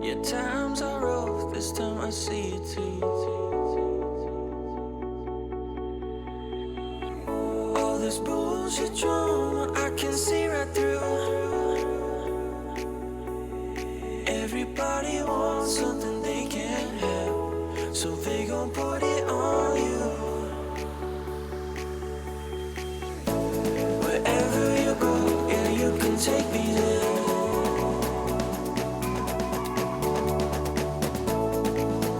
Yeah, times are rough, this time I see it too. All this bullshit drama, I can see right through. Everybody wants something they can't have, so they gon' put it on you. Wherever you go, yeah, you can take me there.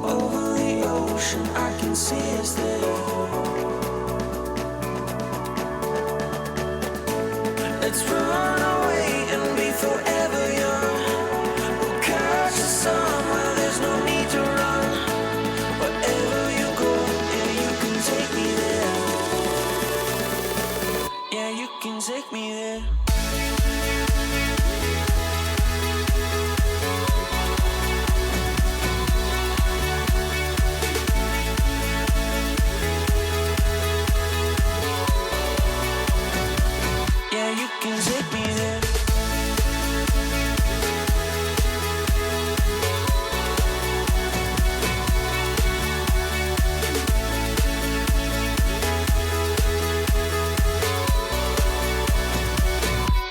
Over the ocean, I can see us there. Let's run away and be forever young. We'll catch the sun where there's no need to run. Wherever you go, yeah, you can take me there. Yeah, you can take me there. Yeah, you can take me there.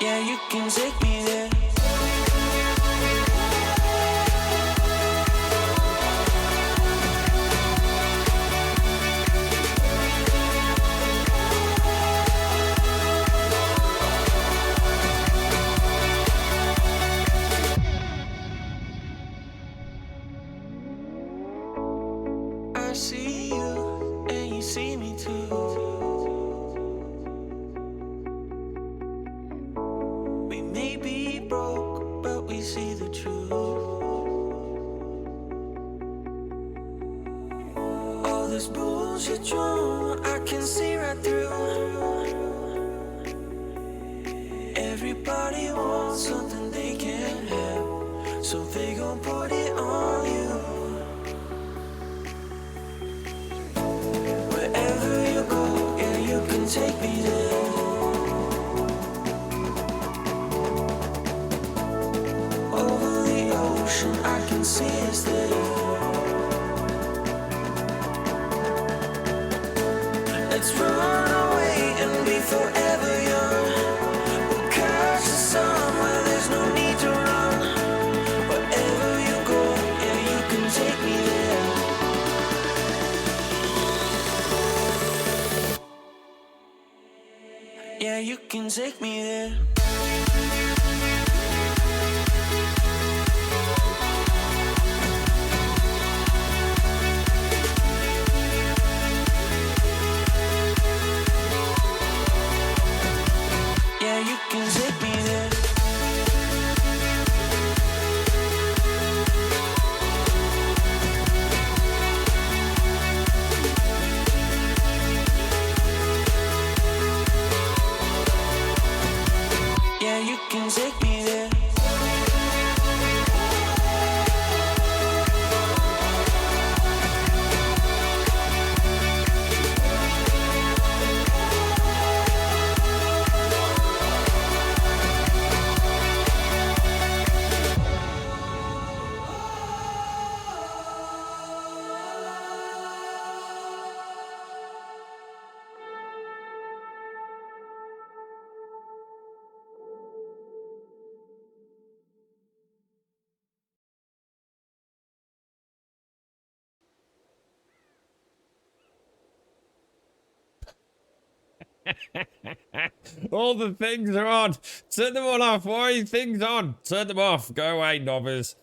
Yeah, you can take me there. I see you, and you see me too. We may be broke, but we see the truth. All this bullshit drama, I can see right through. Everybody wants something they can't have, so they gon' put it on you. Wherever you go, yeah, you can take me there. Over the ocean, I can see us there. Let's run away and be forever young. We'll catch the sun where there's no need to run. Wherever you go, yeah, you can take me there. Yeah, you can take me there. Yeah, you can take me there. Yeah, you can take me there. All the things are on. Turn them all off. Why are you things on? Turn them off. Go away, novice.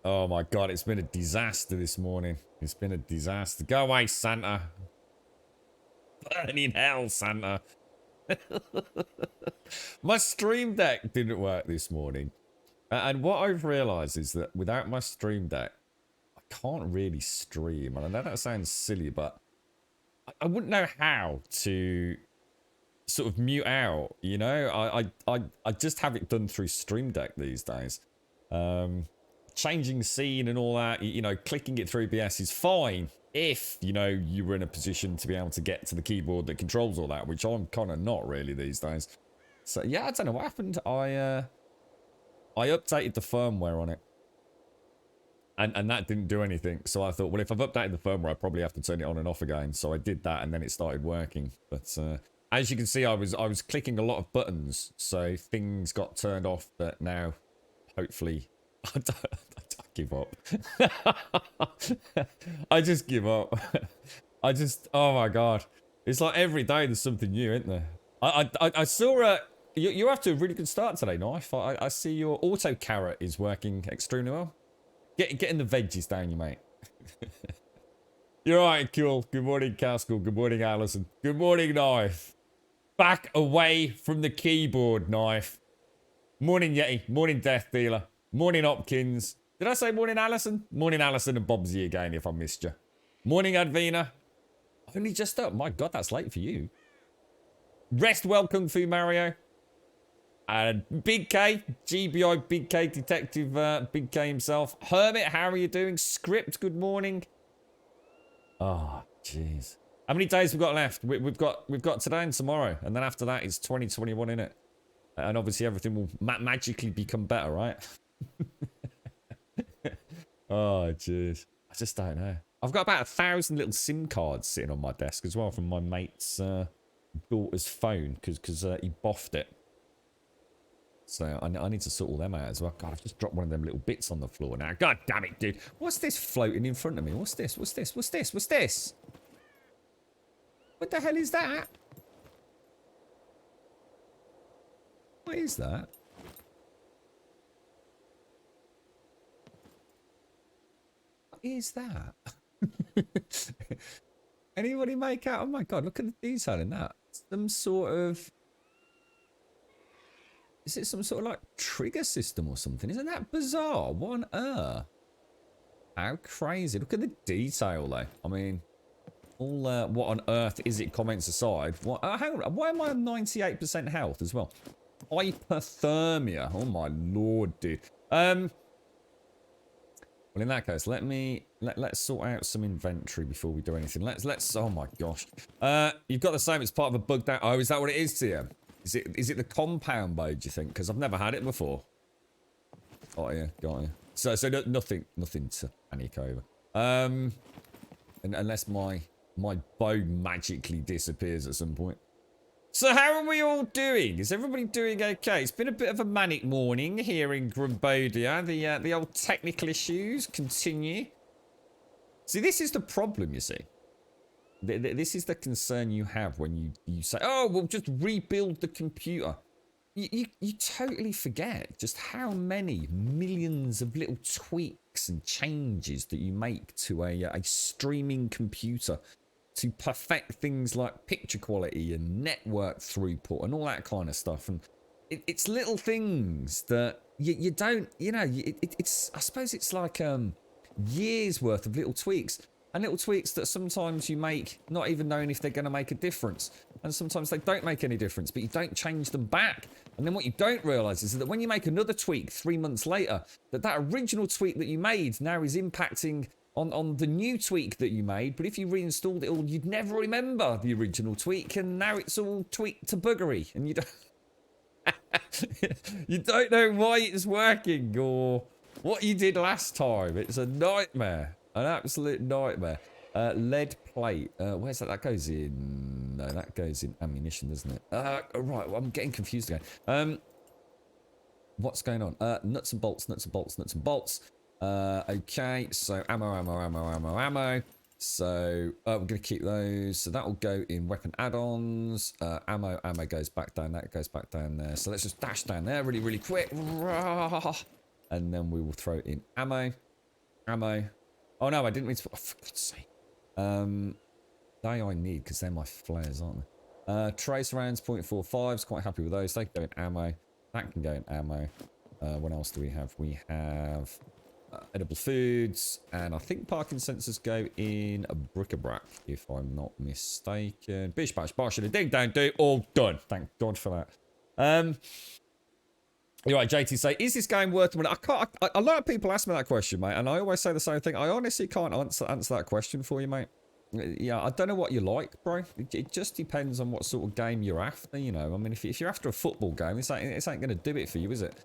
Oh my god, it's been a disaster this morning. It's been a disaster. Go away, Santa. Burn in hell, Santa. My stream deck didn't work this morning. And what I've realized is that without my stream deck, I can't really stream. And I know that sounds silly, but I wouldn't know how to sort of mute out, you know. I just have it done through Stream Deck these days. Changing scene and all that, you know, clicking it through OBS is fine if, you know, you were in a position to be able to get to the keyboard that controls all that, which I'm kind of not really these days. So yeah, I don't know what happened. I updated the firmware on it, And that didn't do anything. So I thought, well, if I've updated the firmware, I probably have to turn it on and off again. So I did that, and then it started working. But as you can see, I was clicking a lot of buttons, so things got turned off. But now, hopefully, I give up. I just give up. Oh my god, it's like every day there's something new, isn't there? I saw you're off to a really good start today, Knife. I see your auto carrot is working extremely well. Getting the veggies down, you mate. You're right, cool. Good morning, Castle. Good morning, Allison. Good morning, Knife. Back away from the keyboard, Knife. Morning, Yeti. Morning, Death Dealer. Morning, Hopkins. Did I say morning, Allison? Morning, Allison and Bobsy again, if I missed you. Morning, Advina. Only just up. My god, that's late for you. Rest well, Kung Fu Mario. And Big K, GBI Big K Detective Big K himself. Hermit, how are you doing? Script, good morning. Oh, jeez. How many days we've got left? We've got today and tomorrow, and then after that it's 2021, innit? And obviously everything will magically become better, right? Oh, jeez. I just don't know. I've got about 1,000 little SIM cards sitting on my desk as well from my mate's daughter's phone because he boffed it. So I need to sort all them out as well. God, I've just dropped one of them little bits on the floor now. God damn it, dude. What's this floating in front of me? What's this? What's this? What's this? What's this? What the hell is that? What is that? What is that? Anybody make out? Oh my god, look at the detail in that. Some sort of... Is it some sort of like trigger system or something? Isn't that bizarre? What on earth? How crazy. Look at the detail though. I mean, all what on earth is it comments aside. What, hang on, why am I on 98% health as well? Hypothermia. Oh my lord, dude. Well, in that case, let's sort out some inventory before we do anything. Let's oh my gosh. You've got the same, it's part of a bug down. Oh, is that what it is, TM? Is it the compound mode, do you think? Because I've never had it before. Got you. So nothing to panic over. And unless my bow magically disappears at some point. So how are we all doing? Is everybody doing okay? It's been a bit of a manic morning here in Cambodia. The old technical issues continue. See, this is the problem, you see. This is the concern you have when you say, oh, we'll just rebuild the computer. You totally forget just how many millions of little tweaks and changes that you make to a streaming computer to perfect things like picture quality and network throughput and all that kind of stuff. And it's little things that you don't, you know, it's I suppose it's like years worth of little tweaks. And little tweaks that sometimes you make not even knowing if they're going to make a difference. And sometimes they don't make any difference, but you don't change them back. And then what you don't realise is that when you make another tweak 3 months later, that original tweak that you made now is impacting on the new tweak that you made. But if you reinstalled it all, you'd never remember the original tweak. And now it's all tweaked to buggery. And you don't, you don't know why it's working or what you did last time. It's a nightmare. An absolute nightmare. Lead plate. Where's that? That goes in... No, that goes in ammunition, doesn't it? Right, well, I'm getting confused again. What's going on? Nuts and bolts, nuts and bolts, nuts and bolts. Okay, so ammo. So we're going to keep those. So that will go in weapon add-ons. Ammo goes back down. That goes back down there. So let's just dash down there really, really quick. And then we will throw in ammo. Oh no, I didn't mean to... Oh, for God's sake. They I need, because they're my flares, aren't they? Trace rounds, .45s. Quite happy with those. They can go in ammo. That can go in ammo. What else do we have? We have edible foods. And I think parking sensors go in a bric-a-brac, if I'm not mistaken. Bish, bash, bash, and a ding, down, do. All done. Thank God for that. You're right, JT say, is this game worth money? A lot of people ask me that question, mate, and I always say the same thing. I honestly can't answer that question for you, mate. Yeah, I don't know what you like, bro. It just depends on what sort of game you're after, you know. I mean, if you're after a football game, this ain't going to do it for you, is it?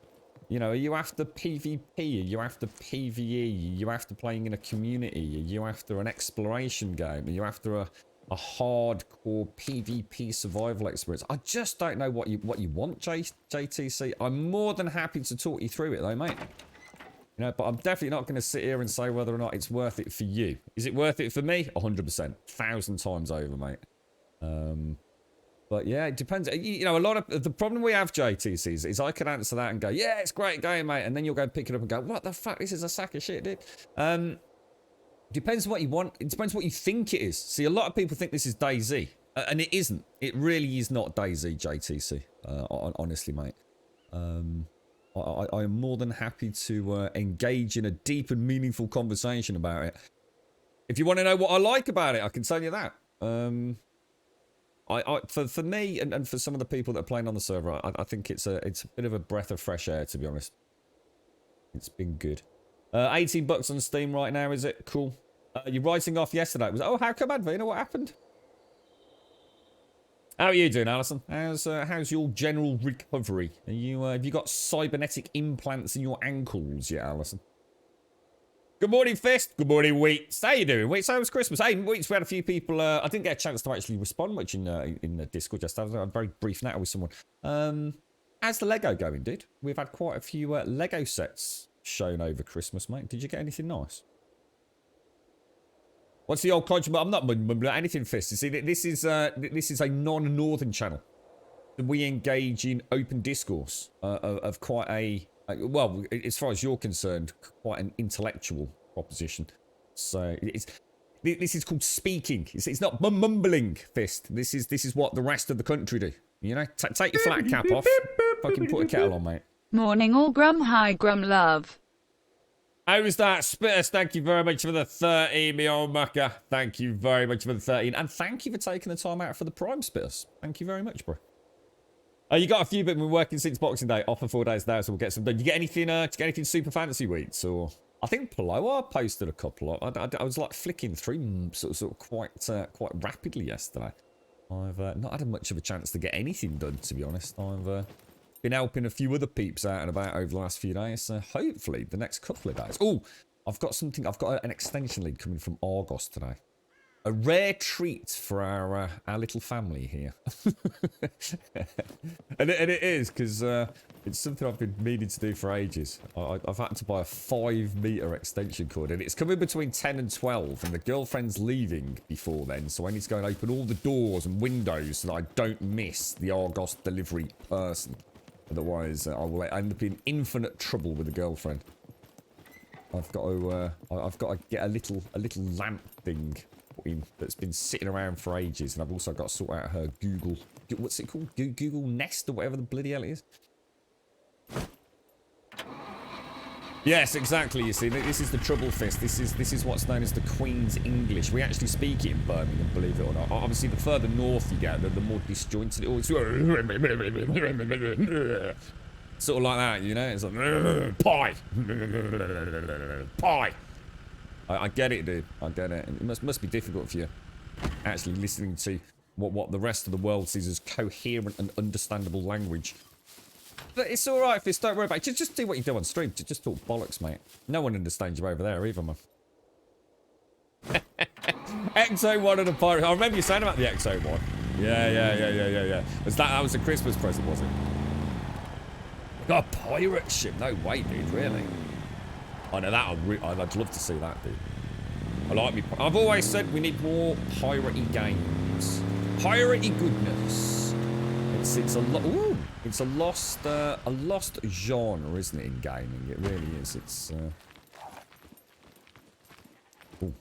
You know, are you after PvP? Are you after PvE? Are you after playing in a community? Are you after an exploration game? Are you after a hardcore PvP survival experience? I just don't know what you want, JTC. I'm more than happy to talk you through it though, mate. You know, but I'm definitely not going to sit here and say whether or not it's worth it for you. Is it worth it for me? 100%. 1,000 times over, mate. But yeah, it depends. You know, a lot of the problem we have, JTCs, is I can answer that and go, yeah, it's a great game, mate. And then you'll go pick it up and go, what the fuck? This is a sack of shit, dude. Depends what you want. It depends what you think it is. See, a lot of people think this is DayZ. And it isn't. It really is not DayZ, JTC. Honestly, mate. I am more than happy to engage in a deep and meaningful conversation about it. If you want to know what I like about it, I can tell you that. For me and for some of the people that are playing on the server, I think it's a bit of a breath of fresh air, to be honest. It's been good. 18 bucks on Steam right now, is it? Cool. You're writing off yesterday. Oh, how come, Advina? What happened? How are you doing, Alison? How's your general recovery? Are you have you got cybernetic implants in your ankles yet, Alison? Good morning, Fist. Good morning, Wheats. How you doing, Wheats? How was Christmas? Hey, Wheats, we had a few people. I didn't get a chance to actually respond much in the Discord. Just I had a very brief natter with someone. How's the Lego going, dude? We've had quite a few Lego sets shown over Christmas, mate. Did you get anything nice? What's the old contra? I'm not mumbling anything, Fist. You see, this is a non-northern channel. We engage in open discourse of quite a well, as far as you're concerned, quite an intellectual proposition. So this is called speaking. It's not mumbling, Fist. This is what the rest of the country do. You know, take your flat cap off. Fucking put a kettle on, mate. Morning, all Grum. Hi, Grum love. How was that, Spitters? Thank you very much for the 13, me old mucker. Thank you very much for the 13. And thank you for taking the time out for the Prime, Spitters. Thank you very much, bro. You got a few, but we're working since Boxing Day. Off for 4 days now, so we'll get some done. Did you get anything super fancy, Wheats? Or I think Paloa posted a couple. I was like flicking through sort of quite rapidly yesterday. I've not had much of a chance to get anything done, to be honest. I've been helping a few other peeps out and about over the last few days. So hopefully the next couple of days. Oh, I've got an extension lead coming from Argos today. A rare treat for our little family here. and it is, because it's something I've been meaning to do for ages. I've had to buy a 5-meter extension cord, and it's coming between 10 and 12, and the girlfriend's leaving before then, so I need to go and open all the doors and windows so that I don't miss the Argos delivery person. Otherwise, I will end up in infinite trouble with the girlfriend. I've got to get a little lamp thing in that's been sitting around for ages, and I've also got to sort out her Google, what's it called? Google Nest or whatever the bloody hell it is. Yes, exactly. You see, this is the trouble, Fist. This is what's known as the Queen's English. We actually speak it in Birmingham, believe it or not. Obviously, the further north you get, the more disjointed it always. Sort of like that, you know? It's like pie, pie. I get it, dude. I get it. It must be difficult for you actually listening to what the rest of the world sees as coherent and understandable language. But it's all right, Fist. Don't worry about it. Just do what you do on stream. Just talk bollocks, mate. No one understands you over there either, man. XO1 and a pirate. I remember you saying about the XO1. Yeah. That was a Christmas present, was it? Got a pirate ship? No way, dude. Really? I know that. I'd love to see that, dude. I like me. I've always said we need more piratey games. Piratey goodness. It's a lot. Ooh, it's a lost genre, isn't it, in gaming? It really is. It's. Oh,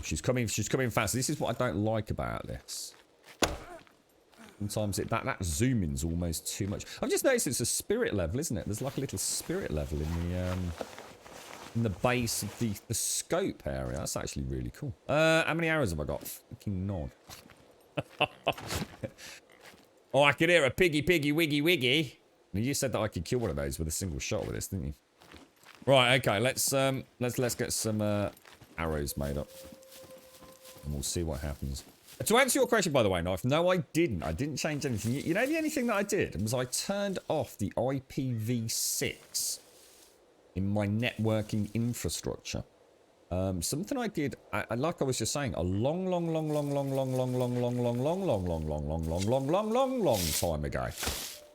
she's coming fast. This is what I don't like about this. Sometimes that zoom in's almost too much. I've just noticed it's a spirit level, isn't it? There's like a little spirit level in the base of the scope area. That's actually really cool. How many arrows have I got? Fucking nod. Oh, I could hear a piggy, wiggy, wiggy. You said that I could kill one of those with a single shot with this, didn't you? Right, okay, let's get some arrows made up. And we'll see what happens. To answer your question, by the way, Knife, no, I didn't. I didn't change anything. You know, the only thing that I did was I turned off the IPv6 in my networking infrastructure. Something I did, like I was just saying, a long time ago.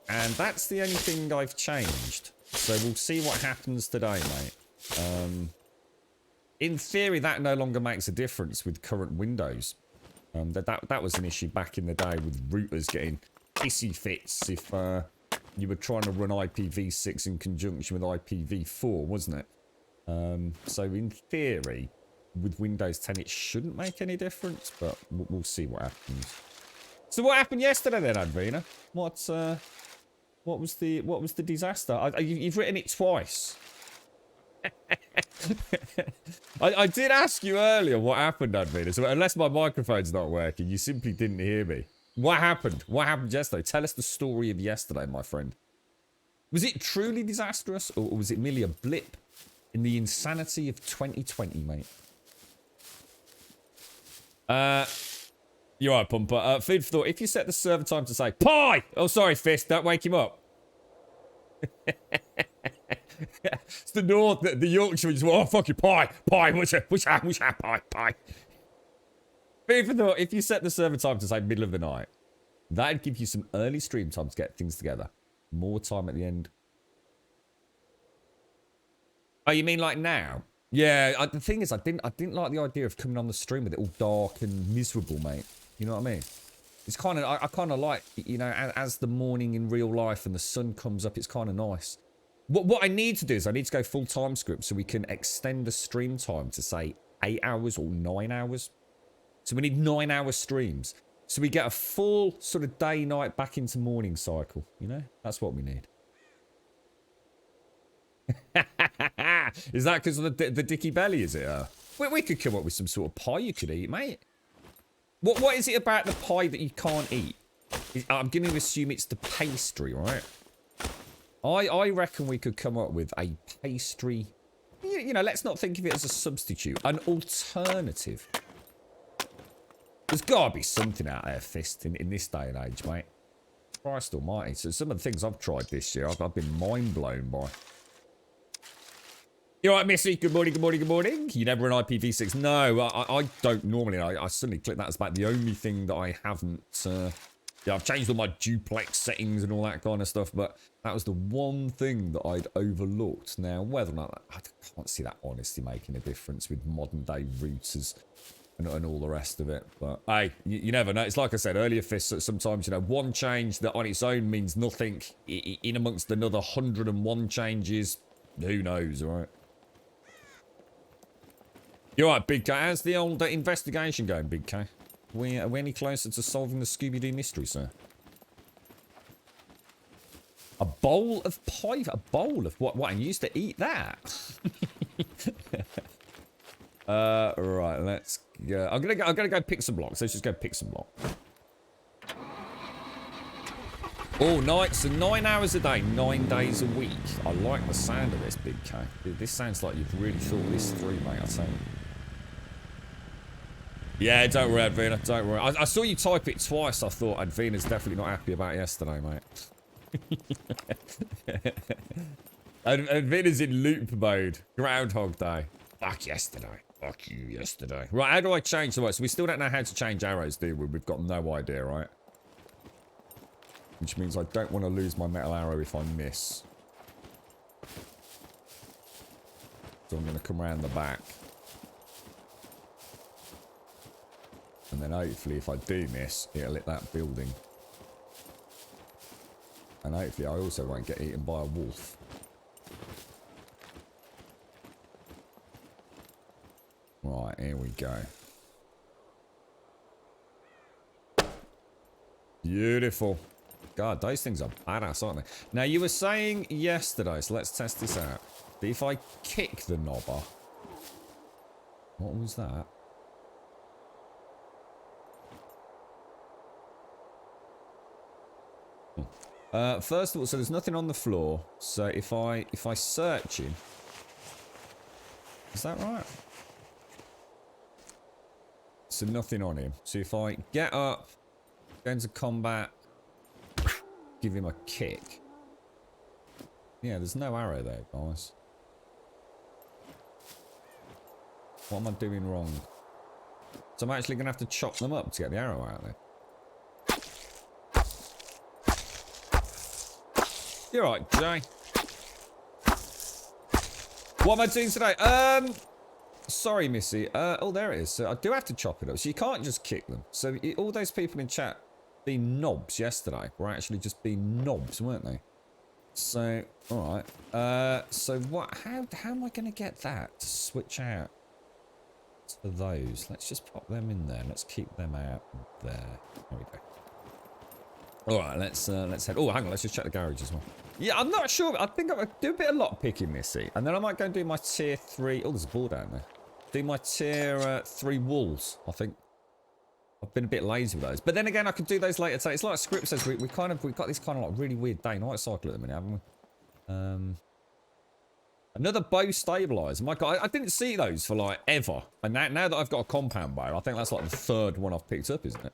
And that's the only thing I've changed. So we'll see what happens today, mate. In theory, that no longer makes a difference with current Windows. That was an issue back in the day with routers getting hissy fits if you were trying to run IPv6 in conjunction with IPv4, wasn't it? So in theory, with Windows 10, it shouldn't make any difference, but we'll see what happens. So what happened yesterday then, Advina? What was the disaster? You've written it twice. I did ask you earlier what happened, Advina. So unless my microphone's not working, you simply didn't hear me. What happened? What happened yesterday? Tell us the story of yesterday, my friend. Was it truly disastrous, or was it merely a blip in the insanity of 2020, mate? You're right, Pumper. Food for thought. If you set the server time to say pie, oh sorry, Fist, don't wake him up. It's the North, the Yorkshire just, oh fuck you, pie, what's that, pie. Food for thought. If you set the server time to say middle of the night, that'd give you some early stream time to get things together. More time at the end. Oh, you mean like now? Yeah, the thing is, I didn't like the idea of coming on the stream with it all dark and miserable, mate. You know what I mean? It's kind of, I kind of like, you know, as the morning in real life and the sun comes up, it's kind of nice. What I need to do is I need to go full time script so we can extend the stream time to say 8 hours or 9 hours. So we need 9 hour streams. So we get a full sort of day, night, back into morning cycle. You know, that's what we need. Is that because of the dicky belly, is it? We could come up with some sort of pie you could eat, mate. What is it about the pie that you can't eat? I'm going to assume it's the pastry, right? I reckon we could come up with a pastry. You know, let's not think of it as a substitute. An alternative. There's got to be something out there, Fist, in this day and age, mate. Christ almighty. So some of the things I've tried this year, I've been mind blown by. You alright, Missy? Good morning, good morning, good morning. You never an IPv6? No, I don't normally. I suddenly click that as about the only thing that I haven't. Yeah, I've changed all my duplex settings and all that kind of stuff, but that was the one thing that I'd overlooked. Now, whether or not, I can't see that honestly making a difference with modern day routers and all the rest of it. But hey, you never know. It's like I said earlier, Fist, that sometimes, you know, one change that on its own means nothing in amongst another 101 changes. Who knows, all right? You're right, Big K. How's the old investigation going, Big K? Are we any closer to solving the Scooby-Doo mystery, sir? A bowl of pie? A bowl of what? What? And you used to eat that? Right, let's go. I'm gonna go pick some blocks. Let's just go pick some blocks. Oh, night. So 9 hours a day, 9 days a week. I like the sound of this, Big K. This sounds like you've really thought this through, mate. I tell you. Yeah, don't worry, Advina, don't worry. I saw you type it twice. I thought Advina's definitely not happy about yesterday, mate. Advina's in loop mode. Groundhog Day. Fuck yesterday. Fuck you yesterday. Right, how do I change the way? So we still don't know how to change arrows, do we? We've got no idea, right? Which means I don't want to lose my metal arrow if I miss. So I'm going to come around the back. And then hopefully if I do miss, it'll hit that building. And hopefully I also won't get eaten by a wolf. Right, here we go. Beautiful. God, those things are badass, aren't they? Now, you were saying yesterday, so let's test this out. But if I kick the knobber... What was that? First of all, so there's nothing on the floor. So if I search him, is that right? so nothing on him. So if I get up, go into combat, give him a kick. Yeah, there's no arrow there, guys. What am I doing wrong? So I'm actually going to have to chop them up to get the arrow out there. You're right, Jay. What am I doing today? Sorry, Missy. Oh, there it is. So I do have to chop it up. So you can't just kick them. So all those people in chat being knobs yesterday were actually just being knobs, weren't they? So, all right. So what? How am I going to get that to switch out to those? Let's just pop them in there. Let's keep them out there. There we go. All right, let's head. Oh, hang on. Let's just check the garage as well. Yeah, I'm not sure. I think I'm gonna do a bit of lock picking, Missy, and then I might go and do my tier 3. Oh, there's a ball down there. Do my tier 3 walls. I think I've been a bit lazy with those, but then again, I could do those later today. It's like Script says, we've got this kind of like really weird day-night cycle at the minute, haven't we? Another bow stabilizer. My God, I didn't see those for like ever, and now that I've got a compound bow, I think that's like the 3rd one I've picked up, isn't it?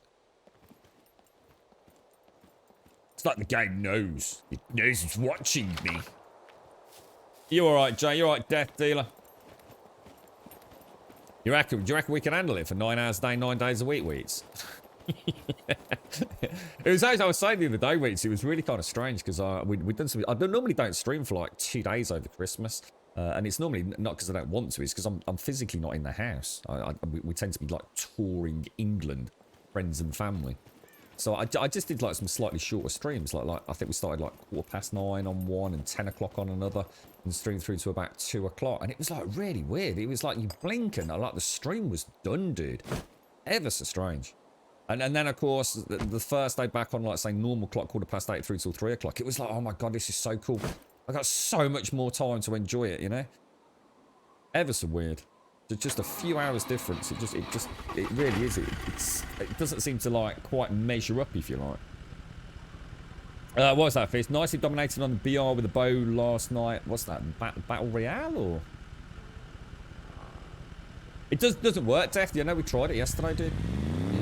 It's like the game knows. It knows it's watching me. You alright, Jay? You alright, Death Dealer? Do you reckon we can handle it for 9 hours a day, 9 days a week, Wheats? It was as I was saying the other day, Wheats, it was really kind of strange because we'd done some. I normally don't stream for like 2 days over Christmas. And it's normally not because I don't want to, it's because I'm physically not in the house. We tend to be like touring England, friends and family. So I just did like some slightly shorter streams. Like I think we started like 9:15 on one and 10 o'clock on another, and streamed through to about 2 o'clock. And it was like really weird. It was like you blink and like the stream was done, dude. Ever so strange. And then of course the first day back on like say normal clock 8:15 through till 3 o'clock. It was like, oh my God, this is so cool. I got so much more time to enjoy it, you know. Ever so weird. Just a few hours difference. It really is. It doesn't seem to like quite measure up, if you like. What was that, Fist? Nicely dominated on the BR with a bow last night. What's that? Battle Royale or? It doesn't work, Def. You know we tried it yesterday, dude.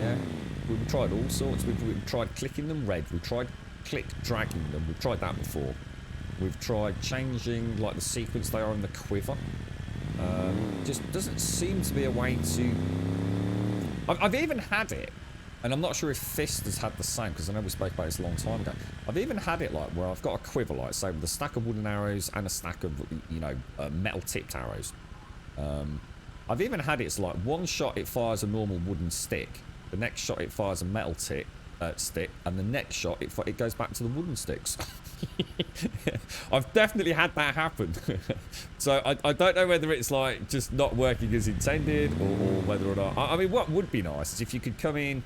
Yeah, we tried all sorts. We've tried clicking them red. We tried click dragging them. We've tried that before. We've tried changing like the sequence they are in the quiver. Just doesn't seem to be a way to... I've even had it, and I'm not sure if Fist has had the same, because I know we spoke about this a long time ago. I've even had it like where I've got a quiver, like say with a stack of wooden arrows and a stack of, you know, metal tipped arrows. I've even had it, it's like one shot it fires a normal wooden stick, the next shot it fires a metal stick, and the next shot it goes back to the wooden sticks. I've definitely had that happen. So I don't know whether it's like just not working as intended or whether or not... I mean, what would be nice is if you could come in...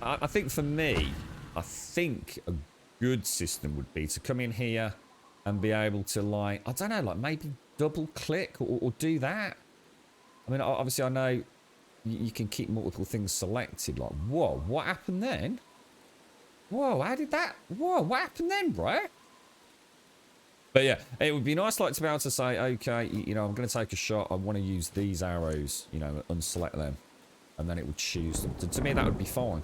I think for me, I think a good system would be to come in here and be able to like... I don't know, like maybe double click or do that. I mean, obviously I know you can keep multiple things selected. Like, whoa, what happened then? Whoa, how did that... Whoa, what happened then, bro? But yeah, it would be nice like to be able to say, okay, you know, I'm going to take a shot. I want to use these arrows, you know, unselect them. And then it would choose them. To me, that would be fine.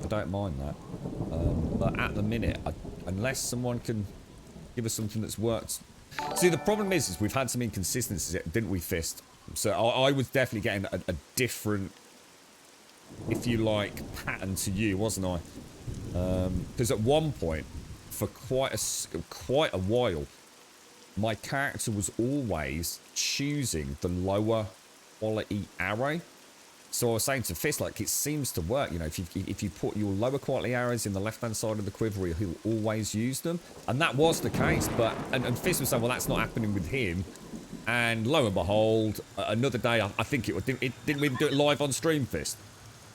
I don't mind that. But at the minute, unless someone can give us something that's worked... See, the problem is we've had some inconsistencies, didn't we, Fist? So I was definitely getting a different... if you like, pattern to you, wasn't I? Because at one point, for quite a while, my character was always choosing the lower quality arrow. So I was saying to Fist, like, it seems to work. You know, if you put your lower quality arrows in the left-hand side of the quiver, he'll always use them. And that was the case. But and Fist was saying, well, that's not happening with him. And lo and behold, another day, I think it didn't even do it live on stream, Fist.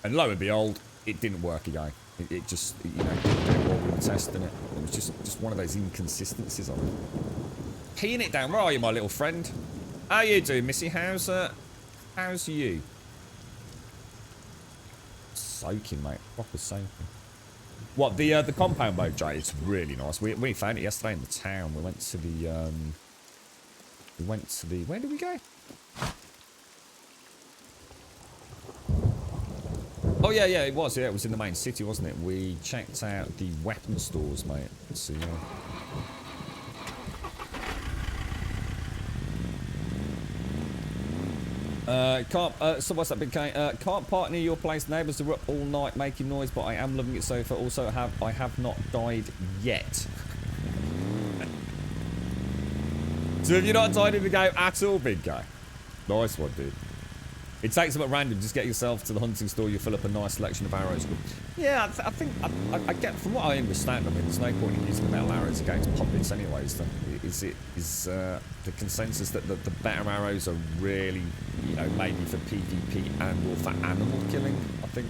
And lo and behold, it didn't work again. It just, you know, didn't do it while we were testing it. It was just one of those inconsistencies on it. Peeing it down. Where are you, my little friend? How you doing, Missy? How's you? Soaking, mate. Proper soaking. What, the compound boat, Jay? It's really nice. We found it yesterday in the town. We went to the... where did we go? Oh, yeah, yeah, it was. Yeah, it was in the main city, wasn't it? We checked out the weapon stores, mate. Let's see. So what's that, Big K? Can't park near your place. Neighbours are up all night making noise, but I am loving it so far. Also, I have not died yet. So have you not died in the game at all, Big K? Nice one, dude. It takes them at random. Just get yourself to the hunting store. You fill up a nice selection of arrows. Yeah, I think I get, from what I understand. I mean, there's no point in using metal arrows against puppets, anyways. Then is the consensus that the better arrows are really, you know, maybe for PvP and or for animal killing? I think.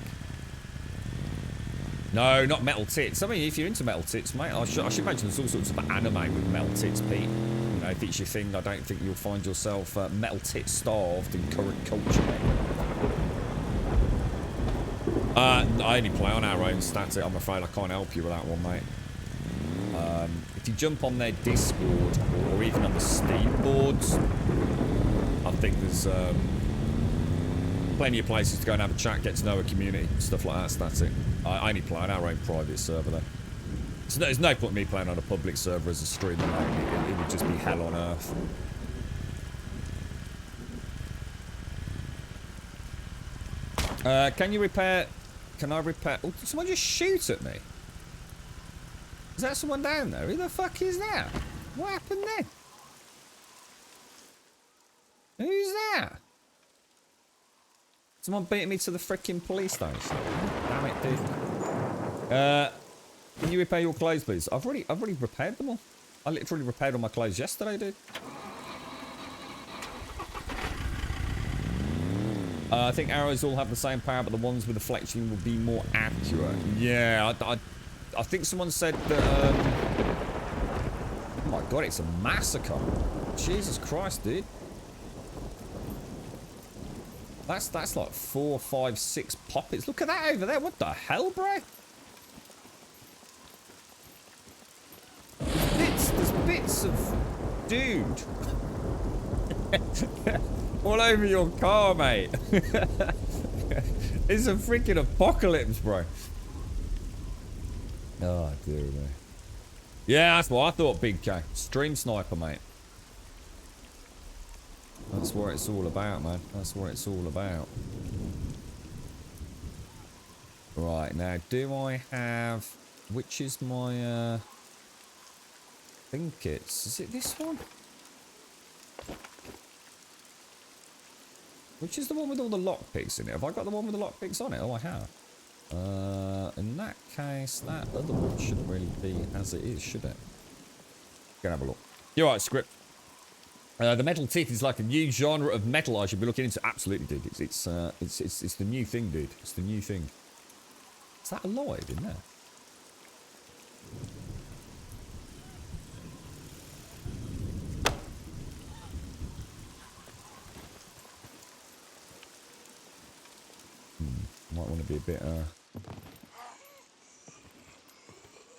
No, not metal tits. I mean, if you're into metal tits, mate, I should imagine there's all sorts of anime with metal tits, Pete. You know, if it's your thing, I don't think you'll find yourself metal tit starved in current culture, mate. I only play on our own stats. I'm afraid I can't help you with that one, mate. If you jump on their Discord or even on the Steam boards, I think there's plenty of places to go and have a chat, get to know a community, stuff like that. So that's it. I only play on our own private server, though. So there's no point in me playing on a public server as a streamer, mate. It would just be hell on earth. Can you repair... Can I repair... Oh, did someone just shoot at me? Is that someone down there? Who the fuck is that? What happened then? Who's that? Someone beating me to the freaking police station. Damn it, dude. Can you repair your clothes, please? I've already repaired them all. I literally repaired all my clothes yesterday, dude. I think arrows all have the same power, but the ones with the fletching will be more accurate. Yeah, I think someone said that... oh my god, it's a massacre. Jesus Christ, dude. That's like 4, 5, 6 poppets. Look at that over there. What the hell, bro? There's bits of... Dude. All over your car, mate. It's a freaking apocalypse, bro. Oh, dear me. Yeah, that's what I thought, Big K. Stream sniper, mate. That's what it's all about, man. That's what it's all about. Right, now, do I have... Which is my, I think it's... Is it this one? Which is the one with all the lockpicks in it? Have I got the one with the lockpicks on it? Oh, I have. In that case, that other one shouldn't really be as it is, should it? Go have a look. You're right, script. The metal teeth is like a new genre of metal I should be looking into. Absolutely, dude. It's the new thing, dude. It's the new thing. Is that alive in there? Might want to be a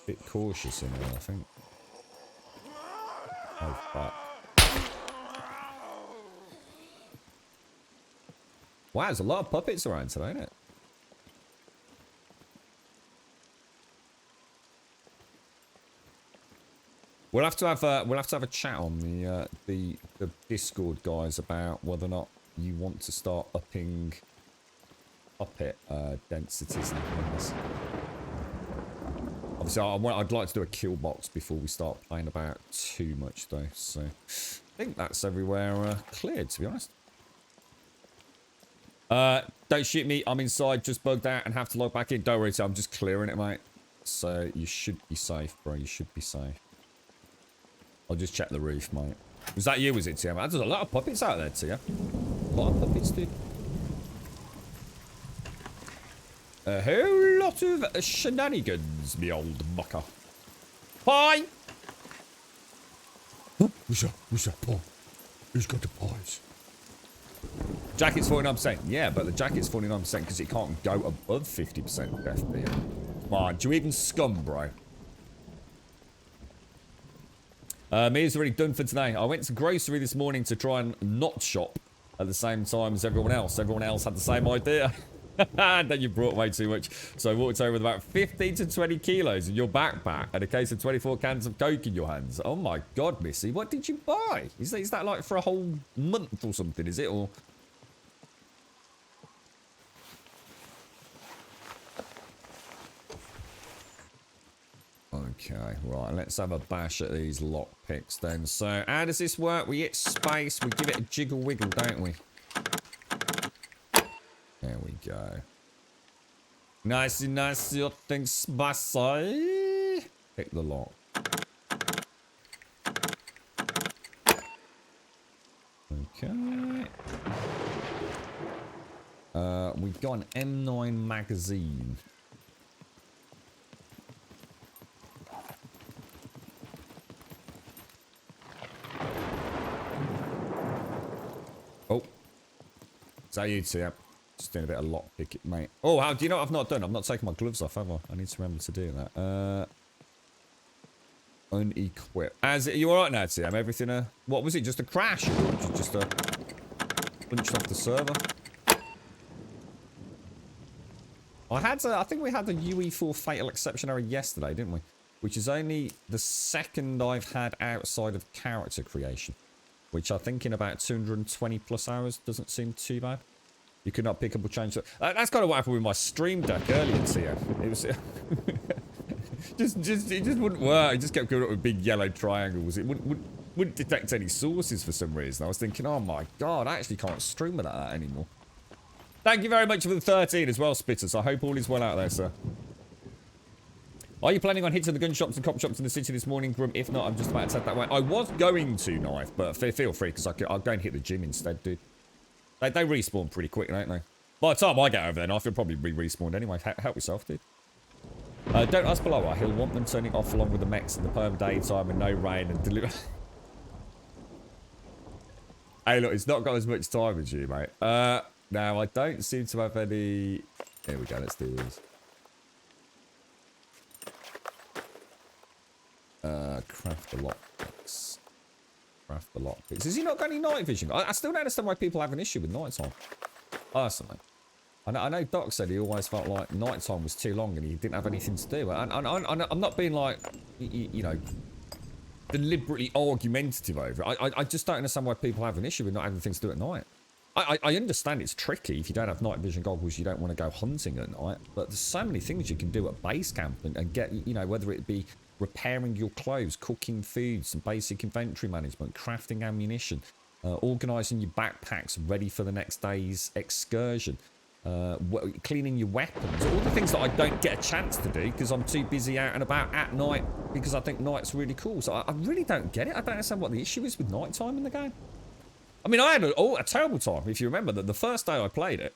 bit cautious in there, I think. Oh, fuck. Wow, there's a lot of puppets around today, isn't it? We'll have to have a chat on the Discord, guys, about whether or not you want to start upping puppet densities and things. Obviously, I'd like to do a kill box before we start playing about too much, though. So I think that's everywhere cleared, to be honest. Don't shoot me. I'm inside, just bugged out and have to log back in. Don't worry, I'm just clearing it, mate. So you should be safe, bro. You should be safe. I'll just check the roof, mate. Was that you, was it, Tim? There's a lot of puppets out there, Tim. A lot of puppets, dude. A whole lot of shenanigans, me old mucker. Pie! Huh? Who's that pie? Who's got the pies? Jacket's 49%. Yeah, but the jacket's 49% because it can't go above 50% FP. Come on, do you even scum, bro? Me is already done for today. I went to grocery this morning to try and not shop at the same time as everyone else. Everyone else had the same idea. that you brought way too much. So I walked home with about 15 to 20 kilos in your backpack and a case of 24 cans of Coke in your hands. Oh my God, Missy, what did you buy? Is that like for a whole month or something, is it? Or... Okay, right, let's have a bash at these lockpicks then. So, how does this work? We hit space, we give it a jiggle wiggle, don't we? There we go. Nicey, nicey, things spicy. Pick the lock. Okay. We've got an M9 magazine. Oh. Is that you, Tim? Just doing a bit of lockpick, mate. Oh, how do you know what I've not done? I've not taken my gloves off, have I? I need to remember to do that. Unequip. Are you alright now, Tim? Everything, what was it? Just a crash? Or just a punched off the server? I think we had a UE4 Fatal Exception error yesterday, didn't we? Which is only the second I've had outside of character creation. Which I think in about 220 plus hours doesn't seem too bad. You could not pick up or change that. That's kind of what happened with my stream deck earlier, Tia. It was... it just wouldn't work. It just kept going up with big yellow triangles. It wouldn't detect any sources for some reason. I was thinking, oh my God, I actually can't stream without that anymore. Thank you very much for the 13 as well, Spitters. I hope all is well out there, sir. Are you planning on hitting the gun shops and cop shops in the city this morning, Grum? If not, I'm just about to head that way. I was going to, Knife, but feel free, because I'll go and hit the gym instead, dude. They respawn pretty quick, don't they? By the time I get over there, Knife will probably be respawned anyway. Help yourself, dude. Don't ask below. He'll want them turning off along with the mechs in the perm daytime and no rain and deliver. Hey, look, it's not got as much time as you, mate. Now, I don't seem to have any... Here we go, let's do these. Craft the lockpicks. Craft the lockpicks. Has he not got any night vision? I still don't understand why people have an issue with nighttime. Personally. I know Doc said he always felt like nighttime was too long and he didn't have anything to do. And I'm not being like, you know, deliberately argumentative over it. I just don't understand why people have an issue with not having things to do at night. I understand it's tricky. If you don't have night vision goggles, you don't want to go hunting at night. But there's so many things you can do at base camp and get, you know, whether it be repairing your clothes, cooking food, some basic inventory management, crafting ammunition, organising your backpacks ready for the next day's excursion, cleaning your weapons, all the things that I don't get a chance to do because I'm too busy out and about at night because I think night's really cool. So I really don't get it. I don't understand what the issue is with nighttime in the game. I mean, I had a terrible time. If you remember that the first day I played it,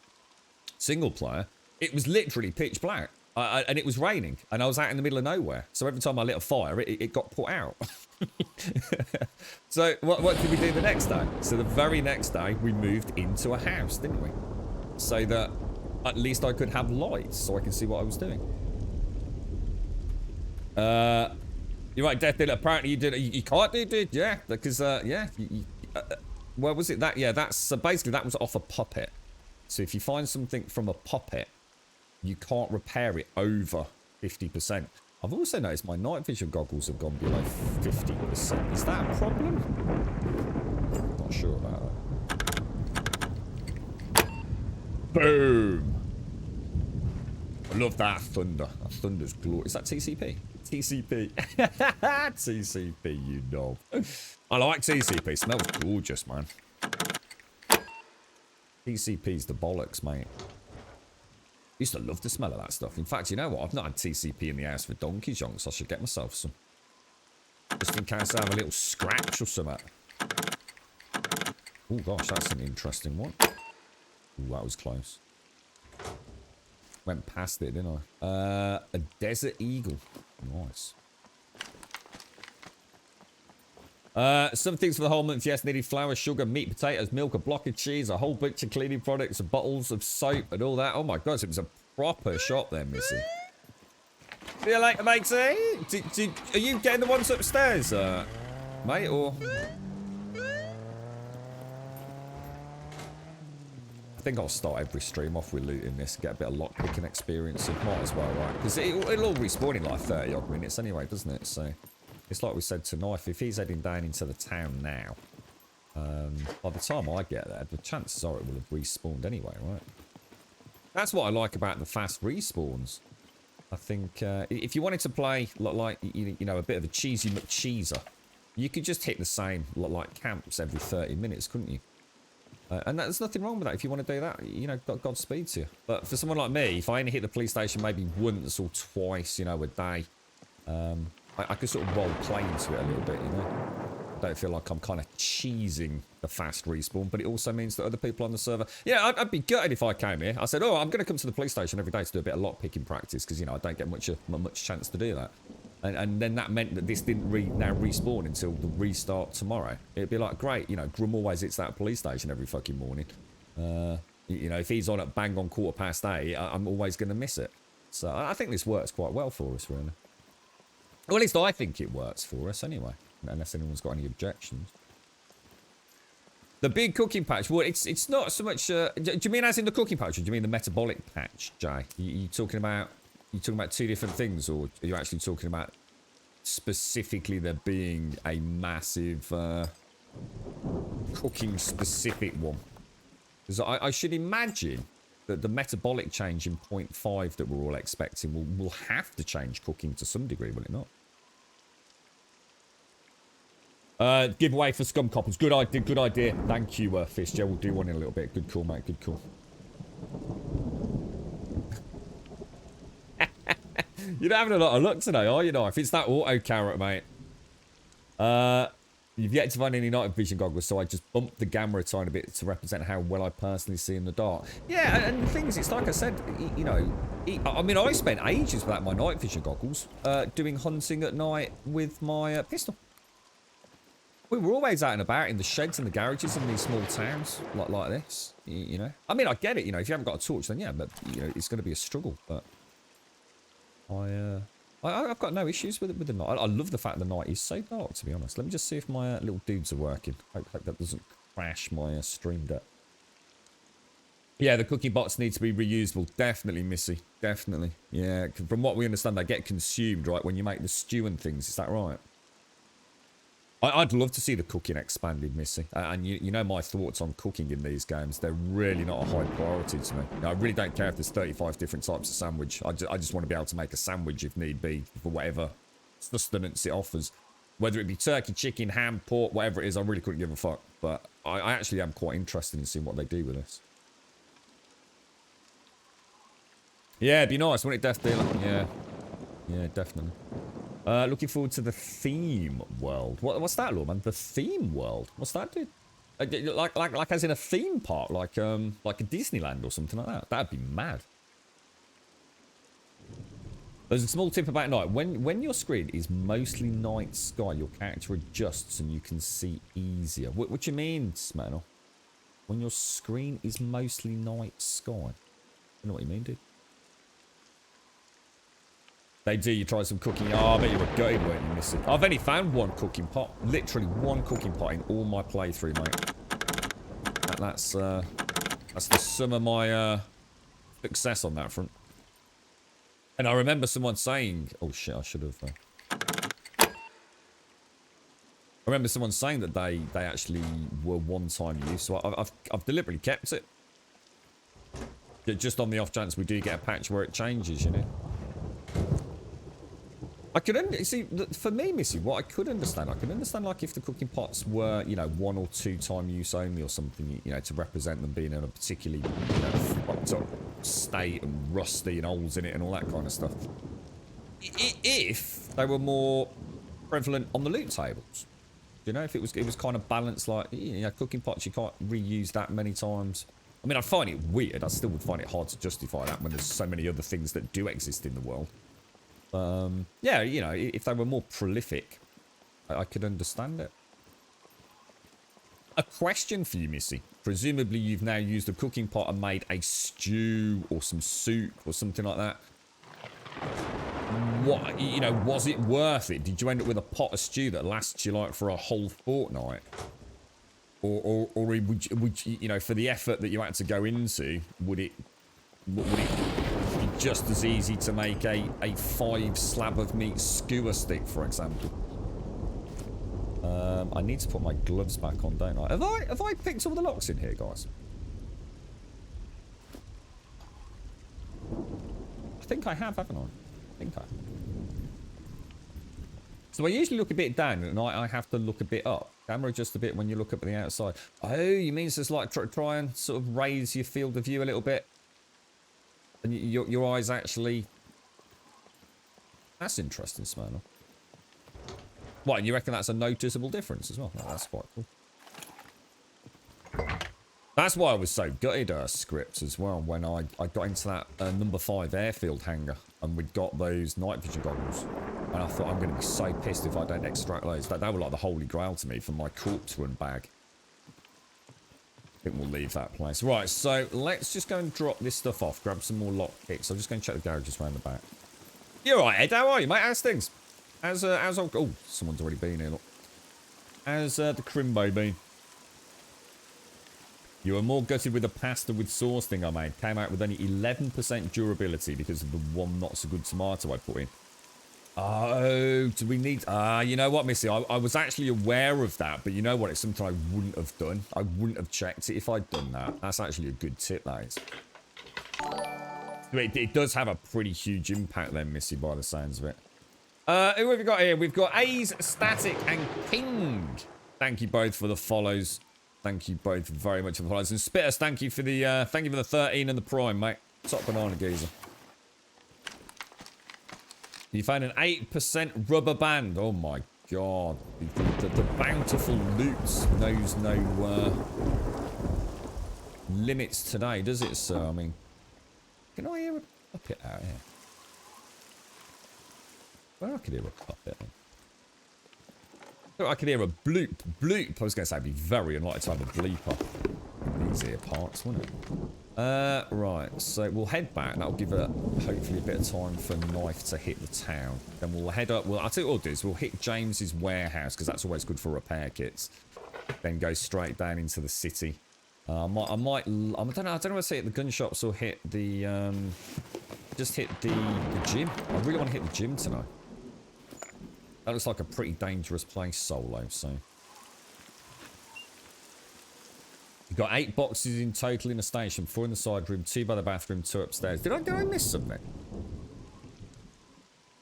single player, it was literally pitch black. And it was raining, and I was out in the middle of nowhere. So every time I lit a fire, it got put out. So what did we do the next day? So the very next day, we moved into a house, didn't we? So that at least I could have lights, so I could see what I was doing. You're right, Death Dealer. Apparently you did. You can't do, dude. Yeah, because yeah. Where was it? That yeah. That's so basically that was off a puppet. So if you find something from a puppet, you can't repair it over 50%. I've also noticed my night vision goggles have gone below 50%. Is that a problem? Not sure about that. Boom! I love that thunder. That thunder's glorious. Is that TCP? TCP. TCP, you knob. I like TCP. Smells gorgeous, man. TCP's the bollocks, mate. Used to love the smell of that stuff. In fact, you know what? I've not had TCP in the house for donkey's yonks. I should get myself some. Just in case I have a little scratch or something. Oh gosh, that's an interesting one. Ooh, that was close. Went past it, didn't I? A desert eagle. Nice. Some things for the whole month. Yes, needed flour, sugar, meat, potatoes, milk, a block of cheese, a whole bunch of cleaning products, bottles of soap, and all that. Oh my god, it was a proper shop there, Missy. See you later, matey. Are you getting the ones upstairs, mate, or? I think I'll start every stream off with looting this, get a bit of lockpicking experience. It might as well, right? Because it'll all respawn in like 30 odd minutes anyway, doesn't it? So it's like we said to Knife, if he's heading down into the town now, by the time I get there, the chances are it will have respawned anyway, right? That's what I like about the fast respawns. I think if you wanted to play like you know, a bit of a cheesy McCheeser, you could just hit the same like camps every 30 minutes, couldn't you? And there's nothing wrong with that. If you want to do that, you know, Godspeed to you. But for someone like me, if I only hit the police station maybe once or twice, you know, a day, I could sort of role play into it a little bit, you know. I don't feel like I'm kind of cheesing the fast respawn, but it also means that other people on the server... Yeah, I'd be gutted if I came here. I said, oh, I'm going to come to the police station every day to do a bit of lockpicking practice, because, you know, I don't get much chance to do that. And then that meant that this didn't now respawn until the restart tomorrow. It'd be like, great, you know, Grum always hits that police station every fucking morning. You know, if he's on at bang on 8:15, I'm always going to miss it. So I think this works quite well for us, really. Well, at least I think it works for us anyway. Unless anyone's got any objections. The big cooking patch. Well, it's not so much. Do you mean as in the cooking patch, or do you mean the metabolic patch, Jay? You talking about two different things, or are you actually talking about specifically there being a massive cooking specific one? Because I should imagine that the metabolic change in 0.5 that we're all expecting will have to change cooking to some degree, will it not? Giveaway for scum coppers. Good idea, good idea. Thank you, Fish. Yeah, we'll do one in a little bit. Good call, mate. Good call. You're not having a lot of luck today, are you, Knife? It's that auto carrot, mate. You've yet to find any night vision goggles, so I just bumped the gamma a tiny bit to represent how well I personally see in the dark. Yeah, and the thing is, it's like I said, you know, I mean, I spent ages without my night vision goggles, doing hunting at night with my pistol. We were always out and about in the sheds and the garages in these small towns like this, you know. I mean, I get it, you know, if you haven't got a torch, then yeah, but, you know, it's going to be a struggle. But I've got no issues with the night. I love the fact the night is so dark, to be honest. Let me just see if my little dudes are working. Hope that doesn't crash my stream deck. Yeah, the cooking bots need to be reusable. Definitely, Missy. Definitely. Yeah, from what we understand, they get consumed, right, when you make the stew and things. Is that right? I'd love to see the cooking expanded, Missy. And you know my thoughts on cooking in these games. They're really not a high priority to me. I really don't care if there's 35 different types of sandwich. I just want to be able to make a sandwich if need be for whatever sustenance it offers. Whether it be turkey, chicken, ham, pork, whatever it is, I really couldn't give a fuck. But I actually am quite interested in seeing what they do with this. Yeah, it'd be nice, wouldn't it, Death Dealer? Yeah. Yeah, definitely. Looking forward to the theme world. What's that, Lawman? The theme world? What's that, dude? Like as in a theme park, like a Disneyland or something like that. That'd be mad. There's a small tip about night. When your screen is mostly night sky, your character adjusts and you can see easier. What do you mean, Smanel? When your screen is mostly night sky? I don't know what you mean, dude. They do, you try some cooking. Oh, I bet you were gutted, weren't you, Missy? I've only found one cooking pot. Literally one cooking pot in all my playthrough, mate. That's the sum of my success on that front. And I remember someone saying... Oh, shit, I should have... I remember someone saying that they actually were one-time use, so I've deliberately kept it. Just on the off chance we do get a patch where it changes, you know? I could see, for me, Missy, what I could understand like if the cooking pots were, you know, 1 or 2 time use only or something, you know, to represent them being in a particularly, you know, fucked up state and rusty and holes in it and all that kind of stuff. If they were more prevalent on the loot tables, you know, if it was kind of balanced, like, you know, cooking pots you can't reuse that many times. I mean, I'd find it weird. I still would find it hard to justify that when there's so many other things that do exist in the world. Yeah, you know, if they were more prolific, I could understand it. A question for you, Missy. Presumably you've now used a cooking pot and made a stew or some soup or something like that. What, you know, was it worth it? Did you end up with a pot of stew that lasts you like for a whole fortnight? Or would you know, for the effort that you had to go into, would it be just as easy to make a 5 slab of meat skewer stick, for example? I need to put my gloves back on, don't I? Have I picked all the locks in here, guys? I think I have, haven't I? I think I have. So I usually look a bit down, and I have to look a bit up. Camera just a bit when you look up at the outside. Oh, you mean just like try and sort of raise your field of view a little bit? And your eyes actually... That's interesting, Smyrna. What, and you reckon that's a noticeable difference as well? Oh, that's quite cool. That's why I was so gutted scripts as well when I got into that number 5 airfield hangar and we'd got those night vision goggles. And I thought, I'm going to be so pissed if I don't extract those. They were like the holy grail to me for my corpse run bag. I think we'll leave that place. Right, so let's just go and drop this stuff off. Grab some more lock picks. I'm just going to check the garages around the back. You're right, Ed. How are you, mate? How's things? How's oh, someone's already been here, look. How's the Crimbo been? You were more gutted with the pasta with sauce thing I made. Came out with only 11% durability because of the one not so good tomato I put in. Oh, do we need... you know what, Missy? I was actually aware of that, but you know what? It's something I wouldn't have done. I wouldn't have checked it if I'd done that. That's actually a good tip, that is. It does have a pretty huge impact then, Missy, by the sounds of it. Who have we got here? We've got A's, Static, and King. Thank you both for the follows. Thank you both very much for the follows. And Spitters, thank you for the 13 and the Prime, mate. Top banana geezer. You found an 8% rubber band. Oh my god. The bountiful loot knows no limits today, does it, sir? I mean, can I hear a puppet out here? Well, I could hear a puppet. I could hear a bloop. Bloop. I was going to say it'd be very unlikely to have a bleeper in these ear parts, wouldn't it? Right, so we'll head back. That'll give it hopefully a bit of time for Knife to hit the town. Then we'll head up. Well, I'll tell you what we'll do is we'll hit James's warehouse because that's always good for repair kits. Then go straight down into the city. I don't know if I say it the gun shops or hit the just hit the gym. I really want to hit the gym tonight. That looks like a pretty dangerous place solo, so. You've got 8 boxes in total in the station, 4 in the side room, 2 by the bathroom, 2 upstairs. Did I miss something?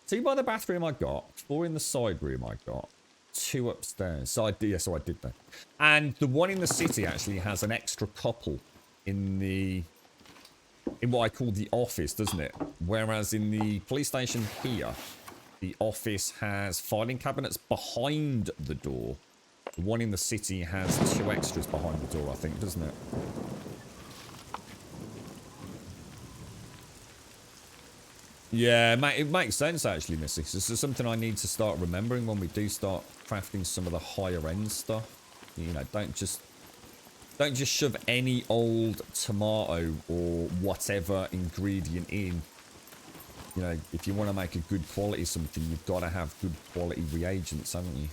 2 by the bathroom I got, 4 in the side room I got, 2 upstairs. So I did that. And the one in the city actually has an extra couple in what I call the office, doesn't it? Whereas in the police station here, the office has filing cabinets behind the door. The one in the city has 2 extras behind the door, I think, doesn't it? Yeah, it makes sense, actually, Missy. This is something I need to start remembering when we do start crafting some of the higher-end stuff. You know, don't just shove any old tomato or whatever ingredient in. You know, if you want to make a good quality something, you've got to have good quality reagents, haven't you?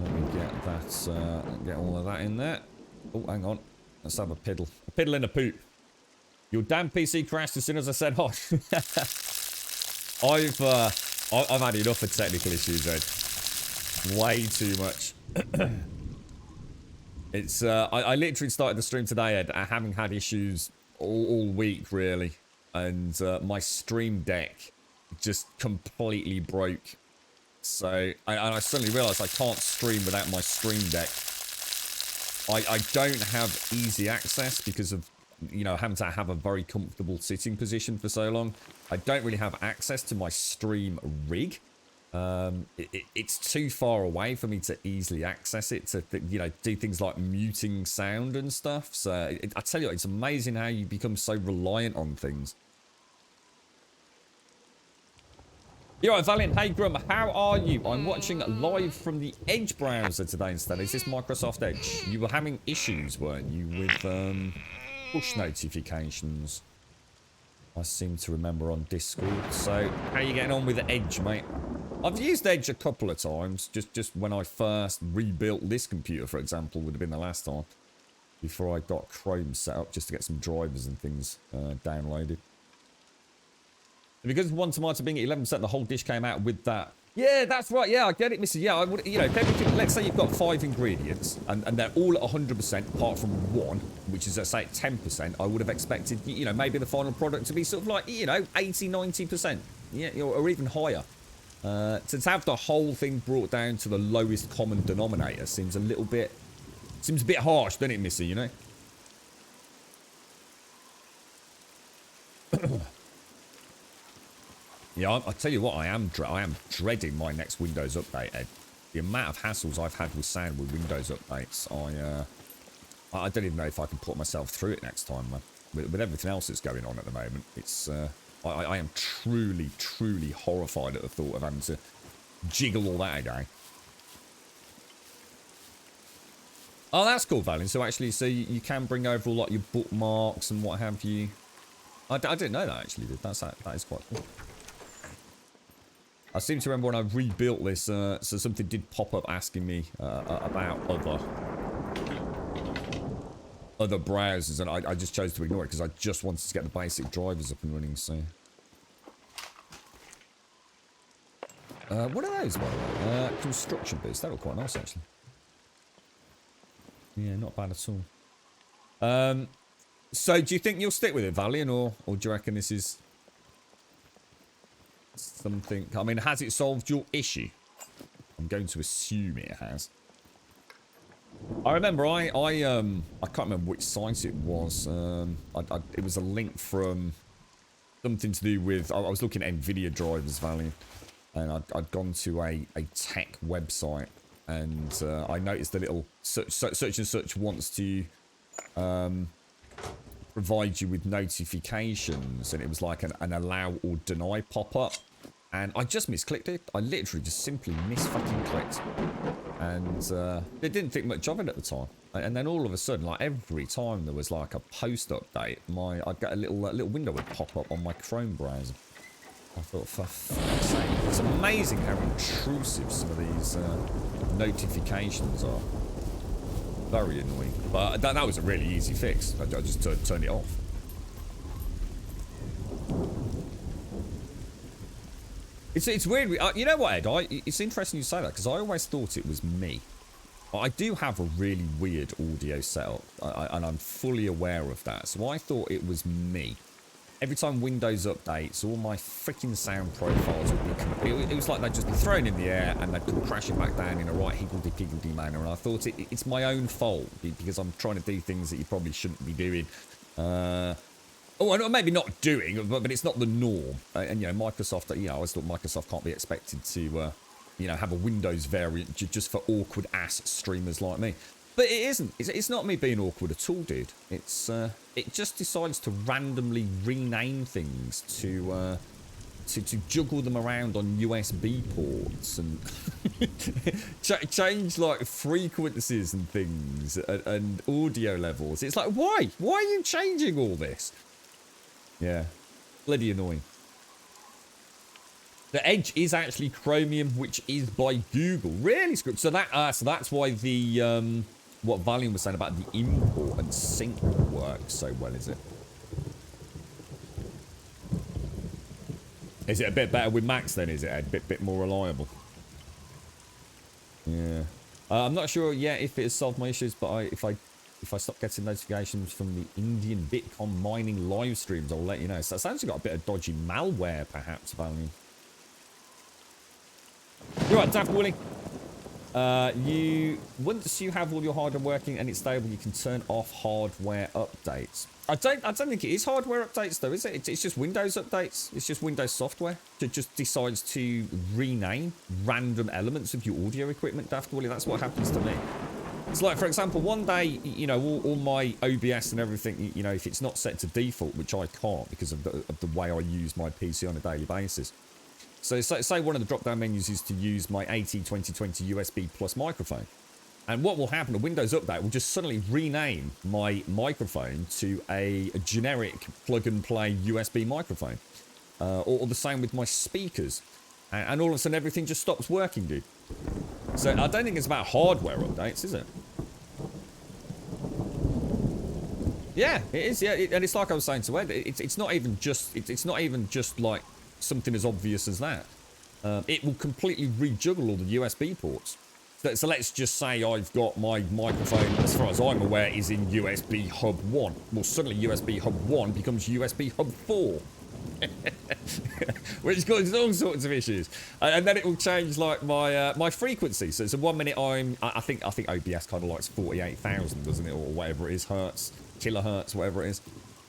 Let me get that, get all of that in there. Oh, hang on. Let's have a piddle. A piddle and a poop. Your damn PC crashed as soon as I said hot. I've had enough of technical issues, Ed. Way too much. It's I literally started the stream today, Ed, having had issues all week, really. And my stream deck just completely broke. So, I suddenly realised I can't stream without my stream deck. I don't have easy access because of, you know, having to have a very comfortable sitting position for so long. I don't really have access to my stream rig. It's too far away for me to easily access it to, you know, do things like muting sound and stuff. So, I tell you what, it's amazing how you become so reliant on things. You're right, Valiant. Hey, Grum, how are you? I'm watching live from the Edge browser today instead. Is this Microsoft Edge? You were having issues, weren't you, with push notifications? I seem to remember on Discord. So, how are you getting on with Edge, mate? I've used Edge a couple of times, just when I first rebuilt this computer, for example, would have been the last time, before I got Chrome set up, just to get some drivers and things downloaded. Because one tomato being at 11%, the whole dish came out with that. Yeah, that's right. Yeah, I get it, Missy. Yeah, I would. You know, if everything, let's say you've got 5 ingredients and they're all at 100% apart from one, which is, let's say, at 10%, I would have expected, you know, maybe the final product to be sort of like, you know, 80, 90%. Yeah, or even higher. To have the whole thing brought down to the lowest common denominator seems a bit harsh, doesn't it, Missy, you know? Yeah, I'll tell you what, I am dreading my next Windows update, Ed. The amount of hassles I've had with sound with Windows updates, I don't even know if I can put myself through it next time, man. With everything else that's going on at the moment, it's, I am truly, truly horrified at the thought of having to jiggle all that again. Oh, that's cool, Valiant. So actually, so you can bring over all like your bookmarks and what have you. I didn't know that actually. That is quite cool. I seem to remember when I rebuilt this, so something did pop up asking me about other browsers, and I just chose to ignore it because I just wanted to get the basic drivers up and running. So, what are those, by the way? Construction boost. That looked quite nice, actually. Yeah, not bad at all. So, do you think you'll stick with it, Valiant, or do you reckon this is something? I mean, has it solved your issue? I'm going to assume it has. I remember I can't remember which site it was. It was a link from something to do with, I was looking at NVIDIA drivers, Valiant, and I'd gone to a tech website, and I noticed the little such and such wants to provide you with notifications, and it was like an allow or deny pop-up, and I just misclicked it. I literally just simply mis-fucking-clicked, and I didn't think much of it at the time. And then all of a sudden, like every time there was like a post update, I'd get a little window would pop up on my Chrome browser. I thought, for fuck's sake, it's amazing how intrusive some of these notifications are. Very annoying. But that was a really easy fix. I just turned it off. It's weird. You know what, Ed? It's interesting you say that, because I always thought it was me. I do have a really weird audio setup, and I'm fully aware of that. So I thought it was me. Every time Windows updates, all my freaking sound profiles would be... It was like they'd just be thrown in the air and they'd come crashing back down in a right higgledy-piggledy manner. And I thought it's my own fault, because I'm trying to do things that you probably shouldn't be doing. Or maybe not doing, but it's not the norm. And, you know, Microsoft, you know, I always thought Microsoft can't be expected to, you know, have a Windows variant just for awkward-ass streamers like me. But it isn't. It's not me being awkward at all, dude. It's it just decides to randomly rename things to juggle them around on USB ports and change like frequencies and things and audio levels. It's like, why? Why are you changing all this? Yeah, bloody annoying. The Edge is actually Chromium, which is by Google. Really, script. So that's why the what Valiant was saying about the import and sync works so well, is it? Is it a bit better with Macs then, is it, Ed? Bit more reliable? Yeah. I'm not sure yet if it has solved my issues, but if I stop getting notifications from the Indian Bitcoin mining live streams, I'll let you know. So that sounds like got a bit of dodgy malware, perhaps, Valiant. You're right, Daft Willie. Once you have all your hardware working and it's stable, you can turn off hardware updates. I don't think it is hardware updates though, is it? It's just Windows updates. It's just Windows software. It just decides to rename random elements of your audio equipment, Daft Willie. That's what happens to me. It's like, for example, one day, you know, all my OBS and everything, you know, if it's not set to default, which I can't because of the way I use my PC on a daily basis. So say one of the drop-down menus is to use my AT2020 USB plus microphone. And what will happen, a Windows update will just suddenly rename my microphone to a generic plug-and-play USB microphone. Or the same with my speakers. And all of a sudden everything just stops working, dude. So I don't think it's about hardware updates, is it? Yeah, it is. Yeah, and it's like I was saying to Ed. It's not even just like something as obvious as that. It will completely rejuggle all the USB ports. So let's just say I've got my microphone, as far as I'm aware, is in USB hub 1. Well, suddenly USB hub 1 becomes USB hub 4. Which causes all sorts of issues. And then it will change like my frequency. So 1 minute I think OBS kind of likes 48,000, doesn't it? Or whatever it is, hertz, kilohertz, whatever it is.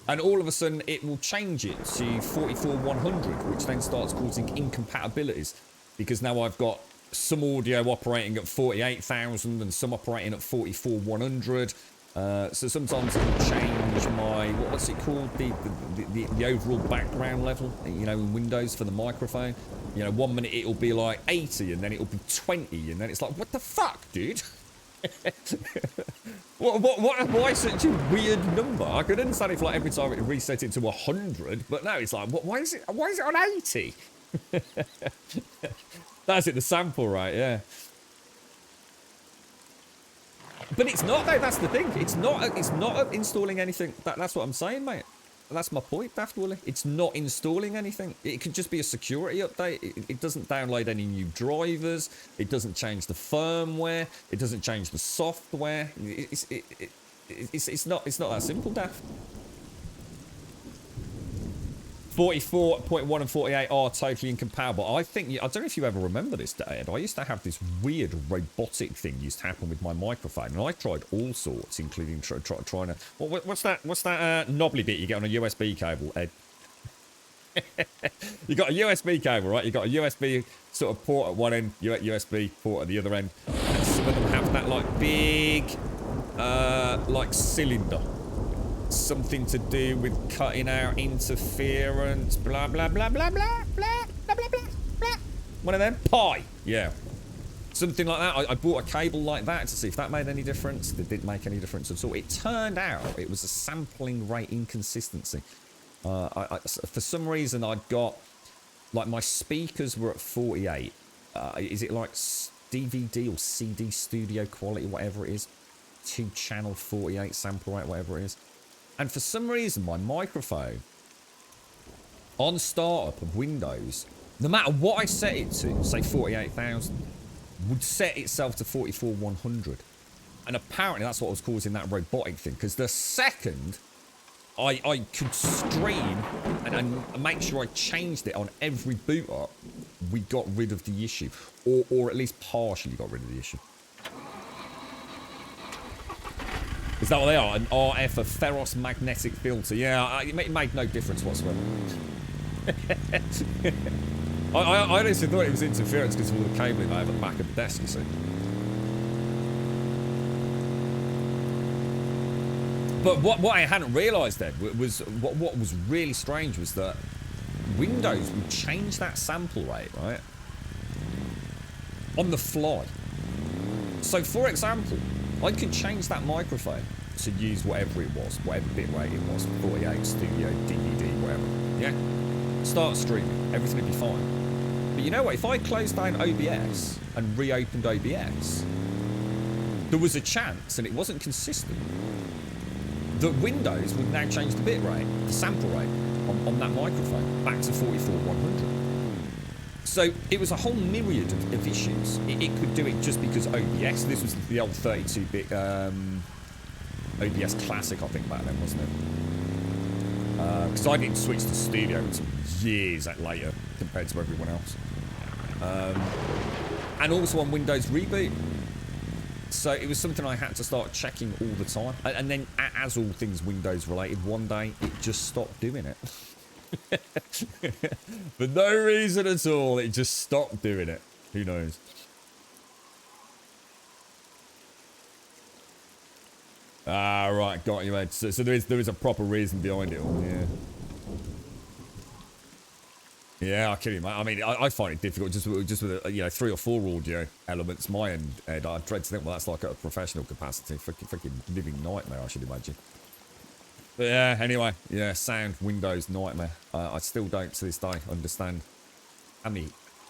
And all of a sudden it will change it to 44,100, which then starts causing incompatibilities. Because now I've got some audio operating at 48,000 and some operating at 44,100. So sometimes it will change my, what's it called? The overall background level, you know, in Windows for the microphone. You know, 1 minute it'll be like 80 and then it'll be 20 and then it's like, what the fuck, dude? Why such a weird number? I could understand if like every time it reset it to 100, but no, it's like, why is it on 80? That's it, the sample rate, yeah. But it's not though, that's the thing. It's not installing anything. That's what I'm saying, mate. That's my point, Daft Wooly. It's not installing anything. It could just be a security update. It doesn't download any new drivers. It doesn't change the firmware. It doesn't change the software. It's not that simple, Daft. 44.1 and 48 are totally incompatible. I don't know if you ever remember this, Dad. I used to have this weird robotic thing used to happen with my microphone, and I tried all sorts, including trying to. What's that knobbly bit you get on a USB cable, Ed? You got a USB cable, right? You got a USB sort of port at one end, USB port at the other end, and some of them have that like big, like cylinder. Something to do with cutting out interference, blah blah blah blah blah blah blah blah blah blah. One of them, pi, yeah, something like that. I bought a cable like that to see if that made any difference. It didn't make any difference at all. It turned out it was a sampling rate inconsistency. For some reason, I'd got like my speakers were at 48. Is it like DVD or CD studio quality, whatever it is? 2-channel 48 sample rate, whatever it is. And for some reason, my microphone on startup of Windows, no matter what I set it to, say 48,000, would set itself to 44,100. And apparently that's what was causing that robotic thing. Because the second I could stream and make sure I changed it on every boot up, we got rid of the issue. Or at least partially got rid of the issue. Is that what they are? An RF, a ferromagnetic filter. Yeah, it made no difference whatsoever. I honestly thought it was interference because of all the cabling I have at the back of the desk, you see. But what I hadn't realised then was what was really strange was that Windows would change that sample rate, right? On the fly. So, for example, I could change that microphone to use whatever it was, whatever bit rate it was, 48, studio, DVD, whatever. Yeah? Start streaming. Everything would be fine. But you know what? If I closed down OBS and reopened OBS, there was a chance, and it wasn't consistent, that Windows would now change the bit rate, the sample rate, on that microphone, back to 44,100. So it was a whole myriad of issues. It could do it just because OBS, this was the old 32-bit OBS Classic, I think, back then, wasn't it? Because I didn't switch to Studio until years later compared to everyone else. And also on Windows Reboot. So it was something I had to start checking all the time. And then, as all things Windows related, one day it just stopped doing it. For no reason at all, it just stopped doing it. Who knows? Ah, right, got you, mate. So there is a proper reason behind it all, yeah. Yeah, I kill you, mate. I mean, I find it difficult just with 3 or 4 audio elements. My end, Ed, I dread to think, well, that's like at a professional capacity. Freaking living nightmare, I should imagine. But yeah, anyway, yeah, sound, Windows, nightmare. I still don't, to this day, understand how many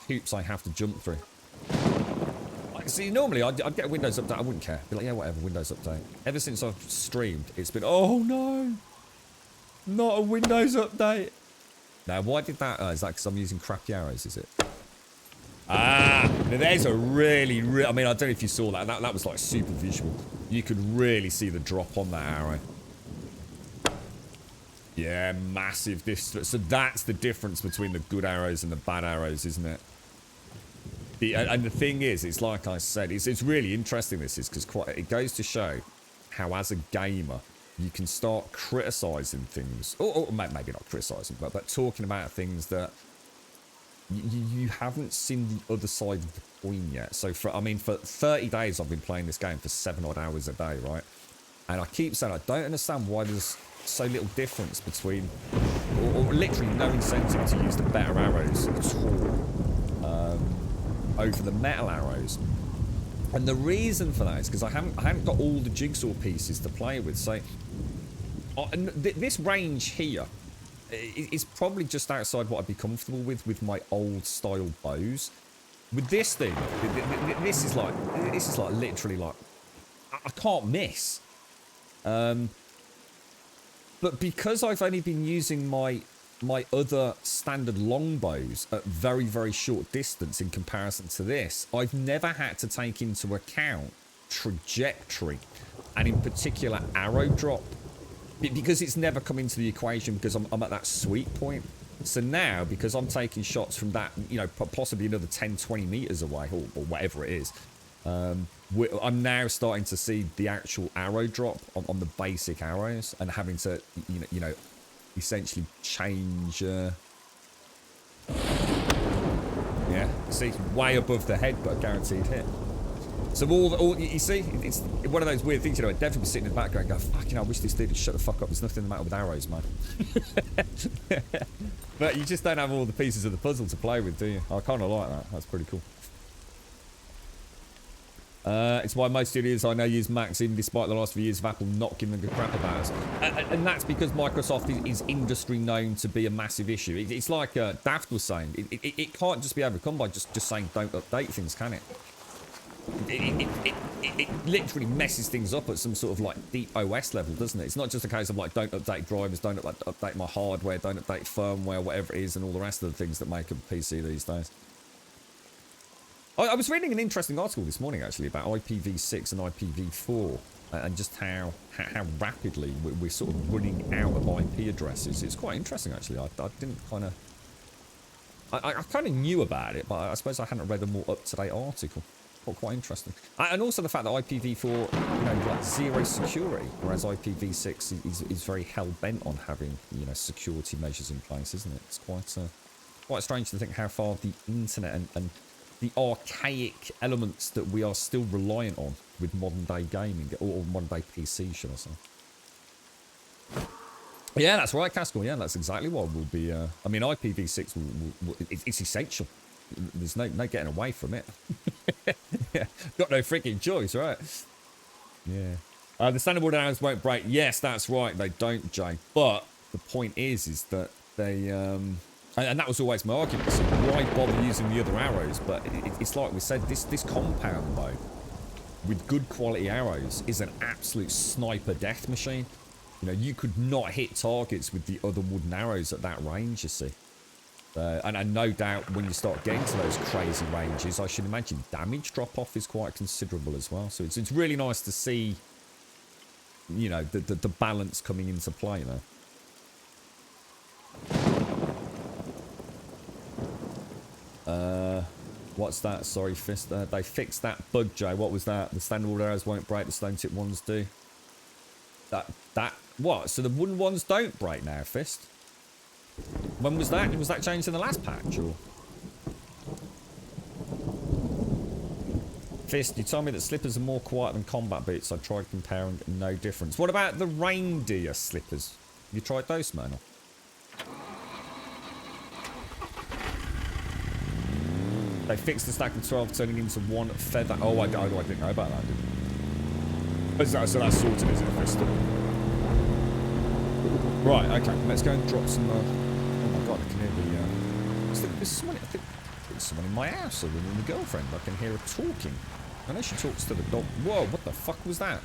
hoops I have to jump through. See, normally I'd get a Windows update. I wouldn't care. Be like, yeah, whatever, Windows update. Ever since I've streamed, it's been, oh no, not a Windows update. Now, why did that? Is that because I'm using crappy arrows, is it? Ah, now there's a really, I mean, I don't know if you saw that. That was like super visual. You could really see the drop on that arrow. Yeah, massive. So that's the difference between the good arrows and the bad arrows, isn't it? And the thing is, it's like I said, it's really interesting, this is, because it goes to show how, as a gamer, you can start criticising things, or maybe not criticising, but talking about things that you haven't seen the other side of the coin yet. So, for 30 days I've been playing this game for 7 odd hours a day, right? And I keep saying I don't understand why there's so little difference between, or literally no incentive to use the better arrows at all. Over the metal arrows, and the reason for that is because I haven't got all the jigsaw pieces to play with. So this range here is probably just outside what I'd be comfortable with my old style bows. With this thing, this is like literally like I can't miss. But because I've only been using my other standard longbows at very, very short distance in comparison to this, I've never had to take into account trajectory, and in particular arrow drop, because it's never come into the equation, because I'm at that sweet point. So now, because I'm taking shots from that, you know, possibly another 10-20 meters away, or whatever it is, I'm now starting to see the actual arrow drop on the basic arrows, and having to you know essentially change. Yeah, see, way above the head, but a guaranteed hit. So all you see, it's one of those weird things, you know. I'd definitely be sitting in the background and go, fucking, I wish this dude would shut the fuck up. There's nothing the matter with arrows, man. But you just don't have all the pieces of the puzzle to play with, do you? I kind of like that. That's pretty cool. It's why most studios I know use Macs, even despite the last few years of Apple not giving them a crap about us. And that's because Microsoft is industry known to be a massive issue. It's like Daft was saying, it can't just be overcome by just saying don't update things, can it? It literally messes things up at some sort of like deep OS level, doesn't it? It's not just a case of like don't update drivers, don't update my hardware, don't update firmware, whatever it is, and all the rest of the things that make a PC these days. I was reading an interesting article this morning, actually, about IPv6 and IPv4, and just how rapidly we're sort of running out of IP addresses. It's quite interesting, actually. I didn't kind of... I kind of knew about it, but I suppose I hadn't read a more up-to-date article. Quite interesting. And also the fact that IPv4, you know, like zero security, whereas IPv6 is very hell-bent on having, you know, security measures in place, isn't it? It's quite strange to think how far the internet and the archaic elements that we are still reliant on with modern day gaming, or modern day PC, should I say. Yeah, that's right, Castle. Yeah, that's exactly what will be. I mean, IPv6 it's essential. There's no getting away from it. Yeah, got no freaking choice, right? Yeah. The standard border arrows won't break. Yes, that's right. They don't, Jay. But the point is that they and that was always my argument. So why bother using the other arrows? But it's like we said, this compound mode with good quality arrows is an absolute sniper death machine. You know, you could not hit targets with the other wooden arrows at that range, you see. And no doubt when you start getting to those crazy ranges, I should imagine damage drop-off is quite considerable as well. So it's really nice to see, you know, the balance coming into play there. What's that? Sorry, Fist. They fixed that bug, Jay. What was that? The standard order arrows won't break, the stone tip ones do. What? So the wooden ones don't break now, Fist? When was that? Was that changed in the last patch, or? Fist, you told me that slippers are more quiet than combat boots. I tried comparing, no difference. What about the reindeer slippers? Have you tried those, man? They fixed the stack of 12, turning into one feather. Oh, I didn't know about that, did I? So that's sorted, is it, Fist? Right, okay. Let's go and drop some... oh my god, I can hear the... there's someone... I think there's someone in my house other than the girlfriend. I can hear her talking. I know she talks to the dog. Whoa, what the fuck was that?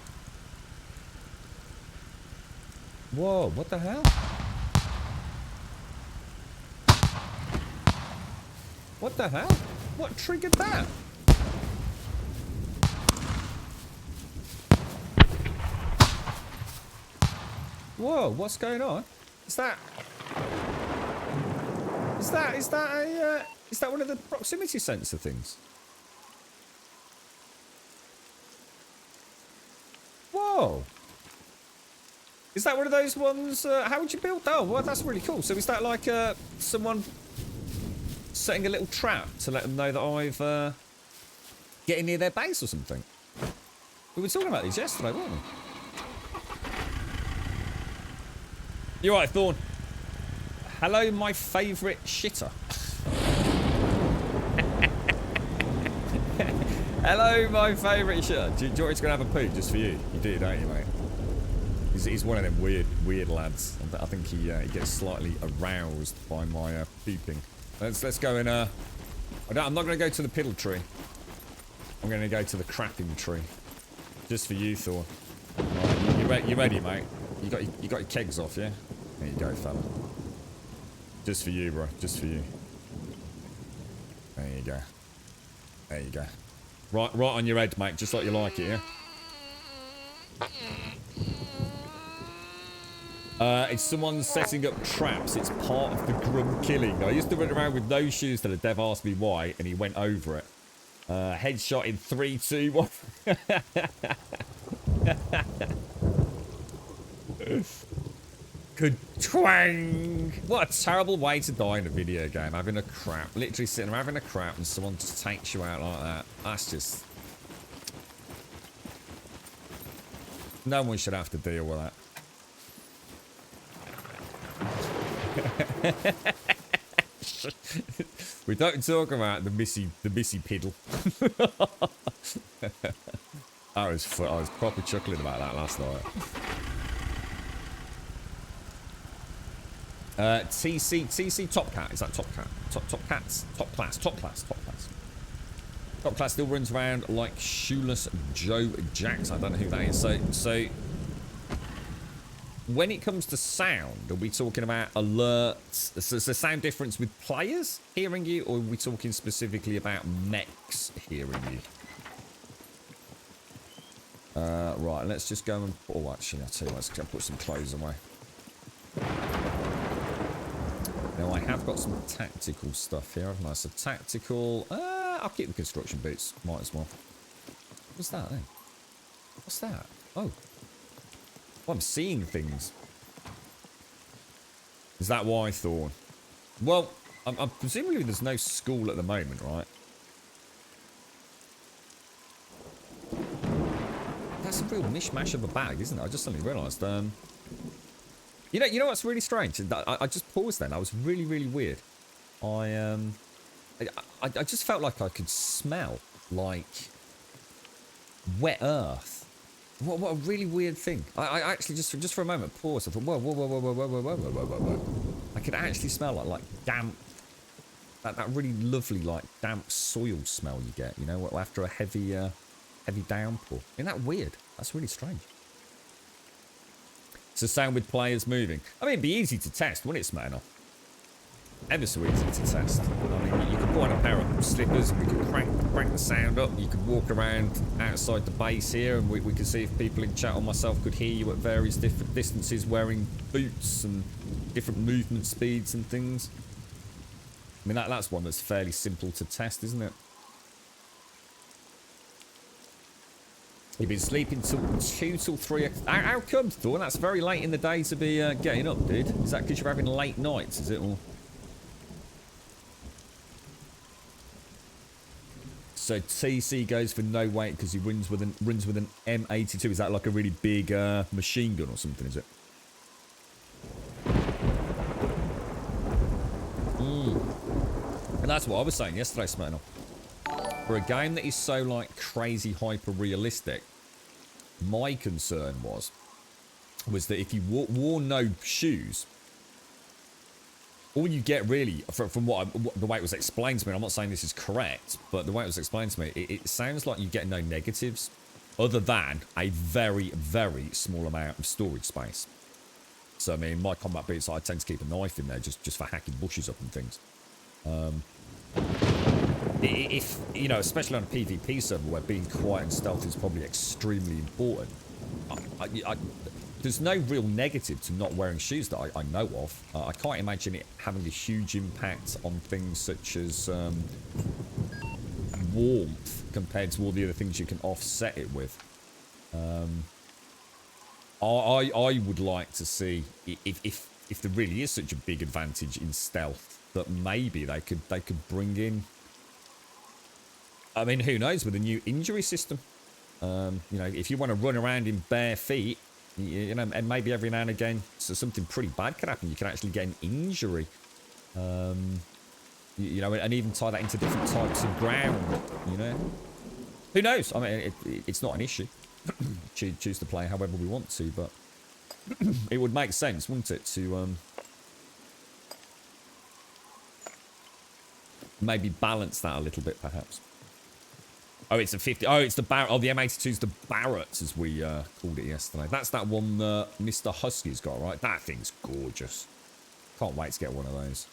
Whoa, what the hell? What the hell? What triggered that? Whoa, what's going on? Is that one of the proximity sensor things? Whoa. Is that one of those ones? How would you build that? Oh, well, that's really cool. So is that like someone setting a little trap to let them know that I've getting near their base or something? We were talking about these yesterday, weren't we? You're right, Thorn. Hello, my favourite shitter. Hello, my favourite shitter. Do you want me to go and have a poo just for you? You do, don't you, mate? He's one of them weird lads. I think he gets slightly aroused by my pooping. Let's go and I'm not going to go to the piddle tree. I'm going to go to the crapping tree, just for you, Thor. Right, you ready, mate? You got your kegs off, yeah? There you go, fella. Just for you, bro. Just for you. There you go. There you go. Right on your head, mate. Just like you like it, yeah? It's someone setting up traps. It's part of the Grum killing. I used to run around with no shoes till the dev asked me why, and he went over it. Headshot in 3, 2, 1. Good twang. What a terrible way to die in a video game. Having a crap. Literally sitting around having a crap and someone just takes you out like that. That's just... No one should have to deal with that. We don't talk about the missy piddle. I was proper chuckling about that last night. TC Top Cat. Is that Top Cat? Top Cats? Top Class. Top Class still runs around like shoeless Joe Jacks. I don't know who that is. So when it comes to sound, are we talking about alerts? So is the sound difference with players hearing you, or are we talking specifically about mechs hearing you? Right, let's just go and... Oh, actually, I'll tell you what, let's go put some clothes away. Now, I have got some tactical stuff here, haven't I? So, tactical... I'll keep the construction boots. Might as well. What's that, then? What's that? Oh. Oh, I'm seeing things. Is that why, Thorn? Well, I'm presumably there's no school at the moment, right? That's a real mishmash of a bag, isn't it? I just suddenly realised. You know what's really strange? I just paused then. That was really, really weird. I just felt like I could smell like wet earth. What a really weird thing. I actually just for a moment paused. I thought, whoa. I could actually smell like damp. That really lovely like damp soil smell you get. You know, after a heavy downpour. Isn't that weird? That's really strange. It's a sound with players moving. I mean, it'd be easy to test, wouldn't it, Smirnoff? Ever so easy to test. I mean, you could put on a pair of slippers and we could crank the sound up. You could walk around outside the base here and we could see if people in chat or myself could hear you at various different distances wearing boots and different movement speeds and things. I mean, that's one that's fairly simple to test, isn't it? You've been sleeping till 2 till 3. How come, Thor? That's very late in the day to be getting up, dude. Is that because you're having late nights, is it? Or... So TC goes for no weight because he runs with an M82. Is that like a really big machine gun or something, is it? And that's what I was saying yesterday, Smirnoff. For a game that is so like crazy hyper realistic, my concern was that if you wore no shoes, all you get really from the way it was explained to me, I'm not saying this is correct, but the way it was explained to me, it sounds like you get no negatives other than a very, very small amount of storage space. So, I mean, my combat boots, I tend to keep a knife in there just for hacking bushes up and things. If, you know, especially on a PvP server where being quiet and stealthy is probably extremely important, there's no real negative to not wearing shoes that I know of. I can't imagine it having a huge impact on things such as warmth compared to all the other things you can offset it with. I would like to see if there really is such a big advantage in stealth that maybe they could bring in. I mean, who knows with a new injury system? You know, if you want to run around in bare feet, you know, and maybe every now and again, so something pretty bad could happen. You can actually get an injury. You know, and even tie that into different types of ground. You know, who knows? I mean, it's not an issue. Choose to play however we want to, but it would make sense, wouldn't it, to maybe balance that a little bit, perhaps. Oh, it's a 50. Oh, it's the Barrett. Oh, the M82's the Barrett, as we called it yesterday. That's that one Mr. Husky's got, right? That thing's gorgeous. Can't wait to get one of those.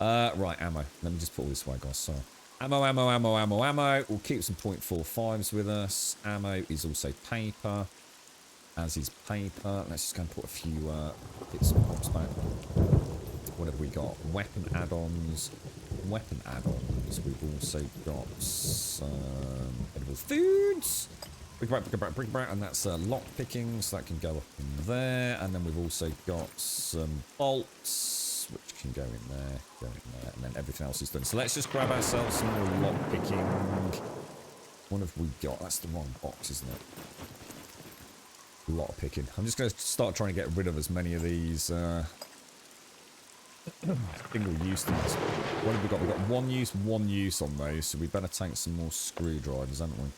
Right, ammo. Let me just put all this away, guys. Sorry. Ammo. We'll keep some .45s with us. Ammo is also paper, as is paper. Let's just go and put a few bits and bobs back. What have we got? Weapon add-ons. We've also got some edible foods. Brick-a-brack, and that's lock picking, so that can go up in there. And then we've also got some bolts, which can go in there, and then everything else is done. So let's just grab ourselves some more lock picking. What have we got? That's the wrong box, isn't it? Lock picking. I'm just going to start trying to get rid of as many of these single-use things. What have we got? We've got one use on those, so we better take some more screwdrivers, haven't we?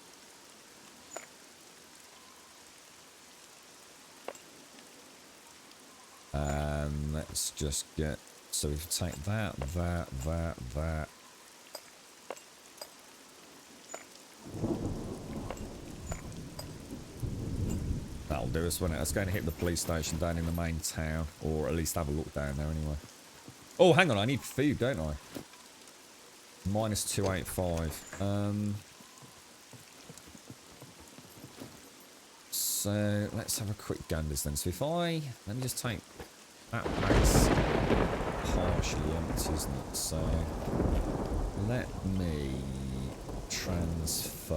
And let's just get... So we can take that. That'll do us, won't it? Let's go and hit the police station down in the main town, or at least have a look down there anyway. Oh, hang on, I need food, don't I? Minus 285. So, let's have a quick ganders then. So if I... Let me just take... That pack's partially empty, isn't it? So, let me transfer...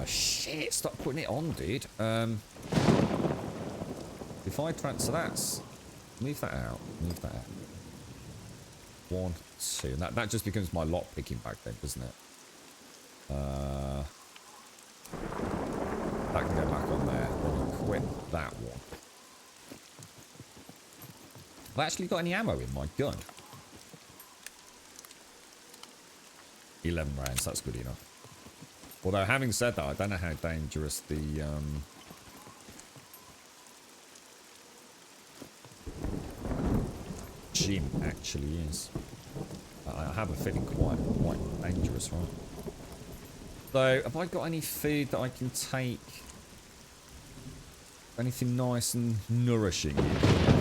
Shit, stop putting it on, dude. If I transfer... So that's... Leave that out. 1, 2. And that just becomes my lock picking back then, doesn't it? That can go back on there. Then equip that one. Have I actually got any ammo in my gun? 11 rounds, that's good enough. Although, having said that, I don't know how dangerous the... gym actually is. I have a feeling quite dangerous, right? So, have I got any food that I can take? Anything nice and nourishing in here?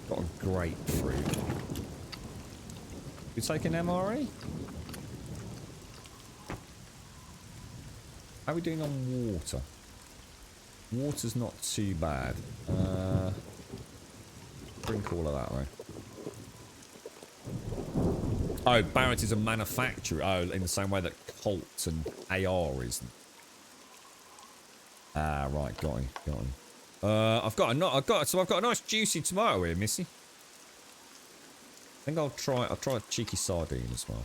Got a grapefruit. You take an MRE? How are we doing on water? Water's not too bad. Drink all of that though. Oh, Barrett is a manufacturer. Oh, in the same way that Colt and AR isn't. Ah, right, got him. I've got a nice juicy tomato here, Missy. I think I'll try a cheeky sardine as well.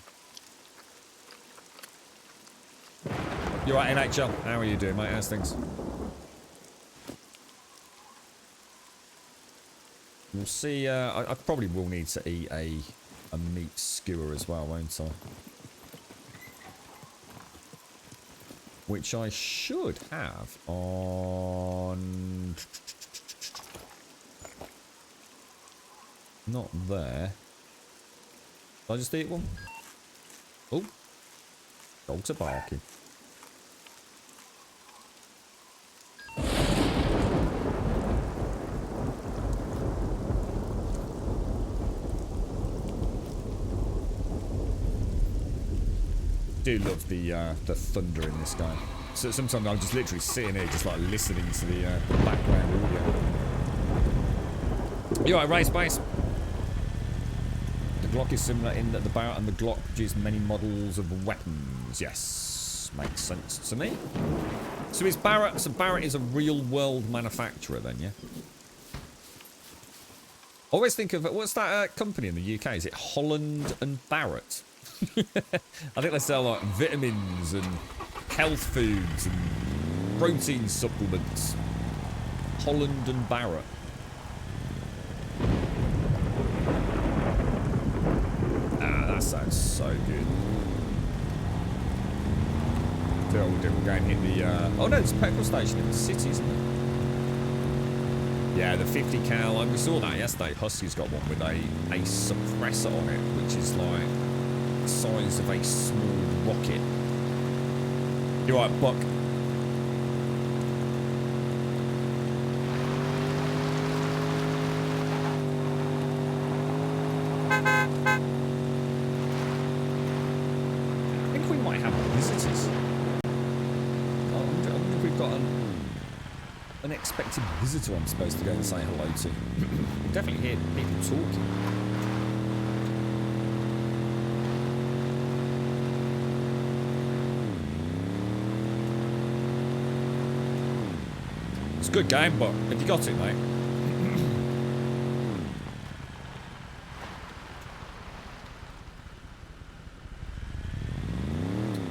You right, NHL? How are you doing, mate? How's things? We'll see. I probably will need to eat a meat skewer as well, won't I? Which I should have on... Not there. Did I just eat one? Oh. Dogs are barking. Do love the thunder in this game. So sometimes I'm just literally sitting here, just like listening to the background audio. You alright, race base? The Glock is similar in that the Barrett and the Glock produce many models of weapons. Yes, makes sense to me. So is Barrett? So Barrett is a real-world manufacturer, then, yeah. Always think of it. What's that company in the UK? Is it Holland and Barrett? I think they sell like vitamins and health foods and protein supplements. Holland and Barrett. Ah, that sounds so good. We're going in the oh no, it's a petrol station in the city, isn't it? Yeah, the 50 cal. We saw that yesterday. Husky's got one with a suppressor on it, which is like the size of a small rocket. You're right, Buck. I think we might have visitors. I wonder if we've got an unexpected visitor I'm supposed to go and say hello to. Definitely hear people talking. It's a good game, but have you got it, mate?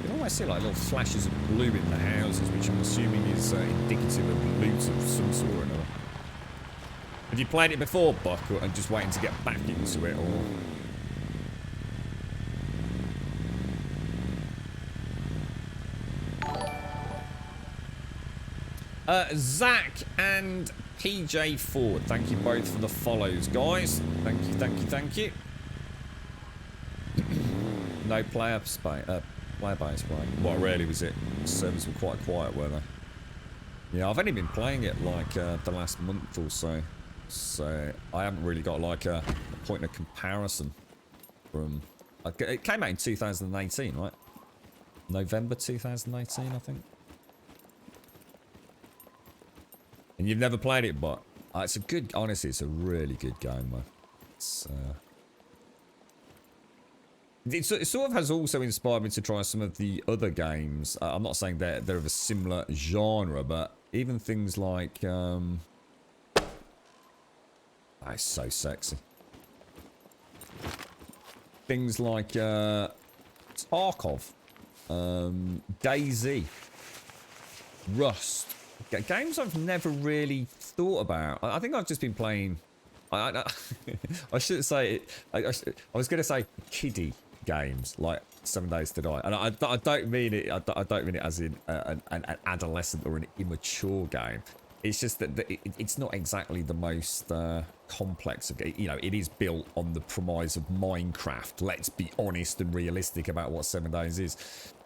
You always see like little flashes of blue in the houses, which I'm assuming is indicative of loot of some sort or another. Have you played it before, Buck, and just waiting to get back into it, or? Zach and PJ Ford, thank you both for the follows, guys. Thank you, thank you, thank you. No player base, right? Well, rarely was it. Servers were quite quiet, were they? Yeah, I've only been playing it like the last month or so, so I haven't really got like a point of comparison from. It came out in 2018, right? November 2018, I think. And you've never played it, but it's a good. Honestly, it's a really good game, man. It sort of has also inspired me to try some of the other games. I'm not saying they're of a similar genre, but even things like it's so sexy. Things like Tarkov, DayZ, Rust. Games I've never really thought about. I think I've just been playing. I shouldn't say it. I was going to say kiddie games like 7 Days to Die, and I don't mean it. I don't mean it as in an adolescent or an immature game. It's just that it's not exactly the most complex. You know, it is built on the premise of Minecraft. Let's be honest and realistic about what 7 Days is.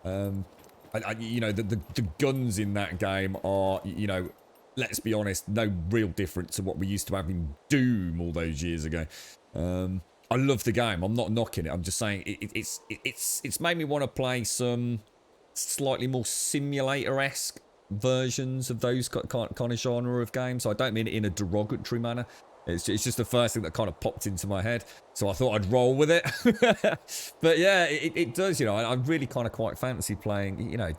You know, the guns in that game are, you know, let's be honest, no real different to what we used to have in Doom all those years ago. I love the game. I'm not knocking it. I'm just saying it's made me want to play some slightly more simulator-esque versions of those kind of genre of games. So I don't mean it in a derogatory manner. It's just the first thing that kind of popped into my head. So I thought I'd roll with it. But yeah, it does, you know. I really kind of quite fancy playing, you know,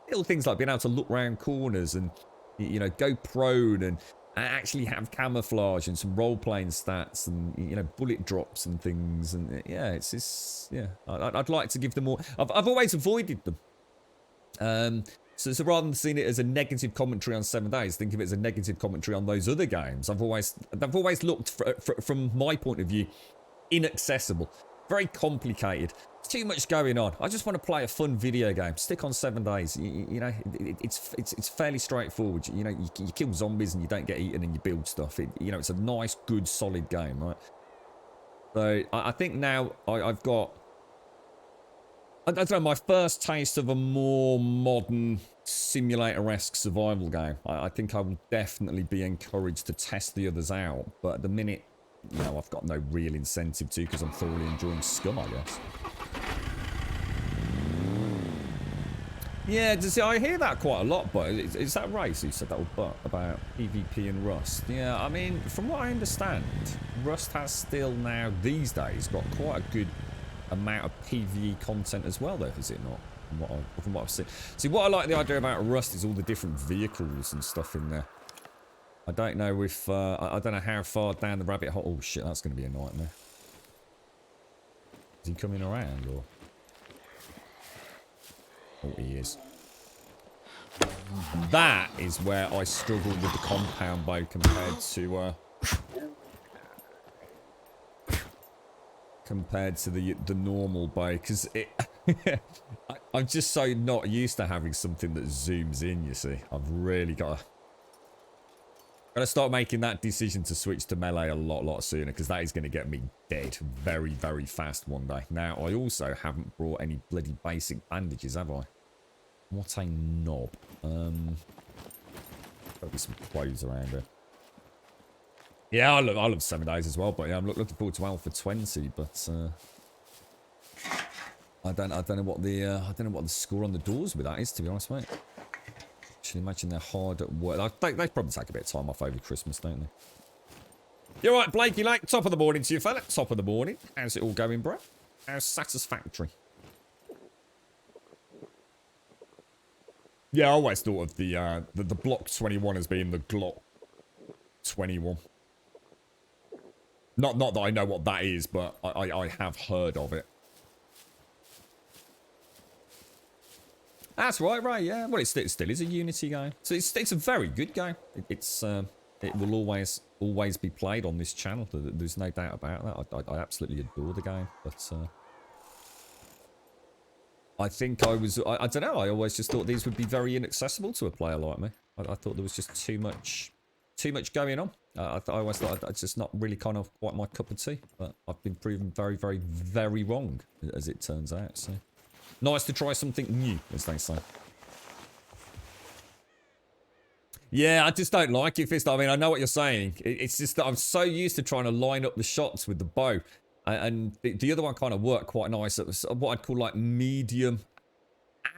little things like being able to look around corners and, you know, go prone and actually have camouflage and some role-playing stats and, you know, bullet drops and things. And yeah, it's yeah. I'd like to give them more. I've always avoided them. So rather than seeing it as a negative commentary on 7 Days, think of it as a negative commentary on those other games. I've always looked from my point of view, inaccessible, very complicated, too much going on. I just want to play a fun video game. Stick on 7 Days. You know, it's fairly straightforward. You know, you kill zombies and you don't get eaten and you build stuff. You know, it's a nice, good, solid game, right? So I think now I've got, I don't know, my first taste of a more modern simulator-esque survival game. I think I will definitely be encouraged to test the others out. But at the minute, you know, I've got no real incentive to because I'm thoroughly enjoying SCUM, I guess. Yeah, see, I hear that quite a lot, but is that right? So you said that about PvP and Rust. Yeah, I mean, from what I understand, Rust has still now, these days, got quite a good amount of PvE content as well, though, has it not? From what I've seen. See, what I like the idea about Rust is all the different vehicles and stuff in there. I don't know if, I don't know how far down the rabbit hole. Oh, shit, that's going to be a nightmare. Is he coming around, or? Oh, he is. That is where I struggle with the compound bow compared to the normal bow, because it I'm just so not used to having something that zooms in, you see. I've really got to start making that decision to switch to melee a lot sooner, because that is going to get me dead very, very fast one day. Now, I also haven't brought any bloody basic bandages, have I? What a knob. Gotta be some clothes around here. Yeah, I love 7 days as well, but yeah, I'm looking forward to Alpha 20, but I don't know what the score on the doors with that is, to be honest, mate. Actually, imagine they're hard at work. They probably take a bit of time off over Christmas, don't they? You're right, Blakey, like, top of the morning to you, fella. Top of the morning. How's it all going, bro? How's satisfactory? Yeah, I always thought of the Block 21 as being the Glock 21. Not that I know what that is, but I have heard of it. That's right, yeah. Well, it still is a Unity game. So it's a very good game. It will always be played on this channel. There's no doubt about that. I absolutely adore the game, but I think I don't know. I always just thought these would be very inaccessible to a player like me. I thought there was just too much going on. I always thought it's just not really kind of quite my cup of tea. But I've been proven very, very, very wrong, as it turns out. So nice to try something new, as they say. Yeah, I just don't like it, Fist. I mean, I know what you're saying. It's just that I'm so used to trying to line up the shots with the bow. And the other one kind of worked quite nice. It was what I'd call like medium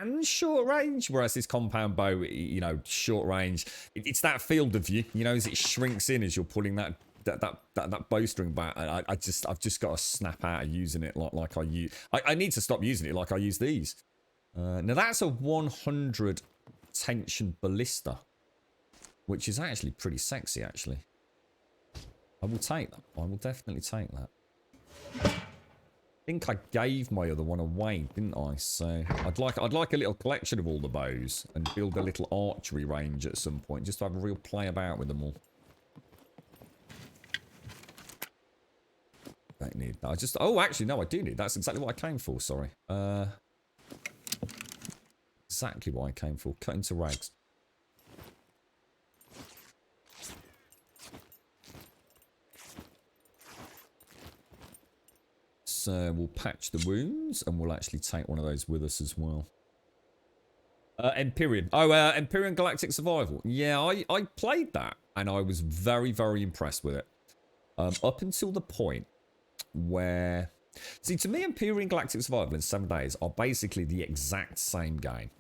and short range. Whereas this compound bow, you know, short range, it's that field of view, you know, as it shrinks in as you're pulling that bowstring back. I've just got to snap out of using it like I use. I need to stop using it like I use these. Now that's a 100 tension ballista, which is actually pretty sexy, actually. I will take that. I will definitely take that. I think I gave my other one away, didn't I? So I'd like a little collection of all the bows and build a little archery range at some point, just to have a real play about with them all. Don't need that. Oh, actually, no, I do need. That's exactly what I came for. Sorry. Exactly what I came for. Cut into rags. So we'll patch the wounds, and we'll actually take one of those with us as well. Empyrean. Oh, Empyrean Galactic Survival. Yeah, I played that, and I was very, very impressed with it. Up until the point where... See, to me, Empyrean Galactic Survival and 7 Days are basically the exact same game.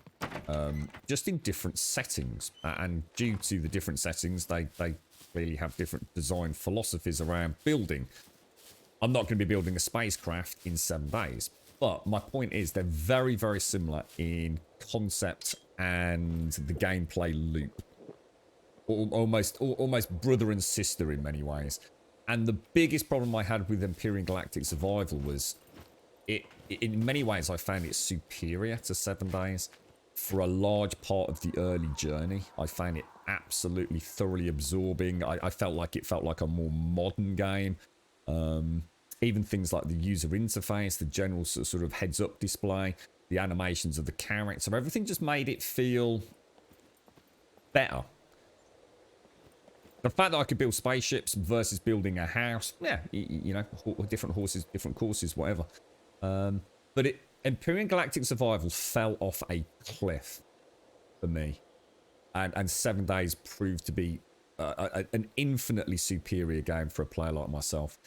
Just in different settings. And due to the different settings, they really have different design philosophies around building. I'm not going to be building a spacecraft in 7 days. But my point is they're very, very similar in concept and the gameplay loop. Almost brother and sister in many ways. And the biggest problem I had with Empyrean Galactic Survival was in many ways I found it superior to 7 Days. For a large part of the early journey, I found it absolutely thoroughly absorbing. I felt like it felt like a more modern game. Even things like the user interface, the general sort of heads-up display, the animations of the character, everything just made it feel better. The fact that I could build spaceships versus building a house, yeah, you know, different horses, different courses, whatever. But Empyrean Galactic Survival fell off a cliff for me. And 7 Days proved to be an infinitely superior game for a player like myself.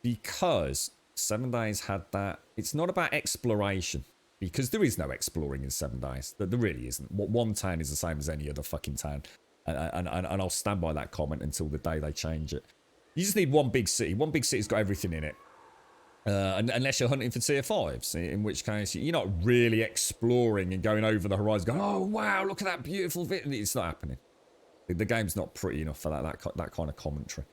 Because 7 Days had that... It's not about exploration. Because there is no exploring in 7 Days. There really isn't. One town is the same as any other fucking town. And I'll stand by that comment until the day they change it. You just need one big city. One big city's got everything in it. Unless you're hunting for tier 5s, in which case you're not really exploring and going over the horizon going, oh wow, look at that beautiful bit. It's not happening. The game's not pretty enough for that kind of commentary.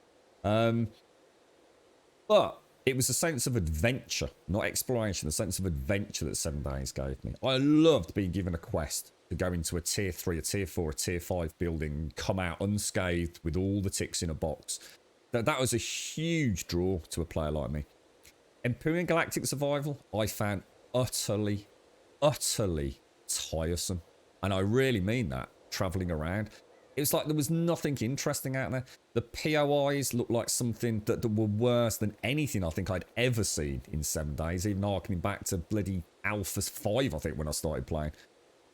But it was a sense of adventure, not exploration, the sense of adventure that 7 Days gave me. I loved being given a quest to go into a tier 3, a tier 4, a tier 5 building, come out unscathed with all the ticks in a box. That was a huge draw to a player like me. Empyrean Galactic Survival, I found utterly tiresome. And I really mean that, travelling around. It was like there was nothing interesting out there. The POIs looked like something that were worse than anything I think I'd ever seen in 7 Days, even harkening back to bloody Alpha 5, I think, when I started playing.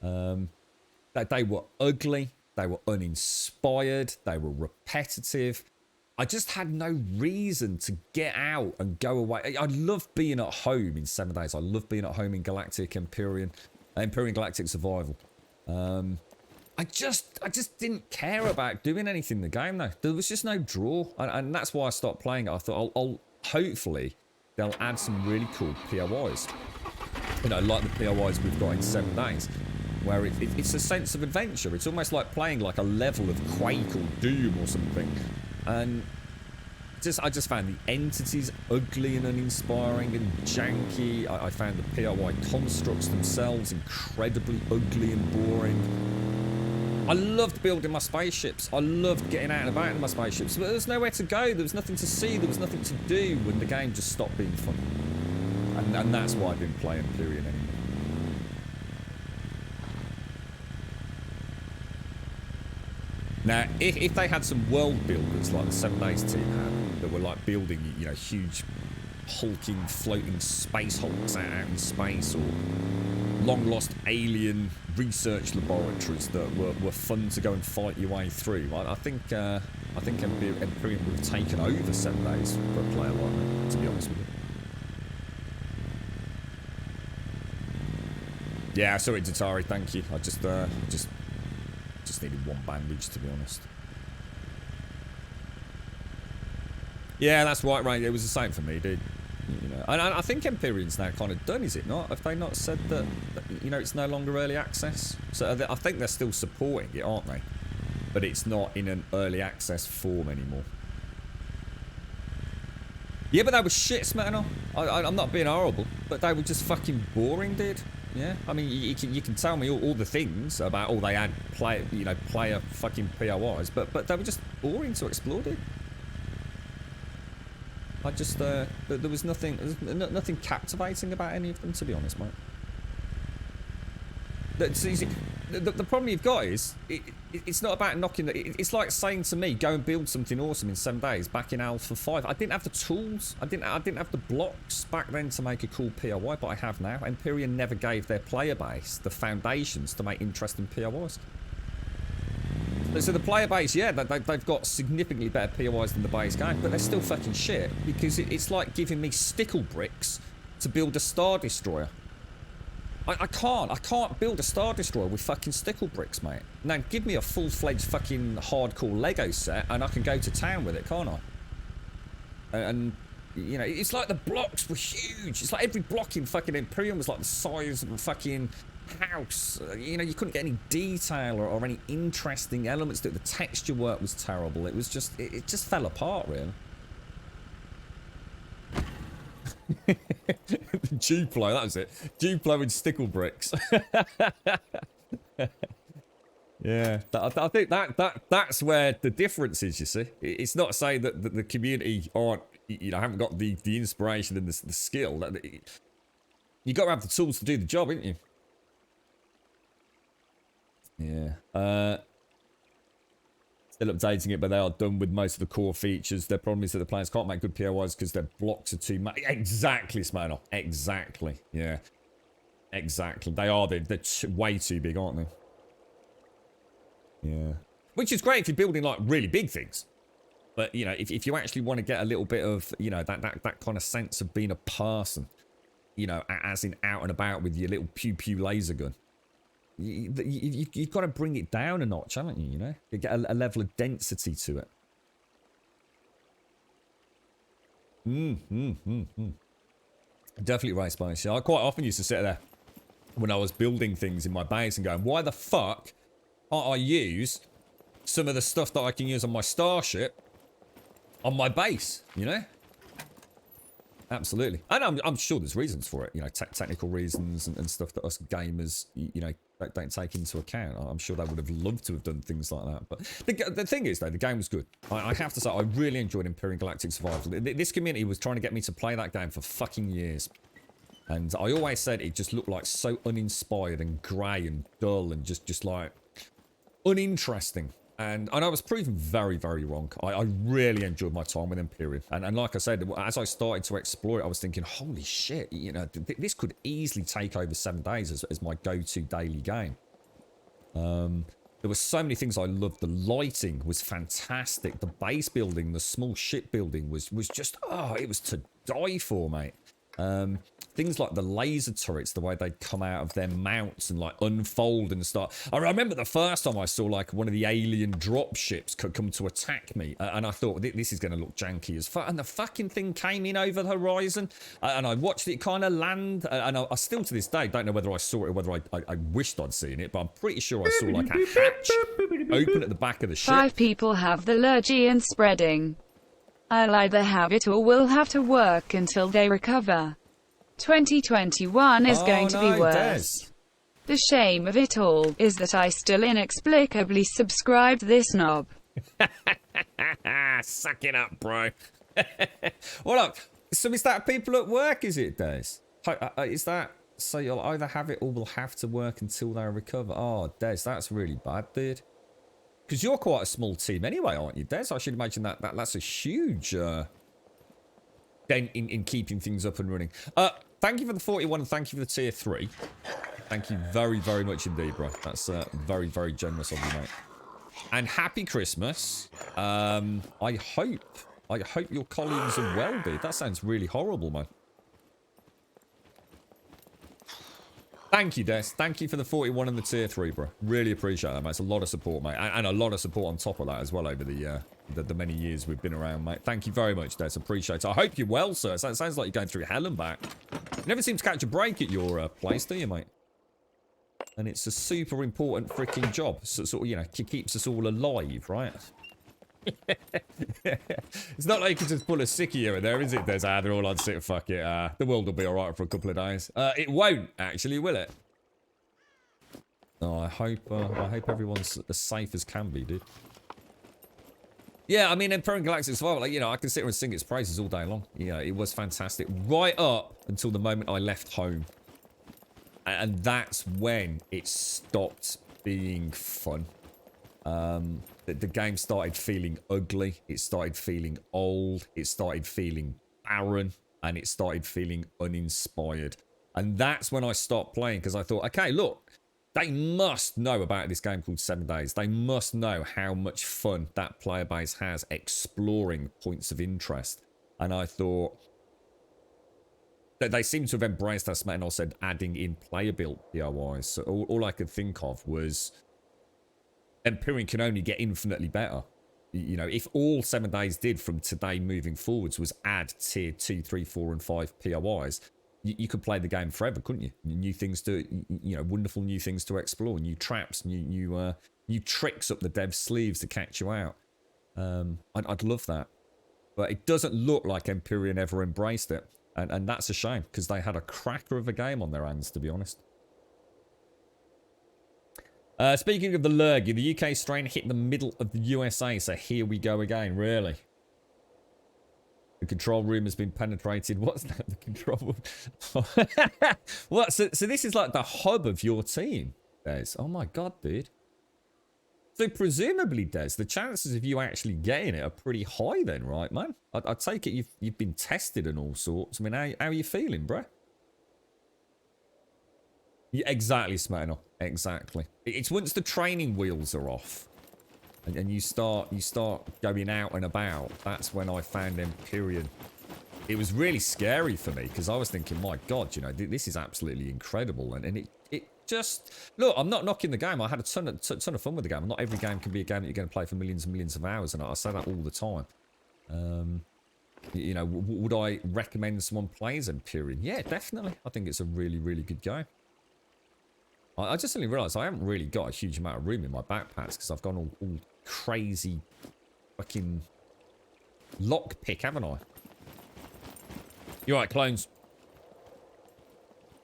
They were ugly, they were uninspired, they were repetitive. I just had no reason to get out and go away. I love being at home in 7 Days. I love being at home in Empyrean Galactic Survival. I just didn't care about doing anything in the game though. There was just no draw, and that's why I stopped playing it. I thought I'll hopefully they'll add some really cool POIs. You know, like the POIs we've got in 7 Days, where it's a sense of adventure. It's almost like playing like a level of Quake or Doom or something. And I just found the entities ugly and uninspiring and janky. I found the POI constructs themselves incredibly ugly and boring. I loved building my spaceships. I loved getting out and about in my spaceships. But there was nowhere to go. There was nothing to see. There was nothing to do when the game just stopped being fun. And that's why I didn't play Empyrean anymore. Now, if they had some world builders like the 7 Days team had, that were like building, you know, huge, hulking, floating space hulks out in space, or long-lost alien research laboratories that were fun to go and fight your way through, I think Empyrean would have taken over 7 Days for a player like me, to be honest with you. Yeah, sorry, Datari, thank you. I just needed one bandage, to be honest. Yeah, that's right, Ray. It was the same for me, dude. You know, and I think Empyrean's now kind of done, is it not? Have they not said that you know, it's no longer early access? So I think they're still supporting it, aren't they? But it's not in an early access form anymore. Yeah, but they were shit, Smetana. I'm not being horrible, but they were just fucking boring, dude. Yeah, I mean, you can tell me all the things about they had player fucking POIs, but they were just boring to explore, dude. I just there was nothing captivating about any of them, to be honest, mate. The problem you've got is it's not about knocking it's like saying to me, go and build something awesome in 7 days back in Alpha 5. I didn't have the tools, I didn't have the blocks back then to make a cool POI, but I have now. Empyrean never gave their player base the foundations to make interesting POIs. So the player base, yeah, they've got significantly better POIs than the base game, but they're still fucking shit, because it's like giving me stickle bricks to build a Star Destroyer. I can't build a Star Destroyer with fucking stickle bricks, mate. Now, give me a full-fledged fucking hardcore Lego set and I can go to town with it, can't I? And you know, it's like the blocks were huge. It's like every block in fucking Imperium was like the size of a fucking house. You know, you couldn't get any detail or any interesting elements to it. The texture work was terrible. It was just, it just fell apart, really. Duplo, that was it. Duplo and stickle bricks. Yeah, I think that's where the difference is, you see. It's not saying that the community aren't, you know, haven't got the inspiration and the skill. You got to have the tools to do the job, ain't you? Yeah. Still updating it, but they are done with most of the core features. Their problem is that the players can't make good POIs because their blocks are too much. Exactly, Smirnoff. Exactly. Yeah. Exactly. They are. They're way too big, aren't they? Yeah. Which is great if you're building, like, really big things. But, you know, if you actually want to get a little bit of, you know, that kind of sense of being a person, you know, as in out and about with your little pew-pew laser gun, you've got to bring it down a notch, haven't you, you know? You get a level of density to it. Definitely race base. I quite often used to sit there when I was building things in my base and going, why the fuck can't I use some of the stuff that I can use on my starship on my base, you know? Absolutely. And I'm sure there's reasons for it, you know, technical reasons and stuff that us gamers, you know, don't take into account. I'm sure they would have loved to have done things like that. But the thing is, though, the game was good. I have to say, I really enjoyed Empyrean Galactic Survival. This community was trying to get me to play that game for fucking years. And I always said it just looked like so uninspired and grey and dull and just like uninteresting. And I was proven very, very wrong. I really enjoyed my time with Empyrean. And like I said, as I started to explore it, I was thinking, holy shit, you know, this could easily take over 7 days as my go-to daily game. There were so many things I loved. The lighting was fantastic. The base building, the small ship building was just, oh, it was to die for, mate. Things like the laser turrets, the way they come out of their mounts and like unfold and start. I remember the first time I saw like one of the alien drop ships could come to attack me, and I thought this is going to look janky as fuck. And the fucking thing came in over the horizon, and I watched it kind of land. And I still to this day don't know whether I saw it or whether I wished I'd seen it, but I'm pretty sure I saw like a hatch open at the back of the ship. 5 people have the allergy and spreading. I'll either have it or will have to work until they recover. 2021 is going to be worse. The shame of it all is that I still inexplicably subscribed this knob. Suck it up, bro. Well, look, so is that people at work, is it, Des? Is that, so you'll either have it or will have to work until they recover? Oh, Des, that's really bad, dude. Because you're quite a small team anyway, aren't you, Des? I should imagine that's a huge dent in keeping things up and running. Thank you for the 41 and thank you for the tier 3. Thank you very, very much indeed, bro. That's very, very generous of you, mate. And happy Christmas. I hope your colleagues are well, dude. That sounds really horrible, man. Thank you, Des. Thank you for the 41 and the tier 3, bro. Really appreciate that, mate. It's a lot of support, mate. And a lot of support on top of that as well over the many years we've been around, mate. Thank you very much, Des. Appreciate it. I hope you're well, sir. It sounds like you're going through hell and back. You never seem to catch a break at your place, do you, mate? And it's a super important freaking job. So, you know, it keeps us all alive, right? It's not like you can just pull a sickie here and there, is it? There's they're all on sick. Fuck it. The world will be alright for a couple of days. It won't actually, will it? No, I hope everyone's as safe as can be, dude. Yeah, I mean, Empyrean Galactic Survival, like, you know, I can sit here and sing its praises all day long. You know, it was fantastic right up until the moment I left home, and that's when it stopped being fun. The game started feeling ugly, it started feeling old, it started feeling barren, and it started feeling uninspired. And that's when I stopped playing, because I thought, okay, look, they must know about this game called 7 Days. They must know how much fun that player base has exploring points of interest. And I thought that they seem to have embraced that, and I said adding in player-built POIs. So all I could think of was Empyrean can only get infinitely better. You know, if all 7 Days did from today moving forwards was add tier 2, 3, 4, and 5 POIs, you could play the game forever, couldn't you? New things to, you know, wonderful new things to explore, new traps, new tricks up the dev's sleeves to catch you out. I'd love that. But it doesn't look like Empyrean ever embraced it. And that's a shame, because they had a cracker of a game on their hands, to be honest. Speaking of the lurgy, the UK strain hit the middle of the USA, so here we go again, really. The control room has been penetrated. What's that? The control room? What? So this is like the hub of your team, Des. Oh my god, dude. So presumably, Des, the chances of you actually getting it are pretty high then, right, man? I take it you've been tested and all sorts. I mean, how are you feeling, bruh? Yeah, exactly, Smano. Exactly. It's once the training wheels are off and you start going out and about. That's when I found Empyrean. It was really scary for me because I was thinking, my God, you know, this is absolutely incredible. And it just... Look, I'm not knocking the game. I had a ton of fun with the game. Not every game can be a game that you're going to play for millions and millions of hours. And I say that all the time. You know, would I recommend someone plays Empyrean? Yeah, definitely. I think it's a really, really good game. I just suddenly realised I haven't really got a huge amount of room in my backpacks because I've gone all crazy fucking lockpick, haven't I? You're right, clones.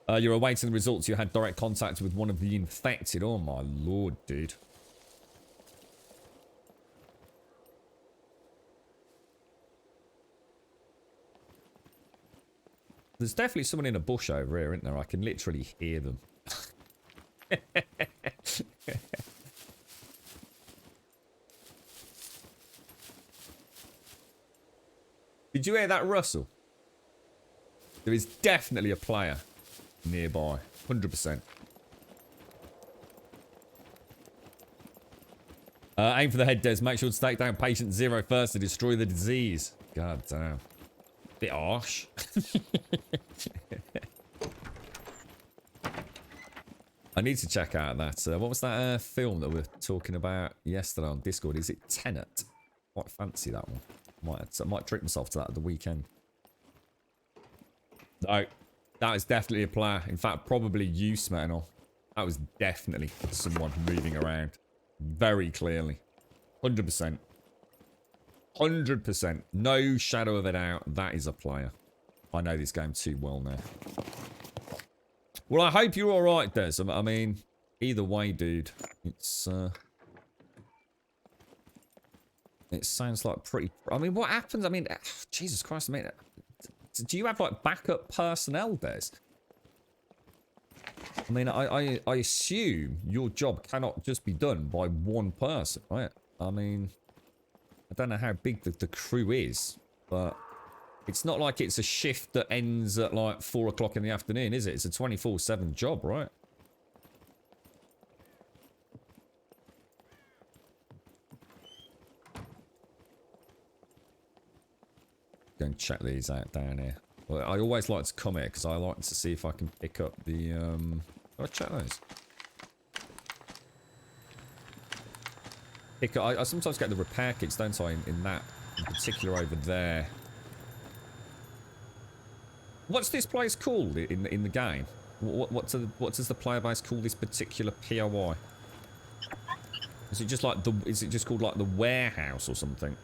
You're awaiting the results. You had direct contact with one of the infected. Oh my lord, dude. There's definitely someone in a bush over here, isn't there? I can literally hear them. Did you hear that rustle? There is definitely a player nearby. 100%. Aim for the head, Des. Make sure to take down patient 0 first to destroy the disease. God damn. Bit harsh. I need to check out that. What was that film that we were talking about yesterday on Discord? Is it Tenet? Quite fancy that one. Might trick myself to that at the weekend. No, that is definitely a player. In fact, probably you, Smirnoff. That was definitely someone moving around. Very clearly. 100%. 100%. No shadow of a doubt. That is a player. I know this game too well now. Well, I hope you're alright, Des. I mean, either way, dude. It's, it sounds like pretty... I mean, what happens? I mean, Jesus Christ, I mean... Do you have, like, backup personnel, Des? I mean, I assume your job cannot just be done by one person, right? I mean, I don't know how big the crew is, but it's not like it's a shift that ends at, like, 4 o'clock in the afternoon, is it? It's a 24/7 job, right? Go and check these out down here. Well, I always like to come here because I like to see if I can pick up the I'll check those. I sometimes get the repair kits, don't I, in that in particular over there. What's this place called in the game? What does the player base call this particular POI? Is it just like is it just called like the warehouse or something?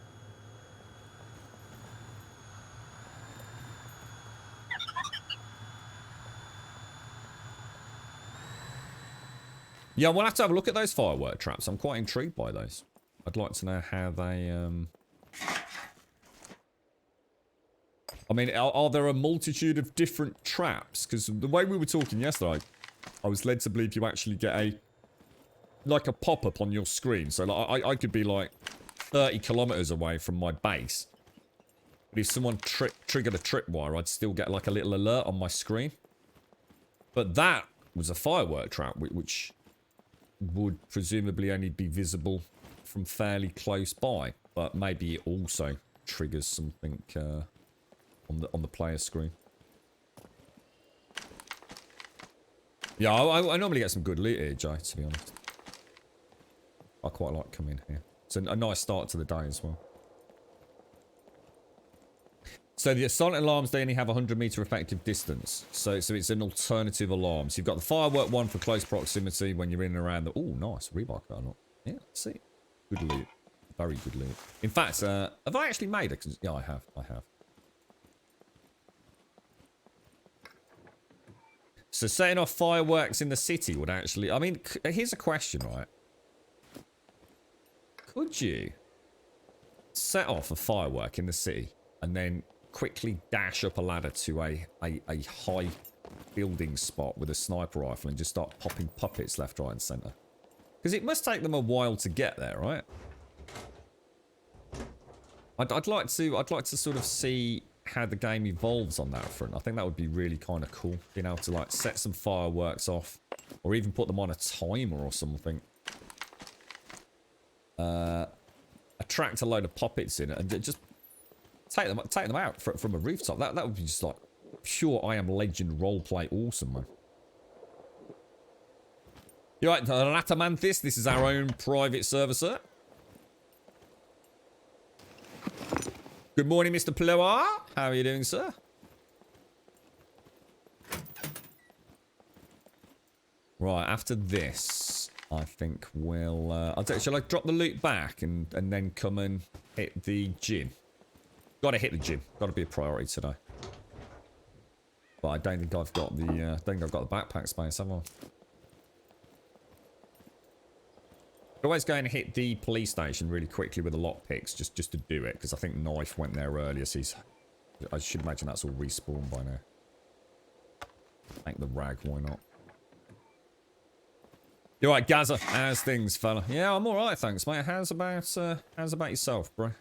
Yeah, we'll have to have a look at those firework traps. I'm quite intrigued by those. I'd like to know how they, I mean, are there a multitude of different traps? Because the way we were talking yesterday, I was led to believe you actually get like a pop-up on your screen. So like, I could be like 30 kilometers away from my base. But if someone triggered a tripwire, I'd still get like a little alert on my screen. But that was a firework trap, which would presumably only be visible from fairly close by, but maybe it also triggers something on the player screen. Yeah, I normally get some good loot here, Jay, to be honest. I quite like coming here. It's a nice start to the day as well. So the silent alarms, they only have 100 meter effective distance. So it's an alternative alarm. So you've got the firework one for close proximity when you're in and around the... Oh, nice. Rebar car. Yeah, let's see. Good loot. Very good loot. In fact, have I actually made it? Yeah, I have. So setting off fireworks in the city would actually... I mean, here's a question, right? Could you set off a firework in the city and then quickly dash up a ladder to a high building spot with a sniper rifle and just start popping puppets left, right, and centre? Because it must take them a while to get there, right? I'd like to sort of see how the game evolves on that front. I think that would be really kind of cool. Being able to like set some fireworks off, or even put them on a timer or something. Attract a load of puppets in it and just take them out from a rooftop. That would be just like pure I Am Legend roleplay awesome, man. You're right, Ratamanthus, this is our own private server, sir. Good morning, Mr. Plower. How are you doing, sir? Right, after this, I think we'll... shall I drop the loot back and then come and hit the gym? Gotta hit the gym. Gotta be a priority today. But I don't think I've got the backpack space, have I? Always go and hit the police station really quickly with the lockpicks, just to do it, because I think Knife went there earlier, so I should imagine that's all respawned by now. Take the rag, why not? You alright, Gaza? How's things, fella? Yeah, I'm alright, thanks, mate. How's about yourself, bro?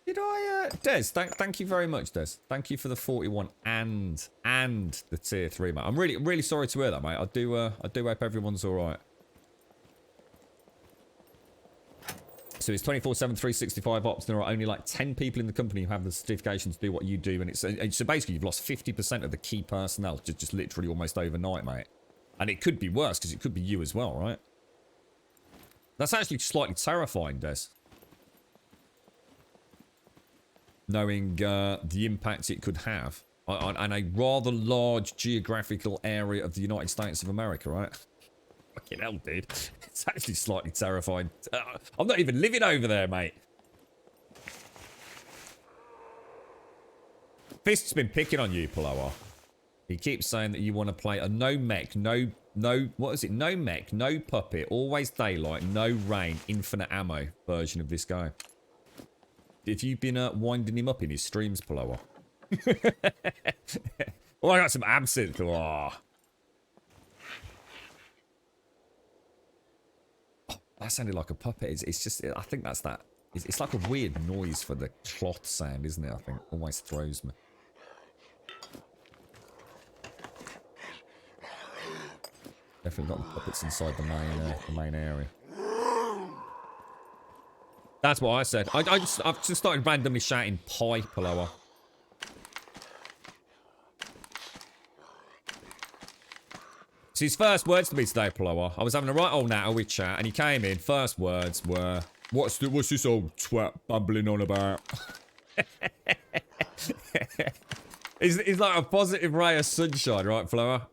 Did I, Des, thank you very much, Des. Thank you for the 41 and the tier 3, mate. I'm really sorry to hear that, mate. I do hope everyone's alright. So it's 24/7, 365 ops. There are only like 10 people in the company who have the certification to do what you do, and so basically you've lost 50% of the key personnel just literally almost overnight, mate. And it could be worse because it could be you as well, right? That's actually slightly terrifying, Des. Knowing the impact it could have on a rather large geographical area of the United States of America, right? Fucking hell, dude. It's actually slightly terrifying. I'm not even living over there, mate. Fist's been picking on you, Paloa. He keeps saying that you want to play a no mech, no, what is it? No mech, no puppet, always daylight, no rain, infinite ammo version of this game. If you've been winding him up in his streams, Paloa. Oh, I got some absinthe. Oh. That sounded like a puppet. It's just, I think that's that. It's like a weird noise for the cloth sound, isn't it? I think always throws me. Definitely got the puppets inside the main area. That's what I said. I've just started randomly shouting pie, Paloa. So his first words to me today, Paloa. I was having a right old natter with chat, and he came in. First words were, "What's this old twat bumbling on about?" He's like a positive ray of sunshine, right, Paloa?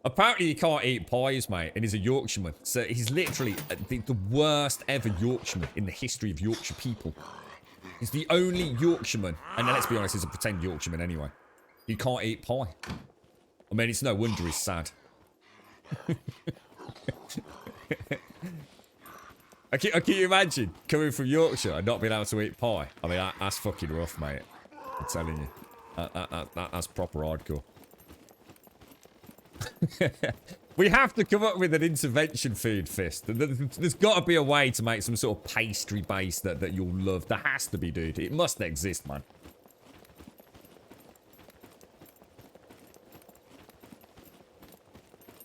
Apparently he can't eat pies, mate, and he's a Yorkshireman. So he's literally the worst ever Yorkshireman in the history of Yorkshire people. He's the only Yorkshireman, and let's be honest, he's a pretend Yorkshireman anyway. He can't eat pie. I mean, it's no wonder he's sad. Can you imagine coming from Yorkshire and not being able to eat pie? I mean, that's fucking rough, mate. I'm telling you. That's proper hardcore. We have to come up with an intervention food, Fist. There's got to be a way to make some sort of pastry base that you'll love. There has to be, dude. It must exist, man.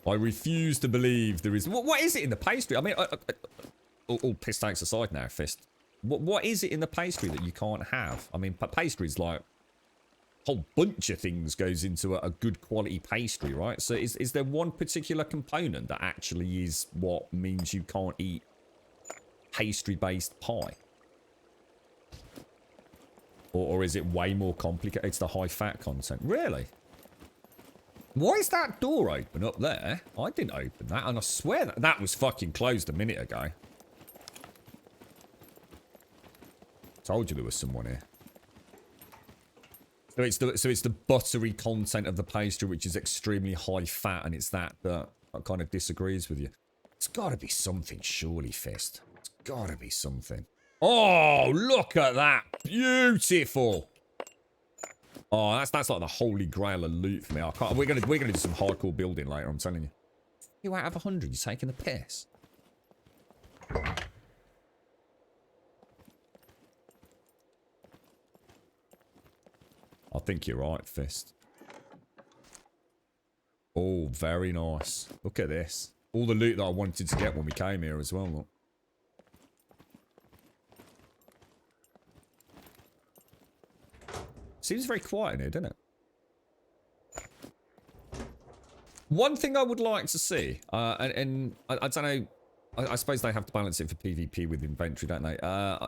I refuse to believe there is... What is it in the pastry? I mean, all piss takes aside now, Fist. What is it in the pastry that you can't have? I mean, pastry's like... whole bunch of things goes into a good quality pastry, right? So is there one particular component that actually is what means you can't eat pastry-based pie? Or is it way more complicated? It's the high fat content. Really? Why is that door open up there? I didn't open that, and I swear that was fucking closed a minute ago. Told you there was someone here. So it's the buttery content of the pastry, which is extremely high fat, and it's that kind of disagrees with you. It's got to be something, surely, Fist. It's got to be something. Oh, look at that! Beautiful! Oh, that's like the holy grail of loot for me. I can't, we're gonna do some hardcore building later, I'm telling you. You out of 100, you're taking the piss. I think you're right, Fist. Oh, very nice. Look at this. All the loot that I wanted to get when we came here as well, look. Seems very quiet in here, doesn't it? One thing I would like to see, and I don't know, I suppose they have to balance it for PvP with inventory, don't they?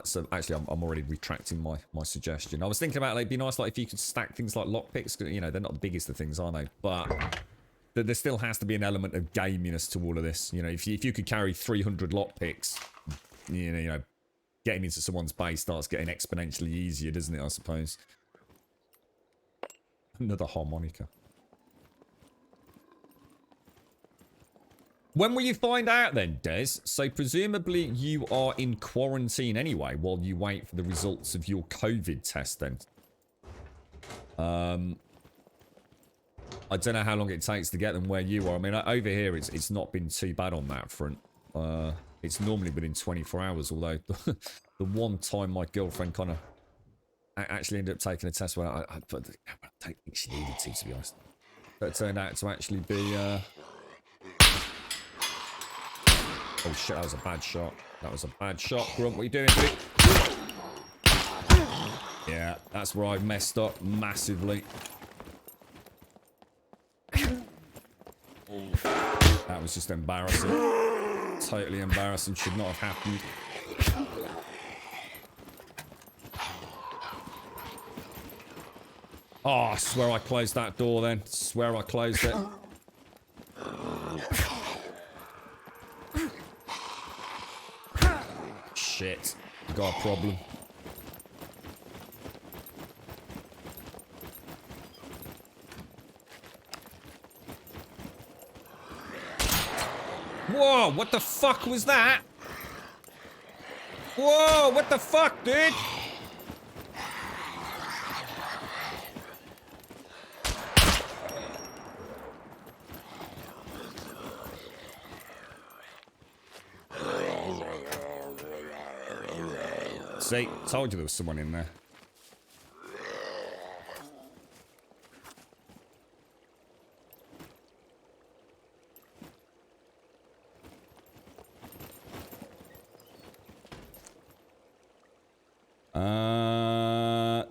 So actually, I'm already retracting my suggestion. I was thinking about, like, it'd be nice, like, if you could stack things like lockpicks. You know, they're not the biggest of things, are they? But there still has to be an element of gaminess to all of this. You know, if you could carry 300 lockpicks, you know, getting into someone's base starts getting exponentially easier, doesn't it? I suppose. Another harmonica. When will you find out then, Des? So presumably you are in quarantine anyway while you wait for the results of your COVID test then. I don't know how long it takes to get them where you are. I mean, over here it's not been too bad on that front. It's normally within 24 hours, although the one time my girlfriend kind of actually ended up taking a test where I don't think she needed to be honest. But it turned out to actually be... Oh shit, that was a bad shot. That was a bad shot. Grunt, what are you doing, dude? Yeah, that's where I messed up massively. That was just embarrassing. Totally embarrassing. Should not have happened. Oh, I swear I closed that door then. Swear I closed it. Shit. Got a problem. Whoa, what the fuck was that? Whoa, what the fuck, dude? See, told you there was someone in there.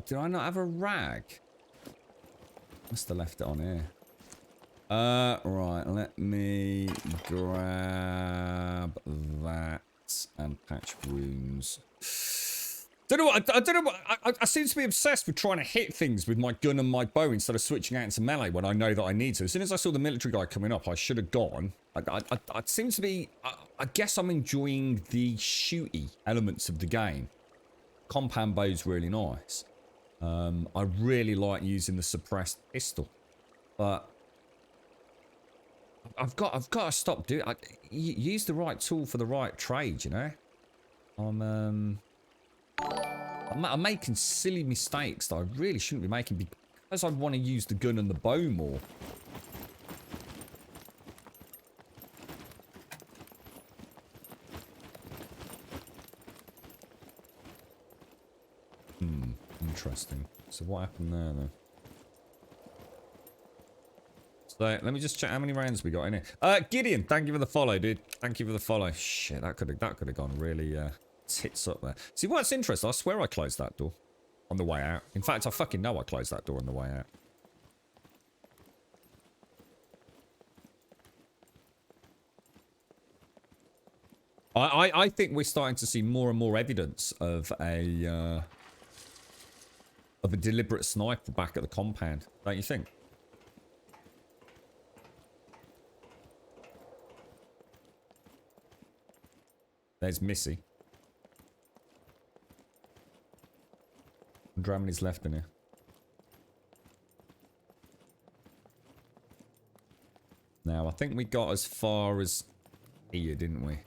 Did I not have a rag? Must have left it on here. Right, let me grab that and patch wounds. I don't know what, I seem to be obsessed with trying to hit things with my gun and my bow instead of switching out into melee when I know that I need to. As soon as I saw the military guy coming up, I should have gone. I seem to be, I guess I'm enjoying the shooty elements of the game. Compound bow's really nice. I really like using the suppressed pistol, but I've got to stop doing. Use the right tool for the right trade, you know. I'm making silly mistakes that I really shouldn't be making because I want to use the gun and the bow more. Interesting. So what happened there then? So let me just check how many rounds we got in here. Gideon, thank you for the follow, dude. Thank you for the follow. Shit, that could have gone really tits up there. See what's interesting? I swear I closed that door on the way out. In fact, I fucking know I closed that door on the way out. I think we're starting to see more and more evidence of a deliberate sniper back at the compound, don't you think? There's Missy. And Dramany's left in here. Now, I think we got as far as here, didn't we?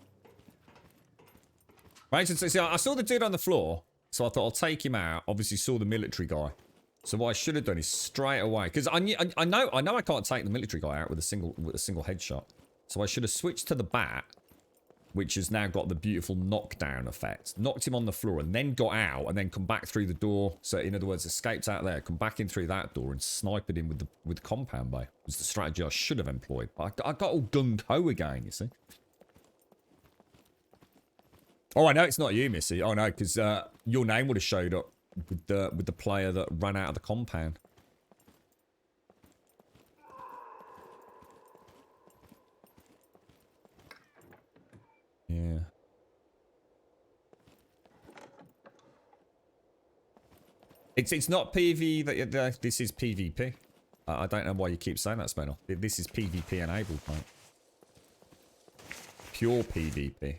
Right, so see, I saw the dude on the floor, so I thought I'll take him out. Obviously saw the military guy. So what I should have done is straight away, because I know I can't take the military guy out with a single headshot. So I should have switched to the bat, which has now got the beautiful knockdown effect. Knocked him on the floor and then got out and then come back through the door. So in other words, escaped out there, come back in through that door and sniped him with the compound bay. Was the strategy I should have employed. I got all gung-ho again, you see. Oh, I know it's not you, Missy. Oh no, because your name would have showed up with the player that ran out of the compound. Yeah. It's not PV that this is PvP. I don't know why you keep saying that, Spenel. This is PvP enabled, mate. Pure PvP.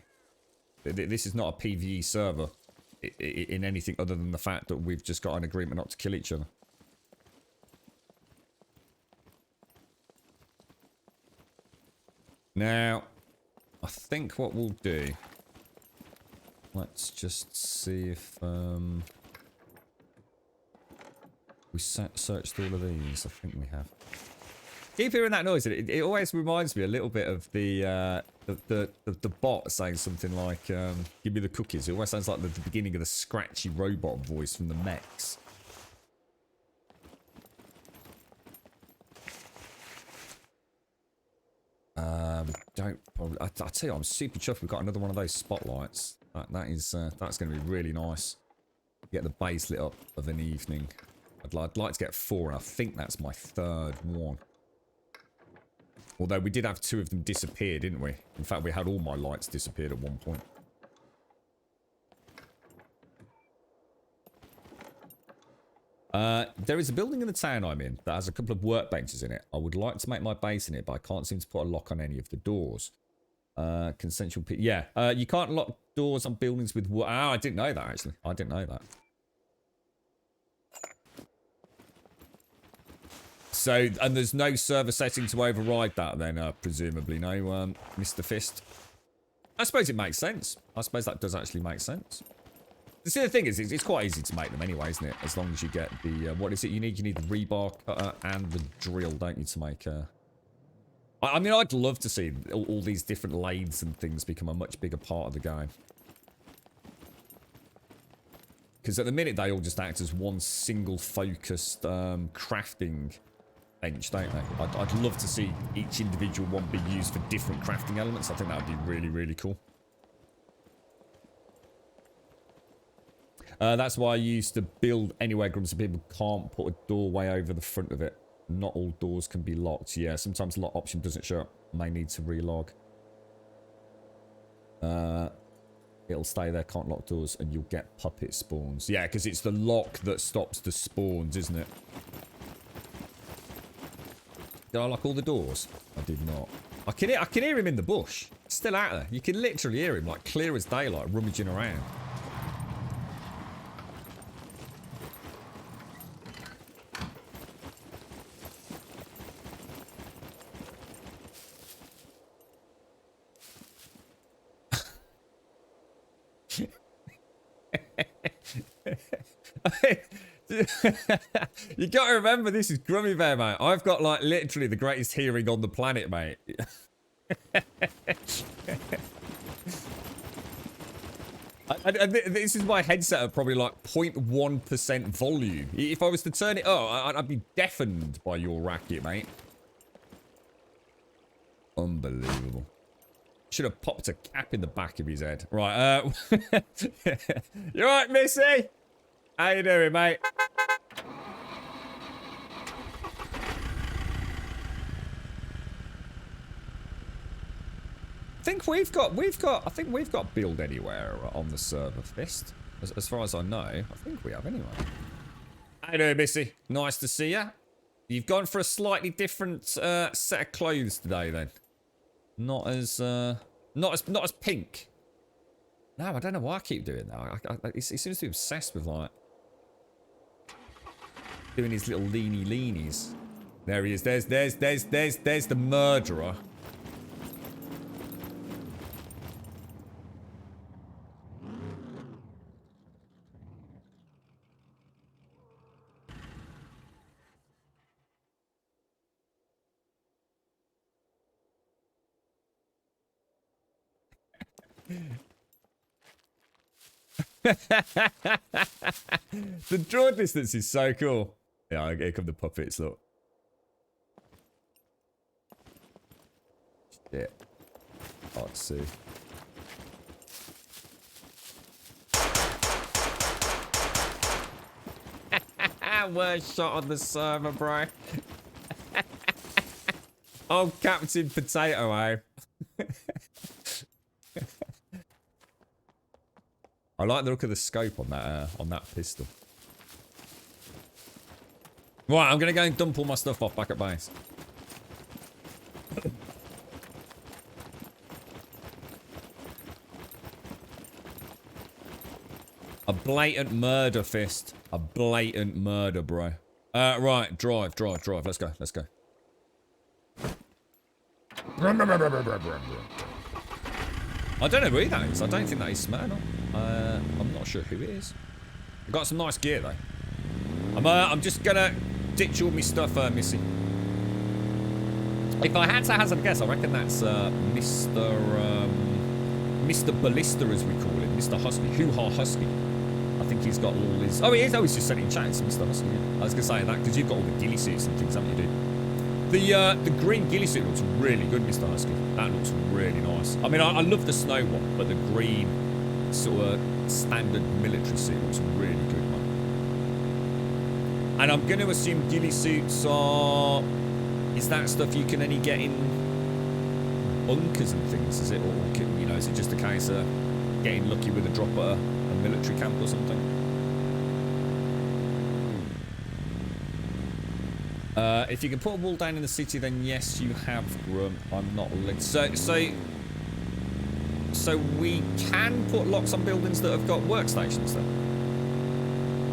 This is not a PvE server in anything other than the fact that we've just got an agreement not to kill each other. Now, I think what we'll do... Let's just see if... we searched all of these. I think we have. Keep hearing that noise. It always reminds me a little bit of the bot saying something like, give me the cookies. It always sounds like the beginning of the scratchy robot voice from the mechs. We don't probably... I tell you, I'm super chuffed. We've got another one of those spotlights. That's going to be really nice. Get the base lit up of an evening. I'd like to get 4, and I think that's my 3rd one. Although we did have 2 of them disappear, didn't we? In fact, we had all my lights disappeared at one point. There is a building in the town I'm in that has a couple of workbenches in it. I would like to make my base in it, but I can't seem to put a lock on any of the doors. Consensual... Yeah, you can't lock doors on buildings with... Oh, I didn't know that, actually. I didn't know that. So, and there's no server setting to override that then, presumably, no, Mr. Fist? I suppose it makes sense. I suppose that does actually make sense. The other thing is, it's quite easy to make them anyway, isn't it? As long as you get the, what is it you need? You need the rebar cutter and the drill, don't you, to make I mean, I'd love to see all these different lathes and things become a much bigger part of the game. Because at the minute, they all just act as one single focused crafting bench, don't they? I'd love to see each individual one be used for different crafting elements. I think that would be really, really cool. That's why I used to build anywhere groups so people can't put a doorway over the front of it. Not all doors can be locked. Yeah, sometimes the lock option doesn't show up. May need to relog. It'll stay there, can't lock doors, and you'll get puppet spawns. Yeah, because it's the lock that stops the spawns, isn't it? Did I lock all the doors? I did not. I can hear him in the bush. Still out there. You can literally hear him, like, clear as daylight, rummaging around. You gotta remember, this is Grummy Bear, mate. I've got, like, literally the greatest hearing on the planet, mate. This is my headset at probably, like, 0.1% volume. If I was to turn it up, I'd be deafened by your racket, mate. Unbelievable. Should have popped a cap in the back of his head. Right, you alright, Missy? How you doing, mate? I think we've got build anywhere on the server, Fist. As far as I know, I think we have anyway. How you doing, Missy? Nice to see ya. You've gone for a slightly different set of clothes today, then. Not as pink. No, I don't know why I keep doing that. He seems to be obsessed with, like, doing his little leanies. There he is. There's the murderer. The draw distance is so cool. Yeah, here come the puppets, look. Shit. Oh, let's see. Worst shot on the server, bro. Oh, Captain Potato, eh? I like the look of the scope on that pistol. Right, I'm gonna go and dump all my stuff off back at base. A blatant murder, Fist. A blatant murder, bro. Right, drive. Let's go. I don't know who that is. I don't think that is Smirnoff. I'm not sure who it is. I've got some nice gear, though. I'm just gonna ditch all my stuff, Missy. If I had to hazard a guess, I reckon that's Mr. Ballista, as we call him. Mr. Husky. Hoo-ha Husky. I think he's got all his... Oh, he is. Oh, he's just sending chat. It's Mr. Husky. Yeah. I was going to say that because you've got all the ghillie suits and things, haven't you, dude? The green ghillie suit looks really good, Mr. Husky. That looks really nice. I mean, I love the snow one, but the green sort of standard military suit looks really good, man. And I'm going to assume ghillie suits are... Is that stuff you can only get in bunkers and things, is it? Or, you know, is it just a case of getting lucky with a drop at a military camp or something? If you can put a wall down in the city, then yes, you have, Grum. I'm not linked. So we can put locks on buildings that have got workstations then?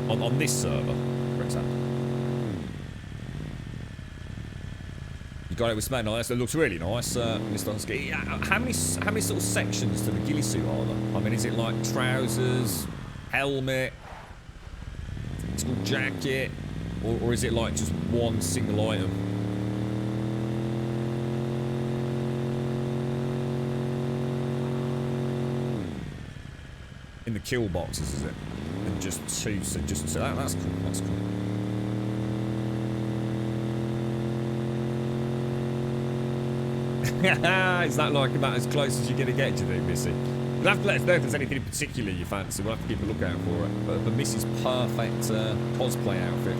On this server, for example. You got it with Smack. Nice. It looks really nice, Mr. Husky. How many sort of sections to the ghillie suit are there? I mean, is it like trousers, helmet, school jacket, or is it like just one single item? In the kill boxes, is it? And just two, so just so that's cool. That's cool. Is that like about as close as you're going to get, do you think, Missy? You'll have to let us know if there's anything in particular you fancy. We'll have to keep a lookout for it. But Missy's perfect cosplay outfit.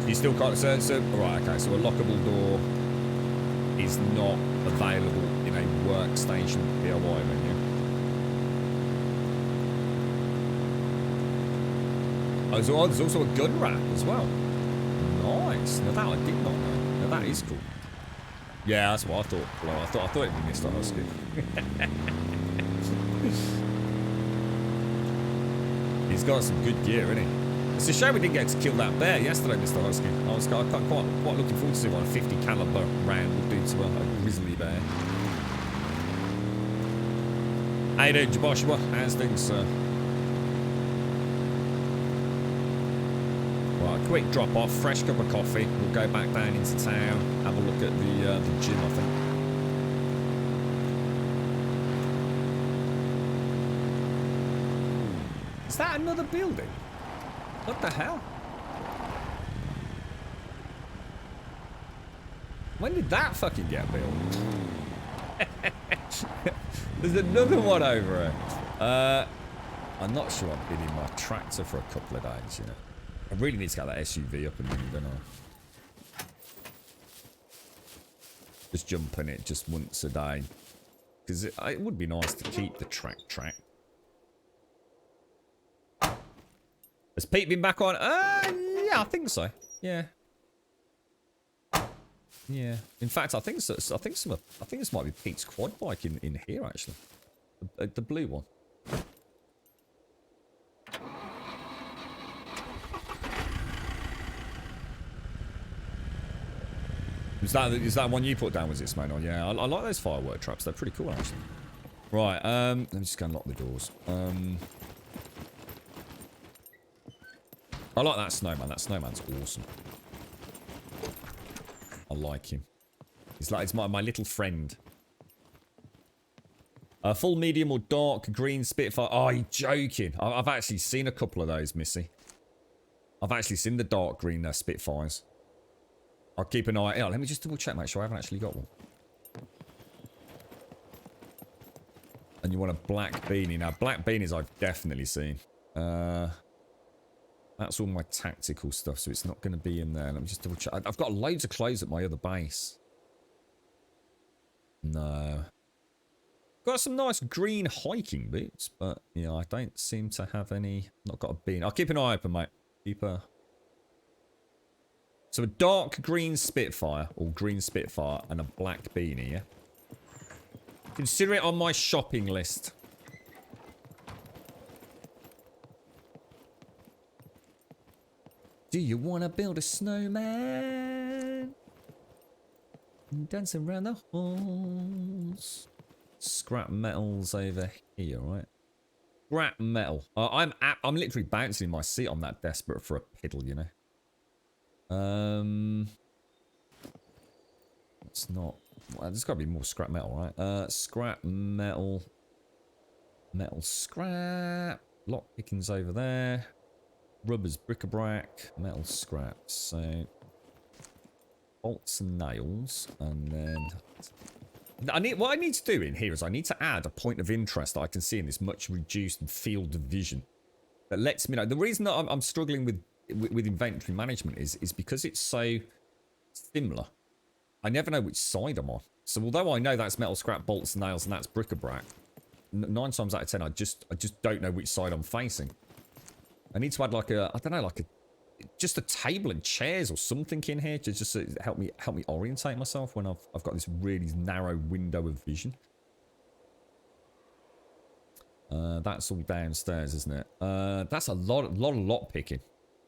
You still can't... So, right, okay, so a lockable door is not available in a workstation DIY menu. Oh, there's also a gun rack as well. Nice. Now that I did not know. Now that is cool. Yeah, that's what I thought. Well, I thought it'd be Mr. Husky. He's got some good gear, isn't he? It's a shame we didn't get to kill that bear yesterday, Mr. Husky. I was quite looking forward to see what a 50 caliber round would do to a grizzly bear. How you doing, Joshua? How's things, sir? Right, quick drop off, fresh cup of coffee. We'll go back down into town, have a look at the gym, I think. Is that another building? What the hell? When did that fucking get built? There's another one over here. I'm not sure I've been in my tractor for a couple of days, you know. I really need to get that SUV up and running, don't I? Just jump in it just once a day. Because it would be nice to keep the track. Has Pete been back on? Yeah, I think so. Yeah. Yeah. In fact, I think so. I think this might be Pete's quad bike in here actually. The blue one. Is that one you put down? Was it, Smack? Yeah, I like those firework traps. They're pretty cool actually. Right. Let me just go and lock the doors. I like that snowman. That snowman's awesome. I like him. It's my little friend. Full medium or dark green Spitfire. Oh, you're joking. I've actually seen a couple of those, Missy. I've actually seen the dark green Spitfires. I'll keep an eye. Yeah, let me just double check, make sure I haven't actually got one. And you want a black beanie. Now, black beanies I've definitely seen. That's all my tactical stuff, so it's not going to be in there. Let me just double check. I've got loads of clothes at my other base. No. Got some nice green hiking boots, but yeah, I don't seem to have any. Not got a bean. I'll keep an eye open, mate. Keep a... So a dark green Spitfire, or green Spitfire, and a black beanie, yeah? Consider it on my shopping list. Do you want to build a snowman? Dance around the halls. Scrap metal's over here, right? Scrap metal. I'm literally bouncing in my seat. I'm that desperate for a piddle, you know. It's not. Well, there's got to be more scrap metal, right? Scrap metal. Metal scrap. Lock pickings over there. Rubbers, bric-a-brac, metal scraps. So bolts and nails, and then what I need to do in here is I need to add a point of interest that I can see in this much reduced field of vision that lets me know. The reason that I'm struggling with inventory management is because it's so similar. I never know which side I'm on. So although I know that's metal scrap, bolts, nails, and that's bric-a-brac, 9 times out of 10 I just don't know which side I'm facing. I need to add like a, I don't know, like a, just a table and chairs or something in here to just help me orientate myself when I've got this really narrow window of vision. That's all downstairs, isn't it? That's a lot of lock picking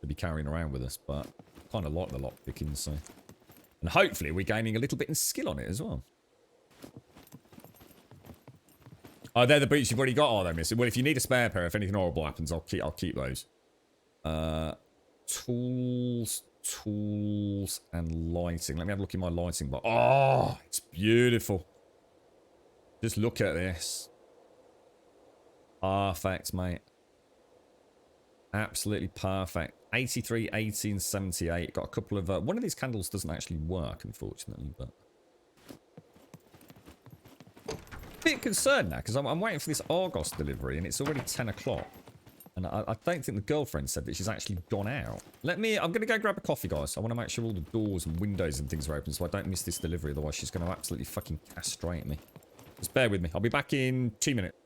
to be carrying around with us, but I kind of like the lock picking, so. And hopefully we're gaining a little bit of skill on it as well. Oh, they're the boots you've already got, are they, Missy? Well, if you need a spare pair, if anything horrible happens, I'll keep those. Tools, and lighting. Let me have a look at my lighting box. Oh, it's beautiful. Just look at this. Perfect, mate. Absolutely perfect. 83, 18, 78. Got a couple of... one of these candles doesn't actually work, unfortunately, but... Bit concerned now, because I'm waiting for this Argos delivery, and it's already 10 o'clock. And I don't think the girlfriend said that she's actually gone out. I'm going to go grab a coffee, guys. I want to make sure all the doors and windows and things are open so I don't miss this delivery. Otherwise, she's going to absolutely fucking castrate me. Just bear with me. I'll be back in 2 minutes.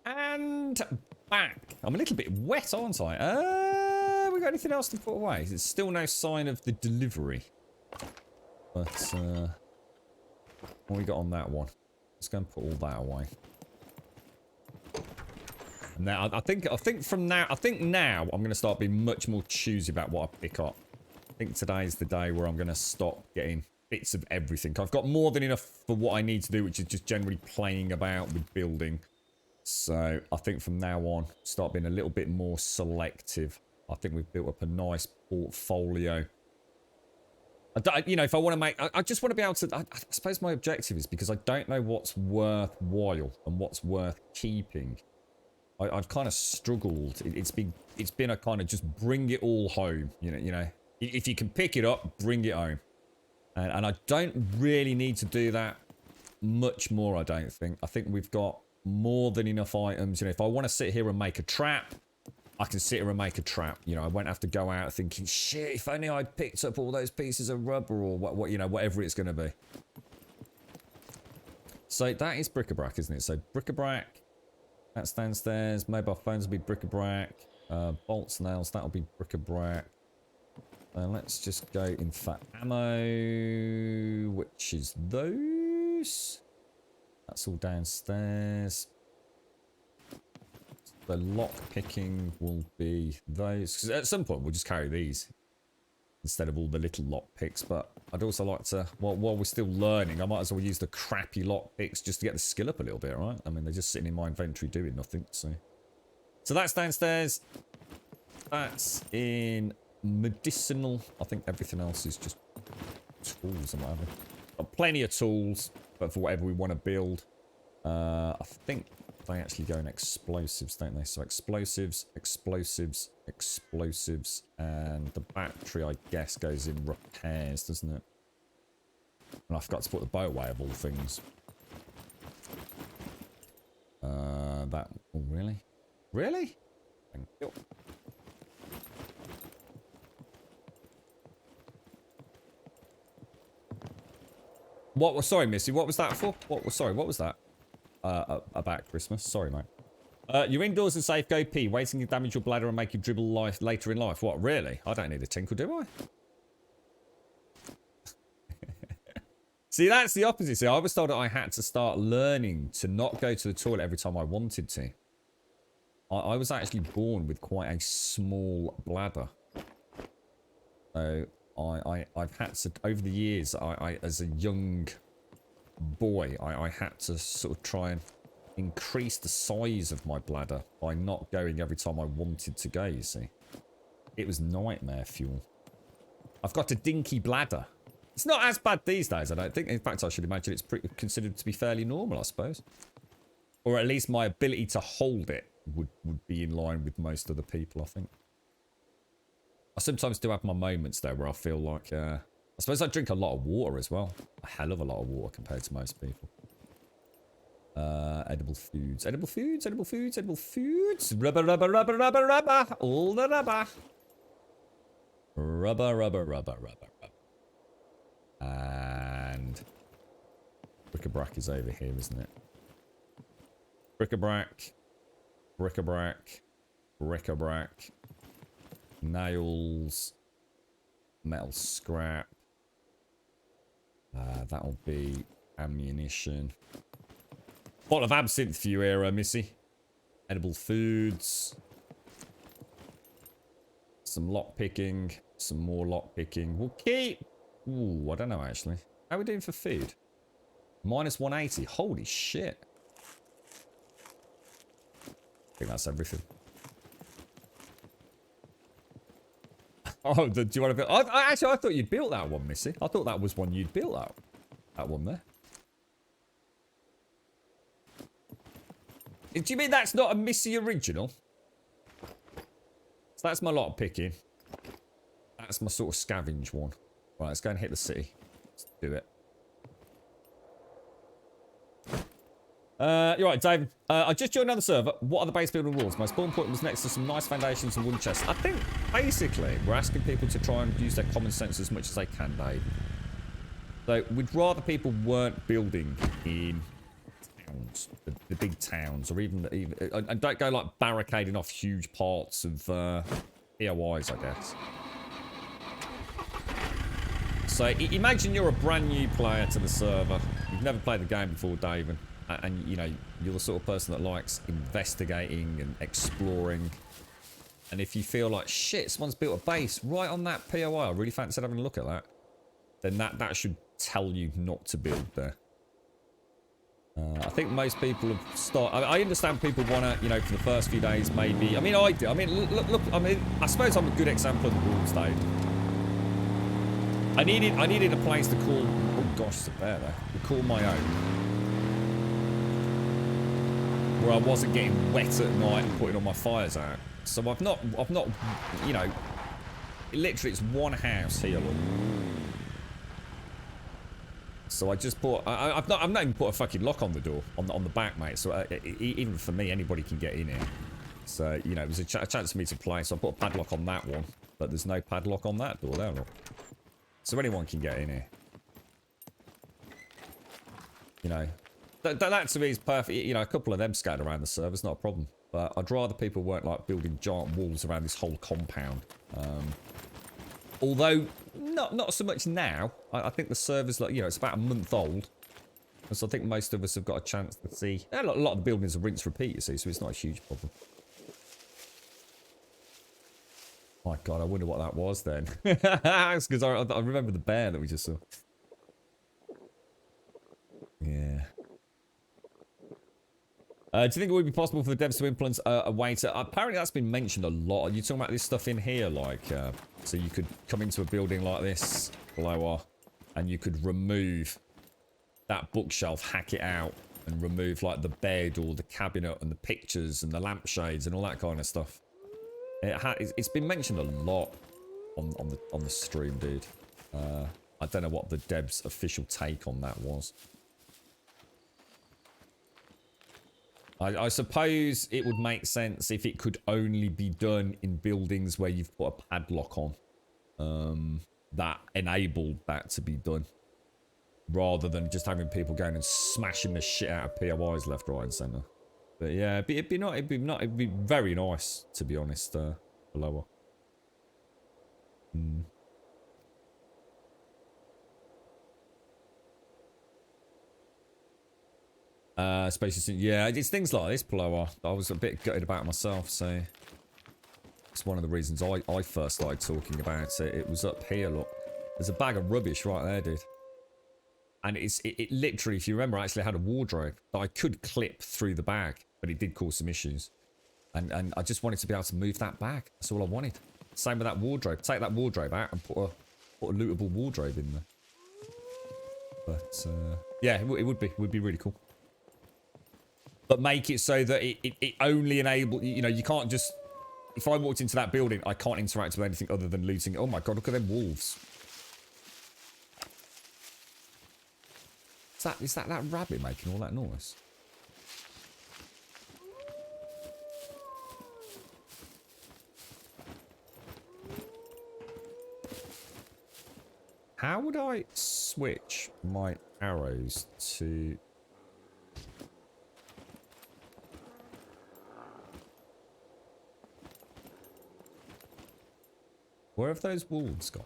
And back. I'm a little bit wet, aren't I? We got anything else to put away? There's still no sign of the delivery. But, what we got on that one? Let's go and put all that away. Now, I think now I'm going to start being much more choosy about what I pick up. I think today's the day where I'm going to stop getting bits of everything. I've got more than enough for what I need to do, which is just generally playing about with building. So I think from now on, start being a little bit more selective. I think we've built up a nice portfolio. You know, if I want to make... I just want to be able to... I suppose my objective is because I don't know what's worthwhile and what's worth keeping. I've kind of struggled. It's been a kind of just bring it all home. You know, if you can pick it up, bring it home. And I don't really need to do that much more, I don't think. I think we've got more than enough items. You know, if I want to sit here and make a trap, I can sit here and make a trap. You know, I won't have to go out thinking, shit, if only I picked up all those pieces of rubber or what you know, whatever it's going to be. So that is bric-a-brac, isn't it? So bric-a-brac, that's downstairs. Mobile phones will be bric-a-brac. Bolts, nails, that'll be bric-a-brac. Let's just go in for ammo, which is those. That's all downstairs. The lock picking will be those. Because at some point we'll just carry these instead of all the little lock picks. But I'd also like to, while we're still learning, I might as well use the crappy lock picks just to get the skill up a little bit, right? I mean, they're just sitting in my inventory doing nothing. So that's downstairs. That's in medicinal. I think everything else is just tools and whatever. Got plenty of tools, but for whatever we want to build. I think they actually go in explosives, don't they? So explosives, explosives, explosives, and the battery, I guess, goes in repairs, doesn't it? And I forgot to put the bow away of all things. That... Oh, really? Really? Thank you. What was... Sorry, Missy, what was that for? Sorry, what was that? About Christmas. Sorry, mate. You're indoors and safe, go pee. Waiting to damage your bladder and make you dribble life later in life. What, really? I don't need a tinkle, do I? See, that's the opposite. See, I was told that I had to start learning to not go to the toilet every time I wanted to. I was actually born with quite a small bladder. So I've had to, over the years, as a young boy, I had to sort of try and increase the size of my bladder by not going every time I wanted to go, you see. It was nightmare fuel. I've got a dinky bladder. It's not as bad these days, I don't think. In fact, I should imagine it's considered to be fairly normal, I suppose. Or at least my ability to hold it would be in line with most other people, I think. I sometimes do have my moments, though, where I feel like... I suppose I drink a lot of water as well. A hell of a lot of water compared to most people. Edible foods. Edible foods, edible foods, edible foods. Rubber, rubber, rubber, rubber, rubber. All the rubber. Rubber, rubber, rubber, rubber, rubber. And... bric-a-brac is over here, isn't it? Bric-a-brac. Bric-a-brac. Bric-a-brac. Nails. Metal scrap. That'll be ammunition. Bottle of absinthe for you here, Missy. Edible foods. Some lock picking. Some more lock picking. We'll keep... Ooh, I don't know actually. How are we doing for food? Minus 180. Holy shit. I think that's everything. Oh, do you want to build... Actually, I thought you'd built that one, Missy. I thought that was one you'd built out. That one there. Do you mean that's not a Missy original? So that's my lot picking. That's my sort of scavenge one. Right, let's go and hit the city. Let's do it. You're right, David. I just joined another server. What are the base building rules? My spawn point was next to some nice foundations and wooden chests. I think, basically, we're asking people to try and use their common sense as much as they can, Dave. So, we'd rather people weren't building in towns, the big towns, or even and don't go like barricading off huge parts of POIs, I guess. So imagine you're a brand new player to the server. You've never played the game before, David, and you know you're the sort of person that likes investigating and exploring. And if you feel like shit, someone's built a base right on that POI, I really fancied having a look at that, then that should tell you not to build there. I think most people have started. I understand people want to, you know, for the first few days, maybe. I mean, I do. I mean, look. I mean, I suppose I'm a good example of the rules, Dave. I needed a place to call. Oh gosh, it's a bear there. To call my own, where I wasn't getting wet at night and putting all my fires out. So I've not, you know, literally it's one house here. Look. So I just put, I've not even put a fucking lock on the door, on the back, mate. So even for me, anybody can get in here. So, you know, it was a chance for me to play. So I put a padlock on that one, but there's no padlock on that door there, look. So anyone can get in here. You know, that to me is perfect. You know, a couple of them scattered around the server's not a problem. But I'd rather people weren't like building giant walls around this whole compound. Although, not so much now. I think the server's, like, you know, it's about a month old. And so I think most of us have got a chance to see. A lot of the buildings are rinse repeat, you see, so it's not a huge problem. My God, I wonder what that was then. Because I remember the bear that we just saw. Yeah. Do you think it would be possible for the devs to implement a way to... Apparently that's been mentioned a lot. Are you talking about this stuff in here? Like, so you could come into a building like this, lower, and you could remove that bookshelf, hack it out, and remove, like, the bed or the cabinet and the pictures and the lampshades and all that kind of stuff. It's been mentioned a lot on the stream, dude. I don't know what the devs' official take on that was. I suppose it would make sense if it could only be done in buildings where you've put a padlock on. That enabled that to be done. Rather than just having people going and smashing the shit out of POIs left, right and centre. But yeah, it'd be very nice, to be honest, lower. Spaces, yeah, it's things like this, Plower. I was a bit gutted about myself, so it's one of the reasons I first started talking about it. It was up here, look. There's a bag of rubbish right there, dude. And it literally, if you remember, I actually had a wardrobe that I could clip through the bag, but it did cause some issues. And I just wanted to be able to move that bag. That's all I wanted. Same with that wardrobe. Take that wardrobe out and put a lootable wardrobe in there. But yeah, it would be really cool. But make it so that it only enable, you know, you can't just, if I walked into that building, I can't interact with anything other than looting. Oh my God, look at them wolves. Is that rabbit making all that noise? How would I switch my arrows to... Where have those wolves gone?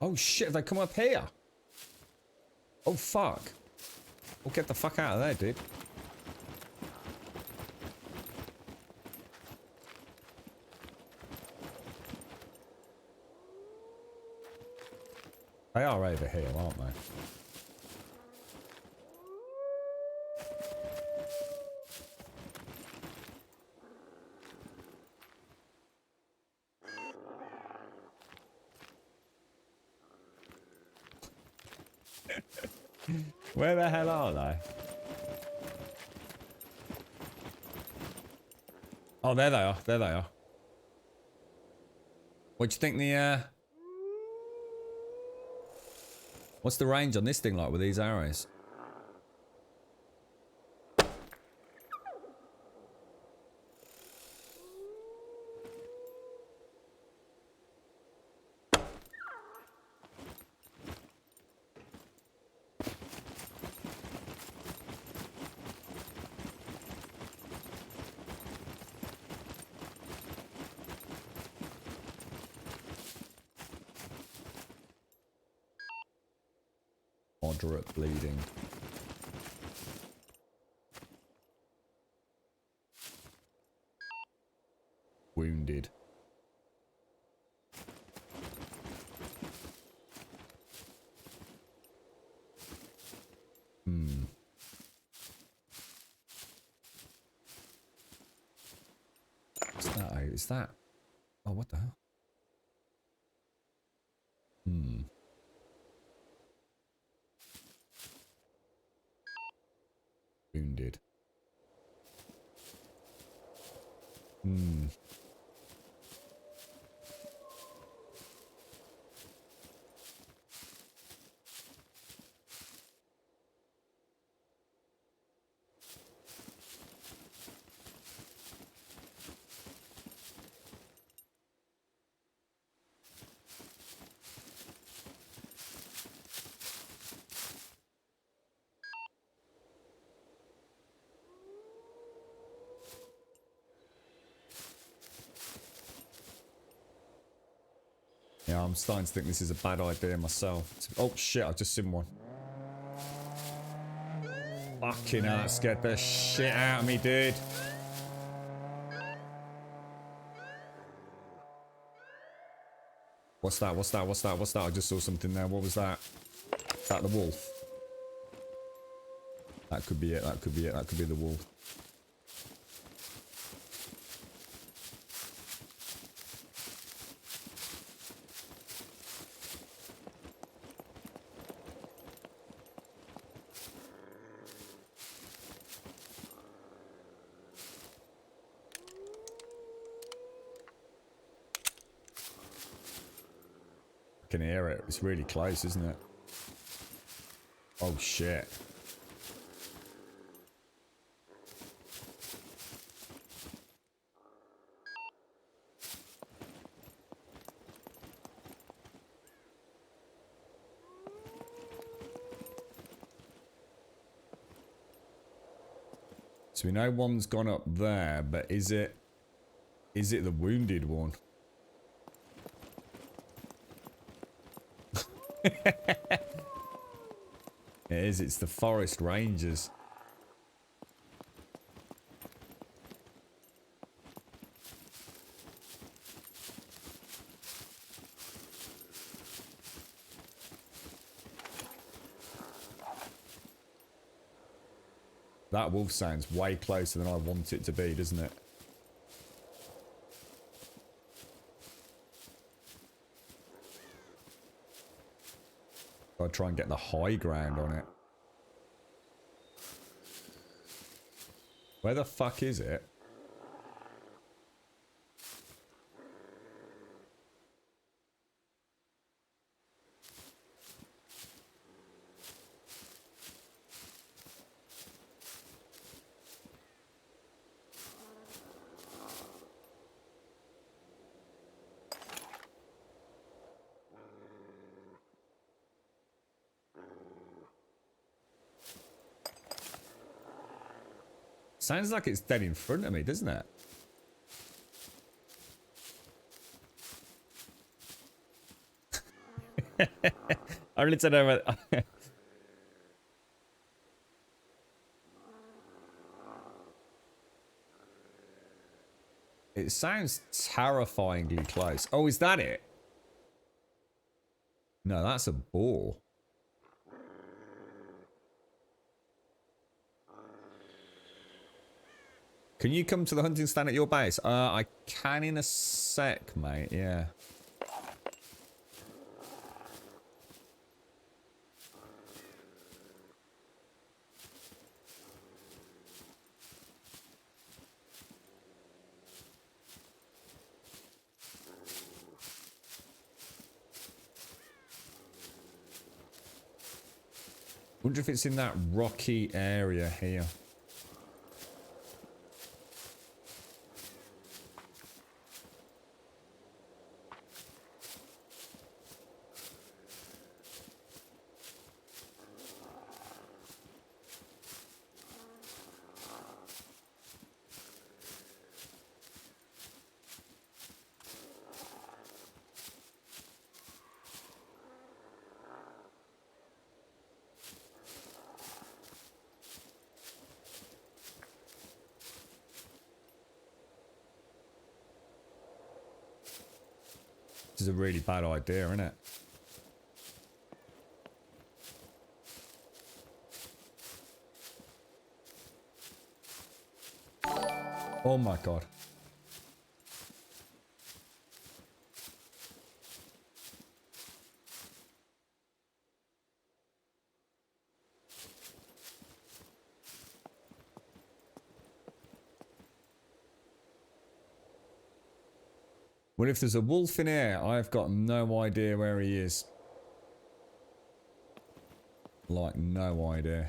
Oh shit, they come up here. Oh fuck. Well, get the fuck out of there, dude. They are over here, aren't they? Where the hell are they? Oh, there they are. There they are. What do you think the, what's the range on this thing like with these arrows? Moderate bleeding. Wounded. What's that? Is that? Oh, what the hell? Wounded. Yeah, I'm starting to think this is a bad idea myself. Oh shit, I've just seen one. Fucking hell, that scared the shit out of me, dude. What's that? What's that? What's that? What's that? I just saw something there. What was that? Is that the wolf? That could be it. That could be it. That could be the wolf. I can hear it. It's really close, isn't it? Oh shit. So we know one's gone up there, but is it the wounded one? It is, it's the forest rangers. That wolf sounds way closer than I want it to be, doesn't it? I'll try and get the high ground on it. Where the fuck is it? Sounds like it's dead in front of me, doesn't it? I really don't know what... It sounds terrifyingly close. Oh, is that it? No, that's a boar. Can you come to the hunting stand at your base? I can in a sec, mate. Yeah. Wonder if it's in that rocky area here. This is a really bad idea, isn't it? Oh my god. Well, if there's a wolf in here, I've got no idea where he is. Like, no idea.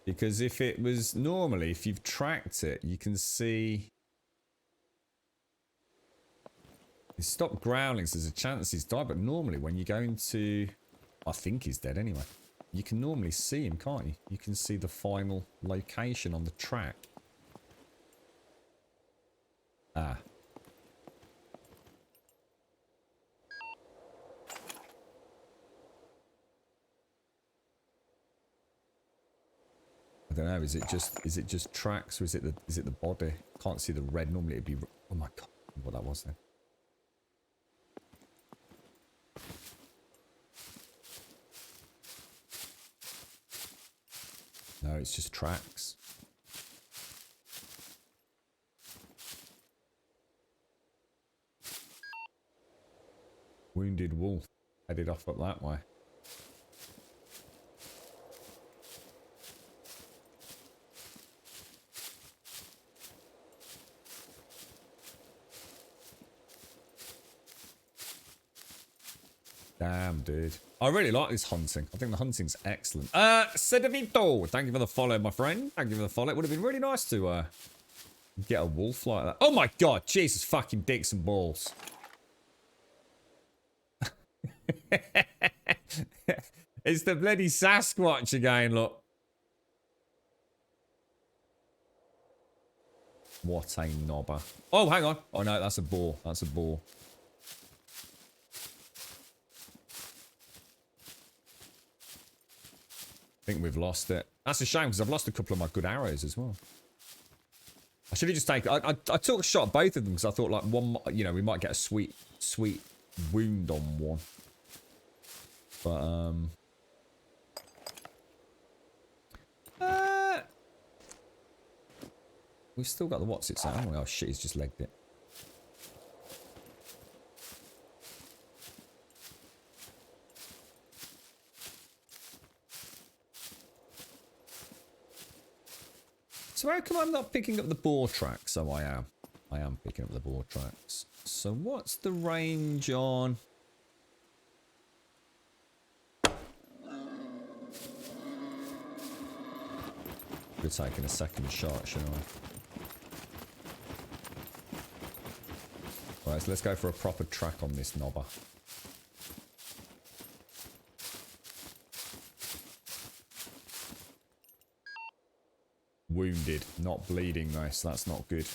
Because if it was normally, if you've tracked it, you can see... He stopped growling, so there's a chance he's died, but normally when you go into... I think he's dead anyway. You can normally see him, can't you? You can see the final location on the track. Ah. I don't know, is it just tracks or is it the body? Can't see the red. Normally it'd be, oh my god, what that was then. No, it's just tracks. Wounded wolf headed off up that way. Damn, dude. I really like this hunting. I think the hunting's excellent. Sedavito, thank you for the follow, my friend. Thank you for the follow. It would have been really nice to get a wolf like that. Oh my god, Jesus fucking dicks and balls. It's the bloody Sasquatch again, look. What a knobber. Oh, hang on. Oh no, that's a boar. That's a boar. I think we've lost it. That's a shame because I've lost a couple of my good arrows as well. I should have just taken... I took a shot at both of them because I thought like one... You know, we might get a sweet wound on one. But, we've still got the what's it say, haven't we? Oh shit, he's just legged it. So how come I'm not picking up the boar tracks? So I am. I am picking up the boar tracks. So what's the range on... We're taking a second shot, shouldn't I? Right, so let's go for a proper track on this knobber. Wounded, not bleeding though, so that's not good.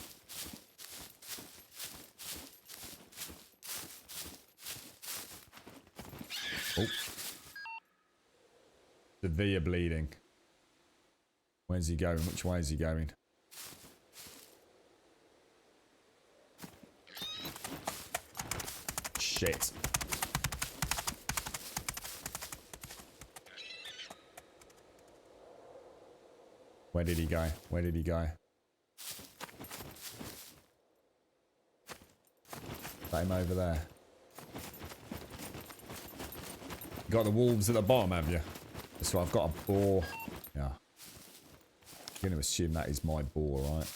Oh. Severe bleeding. Where's he going? Which way is he going? Shit. Where did he go? Where did he go? Is that him over there? You got the wolves at the bottom, have you? So I've got a boar. Yeah. I'm going to assume that is my boar, right?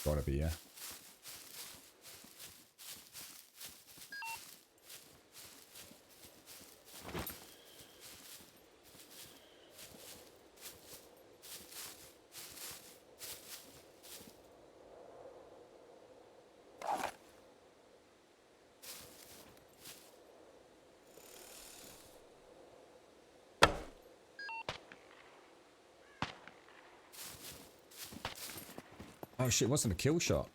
Gotta be, yeah. Oh shit, it wasn't a kill shot.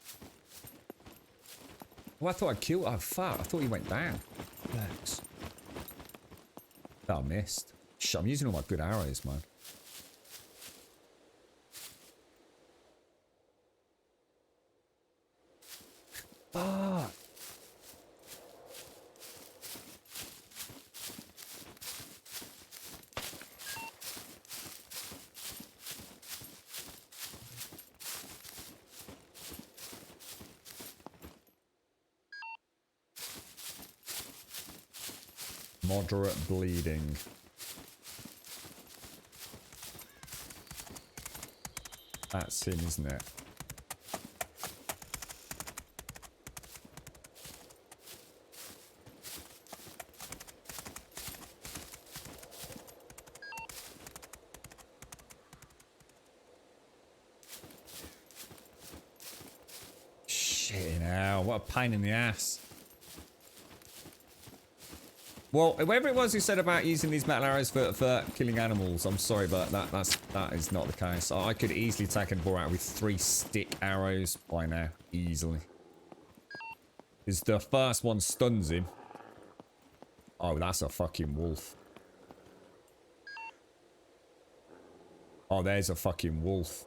Oh, I thought I killed. Oh fuck, I thought he went down. Thanks. That I missed. Shit, I'm using all my good arrows, man. Fuck. Moderate bleeding. That's him, isn't it? Shit, now what a pain in the ass. Well, whoever it was who said about using these metal arrows for killing animals, I'm sorry, but that is not the case. I could easily take a boar out with 3 stick arrows by now, easily. Because the first one stuns him. Oh, that's a fucking wolf. Oh, there's a fucking wolf.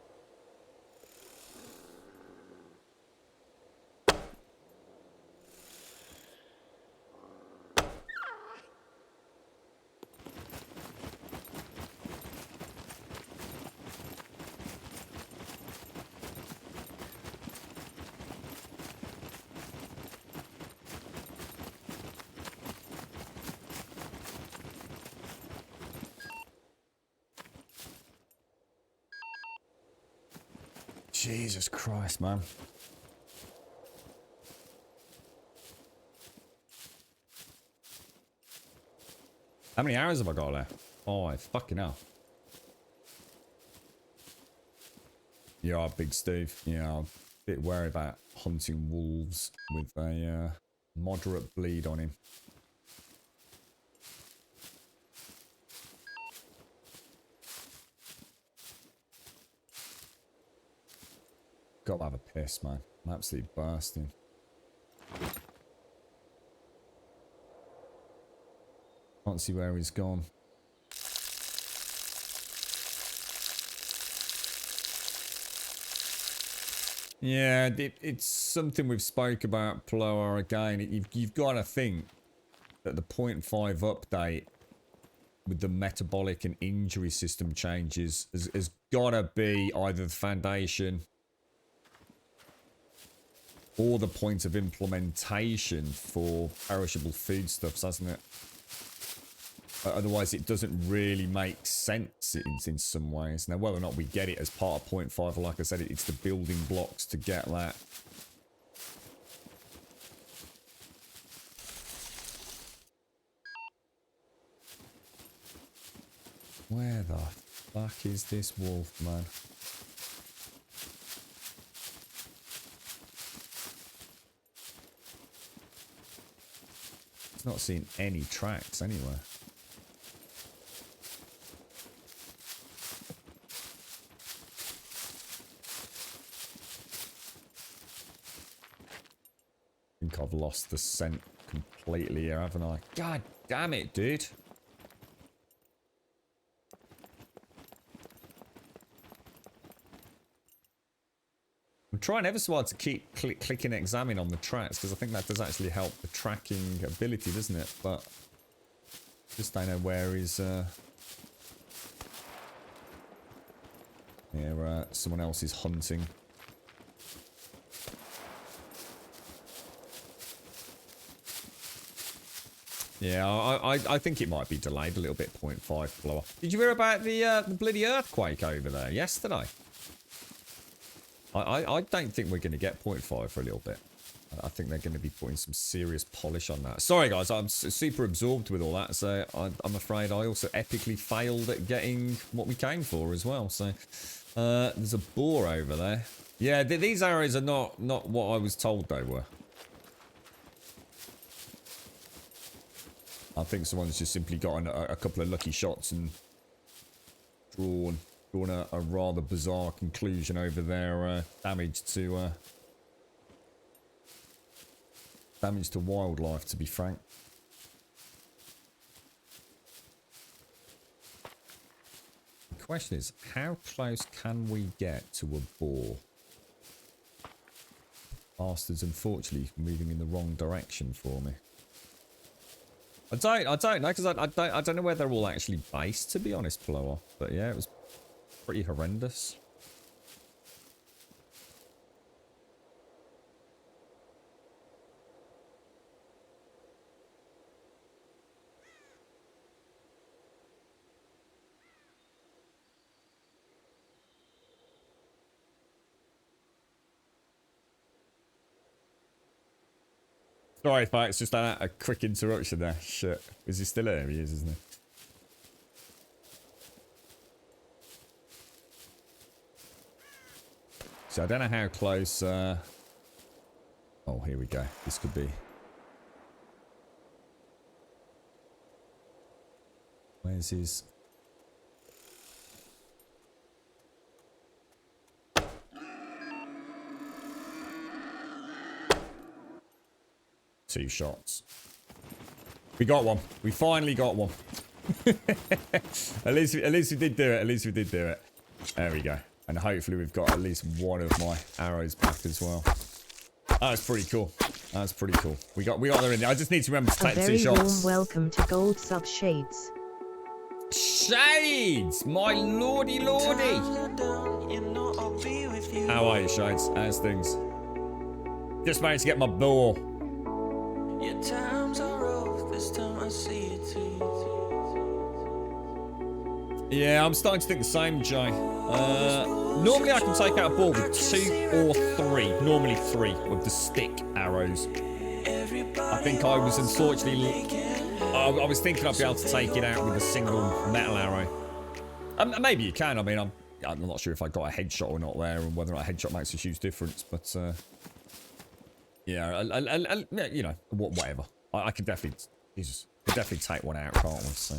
Jesus Christ, man. How many arrows have I got left? Oh, I fucking hell. Yeah, Big Steve. Yeah, I'm a bit worried about hunting wolves with a moderate bleed on him. Gotta have a piss, man. I'm absolutely bursting. Can't see where he's gone. Yeah, it's something we've spoke about, Ploar, again. You've got to think that the 0.5 update with the metabolic and injury system changes has got to be either the foundation or the point of implementation for perishable foodstuffs, hasn't it? Otherwise, it doesn't really make sense in some ways. Now, whether or not we get it as part of 0.5, like I said, it's the building blocks to get that. Where the fuck is this wolf, man? It's not seen any tracks anywhere. I think I've lost the scent completely here, haven't I? God damn it, dude. I'm trying ever so hard to keep clicking examine on the tracks, because I think that does actually help the tracking ability, doesn't it? But just don't know where is someone else is hunting. Yeah, I think it might be delayed a little bit, 0.5 blower. Did you hear about the bloody earthquake over there yesterday? I don't think we're going to get 0.5 for a little bit. I think they're going to be putting some serious polish on that. Sorry, guys, I'm super absorbed with all that, so I'm afraid I also epically failed at getting what we came for as well. So there's a boar over there. Yeah, these arrows are not what I was told they were. I think someone's just simply gotten a couple of lucky shots and drawn drawn a rather bizarre conclusion over their damage to wildlife, to be frank. The question is, how close can we get to a boar? Bastards, unfortunately, moving in the wrong direction for me. I don't know, because I don't know where they're all actually based, to be honest, Plower. But yeah, it was pretty horrendous. Sorry, folks, just a quick interruption there. Shit. Is he still here? He is, isn't he? So I don't know how close... Oh, here we go. This could be... Where's his... Two shots. We got one. We finally got one. at least we did do it. At least we did do it. There we go. And hopefully we've got at least one of my arrows back as well. That's pretty cool. That's pretty cool. We got there in there. I just need to remember to take the 2 shots. A very warm welcome to Gold Sub Shades. Shades! My lordy. How are you, Shades? How's things? Just managed to get my boar. Your times are rough, this time I see it too. Yeah, I'm starting to think the same, Jay. Normally I can take out a ball with 2 or 3. Normally 3 with the stick arrows. I think I was unfortunately... I was thinking I'd be able to take it out with a single metal arrow. Maybe you can. I mean, I'm not sure if I got a headshot or not there, and whether or not a headshot makes a huge difference, but... yeah, you know, whatever. I could definitely... Jesus. Could definitely take one out, can't we? So...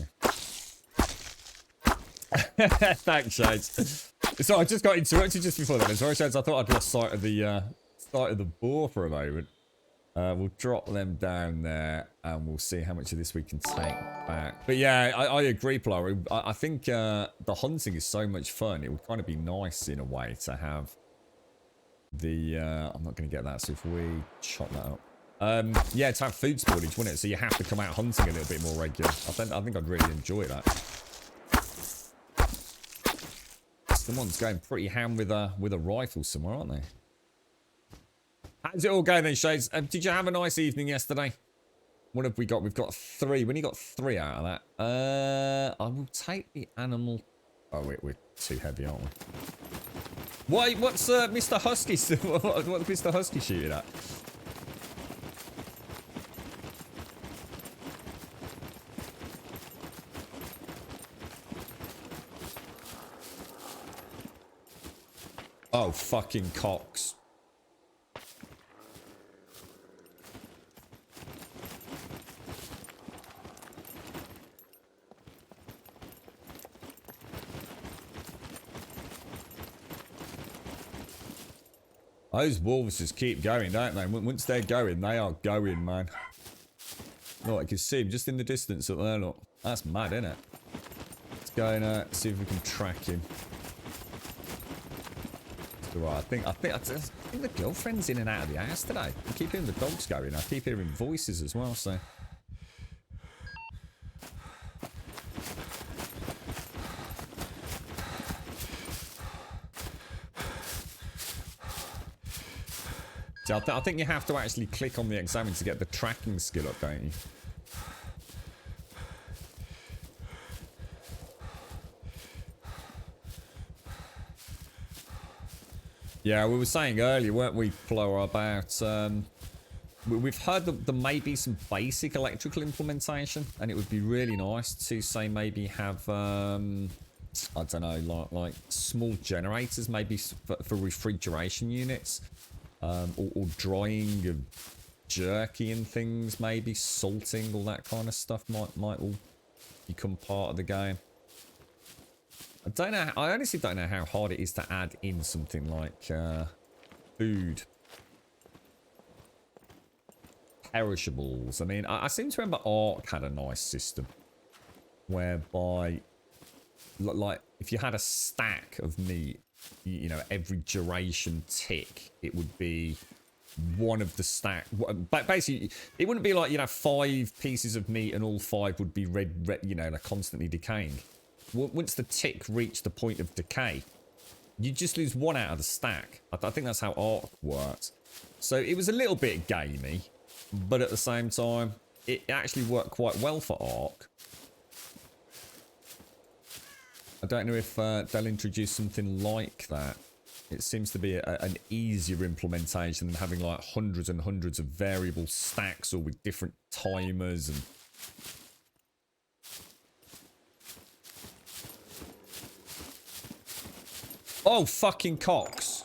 Thanks, Shades. So I just got interrupted just before that. Sorry, Shades. I thought I'd lost sight of the boar for a moment. We'll drop them down there, and we'll see how much of this we can take back. But yeah, I agree, Plower. I think the hunting is so much fun. It would kind of be nice in a way to have the. I'm not going to get that. So if we chop that up. Yeah, to have food spoilage, wouldn't it? So you have to come out hunting a little bit more regular. I think I'd really enjoy that. Someone's going pretty ham with a rifle somewhere, aren't they? How's it all going then, Shades? Did you have a nice evening yesterday? What have we got? We've got 3. We only got 3 out of that. I will take the animal. Oh, we're too heavy, aren't we? What's Mr. Husky? What's Mr. Husky shooting at? Oh, fucking cocks. Those wolves just keep going, don't they? Once they're going, they are going, man. Look, I can see him just in the distance up there, look. That's mad, isn't it? Let's go and see if we can track him. Right, I think the girlfriend's in and out of the house today. I keep hearing the dogs going. I keep hearing voices as well, so... So I think you have to actually click on the examine to get the tracking skill up, don't you? Yeah, we were saying earlier, weren't we, Flo, about... we've heard that there may be some basic electrical implementation, and it would be really nice to, say, maybe have... I don't know, like small generators, maybe for refrigeration units. Or drying of jerky and things, maybe salting, all that kind of stuff might all become part of the game. I don't know. I honestly don't know how hard it is to add in something like food. Perishables. I mean, I seem to remember Ark had a nice system whereby, like, if you had a stack of meat, you know, every duration tick, it would be one of the stack. But basically, it wouldn't be like, you know, 5 pieces of meat and all 5 would be red, you know, like constantly decaying. Once the tick reached the point of decay, you just lose 1 out of the stack. I think that's how Ark works. So it was a little bit gamey, but at the same time, it actually worked quite well for Ark. I don't know if they'll introduce something like that. It seems to be an easier implementation than having like hundreds and hundreds of variable stacks, or with different timers and... Oh, fucking cocks.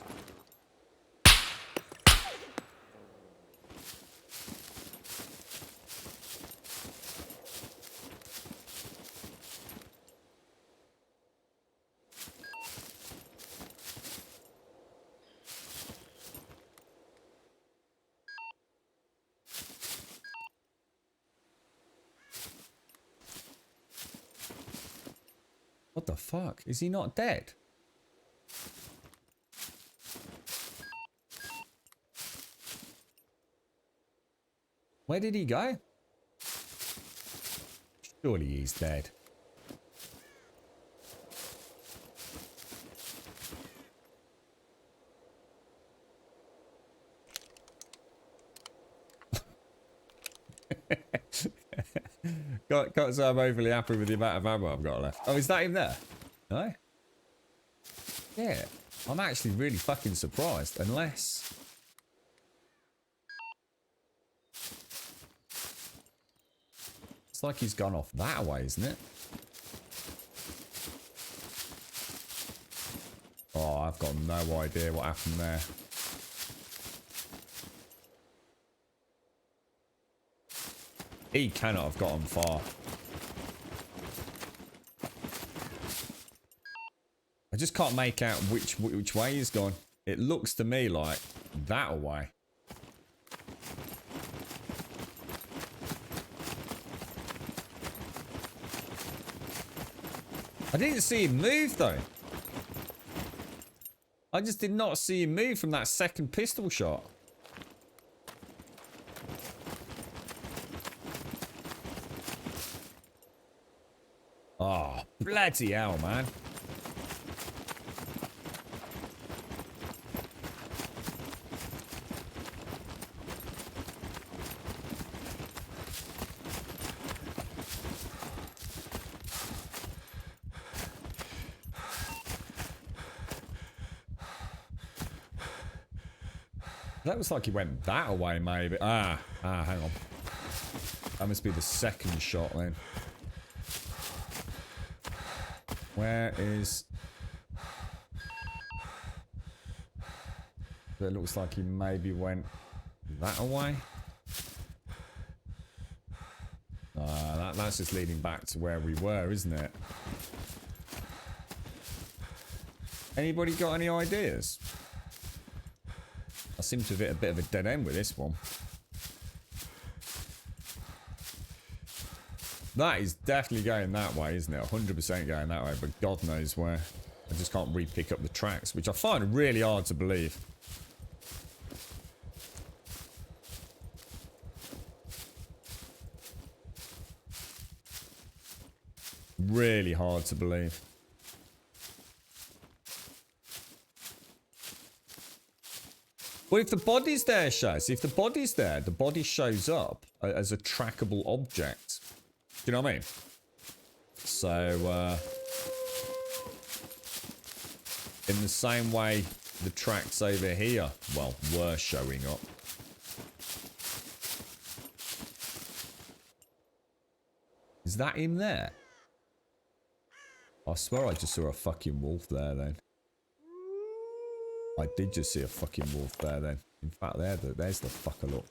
What the fuck? Is he not dead? Where did he go? Surely he's dead. Got so I'm overly happy with the amount of ammo I've got left. Oh, is that him there? No? Yeah. I'm actually really fucking surprised. Unless... It's like he's gone off that way, isn't it? Oh, I've got no idea what happened there. He cannot have gotten far. I just can't make out which way he's gone. It looks to me like that way. I didn't see him move though. I just did not see him move from that second pistol shot. Oh, bloody hell, man. That looks like he went that way, maybe. Hang on. That must be the second shot then. Where is... It looks like he maybe went that way. That's just leading back to where we were, isn't it? Anybody got any ideas? I seem to have hit a bit of a dead end with this one. That is definitely going that way, isn't it? 100% going that way, but God knows where. I just can't re-pick up the tracks, which I find really hard to believe. Really hard to believe. Well, if the body's there, Shaz, if the body's there, the body shows up as a trackable object. Do you know what I mean? So, in the same way the tracks over here, well, were showing up. Is that him there? I swear I just saw a fucking wolf there then. I did just see a fucking wolf there then. In fact, there's the fucker, look.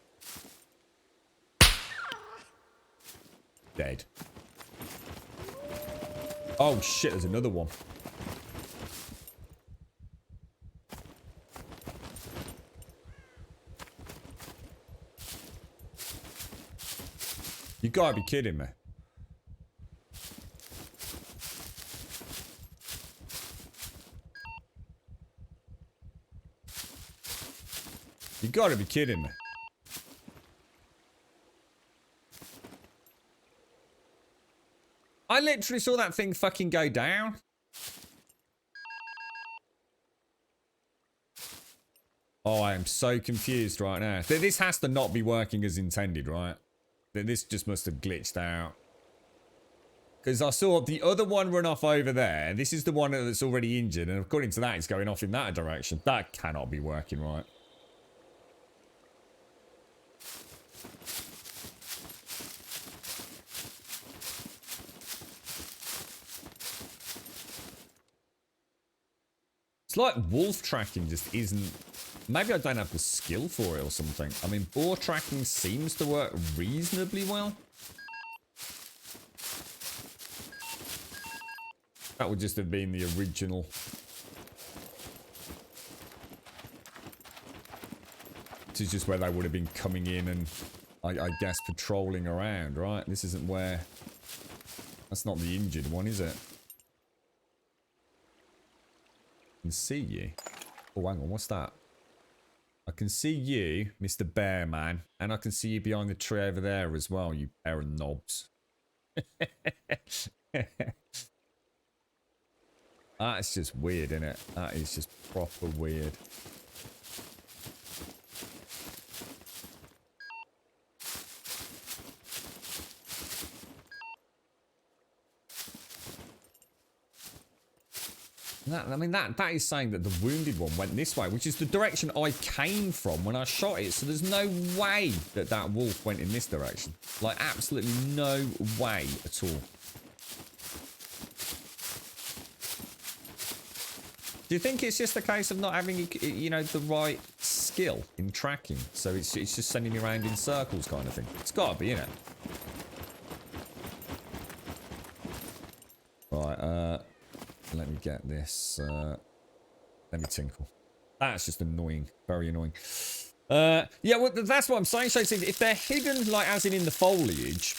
Dead. Oh shit, there's another one. gotta be kidding me. You gotta be kidding me. I literally saw that thing fucking go down. Oh, I am so confused right now. This has to not be working as intended, right? This just must have glitched out. Because I saw the other one run off over there. This is the one that's already injured. And according to that, it's going off in that direction. That cannot be working right. It's like wolf tracking just isn't... Maybe I don't have the skill for it or something. I mean, boar tracking seems to work reasonably well. That would just have been the original. This is just where they would have been coming in and, I guess, patrolling around, right? This isn't where... That's not the injured one, is it? I can see you. Oh, hang on, what's that? I can see you, Mr. Bear Man, and I can see you behind the tree over there as well, you pair of knobs. That's just weird, isn't it? That is just proper weird. That is saying that the wounded one went this way, which is the direction I came from when I shot it. So there's no way that that wolf went in this direction. Like, absolutely no way at all. Do you think it's just a case of not having, you know, the right skill in tracking? So it's just sending me around in circles kind of thing? It's got to be, innit? Right, let me get this. Let me tinkle. That's just annoying. Very annoying. Yeah, well, that's what I'm saying. So if they're hidden, like as in the foliage,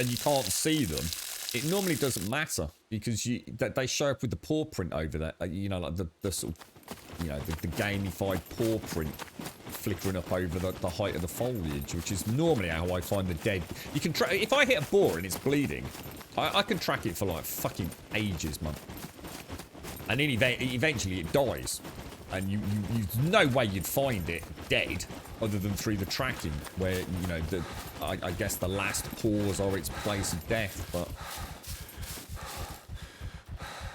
and you can't see them, it normally doesn't matter because they show up with the paw print over there. You know, like the sort of, you know, the gamified paw print flickering up over the height of the foliage, which is normally how I find the dead. You can track if I hit a boar and it's bleeding, I can track it for like fucking ages, man. And then eventually it dies, and you no way you'd find it dead other than through the tracking, where you know I guess the last paws are its place of death. But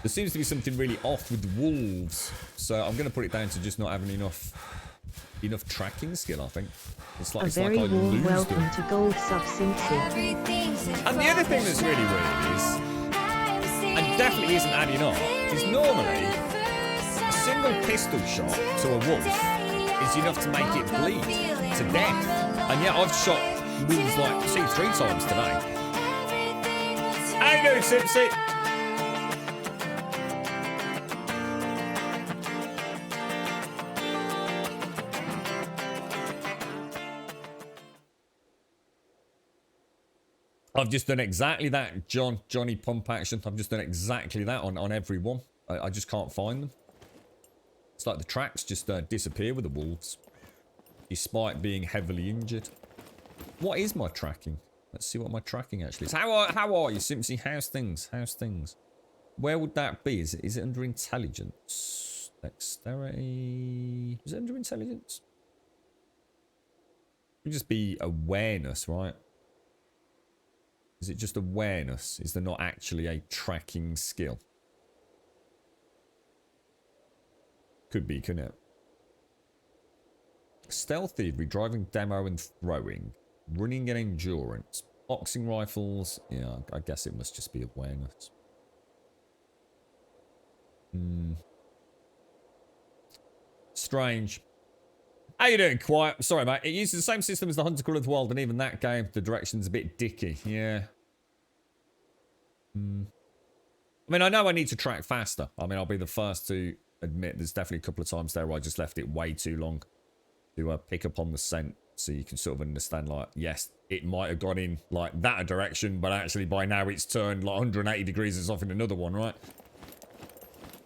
there seems to be something really off with the wolves, so I'm going to put it down to just not having enough tracking skill. I think it's like a very warm welcome to Gold Sub Cincy. And the other thing that's really weird is, and definitely isn't adding up, is normally a single pistol shot to a wolf is enough to make it bleed to death. And yet I've shot wolves like 2-3 times today. How you doing, Simpsy? I've just done exactly that, Johnny Pump Action. I've just done exactly that on every one. I just can't find them. It's like the tracks just disappear with the wolves, despite being heavily injured. What is my tracking? Let's see what my tracking actually is. How are you, Simpsy? How's things? How's things? Where would that be? Is it under intelligence? Dexterity? Is it under intelligence? It would just be awareness, right? Is it just awareness? Is there not actually a tracking skill? Could be, couldn't it? Stealth thievery, driving demo and throwing, running and endurance, boxing rifles. Yeah, I guess it must just be awareness. Strange. How you doing, Quiet? Sorry, mate. It uses the same system as the Hunter Call of the Wild, and even that game, the direction's a bit dicky. Yeah. I mean, I know I need to track faster. I mean, I'll be the first to admit there's definitely a couple of times there where I just left it way too long to pick up on the scent. So you can sort of understand, like, yes, it might have gone in like that direction, but actually by now it's turned like 180 degrees. It's off in another one, right?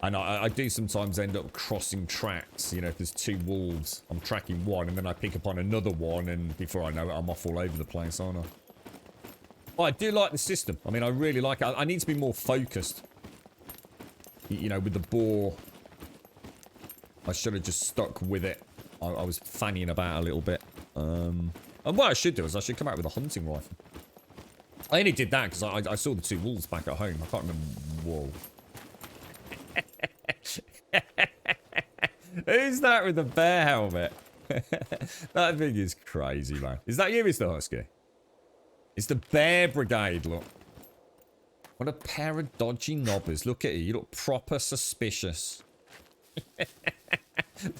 And I do sometimes end up crossing tracks. You know, if there's two wolves, I'm tracking one, and then I pick up on another one, and before I know it, I'm off all over the place, aren't I? Oh, I do like the system. I mean, I really like it. I need to be more focused. You know, with the boar, I should have just stuck with it. I was fannying about a little bit. And what I should do is I should come out with a hunting rifle. I only did that because I saw the two wolves back at home. I can't remember. Whoa. Who's that with the bear helmet? That thing is crazy, man. Is that you, Mr. Husky? It's the bear brigade, look. What a pair of dodgy knobbers. Look at you. You look proper suspicious.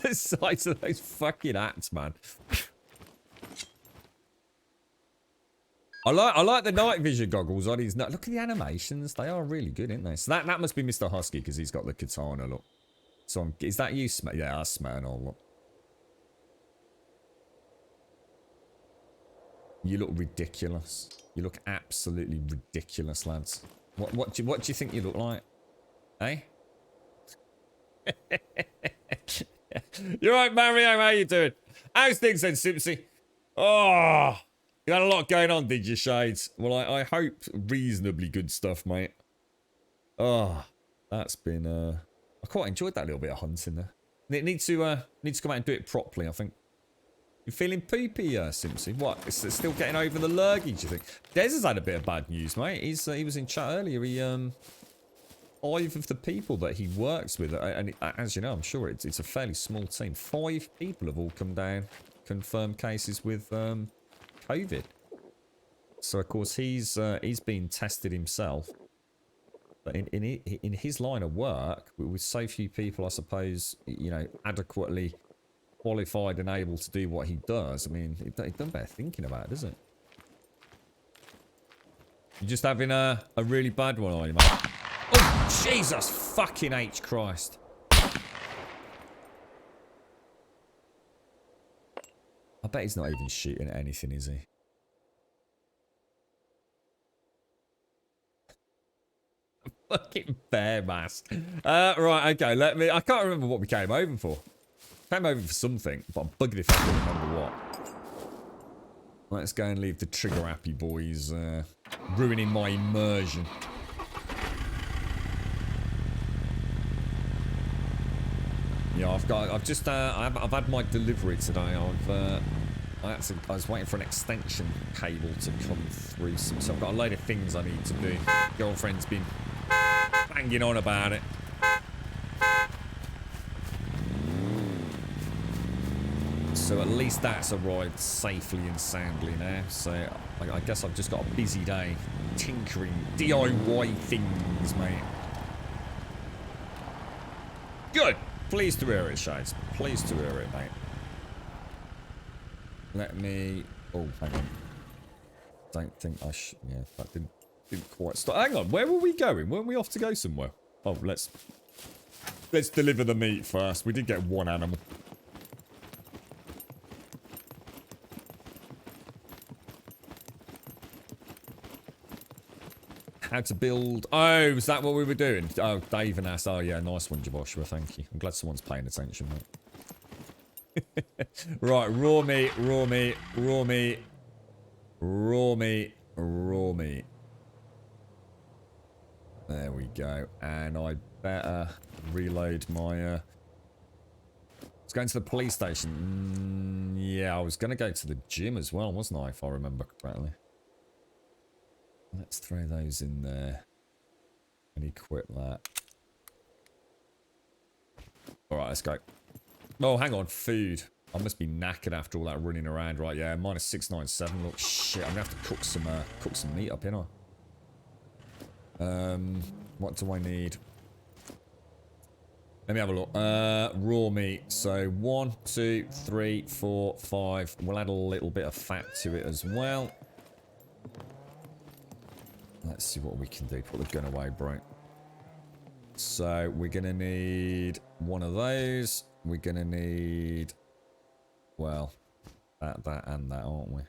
The size of those fucking hats, man. I like the night vision goggles on his. Look at the animations. They are really good, aren't they? So that must be Mr. Husky because he's got the katana, look. So is that you, yeah, that's Smirnoff, look. You look ridiculous. You look absolutely ridiculous, lads. What do you think you look like? Eh? You're right, Mario. How you doing? How's things then, Simpsy? Oh, you had a lot going on, did you, Shades? Well, I hope reasonably good stuff, mate. Oh, that's been I quite enjoyed that little bit of hunting there. It needs to come out and do it properly, I think. You feeling poopy, Simpsy? What? It's still getting over the lurgy, do you think? Des has had a bit of bad news, mate. He was in chat earlier. He 5 of the people that he works with, and as you know, I'm sure it's a fairly small team. 5 people have all come down, confirmed cases with COVID. So of course he's been tested himself. But in his line of work, with so few people, I suppose, you know, adequately qualified and able to do what he does, I mean, it doesn't bear thinking about, does it? You're just having a really bad one, are you, mate? Oh, Jesus fucking H Christ. I bet he's not even shooting at anything, is he? Fucking bear mask. Right, okay, I can't remember what we came over for. Came over for something, but I'm bugging if I can remember what. Let's go and leave the trigger happy boys ruining my immersion. Yeah, I've had my delivery today. I was waiting for an extension cable to come through. So I've got a load of things I need to do. Girlfriend's been banging on about it. So at least that's arrived safely and soundly now. So I guess I've just got a busy day tinkering DIY things, mate. Good. Pleased to hear it, Shades. Pleased to hear it, mate. Let me... Oh, hang on. Don't think I should... Yeah, that didn't quite stop. Hang on, where were we going? Weren't we off to go somewhere? Oh, let's deliver the meat first. We did get one animal. How to build... Oh, is that what we were doing? Oh, Dave and asked. Oh, yeah, nice one, Joshua. Thank you. I'm glad someone's paying attention, mate. Right, raw meat, raw meat, raw meat, raw meat, raw meat. There we go. And I better reload my... I was going to the police station. Yeah, I was going to go to the gym as well, wasn't I, if I remember correctly. Let's throw those in there and equip that. Alright, let's go. Oh, hang on. Food. I must be knackered after all that running around. Right, yeah. Minus 697. Look, shit. I'm going to have to cook some meat up, innit? What do I need? Let me have a look. Raw meat. So 1, 2, 3, 4, 5. We'll add a little bit of fat to it as well. Let's see what we can do. Put the gun away, bro. So we're going to need one of those. We're going to need, well, that and that, aren't we?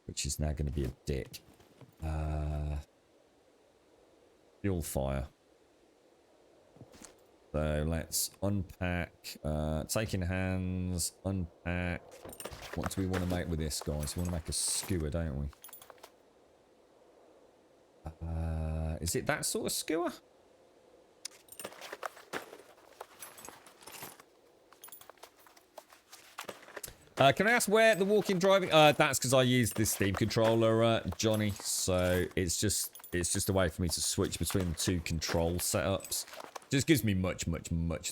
which is now going to be a dick. Fuel fire. So let's unpack. Take in hands. Unpack. What do we want to make with this, guys? We want to make a skewer, don't we? Is it that sort of skewer? Can I ask where the walking driving? That's because I use this Steam controller, Johnny. So it's just a way for me to switch between the two control setups. Just gives me much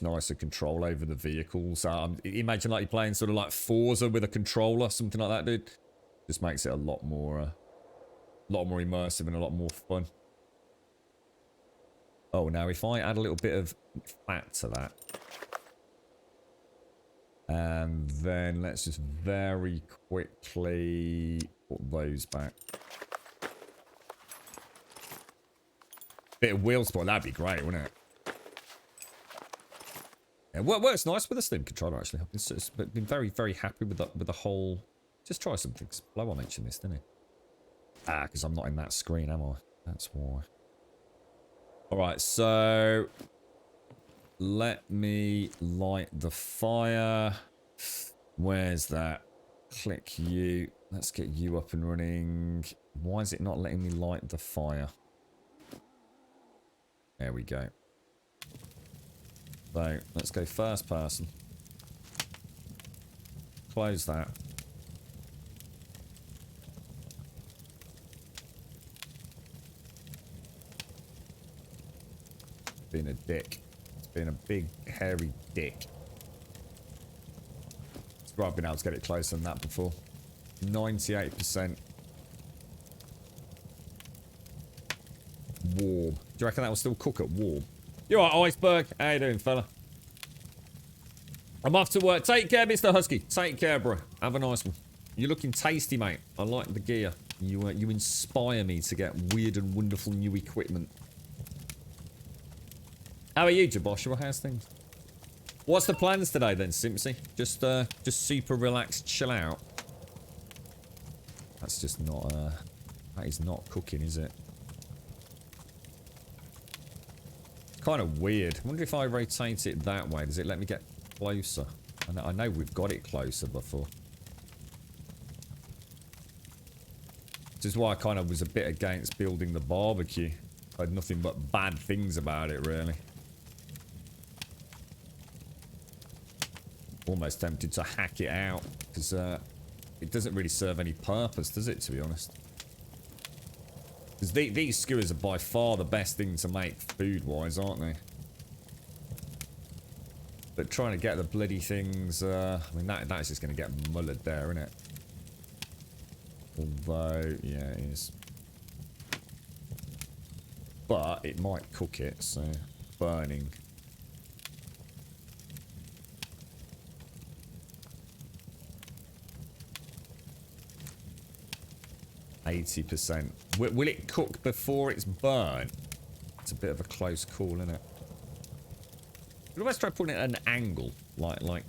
nicer control over the vehicles. Imagine like you're playing sort of like Forza with a controller, something like that, dude. Just makes it a lot more immersive and a lot more fun. Oh, now if I add a little bit of fat to that. And then let's just very quickly put those back. Bit of wheel spot, that'd be great, wouldn't it? Yeah, works nice with a Steam controller, actually. It's been very happy with the whole... Just try something. Blower mentioned this, didn't he? Because I'm not in that screen, am I? That's why. Alright, so... Let me light the fire. Where's that? Click you. Let's get you up and running. Why is it not letting me light the fire? There we go. So, let's go first person. Close that. Being a dick. Being a big, hairy dick. I've been able to get it closer than that before. 98%. Warm. Do you reckon that will still cook at warm? You alright, Iceberg? How you doing, fella? I'm off to work. Take care, Mr. Husky. Take care, bro. Have a nice one. You're looking tasty, mate. I like the gear. You inspire me to get weird and wonderful new equipment. How are you, Joshua? How's things? What's the plans today then, Simpsy? Just super relaxed, chill out. That's just not, that is not cooking, is it? It's kind of weird. I wonder if I rotate it that way, does it let me get closer? I know we've got it closer before. Which is why I kind of was a bit against building the barbecue. I had nothing but bad things about it, really. Almost tempted to hack it out, because it doesn't really serve any purpose, does it, to be honest? Because these skewers are by far the best thing to make food-wise, aren't they? But trying to get the bloody things, I mean, that's just going to get mullered there, isn't it? Although, yeah, it is. But it might cook it, so burning. %. Will it cook before it's burnt? It's a bit of a close call, isn't it? But almost try putting it at an angle, like I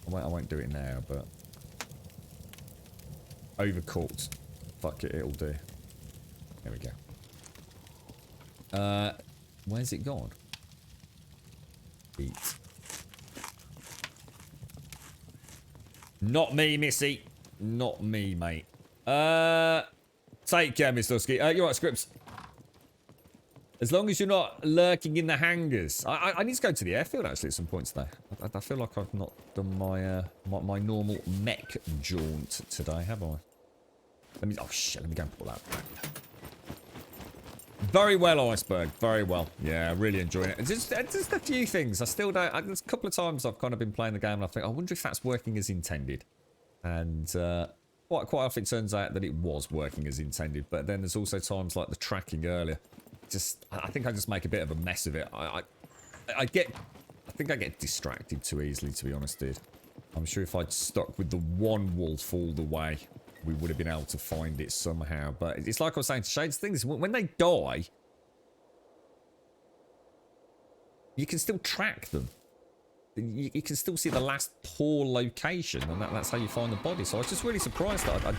won't do it now, but overcooked. Fuck it, it'll do. There we go. Where's it gone? Eat. Not me, Missy. Not me, mate. Take care, Mr. Husky. You're right, Scripps. As long as you're not lurking in the hangars. I need to go to the airfield, actually, at some point today. I feel like I've not done my normal mech jaunt today, have I? Oh, shit. Let me go and pull that back. Very well, Iceberg. Very well. Yeah, really enjoying it. Just a few things. I still don't... There's a couple of times I've kind of been playing the game and I think, I wonder if that's working as intended. And quite often it turns out that it was working as intended. But then there's also times like the tracking earlier. I think I just make a bit of a mess of it. I think I get distracted too easily, to be honest, dude. I'm sure if I'd stuck with the one wolf all the way, we would have been able to find it somehow. But it's like I was saying to Shades, the thing is, when they die, you can still track them. You can still see the last poor location, and that's how you find the body. So I was just really surprised that I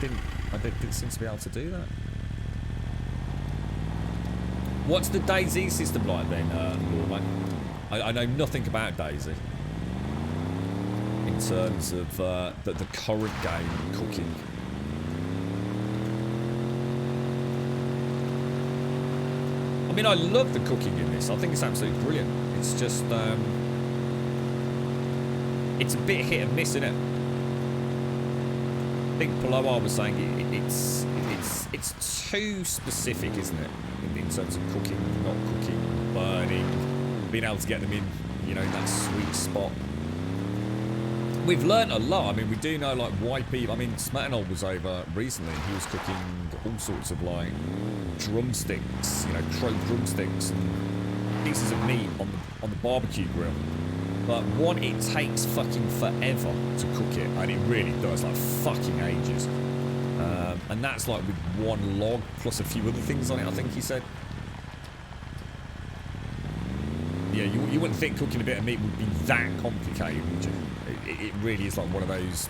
I didn't seem to be able to do that. What's the DayZ system like then, Lawman? I know nothing about DayZ. In terms of the current game cooking. I mean, I love the cooking in this. I think it's absolutely brilliant. It's just, it's a bit hit and miss, isn't it? I think Paloa was saying it's too specific, isn't it? In terms of cooking, not cooking, burning, being able to get them in, you know, that sweet spot. We've learnt a lot. I mean, we do know, like, why people... I mean, Smetanol was over recently. He was cooking all sorts of, like, drumsticks, you know, crow drumsticks and pieces of meat on the barbecue grill. But one, it takes fucking forever to cook it, and it really does, like, fucking ages. And that's, like, with one log plus a few other things on it, I think he said. Yeah, you wouldn't think cooking a bit of meat would be that complicated, would you? It really is like one of those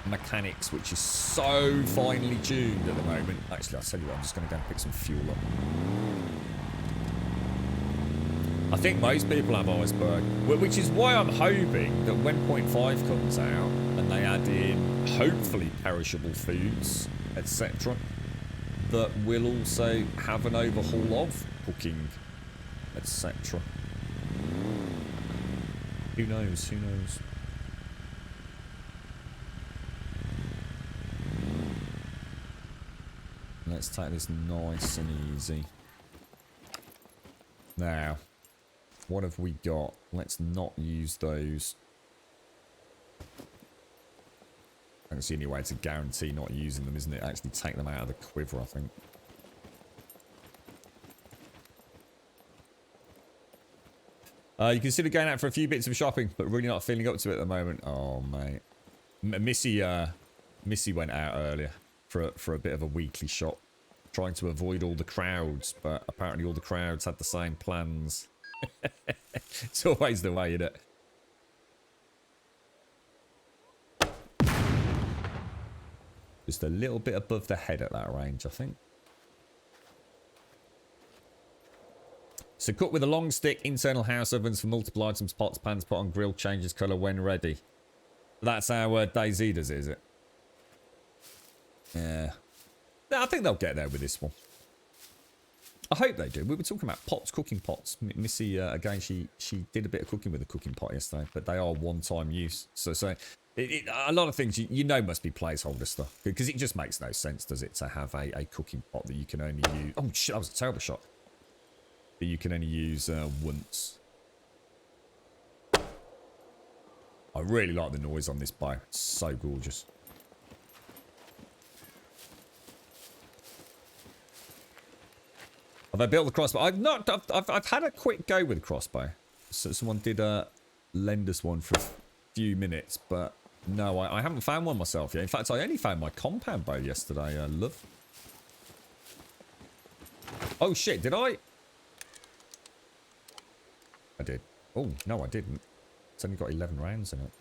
mechanics which is so finely tuned at the moment. Actually, I'll tell you what, I'm just going to go and pick some fuel up. I think most people have iceberg, which is why I'm hoping that when 0.5 comes out and they add in, hopefully, perishable foods, etc., that we'll also have an overhaul of cooking, etc. Who knows? Who knows? Let's take this nice and easy. Now, what have we got? Let's not use those. That's the only way to guarantee not using them, isn't it? Actually take them out of the quiver, I think. You consider going out for a few bits of shopping, but really not feeling up to it at the moment. Oh, mate. Missy went out earlier for a bit of a weekly shop, trying to avoid all the crowds, but apparently all the crowds had the same plans. It's always the way, isn't it? Just a little bit above the head at that range, I think. So cook with a long stick, internal house ovens for multiple items, pots, pans, pot on grill, changes colour when ready. That's how DayZ does it, is it? Yeah. No, I think they'll get there with this one. I hope they do. We were talking about pots, cooking pots. Missy, again, she did a bit of cooking with a cooking pot yesterday, but they are one-time use. So a lot of things, you know, must be placeholder stuff, because it just makes no sense, does it, to have a cooking pot that you can only use... Oh, shit, that was a terrible shot. That you can only use once. I really like the noise on this bow. It's so gorgeous. Have I built the crossbow? I've not. I've had a quick go with the crossbow. So someone did lend us one for a few minutes, but no, I haven't found one myself yet. In fact, I only found my compound bow yesterday. Love. Oh shit! Did I? I did. Oh no, I didn't. It's only got 11 rounds in it.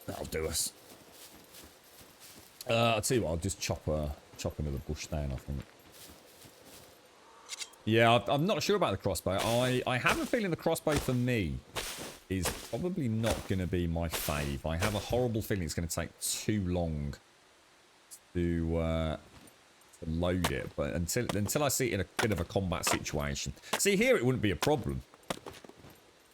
That'll do us. I'll tell you what. I'll just chop another bush down, I think. Yeah, I'm not sure about the crossbow. I have a feeling the crossbow for me is probably not going to be my fave. I have a horrible feeling it's going to take too long to load it. But until I see it in a bit of a combat situation. See, here it wouldn't be a problem.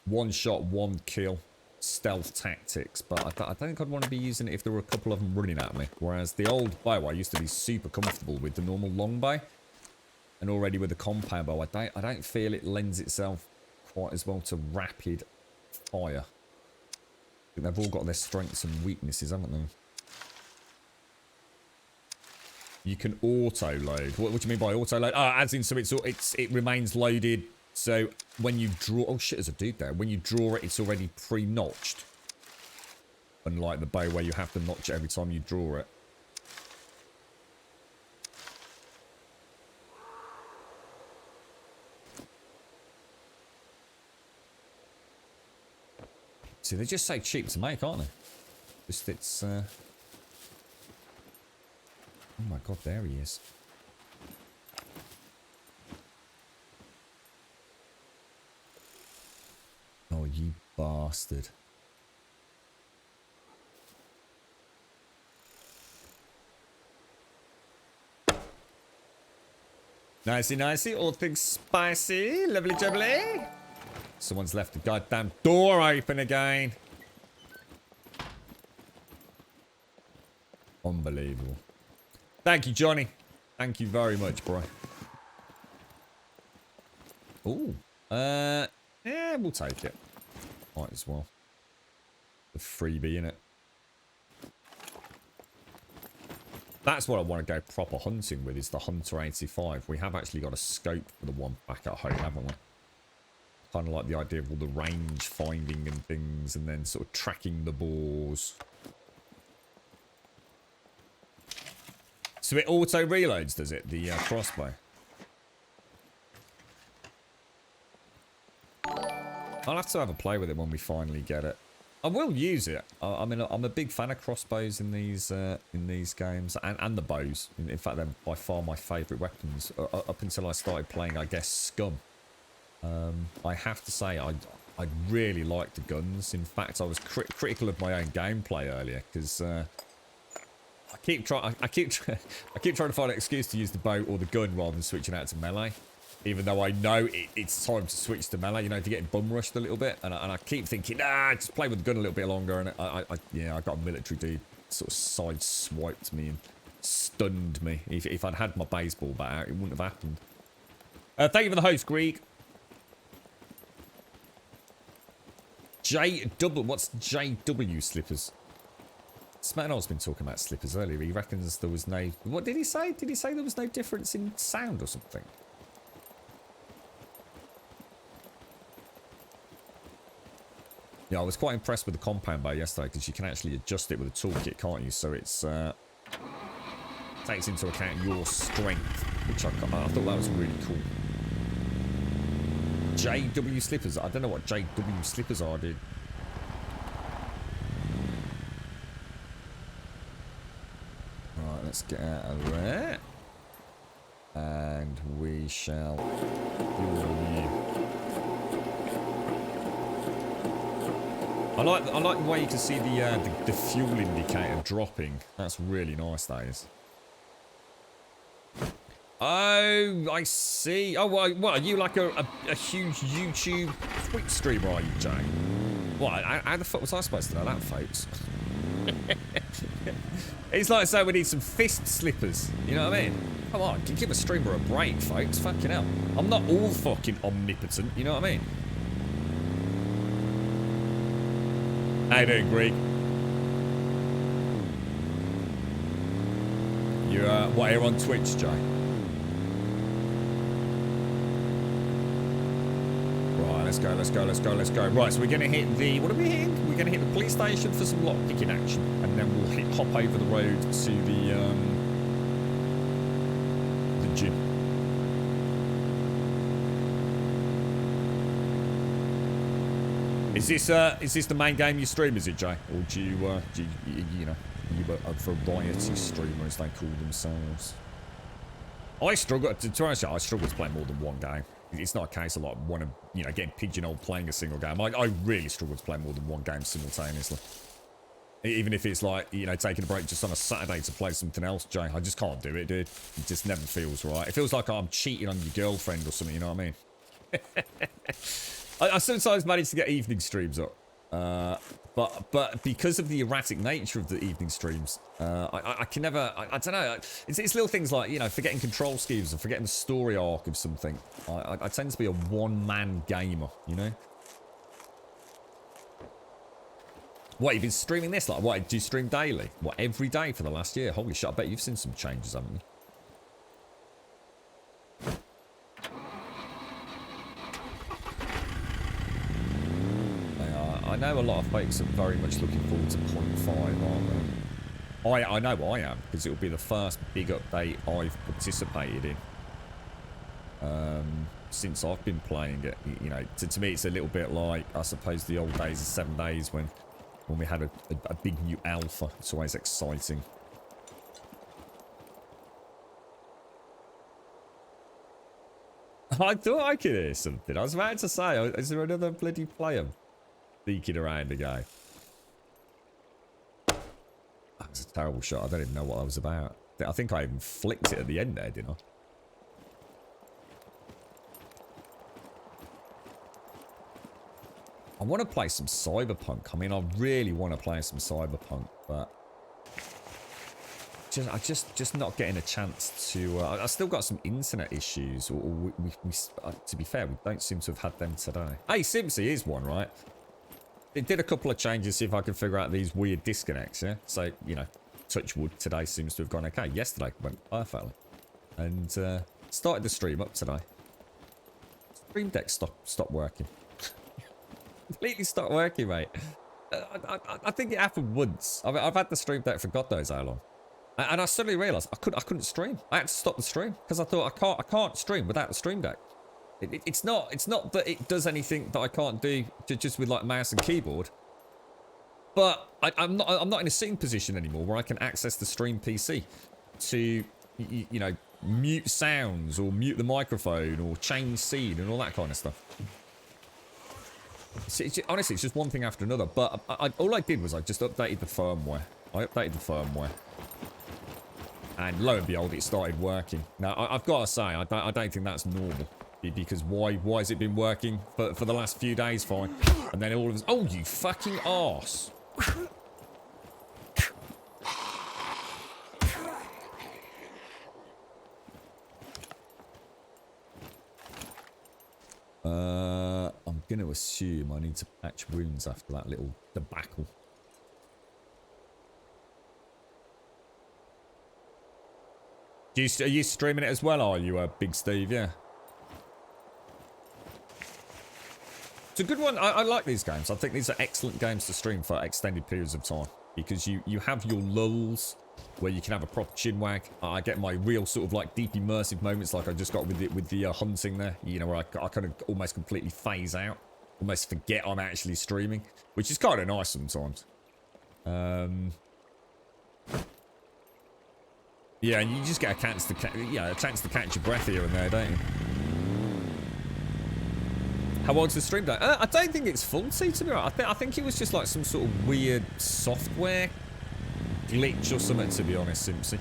One shot, one kill. Stealth tactics, but I don't think I'd want to be using it if there were a couple of them running at me. Whereas the old bow, I used to be super comfortable with the normal long bow, and already with the compound bow, I don't feel it lends itself quite as well to rapid fire. I think they've all got their strengths and weaknesses, haven't they? You can auto load. What do you mean by auto load? As in, so it remains loaded. So when you draw, oh shit, there's a dude there. When you draw it, it's already pre-notched. Unlike the bow where you have to notch it every time you draw it. See, they're just so cheap to make, aren't they? Just it's God, there he is. Oh, you bastard. Nicey, nicey. All things spicy. Lovely jubbly. Someone's left the goddamn door open again. Unbelievable. Thank you, Johnny. Thank you very much, bro. Ooh. Yeah, we'll take it. Might as well. The freebie, innit? That's what I want to go proper hunting with, is the Hunter 85. We have actually got a scope for the one back at home, haven't we? Kind of like the idea of all the range finding and things, and then sort of tracking the boars. So it auto reloads, does it? The crossbow. I'll have to have a play with it when we finally get it. I will use it. I mean, I'm a big fan of crossbows in these games, and the bows. In fact, they're by far my favourite weapons. Up until I started playing, I guess, SCUM. I have to say, I really like the guns. In fact, I was critical of my own gameplay earlier because I keep trying to find an excuse to use the bow or the gun rather than switching out to melee. Even though I know it's time to switch to melee, you know, if you're getting bum rushed a little bit, and I keep thinking, just play with the gun a little bit longer, and I got a military dude sort of side swiped me and stunned me. If I'd had my baseball bat out, it wouldn't have happened. Thank you for the host, Greek. What's JW slippers? Smetano's been talking about slippers earlier. He reckons there was no... What did he say? Did he say there was no difference in sound or something? Yeah, I was quite impressed with the compound bow yesterday because you can actually adjust it with a toolkit, can't you? So it's takes into account your strength, which I thought that was really cool. JW slippers. I don't know what JW slippers are, dude. Right, let's get out of there. And we shall fuel you. I like the way you can see the fuel indicator dropping. That's really nice, that is. Oh, I see. Oh, well, what, are you like a huge YouTube Twitch streamer, are you, Jay? What, how the fuck was I supposed to know that, folks? It's like saying we need some fist slippers. You know what I mean? Come on, give a streamer a break, folks. Fucking hell. I'm not all fucking omnipotent, you know what I mean? How you doing, Greg? You're, what, here on Twitch, Jay? Right, let's go, let's go, let's go, let's go. Right, so we're going to hit the... What are we hitting? We're going to hit the police station for some lockpicking action. And then we'll hop over the road to the gym. Is this the main game you stream, is it, Jay? Or do you know, you a variety streamer, as they call themselves? I struggle, to be honest, I struggle to play more than one game. It's not a case of like getting pigeonholed playing a single game. I really struggle to play more than one game simultaneously. Even if it's like, you know, taking a break just on a Saturday to play something else, Jay. I just can't do it, dude. It just never feels right. It feels like I'm cheating on your girlfriend or something, you know what I mean? I sometimes manage to get evening streams up, but because of the erratic nature of the evening streams, I can never. I don't know. It's little things like, you know, forgetting control schemes or forgetting the story arc of something. I tend to be a one-man gamer, you know. What, you've been streaming this? Like, what, do you stream daily? What, every day for the last year? Holy shit! I bet you've seen some changes, haven't you? I know a lot of folks are very much looking forward to 0.5, aren't they? I know I am, because it'll be the first big update I've participated in since I've been playing it. You know, to me it's a little bit like, I suppose, the old days of 7 days when we had a big new alpha. It's always exciting. I thought I could hear something. I was about to say, is there another bloody player sneaking around again? That was a terrible shot. I don't even know what that was about. I think I even flicked it at the end there, didn't I? I want to play some Cyberpunk. I mean, I really want to play some Cyberpunk, but I'm just not getting a chance to. I still got some internet issues, or to be fair, we don't seem to have had them today. Hey, Simpsy is one, right? It did a couple of changes, see if I can figure out these weird disconnects, yeah? So, you know, touch wood, today seems to have gone okay. Yesterday went perfectly. And started the stream up today. Stream Deck stopped working. Completely stopped working, mate. I think it happened once. I've had the Stream Deck for God knows how long. And I suddenly realised I couldn't stream. I had to stop the stream because I thought I can't stream without the Stream Deck. It's not that it does anything that I can't do just with like mouse and keyboard. But I'm not in a sitting position anymore where I can access the Stream PC to you know, mute sounds or mute the microphone or change scene and all that kind of stuff. Honestly, it's just one thing after another. But all I did was I just updated the firmware. And lo and behold, it started working. Now, I've got to say, I don't think that's normal. Because why has it been working for the last few days? Fine. And then all of us... Oh, you fucking arse. I'm going to assume I need to patch wounds after that little debacle. Are you streaming it as well, are you, Big Steve? Yeah. It's a good one. I like these games. I think these are excellent games to stream for extended periods of time. Because you have your lulls where you can have a proper chinwag. I get my real sort of like deep immersive moments like I just got with the hunting there. You know, where I kind of almost completely phase out. Almost forget I'm actually streaming. Which is kind of nice sometimes. Yeah, and you just get a chance to catch your breath here and there, don't you? How old's the stream day? I don't think it's faulty, to be honest. I think it was just like some sort of weird software glitch or something, to be honest, Simpsy.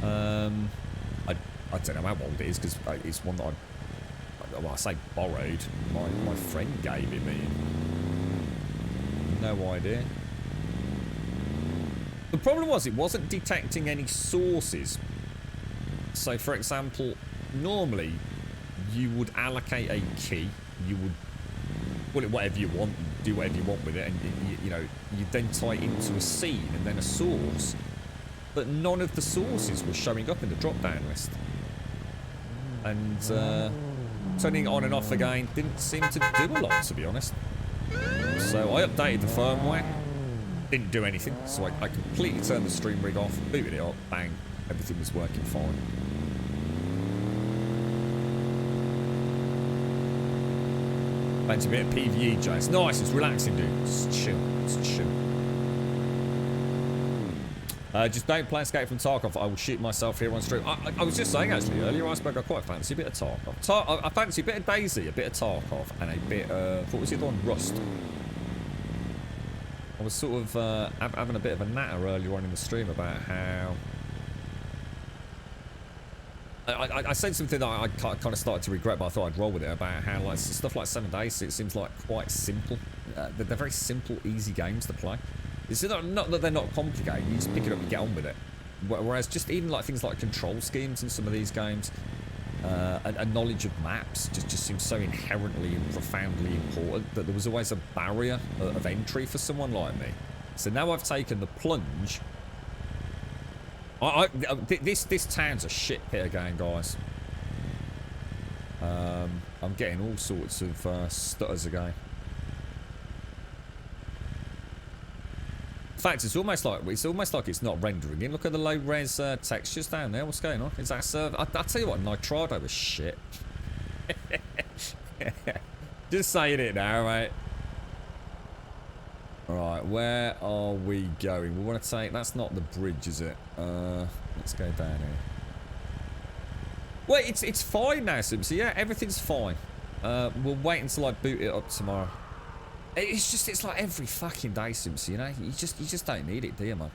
I don't know how old it is because it's one that I say borrowed. My friend gave it me. No idea. The problem was it wasn't detecting any sources. So, for example, normally you would allocate a key. You would call it whatever you want, do whatever you want with it, and you know, you then tie it into a scene and then a source. But none of the sources were showing up in the drop-down list. And turning it on and off again didn't seem to do a lot, to be honest. So I updated the firmware. Didn't do anything, so I completely turned the stream rig off, booted it up, bang, everything was working fine. Fancy a bit of PvE, Jay. It's nice, it's relaxing, dude. Just chill, just chill. Just don't play Escape from Tarkov. I will shoot myself here on stream. I was just saying, actually, earlier, I quite fancy a bit of Tarkov. I fancy a bit of Daisy, a bit of Tarkov, and a bit of... what was the other one? Rust. I was sort of having a bit of a natter earlier on in the stream about how... I said something that I kind of started to regret, but I thought I'd roll with it, about how like stuff like 7 Days, it seems like quite simple. They're very simple, easy games to play. It's not that they're not complicated, you just pick it up and get on with it. Whereas just even like things like control schemes in some of these games, a knowledge of maps just seems so inherently and profoundly important that there was always a barrier of entry for someone like me. So now I've taken the plunge. This town's a shit pit again, guys. I'm getting all sorts of stutters again. In fact, it's almost like it's not rendering in. Look at the low res textures down there. What's going on? Is that server? I'll tell you what, Nitrado was shit. Just saying it now, mate. Right, where are we going? We want to take... that's not the bridge, is it? Let's go down here. Well, it's fine now, Simpson. Yeah, everything's fine. We'll wait until I boot it up tomorrow. It's like every fucking day, Simpson, you know? You just don't need it, do you, man?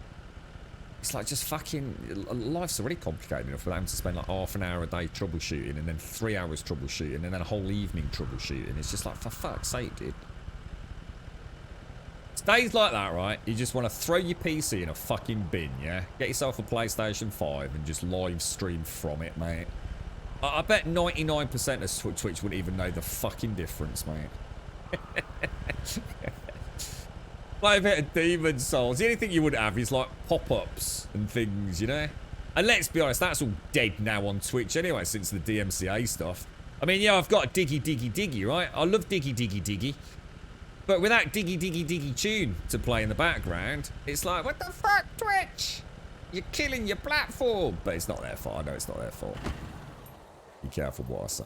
It's like just fucking... Life's already complicated enough without having to spend like half an hour a day troubleshooting and then 3 hours troubleshooting and then a whole evening troubleshooting. It's just like, for fuck's sake, dude. It's days like that, right? You just want to throw your PC in a fucking bin, yeah? Get yourself a PlayStation 5 and just live stream from it, mate. I bet 99% of Twitch wouldn't even know the fucking difference, mate. Like a bit of Demon Souls. The only thing you would have is like pop-ups and things, you know? And let's be honest, that's all dead now on Twitch anyway, since the DMCA stuff. I mean, yeah, I've got Diggy Diggy Diggy, right? I love Diggy Diggy Diggy. But without Diggy Diggy Diggy tune to play in the background, it's like, what the fuck, Twitch? You're killing your platform. But it's not their fault. I know it's not their fault. Be careful what I say.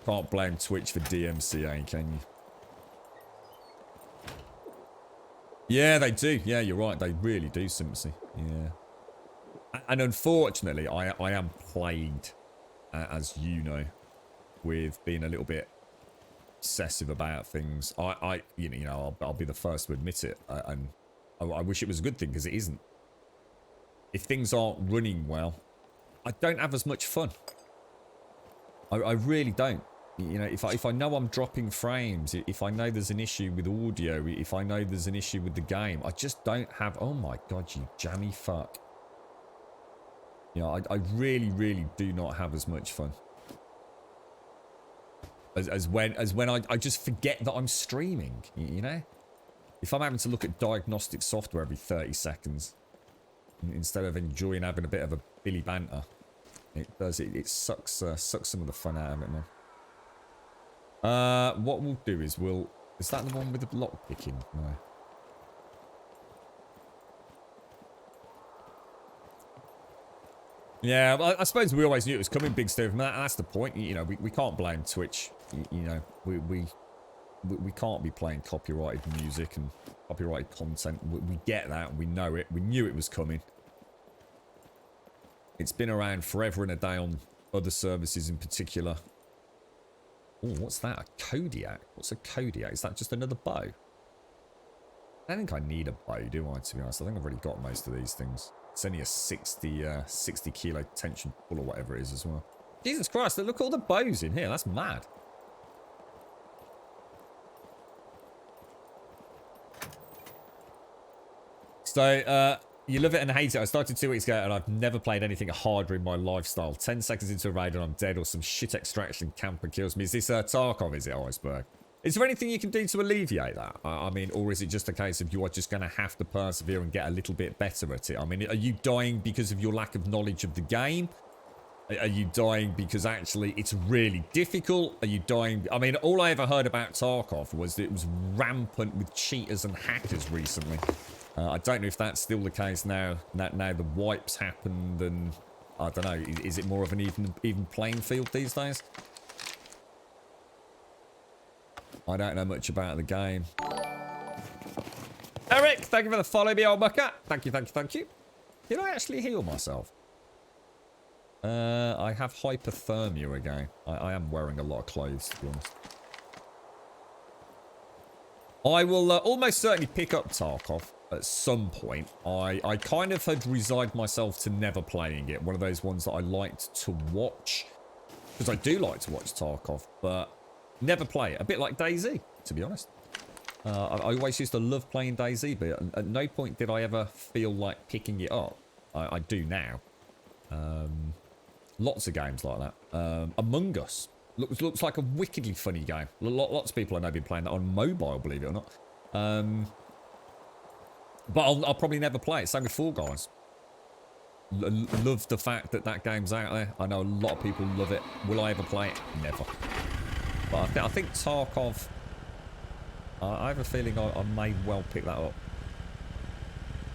Can't blame Twitch for DMCA, can you? Yeah, they do. Yeah, you're right. They really do, Simpsy. Yeah. And unfortunately, I am plagued, as you know, with being a little bit obsessive about things. I'll be the first to admit it. And I wish it was a good thing, because it isn't. If things aren't running well, I don't have as much fun. I really don't. You know, if I know I'm dropping frames, if I know there's an issue with audio, if I know there's an issue with the game, I just don't have... Oh my god, you jammy fuck. You know, I really, really do not have as much fun. As when I just forget that I'm streaming, you know? If I'm having to look at diagnostic software every 30 seconds, instead of enjoying having a bit of a Billy banter, it sucks some of the fun out of it, man. What we'll do is is that the one with the lock picking? No. Yeah, well, I suppose we always knew it was coming, Big Steve. That's the point. You know, we can't blame Twitch. You know, we can't be playing copyrighted music and copyrighted content. We get that. We know it. We knew it was coming. It's been around forever and a day on other services in particular. Oh, what's that? A Kodiak? What's a Kodiak? Is that just another bow? I don't think I need a bow, do I, to be honest? I think I've already got most of these things. It's only a 60 kilo tension pull or whatever it is as well. Jesus Christ, look at all the bows in here. That's mad. So, you love it and hate it. I started 2 weeks ago and I've never played anything harder in my lifestyle. 10 seconds into a raid and I'm dead, or some shit extraction camper kills me. Is this Tarkov, is it, Iceberg? Is there anything you can do to alleviate that? I mean, or is it just a case of you are just going to have to persevere and get a little bit better at it? I mean, are you dying because of your lack of knowledge of the game? Are you dying because actually it's really difficult? Are you dying... I mean, all I ever heard about Tarkov was that it was rampant with cheaters and hackers recently. I don't know if that's still the case now. Now the wipes happened, and I don't know. Is it more of an even playing field these days? I don't know much about the game. Eric, thank you for the follow, me old mucker. Thank you, thank you, thank you. Did I actually heal myself? I have hypothermia again. I am wearing a lot of clothes, to be honest. I will almost certainly pick up Tarkov at some point. I kind of had resigned myself to never playing it. One of those ones that I liked to watch. Because I do like to watch Tarkov, but never play it. A bit like DayZ, to be honest. I always used to love playing DayZ, but at no point did I ever feel like picking it up. I do now. Lots of games like that. Among Us. Looks like a wickedly funny game. Lots of people I know have been playing that on mobile, believe it or not. But I'll probably never play it. Same with Fall Guys. Love the fact that that game's out there. I know a lot of people love it. Will I ever play it? Never. But I think Tarkov... I have a feeling I may well pick that up.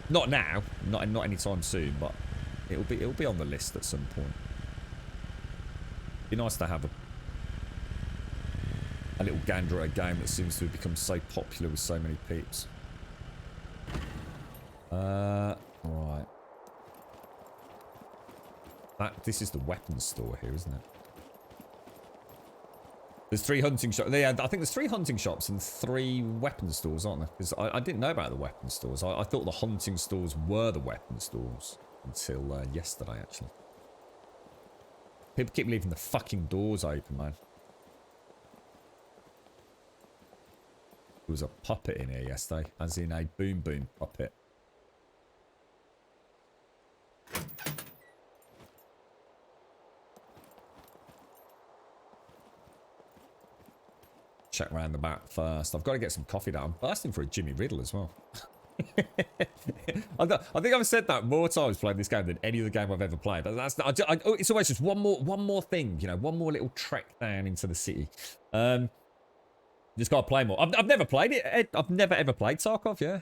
Not now. Not anytime soon, but it'll be on the list at some point. Be nice to have a little gander at a game that seems to have become so popular with so many peeps. Right. This is the weapons store here, isn't it? There's 3 hunting shops. Yeah, I think there's 3 hunting shops and 3 weapons stores, aren't there? Because I didn't know about the weapons stores. I thought the hunting stores were the weapons stores until yesterday, actually. People keep leaving the fucking doors open, man. There was a puppet in here yesterday, as in a boom boom puppet. Check around the back first. I've got to get some coffee down. I'm bursting for a Jimmy Riddle as well. I think I've said that more times playing this game than any other game I've ever played. It's always just one more thing, you know, one more little trek down into the city. Just got to play more. I've never played it. I've never ever played Tarkov. Yeah.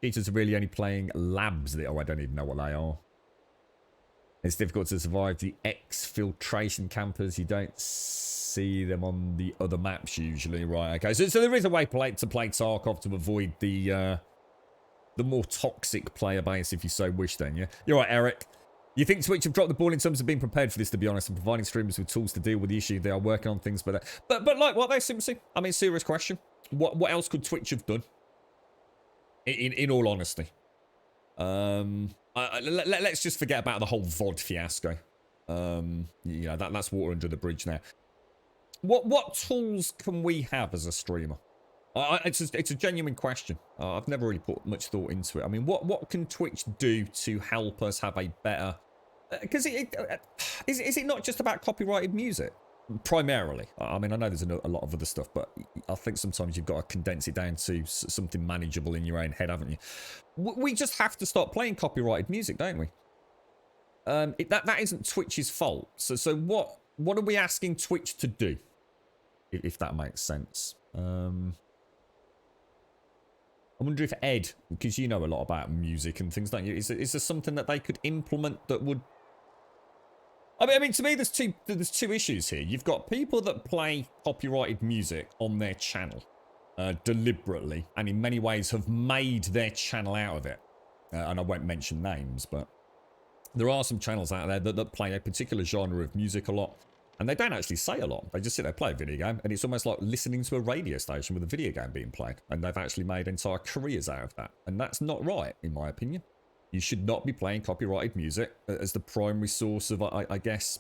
Teachers are really only playing labs. I don't even know what they are. It's difficult to survive the exfiltration campers. You don't see them on the other maps usually, right? Okay, so there is a way to play Tarkov to avoid the more toxic player base, if you so wish. Then, yeah, you're right, Eric. You think Twitch have dropped the ball in terms of being prepared for this, to be honest, and providing streamers with tools to deal with the issue? They are working on things, but like what they simply. I mean, serious question. What else could Twitch have done? In all honesty. Let's just forget about the whole VOD fiasco. You know, that's water under the bridge now. What tools can we have as a streamer? It's a genuine question. I've never really put much thought into it. I mean, what can Twitch do to help us have a better? Because is it not just about copyrighted music? Primarily. I mean, I know there's a lot of other stuff, but I think sometimes you've got to condense it down to something manageable in your own head, haven't you? We just have to stop playing copyrighted music, don't we? That isn't Twitch's fault. So what are we asking Twitch to do? If that makes sense. I wonder if Ed, because you know a lot about music and things, don't you? Is there something that they could implement that would... I mean, to me, there's two issues here. You've got people that play copyrighted music on their channel deliberately, and in many ways have made their channel out of it. And I won't mention names, but there are some channels out there that play a particular genre of music a lot, and they don't actually say a lot. They just sit there, play a video game, and it's almost like listening to a radio station with a video game being played, and they've actually made entire careers out of that. And that's not right, in my opinion. You should not be playing copyrighted music as the primary source of, I guess,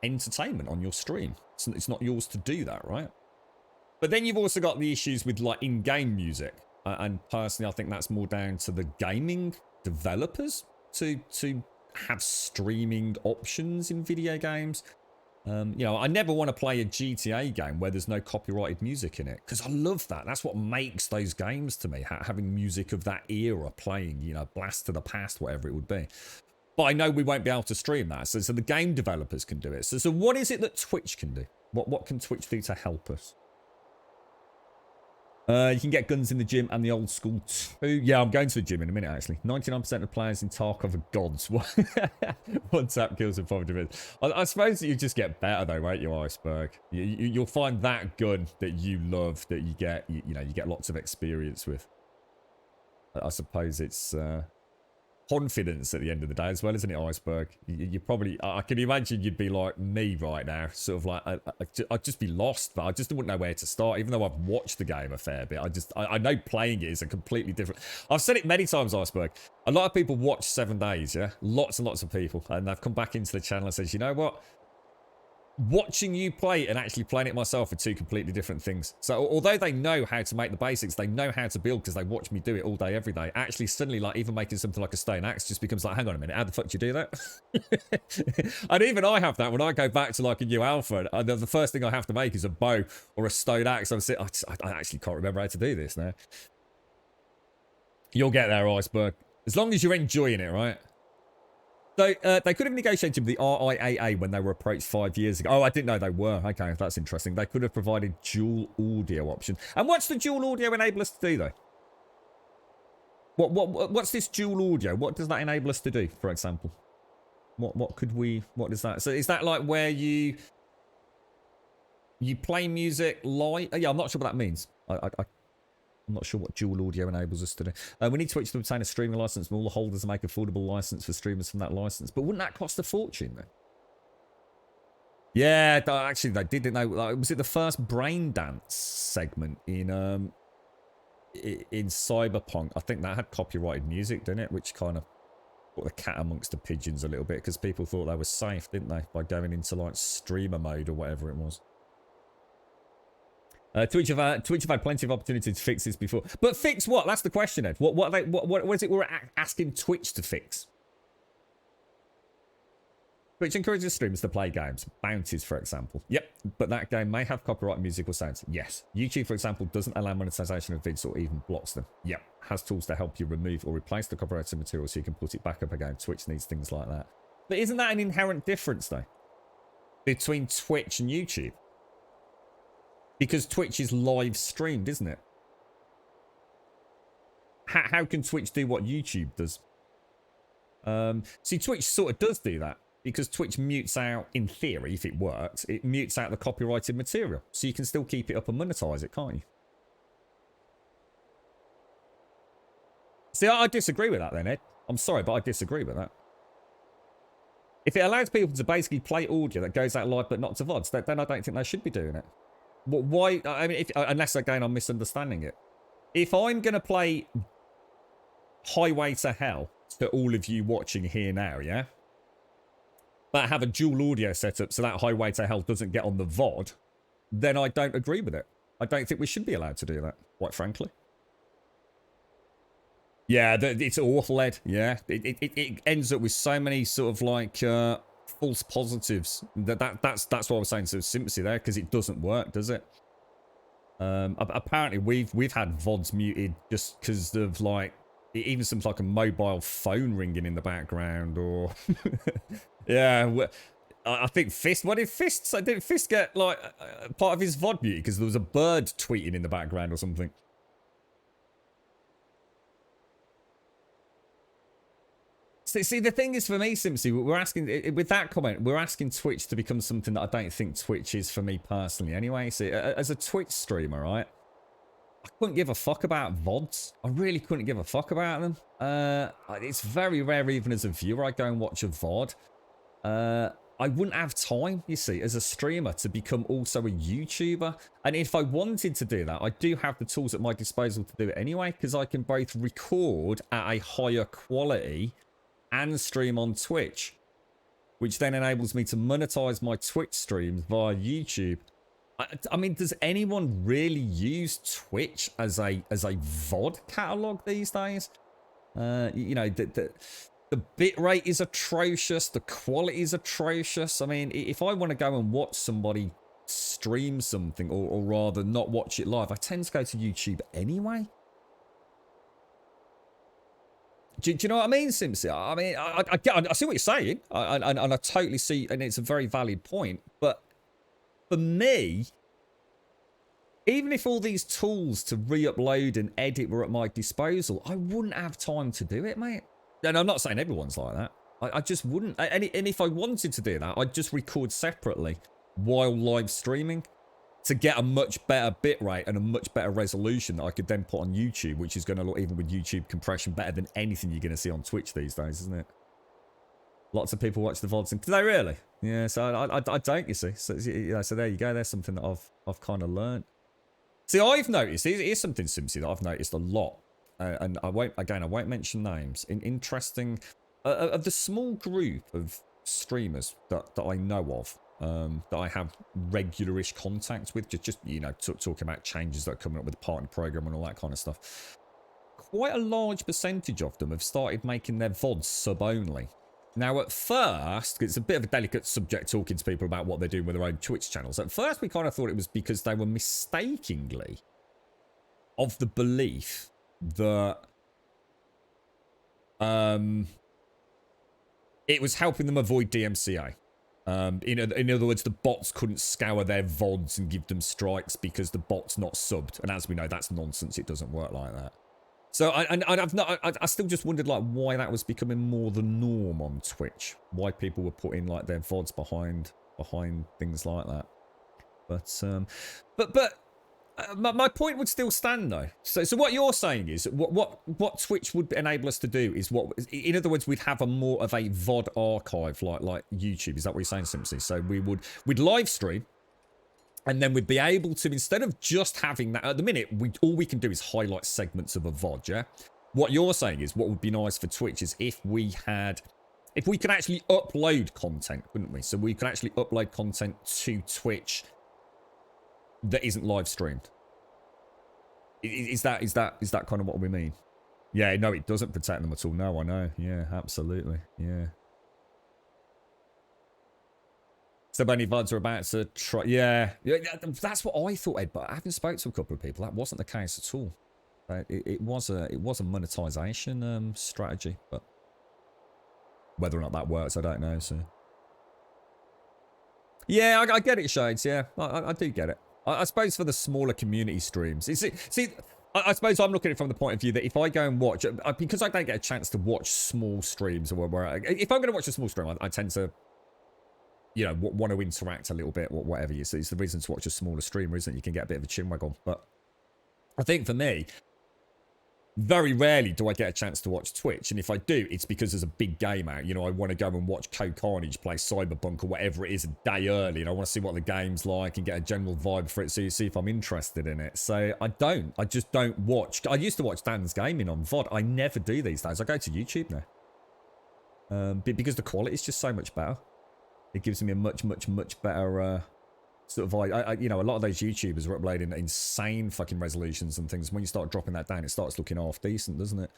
entertainment on your stream. It's not yours to do that, right? But then you've also got the issues with, like, in-game music. And personally, I think that's more down to the gaming developers to have streaming options in video games. You know, I never want to play a GTA game where there's no copyrighted music in it, because I love that. That's what makes those games to me, having music of that era playing, you know, Blast to the Past, whatever it would be. But I know we won't be able to stream that, so the game developers can do it. So what is it that Twitch can do? What can Twitch do to help us? You can get guns in the gym and the old school too. Yeah, I'm going to the gym in a minute, actually. 99% of players in Tarkov are gods. One tap kills in 500 minutes. I suppose that you just get better, though, won't you, Iceberg? You'll find that gun that you love, that you get, you get lots of experience with. I suppose it's confidence at the end of the day as well, isn't it, Iceberg? You probably, I can imagine you'd be like me right now, sort of like, I'd just be lost, but I just wouldn't know where to start, even though I've watched the game a fair bit. I know playing it is a completely different... I've said it many times, Iceberg. A lot of people watch 7 Days, yeah? Lots and lots of people, and they've come back into the channel and says, you know what? Watching you play and actually playing it myself are 2 completely different things. So although they know how to make the basics, they know how to build because they watch me do it all day, every day. Actually, suddenly, like, even making something like a stone axe just becomes like, hang on a minute, how the fuck do you do that? And even I have that when I go back to like a new alpha, and the first thing I have to make is a bow or a stone axe. I actually can't remember how to do this now. You'll get there, Iceberg. As long as you're enjoying it, right? So, they could have negotiated with the RIAA when they were approached 5 years ago. Oh, I didn't know they were. Okay, that's interesting. They could have provided dual audio option. And what's the dual audio enable us to do, though? What's this dual audio? What does that enable us to do, for example? What is that? So is that like where you play music live? Yeah, I'm not sure what that means. I'm not sure what dual audio enables us to do. We need Twitch to obtain a streaming license and all the holders to make affordable license for streamers from that license. But wouldn't that cost a fortune then? Yeah, actually they did, didn't they? Like, was it the first brain dance segment in Cyberpunk? I think that had copyrighted music, didn't it? Which kind of put the cat amongst the pigeons a little bit because people thought they were safe, didn't they? By going into like streamer mode or whatever it was. Twitch have had plenty of opportunity to fix this before. But fix what? That's the question, Ed. What is it we're asking Twitch to fix? Twitch encourages streamers to play games. Bounties, for example. Yep, but that game may have copyright music or sounds. Yes. YouTube, for example, doesn't allow monetization of vids or even blocks them. Yep. Has tools to help you remove or replace the copyrighted material so you can put it back up again. Twitch needs things like that. But isn't that an inherent difference, though? Between Twitch and YouTube? Because Twitch is live streamed, isn't it? How can Twitch do what YouTube does? See, Twitch sort of does do that. Because Twitch mutes out, in theory, if it works, it mutes out the copyrighted material. So you can still keep it up and monetize it, can't you? See, I disagree with that then, Ed. I'm sorry, but I disagree with that. If it allows people to basically play audio that goes out live but not to VODs, then I don't think they should be doing it. Why? I mean, unless, again, I'm misunderstanding it. If I'm going to play Highway to Hell to all of you watching here now, yeah? But have a dual audio setup so that Highway to Hell doesn't get on the VOD, then I don't agree with it. I don't think we should be allowed to do that, quite frankly. Yeah, it's awful, Ed. Yeah, it ends up with so many sort of like false positives. That's what I was saying to Simpsy there, because it doesn't work, does it? Apparently we've had VODs muted just because of like even some like a mobile phone ringing in the background or yeah. I think Fist. What did Fist say? Did Fist get like part of his VOD muted because there was a bird tweeting in the background or something? See, the thing is for me, Simpsy, we're asking, with that comment, we're asking Twitch to become something that I don't think Twitch is for me personally anyway. See, as a Twitch streamer, right, I couldn't give a fuck about VODs. I really couldn't give a fuck about them. It's very rare, even as a viewer, I go and watch a VOD. I wouldn't have time, you see, as a streamer to become also a YouTuber. And if I wanted to do that, I do have the tools at my disposal to do it anyway, because I can both record at a higher quality and stream on Twitch, which then enables me to monetize my Twitch streams via YouTube. I mean, does anyone really use Twitch as a VOD catalog these days? You know, the bitrate is atrocious, the quality is atrocious. I mean, if I want to go and watch somebody stream something, or rather not watch it live, I tend to go to YouTube anyway. Do you know what I mean, Simpsy? I mean, I see what you're saying, and I totally see, and it's a very valid point. But for me, even if all these tools to re-upload and edit were at my disposal, I wouldn't have time to do it, mate. And I'm not saying everyone's like that. I just wouldn't. And if I wanted to do that, I'd just record separately while live streaming to get a much better bitrate and a much better resolution that I could then put on YouTube, which is going to look, even with YouTube compression, better than anything you're going to see on Twitch these days, isn't it? Lots of people watch the VODs and do they really? Yeah, so I don't, you see. So, you know, so there you go. There's something that I've kind of learned. See, I've noticed, here's something, Simpsy, that I've noticed a lot. And I won't mention names. Interesting, of the small group of streamers that I know of, that I have regular-ish contact with, just you know, talking about changes that are coming up with the partner program and all that kind of stuff. Quite a large percentage of them have started making their VODs sub-only. Now, at first, it's a bit of a delicate subject talking to people about what they're doing with their own Twitch channels. At first, we kind of thought it was because they were mistakenly of the belief that it was helping them avoid DMCA. In other words, the bots couldn't scour their VODs and give them strikes because the bot's not subbed. And as we know, that's nonsense. It doesn't work like that. So I still just wondered like why that was becoming more the norm on Twitch. Why people were putting like their VODs behind things like that. But My point would still stand though. So what you're saying is what Twitch would enable us to do is in other words, we'd have a more of a VOD archive like YouTube. Is that what you're saying, Simpsy? So we'd live stream, and then we'd be able to, instead of just having that at the minute, all we can do is highlight segments of a VOD. Yeah. What you're saying is what would be nice for Twitch is if we could actually upload content, couldn't we? So we could actually upload content to Twitch that isn't live streamed. Is that kind of what we mean? Yeah, no, it doesn't protect them at all. No, I know. Yeah, absolutely. Yeah. So many VODs are about to try. Yeah, that's what I thought, Ed. But I haven't spoke to a couple of people. That wasn't the case at all. It was a monetization strategy, but whether or not that works, I don't know. So yeah, I get it, Shades. Yeah, I do get it. I suppose for the smaller community streams, I suppose I'm looking at it from the point of view that if I go and watch, because I don't get a chance to watch small streams, or if I'm going to watch a small stream, I tend to, you know, want to interact a little bit, or whatever. You see, it's the reason to watch a smaller streamer, isn't it? You can get a bit of a chin waggle. But I think for me, very rarely do I get a chance to watch Twitch, and if I do, it's because there's a big game out. You know, I want to go and watch Code Carnage play Cyberpunk or whatever it is a day early, and I want to see what the game's like and get a general vibe for it, so you see if I'm interested in it. So I just don't watch. I used to watch Dan's Gaming on VOD. I never do these days. I go to YouTube now, because the quality is just so much better. It gives me a much better sort of, you know, a lot of those YouTubers are uploading insane fucking resolutions and things. When you start dropping that down, it starts looking half decent, doesn't it?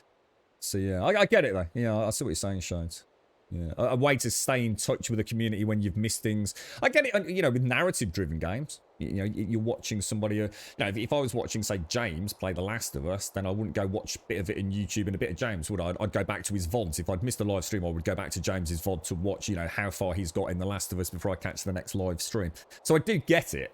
So yeah, I get it though. Yeah, I see what you're saying, Shades. Yeah, a way to stay in touch with the community when you've missed things. I get it, you know, with narrative-driven games. You know, you're watching somebody. You know, if I was watching, say, James play The Last of Us, then I wouldn't go watch a bit of it in YouTube and a bit of James, would I? I'd go back to his VODs. If I'd missed a live stream, I would go back to James's VOD to watch, you know, how far he's got in The Last of Us before I catch the next live stream. So I do get it.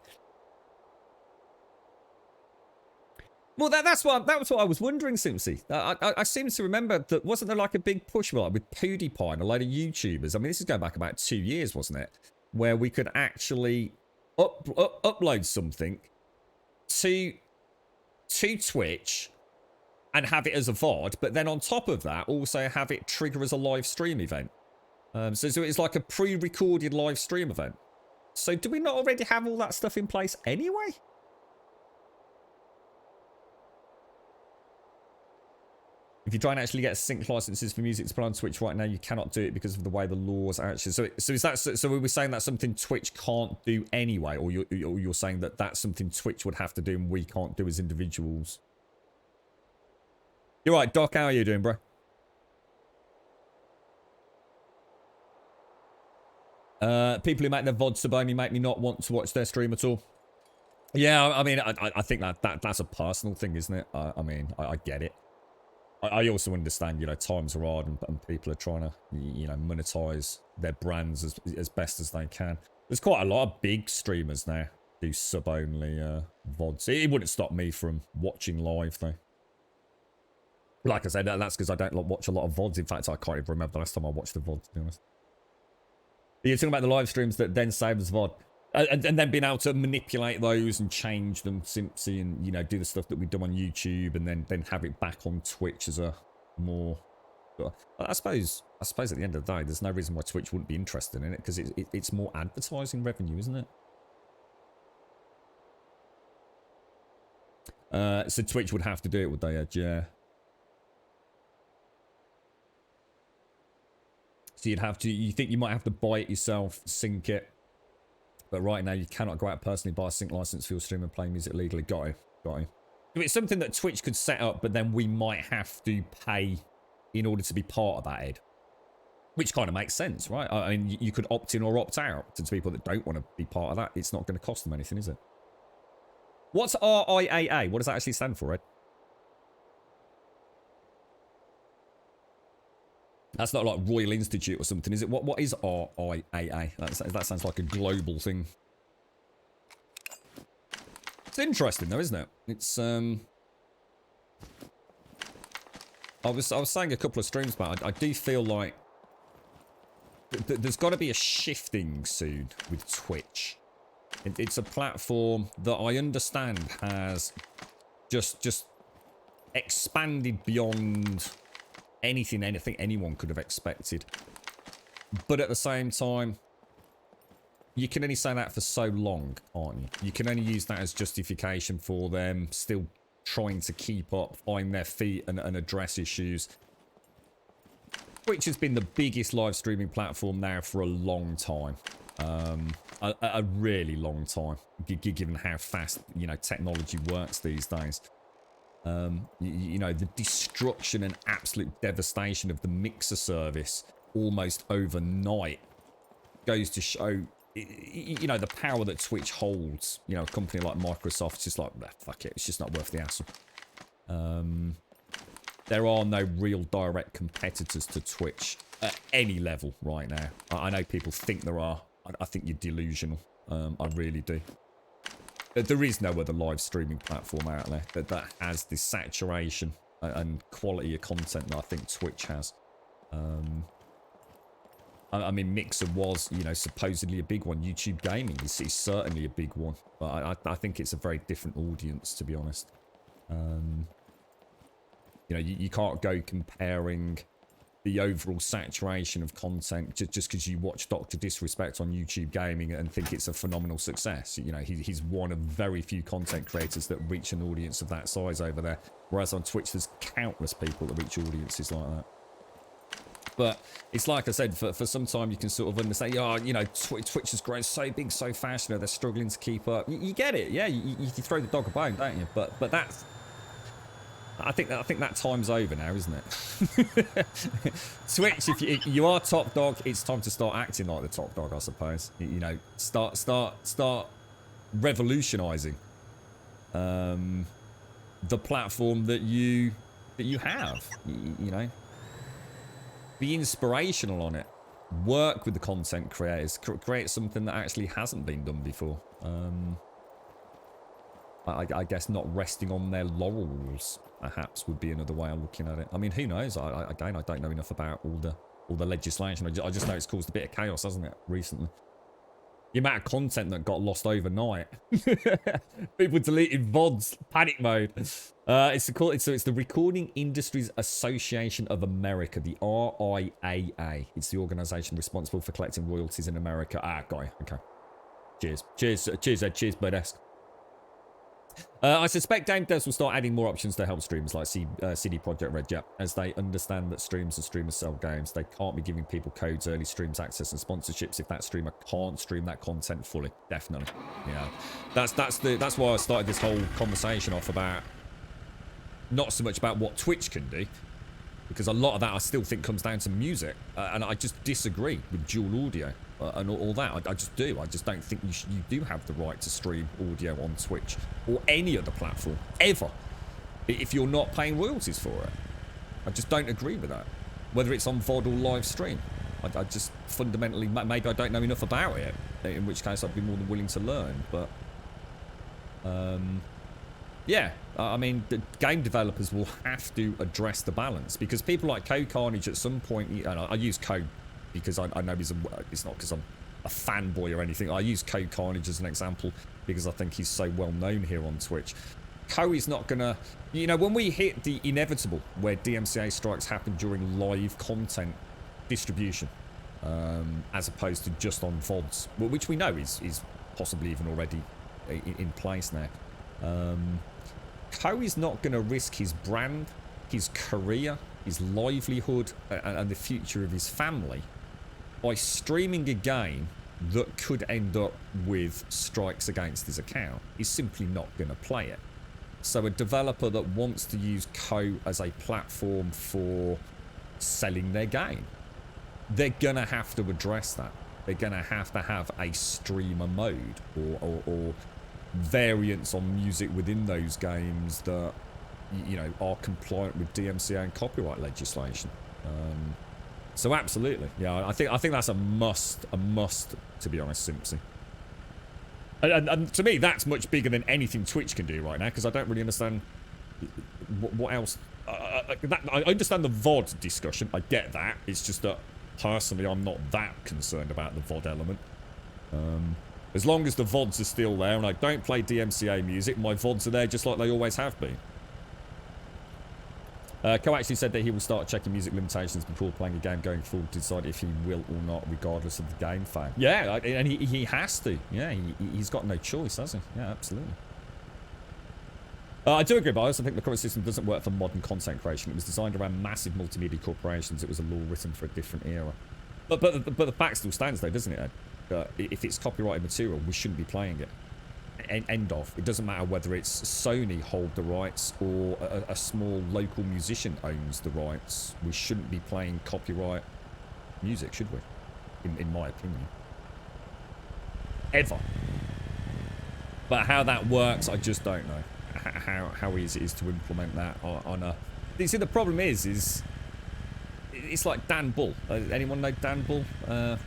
Well, that was what I was wondering, Simpsy. I seem to remember that wasn't there like a big push with PewDiePie and a load of YouTubers. I mean, this is going back about 2 years, wasn't it? Where we could actually upload something to Twitch and have it as a VOD, but then on top of that, also have it trigger as a live stream event. So it's like a pre-recorded live stream event. So do we not already have all that stuff in place anyway? If you try and actually get sync licenses for music to play on Twitch right now, you cannot do it because of the way the laws are actually. So is that so? Are we saying that's something Twitch can't do anyway, or you're saying that that's something Twitch would have to do and we can't do as individuals? You're right, Doc. How are you doing, bro? People who make their VODs sub only make me not want to watch their stream at all. Yeah, I mean, I think that's a personal thing, isn't it? I mean, I get it. I also understand, you know, times are hard and people are trying to, you know, monetize their brands as best as they can. There's quite a lot of big streamers now do sub-only VODs. It wouldn't stop me from watching live, though. Like I said, that's because I don't watch a lot of VODs. In fact, I can't even remember the last time I watched a VOD, to be honest. You're talking about the live streams that then save as VOD. And then being able to manipulate those and change them, Simpsy, and, you know, do the stuff that we do on YouTube, and then have it back on Twitch as a more. I suppose at the end of the day, there's no reason why Twitch wouldn't be interested in it, because it's more advertising revenue, isn't it? So Twitch would have to do it, would they, Ed? Yeah. So you'd have to. You think you might have to buy it yourself, sync it. But right now, you cannot go out personally, buy a sync license for your stream and play music legally. Got it. So it's something that Twitch could set up, but then we might have to pay in order to be part of that, Ed. Which kind of makes sense, right? I mean, you could opt in or opt out to people that don't want to be part of that. It's not going to cost them anything, is it? What's RIAA? What does that actually stand for, Ed? That's not like Royal Institute or something, is it? What is RIAA? That sounds like a global thing. It's interesting though, isn't it? It's I was saying a couple of streams back, I do feel like there's got to be a shifting soon with Twitch. It's a platform that I understand has just expanded beyond anything anyone could have expected. But at the same time, you can only say that for so long, aren't you? You can only use that as justification for them still trying to keep up, find their feet, and address issues. Twitch has been the biggest live streaming platform now for a long time. A really long time, given how fast, you know, technology works these days. You know, the destruction and absolute devastation of the Mixer service almost overnight goes to show, you know, the power that Twitch holds. You know, a company like Microsoft, it's just like, fuck it, it's just not worth the hassle. There are no real direct competitors to Twitch at any level right now. I know people think there are. I think you're delusional. I really do. There is no other live streaming platform out there that has this saturation and quality of content that I think Twitch has. I mean, Mixer was, you know, supposedly a big one. YouTube Gaming is certainly a big one. But I think it's a very different audience, to be honest. You know, you can't go comparing the overall saturation of content just because you watch Dr. Disrespect on YouTube Gaming and think it's a phenomenal success. You know, he's one of very few content creators that reach an audience of that size over there. Whereas on Twitch, there's countless people that reach audiences like that. But it's like I said, for some time you can sort of understand, oh, you know, Twitch has grown so big so fast, you know, they're struggling to keep up. You get it, yeah, you throw the dog a bone, don't you? But that's... I think that time's over now, isn't it? Twitch, if you are top dog, it's time to start acting like the top dog, I suppose. You know, start revolutionising the platform that you have. You know, be inspirational on it. Work with the content creators. Create something that actually hasn't been done before. I guess not resting on their laurels, perhaps, would be another way of looking at it. I mean, who knows? Again, I don't know enough about all the legislation. I just know it's caused a bit of chaos, hasn't it, recently? The amount of content that got lost overnight. People deleted VODs, panic mode. It's the Recording Industries Association of America, the RIAA. It's the organisation responsible for collecting royalties in America. Guy. Okay. Cheers, Ed. Cheers, Birdesk. I suspect game devs will start adding more options to help streamers like CD Projekt Red, as they understand that streams and streamers sell games. They can't be giving people codes, early streams, access, and sponsorships if that streamer can't stream that content fully. Definitely, yeah. That's why I started this whole conversation off about not so much about what Twitch can do, because a lot of that I still think comes down to music, and I just disagree with dual audio. And all that. I just do. I just don't think you do have the right to stream audio on Twitch or any other platform, ever, if you're not paying royalties for it. I just don't agree with that. Whether it's on VOD or live stream. I just fundamentally, maybe I don't know enough about it, in which case I'd be more than willing to learn. But, yeah, I mean, the game developers will have to address the balance, because people like Code Carnage at some point, and I use Code because I know it's not because I'm a fanboy or anything. I use Code Carnage as an example because I think he's so well known here on Twitch. Cody's not gonna, you know, when we hit the inevitable where DMCA strikes happen during live content distribution, as opposed to just on VODs, which we know is possibly even already in place now. Cody's not gonna risk his brand, his career, his livelihood, and the future of his family by streaming a game that could end up with strikes against his account. He's simply not going to play it. So a developer that wants to use Co as a platform for selling their game, they're going to have to address that. They're going to have a streamer mode or variants on music within those games that, you know, are compliant with DMCA and copyright legislation. So absolutely, yeah, I think that's a must, to be honest, Simpsy. And to me, that's much bigger than anything Twitch can do right now, because I don't really understand what else. I understand the VOD discussion, I get that. It's just that personally, I'm not that concerned about the VOD element. As long as the VODs are still there and I don't play DMCA music, my VODs are there just like they always have been. Co actually said that he will start checking music limitations before playing a game going forward to decide if he will or not, regardless of the game fame. Yeah, and he has to. Yeah, he's got no choice, has he? Yeah, absolutely. I do agree, but I also think the current system doesn't work for modern content creation. It was designed around massive multimedia corporations. It was a law written for a different era. But the fact still stands, though, doesn't it, Ed? If it's copyrighted material, we shouldn't be playing it. End of. It doesn't matter whether it's Sony hold the rights or a small local musician owns the rights. We shouldn't be playing copyright music, should we? In my opinion. Ever. But how that works, I just don't know. How easy it is to implement that on a... You see, the problem is it's like Dan Bull. Anyone know Dan Bull?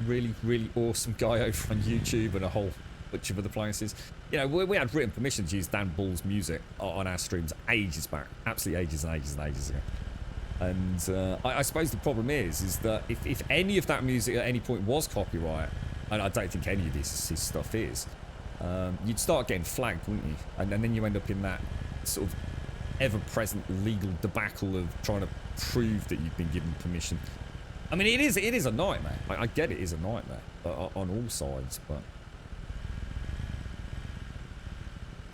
Really awesome guy over on YouTube and a whole bunch of other places. You know, we had written permission to use Dan Bull's music on our streams ages back. Absolutely ages and ages and ages ago. And I suppose the problem is that if any of that music at any point was copyright, and I don't think any of this stuff is, you'd start getting flagged, wouldn't you? And then you end up in that sort of ever-present legal debacle of trying to prove that you've been given permission. I mean, it is a nightmare. I get it is a nightmare on all sides, but...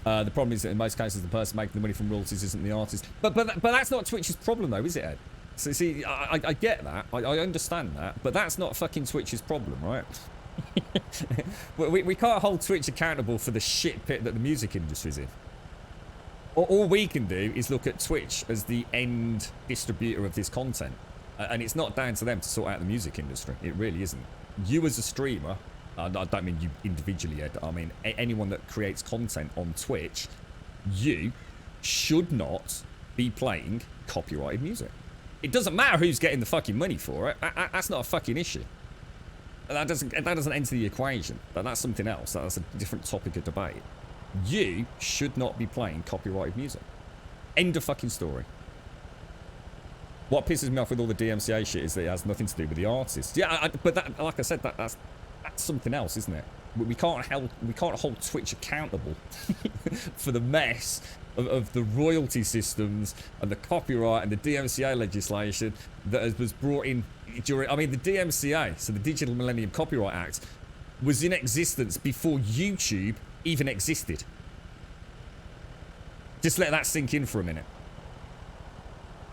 the problem is that in most cases the person making the money from royalties isn't the artist. But that's not Twitch's problem though, is it, Ed? So see, I get that. I understand that. But that's not fucking Twitch's problem, right? we can't hold Twitch accountable for the shit pit that the music industry's in. All we can do is look at Twitch as the end distributor of this content. And it's not down to them to sort out the music industry. It really isn't. You as a streamer... I don't mean you individually, Ed. I mean anyone that creates content on Twitch, you should not be playing copyrighted music. It doesn't matter who's getting the fucking money for it. That's not a fucking issue. That doesn't enter the equation. That's something else. That's a different topic of debate. You should not be playing copyrighted music. End of fucking story. What pisses me off with all the DMCA shit is that it has nothing to do with the artists. Yeah, but that, like I said, that's something else, isn't it? We can't hold Twitch accountable for the mess of the royalty systems and the copyright and the DMCA legislation that was brought in during... I mean, the DMCA, so the Digital Millennium Copyright Act, was in existence before YouTube even existed. Just let that sink in for a minute.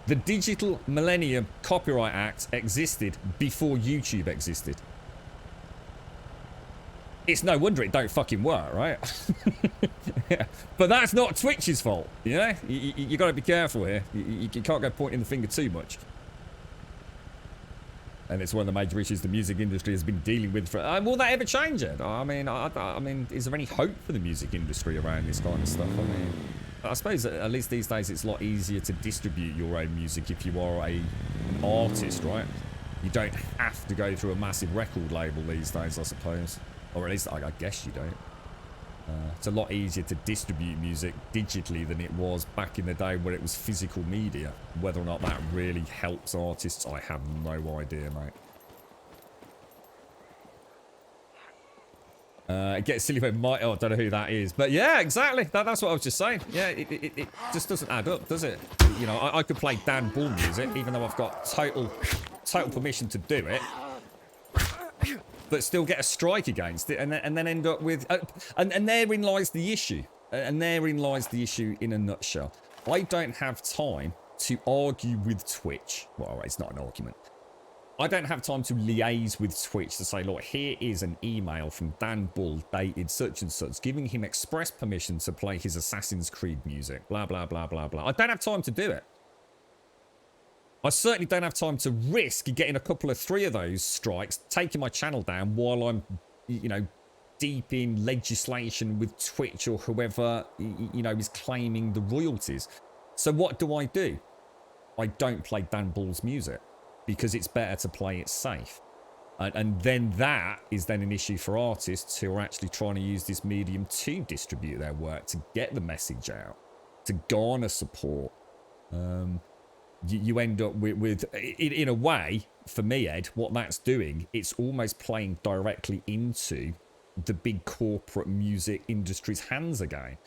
The Digital Millennium Copyright Act existed before YouTube existed. It's no wonder it don't fucking work, right? Yeah. But that's not Twitch's fault, you know? You got to be careful here. You can't go pointing the finger too much. And it's one of the major issues the music industry has been dealing with for... will that ever change it? I mean, is there any hope for the music industry around this kind of stuff? I mean, I suppose at least these days it's a lot easier to distribute your own music if you are an artist, right? You don't have to go through a massive record label these days, I suppose. Or at least, I guess you don't. It's a lot easier to distribute music digitally than it was back in the day where it was physical media. Whether or not that really helps artists, I have no idea, mate. Get silly when I don't know who that is. But yeah, exactly. That's what I was just saying. Yeah, it just doesn't add up, does it? You know, I could play Dan Bull music, even though I've got total permission to do it. But still get a strike against it, and then end up with... and therein lies the issue. And therein lies the issue in a nutshell. I don't have time to argue with Twitch. Well, it's not an argument. I don't have time to liaise with Twitch to say, look, here is an email from Dan Bull dated such and such, giving him express permission to play his Assassin's Creed music. Blah, blah, blah, blah, blah. I don't have time to do it. I certainly don't have time to risk getting a couple of 3 of those strikes, taking my channel down while I'm, you know, deep in legislation with Twitch or whoever, you know, is claiming the royalties. So what do? I don't play Dan Bull's music because it's better to play it safe. And then that is then an issue for artists who are actually trying to use this medium to distribute their work, to get the message out, to garner support. You end up with in a way, for me, Ed, what that's doing, it's almost playing directly into the big corporate music industry's hands again.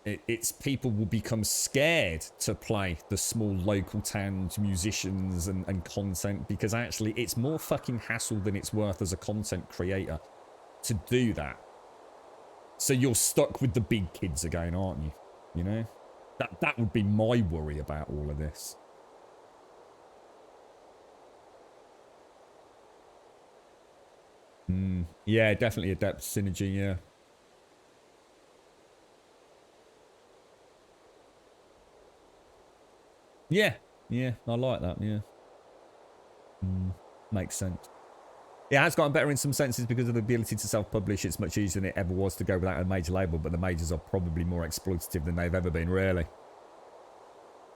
It's people will become scared to play the small local towns musicians and content, because actually it's more fucking hassle than it's worth as a content creator to do that. So you're stuck with the big kids again, aren't you? You know? That would be my worry about all of this. Yeah, definitely a depth synergy, yeah. Yeah, I like that, yeah. Makes sense. Yeah, it has gotten better in some senses because of the ability to self-publish. It's much easier than it ever was to go without a major label, but the majors are probably more exploitative than they've ever been, really.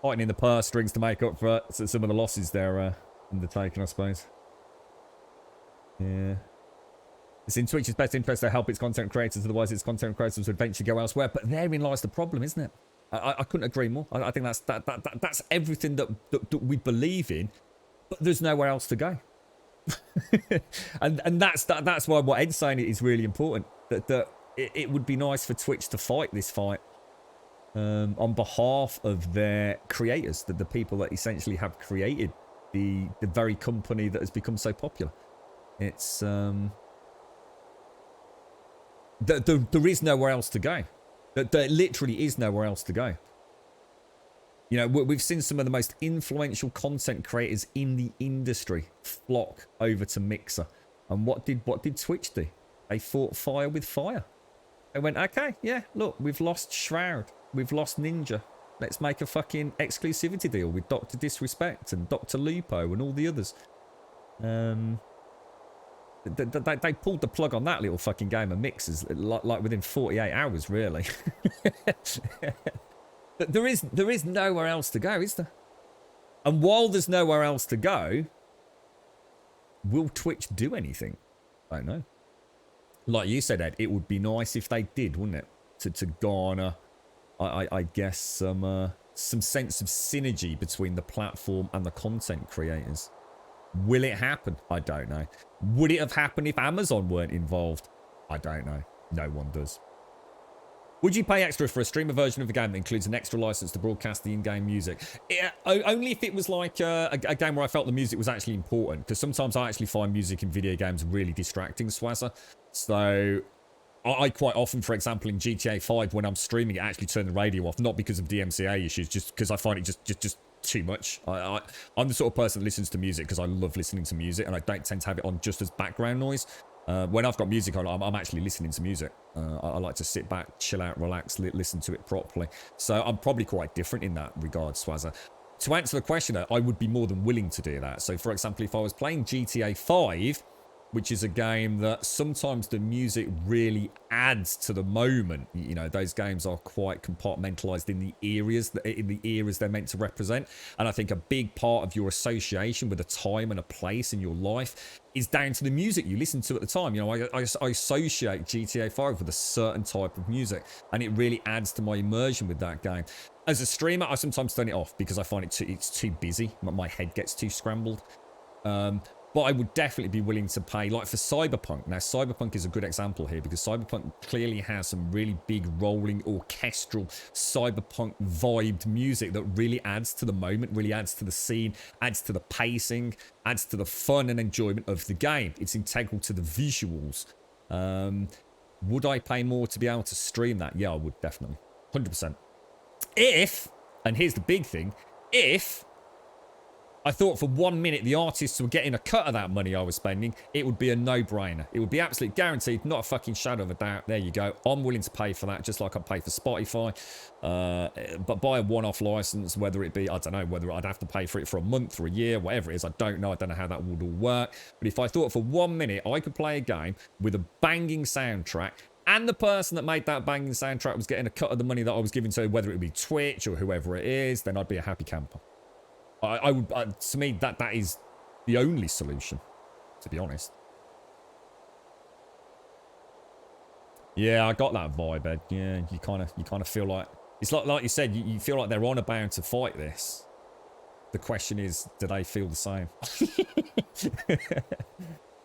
Tightening the purse strings to make up for some of the losses they're undertaking, I suppose. Yeah. It's in Twitch's best interest to help its content creators, otherwise its content creators would eventually go elsewhere. But therein lies the problem, isn't it? I couldn't agree more. I think that's everything that we believe in, but there's nowhere else to go. and that's why what Ed's saying is really important. That it would be nice for Twitch to fight this fight on behalf of their creators, the people that essentially have created the very company that has become so popular. It's there is nowhere else to go. There literally is nowhere else to go. You know, we've seen some of the most influential content creators in the industry flock over to Mixer. And what did Twitch do? They fought fire with fire. They went, okay, yeah, look, we've lost Shroud. We've lost Ninja. Let's make a fucking exclusivity deal with Dr. Disrespect and Dr. Lupo and all the others. They pulled the plug on that little fucking game of Mixers like within 48 hours, really. There is nowhere else to go, is there? And while there's nowhere else to go, will Twitch do anything? I don't know. Like you said, Ed, it would be nice if they did, wouldn't it? To garner, I guess, some sense of synergy between the platform and the content creators. Will it happen? I don't know. Would it have happened if Amazon weren't involved? I don't know. No one does. Would you pay extra for a streamer version of the game that includes an extra license to broadcast the in-game music? Yeah, only if it was like a game where I felt the music was actually important, because sometimes I actually find music in video games really distracting, Swazza. So I quite often, for example, in GTA 5, when I'm streaming it, actually turn the radio off, not because of DMCA issues, just because I find it just too much. I'm the sort of person that listens to music because I love listening to music, and I don't tend to have it on just as background noise. When I've got music on, I'm actually listening to music. I like to sit back, chill out, relax, listen to it properly. So I'm probably quite different in that regard, Swazza. To answer the question, I would be more than willing to do that. So, for example, if I was playing GTA 5, which is a game that sometimes the music really adds to the moment. You know, those games are quite compartmentalized in the eras they're meant to represent. And I think a big part of your association with a time and a place in your life is down to the music you listen to at the time. You know, I associate GTA 5 with a certain type of music, and it really adds to my immersion with that game. As a streamer, I sometimes turn it off because I find it's too busy. My head gets too scrambled. But I would definitely be willing to pay, like for Cyberpunk. Now, Cyberpunk is a good example here because Cyberpunk clearly has some really big rolling orchestral cyberpunk vibed music that really adds to the moment, really adds to the scene, adds to the pacing, adds to the fun and enjoyment of the game. It's integral to the visuals. Would I pay more to be able to stream that? Yeah, I would, definitely. 100%. If, and here's the big thing, if I thought for 1 minute the artists were getting a cut of that money I was spending, it would be a no-brainer. It would be absolutely guaranteed, not a fucking shadow of a doubt. There you go. I'm willing to pay for that, just like I pay for Spotify. But buy a one-off license, whether it be, I don't know, whether I'd have to pay for it for a month or a year, whatever it is, I don't know. I don't know how that would all work. But if I thought for 1 minute I could play a game with a banging soundtrack, and the person that made that banging soundtrack was getting a cut of the money that I was giving to, whether it be Twitch or whoever it is, then I'd be a happy camper. I would, to me, that is the only solution, to be honest. Yeah, I got that vibe, Ed. Yeah, you kind of feel like it's like you said, you feel like they're on about to fight this. The question is, do they feel the same?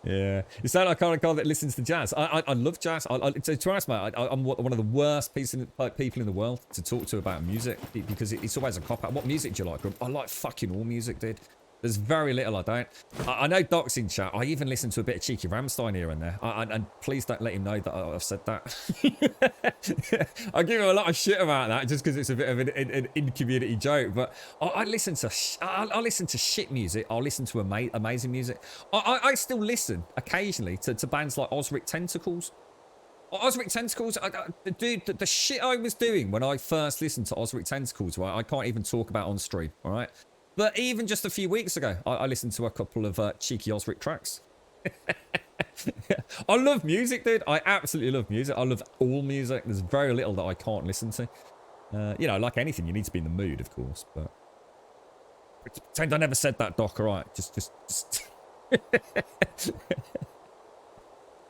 Yeah, you sound like a guy that listens to jazz. I love jazz. To be honest, mate, I'm one of the worst people in the world to talk to about music because it's always a cop out. What music do you like? I like fucking all music, dude. There's very little I don't. I know Doc's in chat. I even listen to a bit of cheeky Rammstein here and there. And please don't let him know that I've said that. I give him a lot of shit about that just because it's a bit of an in-community joke. But I listen to shit music. I'll listen to amazing music. I still listen occasionally to bands like Osric Tentacles. Osric Tentacles, dude, the shit I was doing when I first listened to Osric Tentacles, right, I can't even talk about on stream, all right? But even just a few weeks ago, I listened to a couple of cheeky Osric tracks. I love music, dude. I absolutely love music. I love all music. There's very little that I can't listen to. You know, like anything, you need to be in the mood, of course. But pretend I never said that, Doc. All right, just...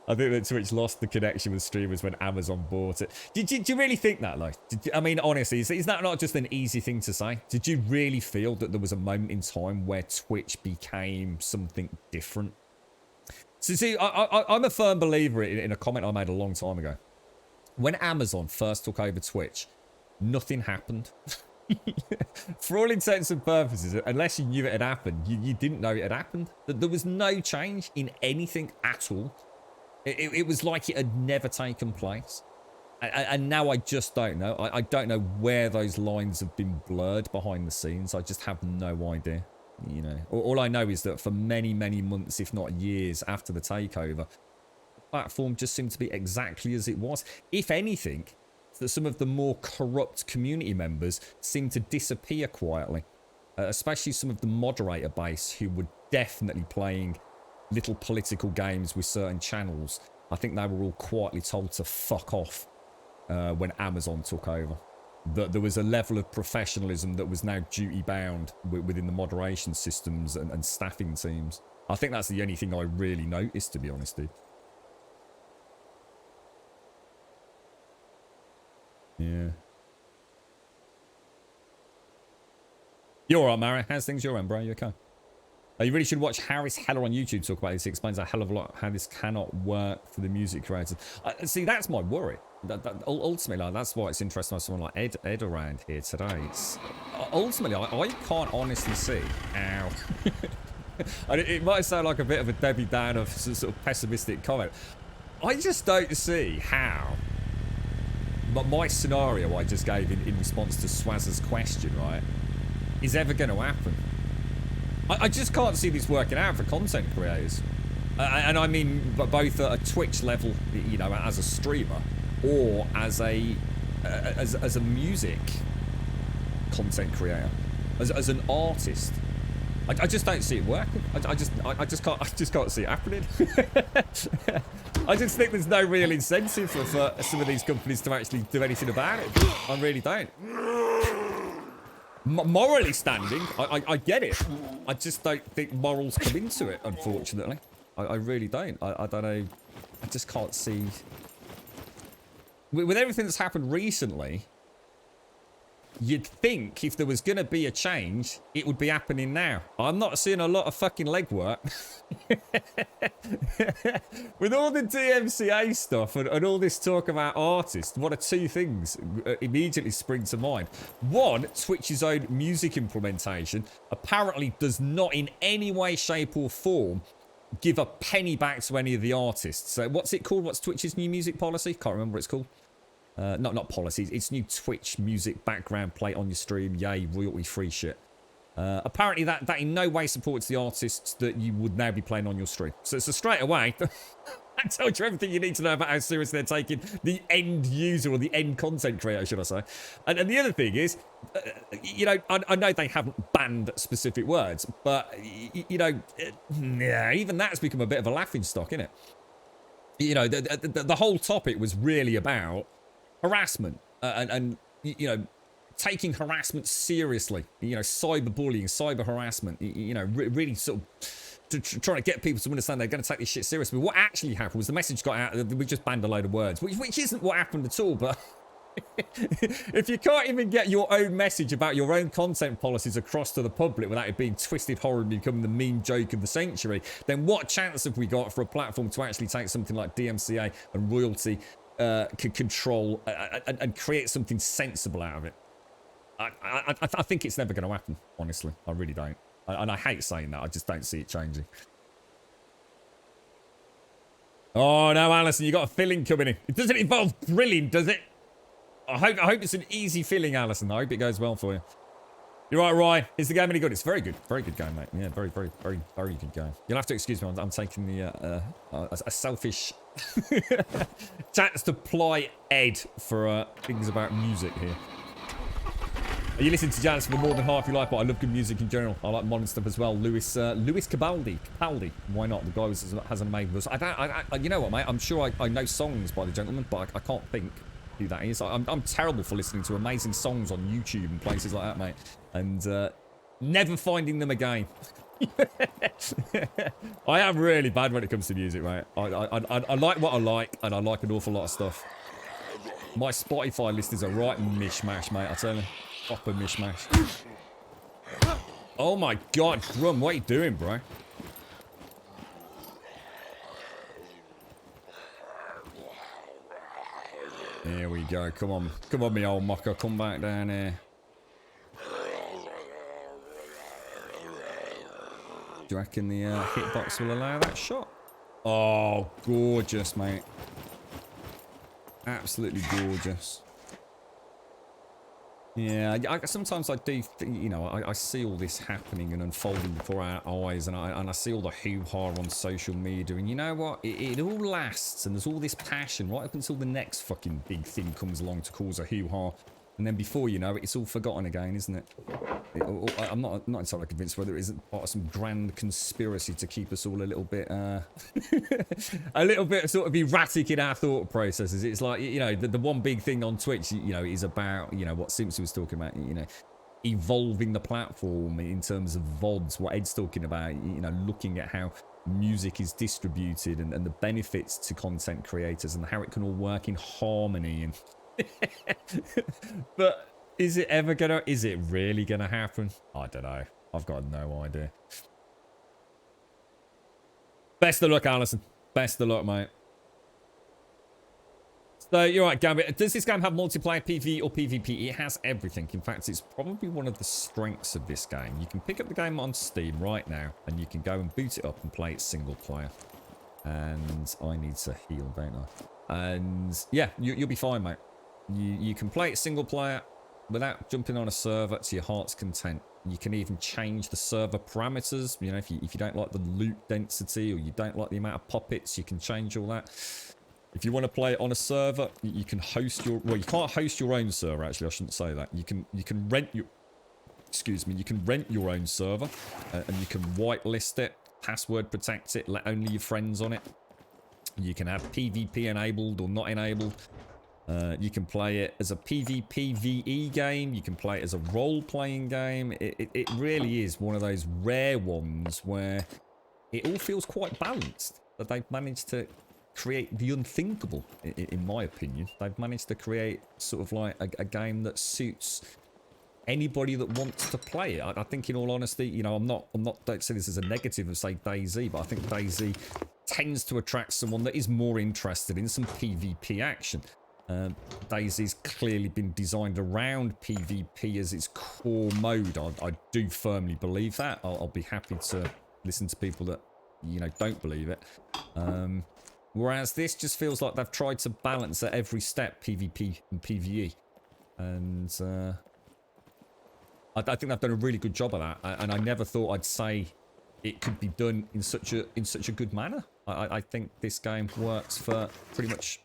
I think that Twitch lost the connection with streamers when Amazon bought it. Did you really think that, like? I mean, honestly, is that not just an easy thing to say? Did you really feel that there was a moment in time where Twitch became something different? So see, I'm a firm believer in a comment I made a long time ago. When Amazon first took over Twitch, nothing happened. For all intents and purposes, unless you knew it had happened, you didn't know it had happened. There was no change in anything at all. It was like it had never taken place. And now I just don't know. I don't know where those lines have been blurred behind the scenes. I just have no idea. You know, all I know is that for many, many months, if not years after the takeover, the platform just seemed to be exactly as it was. If anything, that some of the more corrupt community members seemed to disappear quietly. Especially some of the moderator base who were definitely playing little political games with certain channels. I think they were all quietly told to fuck off when Amazon took over. That there was a level of professionalism that was now duty bound within the moderation systems and staffing teams. I think that's the only thing I really noticed, to be honest, dude. Yeah. You're alright, Mara. How's things your end, bro? You okay? You really should watch Harris Heller on YouTube talk about this. He explains a hell of a lot how this cannot work for the music creators. See, that's my worry. Ultimately, like, that's why it's interesting to have someone like Ed around here today. Ultimately, I can't honestly see how... it might sound like a bit of a Debbie Downer sort of pessimistic comment. I just don't see how... But my scenario I just gave in response to Swazzer's question, right, is ever going to happen. I just can't see this working out for content creators. And I mean both at a Twitch level, you know, as a streamer, or as a music content creator, as an artist. I just don't see it working. I just can't see it happening. I just think there's no real incentive for some of these companies to actually do anything about it. I really don't. Morally standing, I get it. I just don't think morals come into it, unfortunately. I really don't. I don't know. I just can't see. With everything that's happened recently, you'd think if there was going to be a change, it would be happening now. I'm not seeing a lot of fucking legwork. With all the DMCA stuff and all this talk about artists, what are two things immediately spring to mind? One, Twitch's own music implementation apparently does not in any way, shape or form give a penny back to any of the artists. So what's it called? What's Twitch's new music policy? Can't remember what it's called. Not policies. It's new Twitch music background play on your stream. Yay, royalty free shit. Apparently that in no way supports the artists that you would now be playing on your stream. So straight away, I told you everything you need to know about how serious they're taking the end user or the end content creator, should I say. And the other thing is, you know, I know they haven't banned specific words, but, you know, yeah, even that's become a bit of a laughing stock, isn't it? You know, the whole topic was really about harassment and you know, taking harassment seriously, you know, cyberbullying, cyber harassment, you know, really sort of trying to get people to understand they're going to take this shit seriously. But what actually happened was the message got out that we just banned a load of words, which isn't what happened at all, but If you can't even get your own message about your own content policies across to the public without it being twisted horribly, becoming the meme joke of the century, then what chance have we got for a platform to actually take something like DMCA and royalty control and create something sensible out of it? I think it's never going to happen, honestly. I really don't. And I hate saying that. I just don't see it changing. Oh, no, Alison, you got a filling coming in. It doesn't involve grilling, does it? I hope it's an easy filling, Alison. I hope it goes well for you. You're right, Ryan. Is the game any good? It's very good. Very good game, mate. Yeah, very good game. You'll have to excuse me. I'm taking the a selfish chance to ply Ed for things about music here. You listen to Janice for more than half your life, but I love good music in general. I like modern stuff as well. Lewis Capaldi. Why not? The guy has an amazing voice. You know what, mate? I'm sure I know songs by the gentleman, but I can't think who that is. I'm terrible for listening to amazing songs on YouTube and places like that, mate. And never finding them again. I am really bad when it comes to music, mate. I like what I like, and I like an awful lot of stuff. My Spotify list is a right mishmash, mate, I tell you. Proper mishmash. Oh my god, Grum, what are you doing, bro? There we go. Come on, me old mocker, come back down here. Do you reckon the hitbox will allow that shot? Oh, gorgeous, mate. Absolutely gorgeous. Yeah, sometimes I do, you know, I see all this happening and unfolding before our eyes, and I see all the hoo-ha on social media, and you know what? It all lasts, and there's all this passion right up until the next fucking big thing comes along to cause a hoo-ha, and then before you know it, it's all forgotten again, isn't it? I'm not entirely convinced whether it isn't part of some grand conspiracy to keep us all a little bit, a little bit sort of erratic in our thought processes. It's like, you know, the one big thing on Twitch, you know, is about, you know, what Simpson was talking about, you know, evolving the platform in terms of VODs, what Ed's talking about, you know, looking at how music is distributed and the benefits to content creators and how it can all work in harmony. And but is it really gonna happen? I don't know. I've got no idea. Best of luck, Alison. Best of luck, mate. So, you're right, Gambit. Does this game have multiplayer, PvE, or PvP? It has everything. In fact, it's probably one of the strengths of this game. You can pick up the game on Steam right now, and you can go and boot it up and play it single player. And I need to heal, don't I? And yeah, you'll be fine, mate. You can play it single player without jumping on a server to your heart's content. You can even change the server parameters. You know, if you don't like the loot density or you don't like the amount of puppets, you can change all that. If you want to play it on a server, you can host your... Well, you can't host your own server, actually. I shouldn't say that. You can rent your... Excuse me. You can rent your own server and you can whitelist it, password protect it, let only your friends on it. You can have PvP enabled or not enabled. You can play it as a PvP VE game. You can play it as a role-playing game. It really is one of those rare ones where it all feels quite balanced. That they've managed to create the unthinkable, in my opinion. They've managed to create sort of like a game that suits anybody that wants to play it. I think, in all honesty, you know, don't say this as a negative of, say, DayZ, but I think DayZ tends to attract someone that is more interested in some PvP action. DayZ's clearly been designed around PvP as its core mode. I do firmly believe that. I'll be happy to listen to people that, you know, don't believe it. Whereas this just feels like they've tried to balance at every step PvP and PvE. And I think they've done a really good job of that. And I never thought I'd say it could be done in such a good manner. I think this game works for pretty much...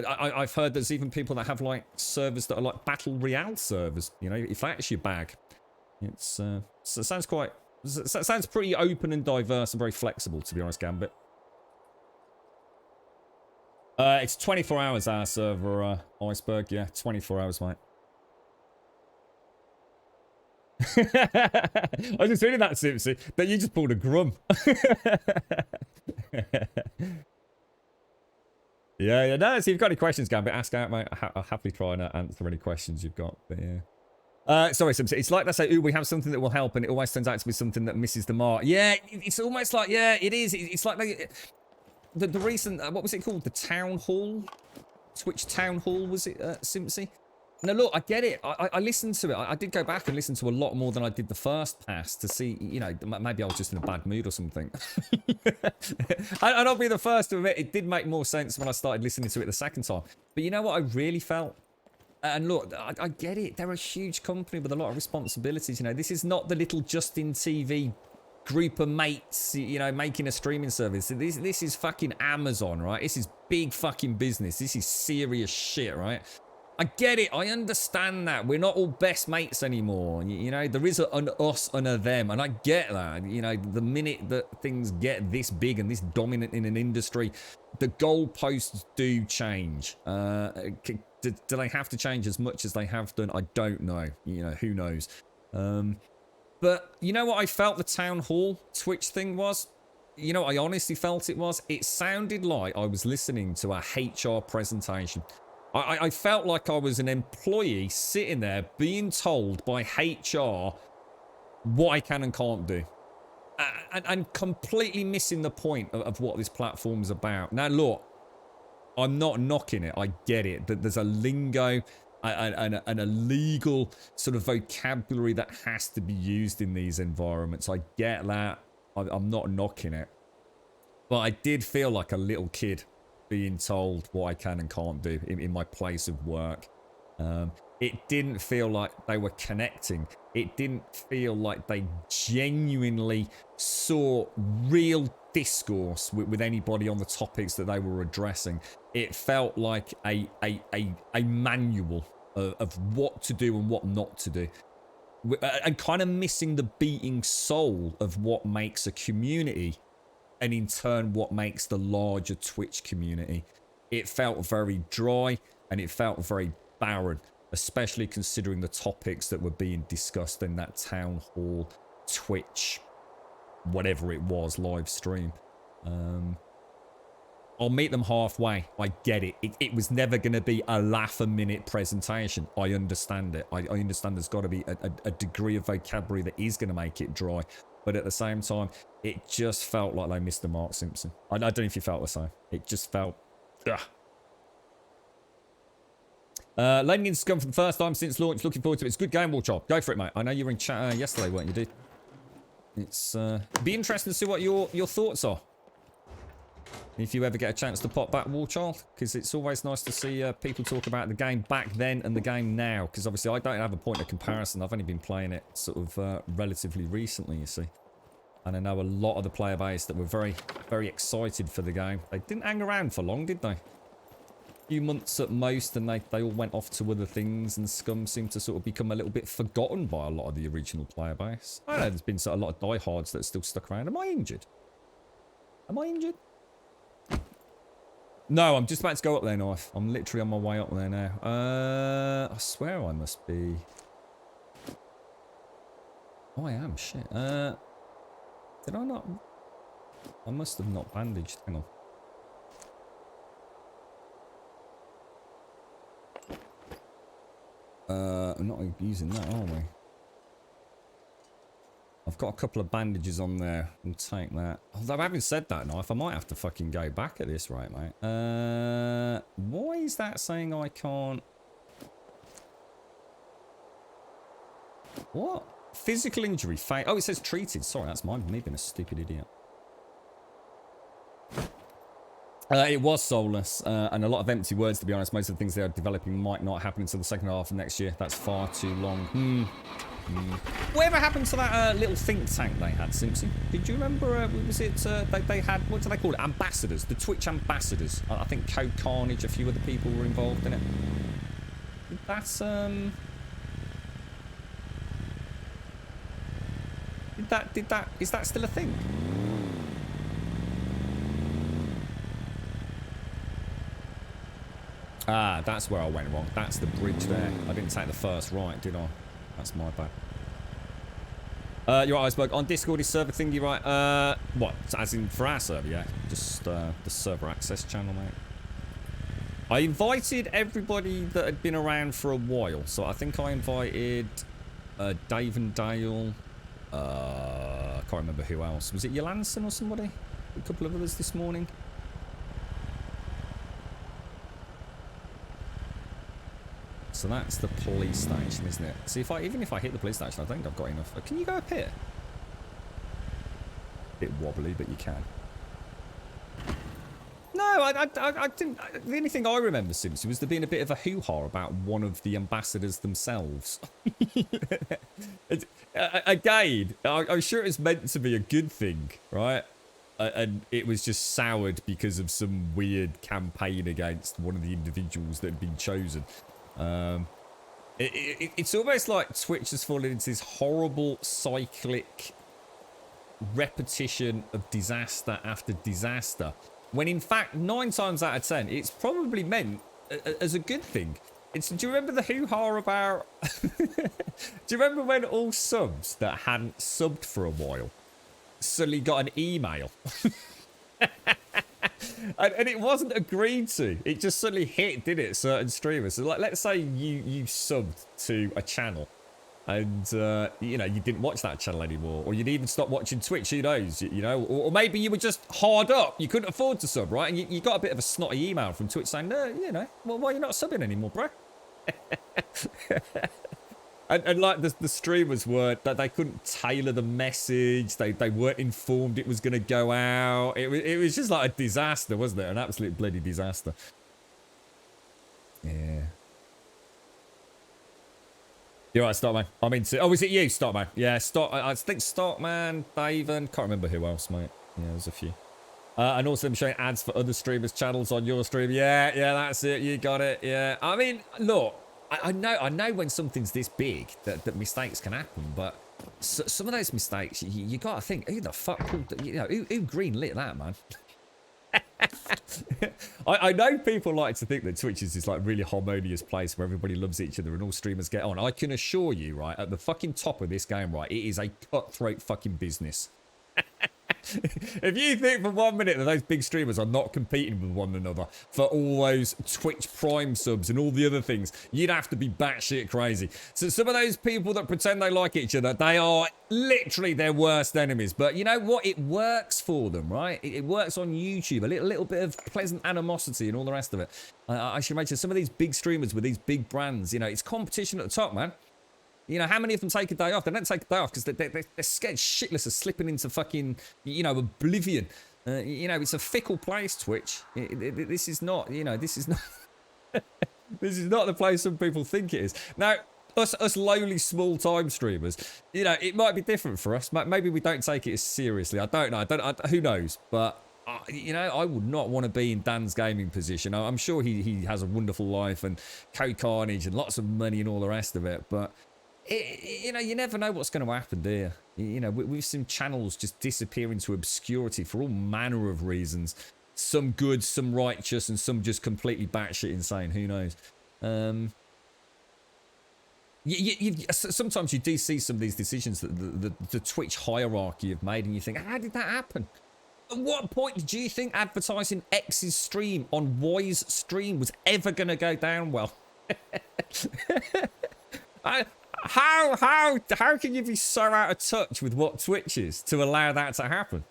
I've heard there's even people that have like servers that are like battle royale servers. You know, if that's your bag, it's it sounds pretty open and diverse and very flexible, to be honest, Gambit. It's 24 hours our server, Iceberg. Yeah, 24 hours, mate. I was just reading that, Simpsy, that you just pulled a grum. Yeah, no, so you've got any questions, Gambit, ask out, mate. I'll happily try and answer any questions you've got, but yeah. Sorry, Simpson. It's like they say, ooh, we have something that will help, and it always turns out to be something that misses the mark. Yeah, it's almost like, yeah, it is. It's like the recent, what was it called? The Town Hall? Twitch Town Hall, was it, Simpsy? No, look, I get it. I listened to it. I did go back and listen to a lot more than I did the first pass to see, you know, maybe I was just in a bad mood or something. And I'll be the first to admit, it did make more sense when I started listening to it the second time. But you know what I really felt? And look, I get it. They're a huge company with a lot of responsibilities. You know, this is not the little Justin TV group of mates, you know, making a streaming service. This is fucking Amazon, right? This is big fucking business. This is serious shit, right? I get it. I understand that. We're not all best mates anymore. You know, there is an us and a them. And I get that. You know, the minute that things get this big and this dominant in an industry, the goalposts do change. Do they have to change as much as they have done? I don't know. You know, who knows? But you know what I felt the Town Hall Twitch thing was? You know what I honestly felt it was? It sounded like I was listening to a HR presentation. I felt like I was an employee sitting there being told by HR what I can and can't do. And completely missing the point of what this platform's about. Now, look, I'm not knocking it. I get it. That there's a lingo and a legal sort of vocabulary that has to be used in these environments. I get that. I'm not knocking it. But I did feel like a little kid being told what I can and can't do in my place of work. It didn't feel like they were connecting. It didn't feel like they genuinely saw real discourse with anybody on the topics that they were addressing. It felt like a manual of what to do and what not to do. And kind of missing the beating soul of what makes a community, and in turn what makes the larger Twitch community. It felt very dry and it felt very barren, especially considering the topics that were being discussed in that Town Hall Twitch, whatever it was, live stream. I'll meet them halfway. I get it. It was never going to be a laugh-a-minute presentation. I understand it. I understand there's got to be a degree of vocabulary that is going to make it dry. But at the same time, it just felt like they missed the mark, Simpson. I don't know if you felt the same. It just felt... Landing into SCUM for the first time since launch. Looking forward to it. It's a good game, Warchop. Go for it, mate. I know you were in chat yesterday, weren't you, dude? It's be interesting to see what your thoughts are. If you ever get a chance to pop back, Warchild, because it's always nice to see people talk about the game back then and the game now. Because obviously I don't have a point of comparison. I've only been playing it sort of relatively recently, you see. And I know a lot of the player base that were very, very excited for the game. They didn't hang around for long, did they? A few months at most, and they all went off to other things, and SCUM seemed to sort of become a little bit forgotten by a lot of the original player base. I know there's been sort of a lot of diehards that are still stuck around. Am I injured? Am I injured? No, I'm just about to go up there, Knife. I'm literally on my way up there now. I swear I must be... Oh, I am. Shit. Did I not... I must have not bandaged. Hang on. I'm not using that, are we? I've got a couple of bandages on there. We'll take that. Although having said that, Knife, I might have to fucking go back at this rate, mate. Why is that saying I can't... What? Physical injury. Oh, it says treated. Sorry, that's me being a stupid idiot. It was soulless, and a lot of empty words, to be honest. Most of the things they are developing might not happen until the second half of next year. That's far too long. Whatever happened to that little think tank they had, Simpson? Did you remember, was it, they had, what do they call it? Ambassadors, the Twitch ambassadors. I think Code Carnage, a few other people were involved in it. That's, is that still a thing? Ah, that's where I went wrong. That's the bridge there. I didn't take the first right, did I? That's my bad. You're right, Iceberg. On Discord, is server thing, you're right. What? As in for our server, yeah. Just the server access channel, mate. I invited everybody that had been around for a while. So I think I invited Dave and Dale. I can't remember who else. Was it Yolanson or somebody? A couple of others this morning. So that's the police station, isn't it? See, even if I hit the police station, I think I've got enough. Can you go up here? Bit wobbly, but you can. No, I didn't. The only thing I remember, Simpson, was there being a bit of a hoo-ha about one of the ambassadors themselves. Again, I'm sure it's meant to be a good thing, right? And it was just soured because of some weird campaign against one of the individuals that had been chosen. It's almost like Twitch has fallen into this horrible cyclic repetition of disaster after disaster, when in fact 9 times out of 10 it's probably meant as a good thing. Do you remember the hoo-ha about do you remember when all subs that hadn't subbed for a while suddenly got an email? and it wasn't agreed to, it just suddenly hit, did it? Certain streamers, so like, let's say you subbed to a channel and you know, you didn't watch that channel anymore, or you'd even stop watching Twitch, who knows, you know, or maybe you were just hard up, you couldn't afford to sub, right? And you got a bit of a snotty email from Twitch saying, no, you know, well, why are you not subbing anymore, bro? and like the streamers weren't, that they couldn't tailor the message, they weren't informed it was going to go out. It was just like a disaster, wasn't it? An absolute bloody disaster. Yeah. You're right, Startman. I'm into. Oh, is it you, Startman? Yeah, I think Startman, Daven. Can't remember who else, mate. Yeah, there's a few. And also, I'm showing ads for other streamers' channels on your stream. Yeah, that's it. You got it. Yeah. I mean, look, I know when something's this big that mistakes can happen, but some of those mistakes, you got to think, who the fuck pulled? You know, who greenlit that, man? I know people like to think that Twitch is this like really harmonious place where everybody loves each other and all streamers get on. I can assure you, right, at the fucking top of this game, right, it is a cutthroat fucking business. If you think for 1 minute that those big streamers are not competing with one another for all those Twitch Prime subs and all the other things, you'd have to be batshit crazy. So some of those people that pretend they like each other, they are literally their worst enemies. But you know what? It works for them, right? It works on YouTube. A little bit of pleasant animosity and all the rest of it. I should imagine some of these big streamers with these big brands, you know, it's competition at the top, man. You know, how many of them take a day off? They don't take a day off because they're scared shitless of slipping into fucking, you know, oblivion. You know, it's a fickle place, Twitch. This is not, you know, this is not... this is not the place some people think it is. Now, us lowly small-time streamers, you know, it might be different for us. Maybe we don't take it as seriously. I don't know. Who knows? But... you know, I would not want to be in Dan's gaming position. I'm sure he has a wonderful life and co-carnage and lots of money and all the rest of it. But, you know, you never know what's going to happen, do you? You know, we've seen channels just disappear into obscurity for all manner of reasons. Some good, some righteous, and some just completely batshit insane. Who knows? Sometimes you do see some of these decisions that the Twitch hierarchy have made, and you think, how did that happen? At what point did you think advertising X's stream on Y's stream was ever going to go down well? How can you be so out of touch with what Twitch is to allow that to happen?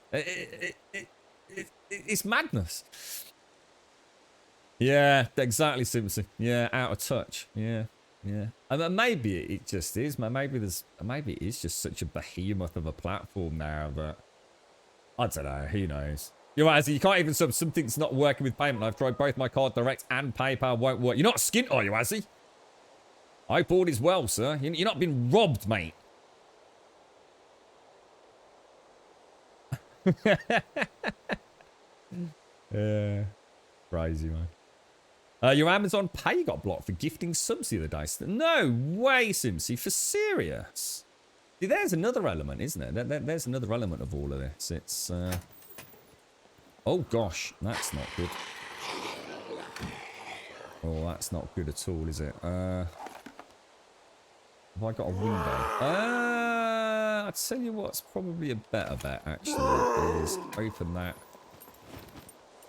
It's madness. Yeah, exactly, Simpson. Yeah, out of touch. Yeah. And maybe it just is. Maybe it is just such a behemoth of a platform now that, I don't know, who knows. You're right, you can't even sub. Something's not working with payment. I've tried both my card direct and PayPal won't work. You're not skint, are you, Azzy? I hope all is well, sir. You're not been robbed, mate. Yeah. Crazy, man. Your Amazon Pay got blocked for gifting subs the other day. No way, Simpsy. For serious? See, there's another element, isn't there? There's another element of all of this. It's, oh, gosh. That's not good. Oh, that's not good at all, is it? Have I got a window? I'll tell you what's probably a better bet, actually, is open that.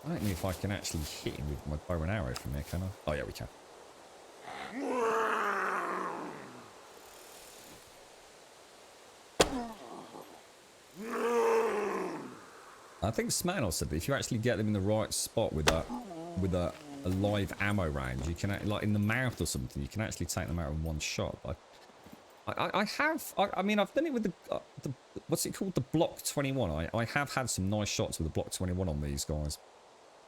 I don't know if I can actually hit him with my bow and arrow from there, can I? Oh, yeah, we can. I think Smanos said that if you actually get them in the right spot with a live ammo range, you can, like in the mouth or something, you can actually take them out in one shot. I mean, I've done it with the what's it called? The Block 21. I have had some nice shots with the Block 21 on these guys.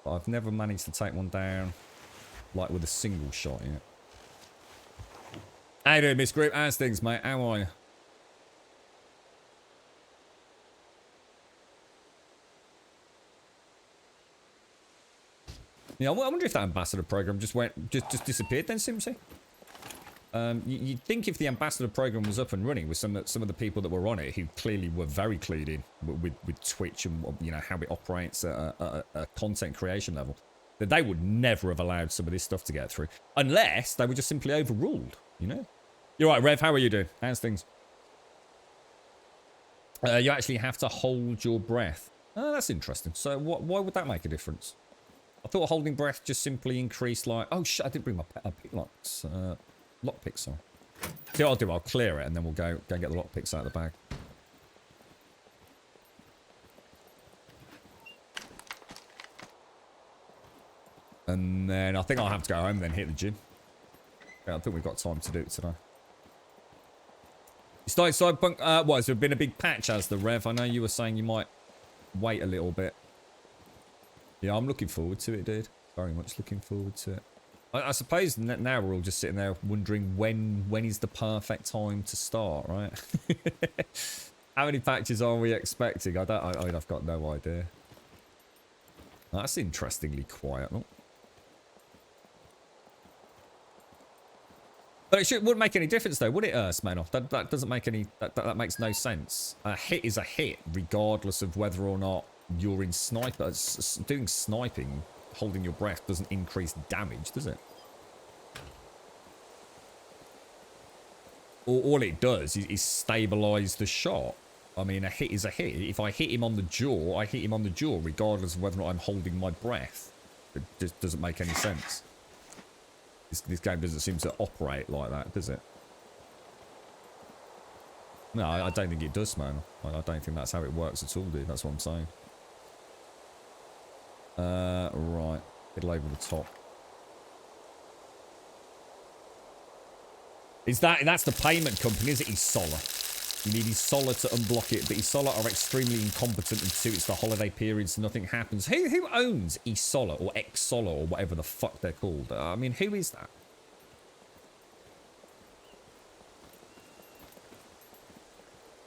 But I've never managed to take one down, like with a single shot yet. How you doing, Miss Group? How's things, mate? How are you? Yeah, I wonder if that ambassador program just disappeared then, Simsy. You'd think if the ambassador program was up and running with some of the people that were on it, who clearly were very clued in with Twitch and you know how it operates at a content creation level, that they would never have allowed some of this stuff to get through, unless they were just simply overruled. You know. You're right, Rev. How are you doing? How's things? You actually have to hold your breath. Oh, that's interesting. So why would that make a difference? I thought holding breath just simply increased, like... Oh, shit, I didn't bring my picklocks. Lockpicks, sorry. See what I'll do? I'll clear it, and then we'll go and get the lockpicks out of the bag. And then I think I'll have to go home and then hit the gym. Yeah, I think we've got time to do it today. You started Cyberpunk? What, has there been a big patch, has the Rev? I know you were saying you might wait a little bit. Yeah, I'm looking forward to it, dude. Very much looking forward to it. I suppose now we're all just sitting there wondering when is the perfect time to start, right? How many patches are we expecting? I've got no idea. That's interestingly quiet. Look. But it wouldn't make any difference though, would it, Smanoff? That doesn't make any... That makes no sense. A hit is a hit, regardless of whether or not you're in sniper. Doing sniping, holding your breath, doesn't increase damage, does it? All it does is stabilize the shot. I mean, a hit is a hit. If I hit him on the jaw, I hit him on the jaw, regardless of whether or not I'm holding my breath. It just doesn't make any sense. This game doesn't seem to operate like that, does it? No, I don't think it does, man. I don't think that's how it works at all, dude. That's what I'm saying. Right. Middle over the top. That's the payment company, is it? Isola. You need Isola to unblock it, but Isola are extremely incompetent until it's the holiday period, so nothing happens. Who owns Isola or Exola or whatever the fuck they're called? I mean, who is that?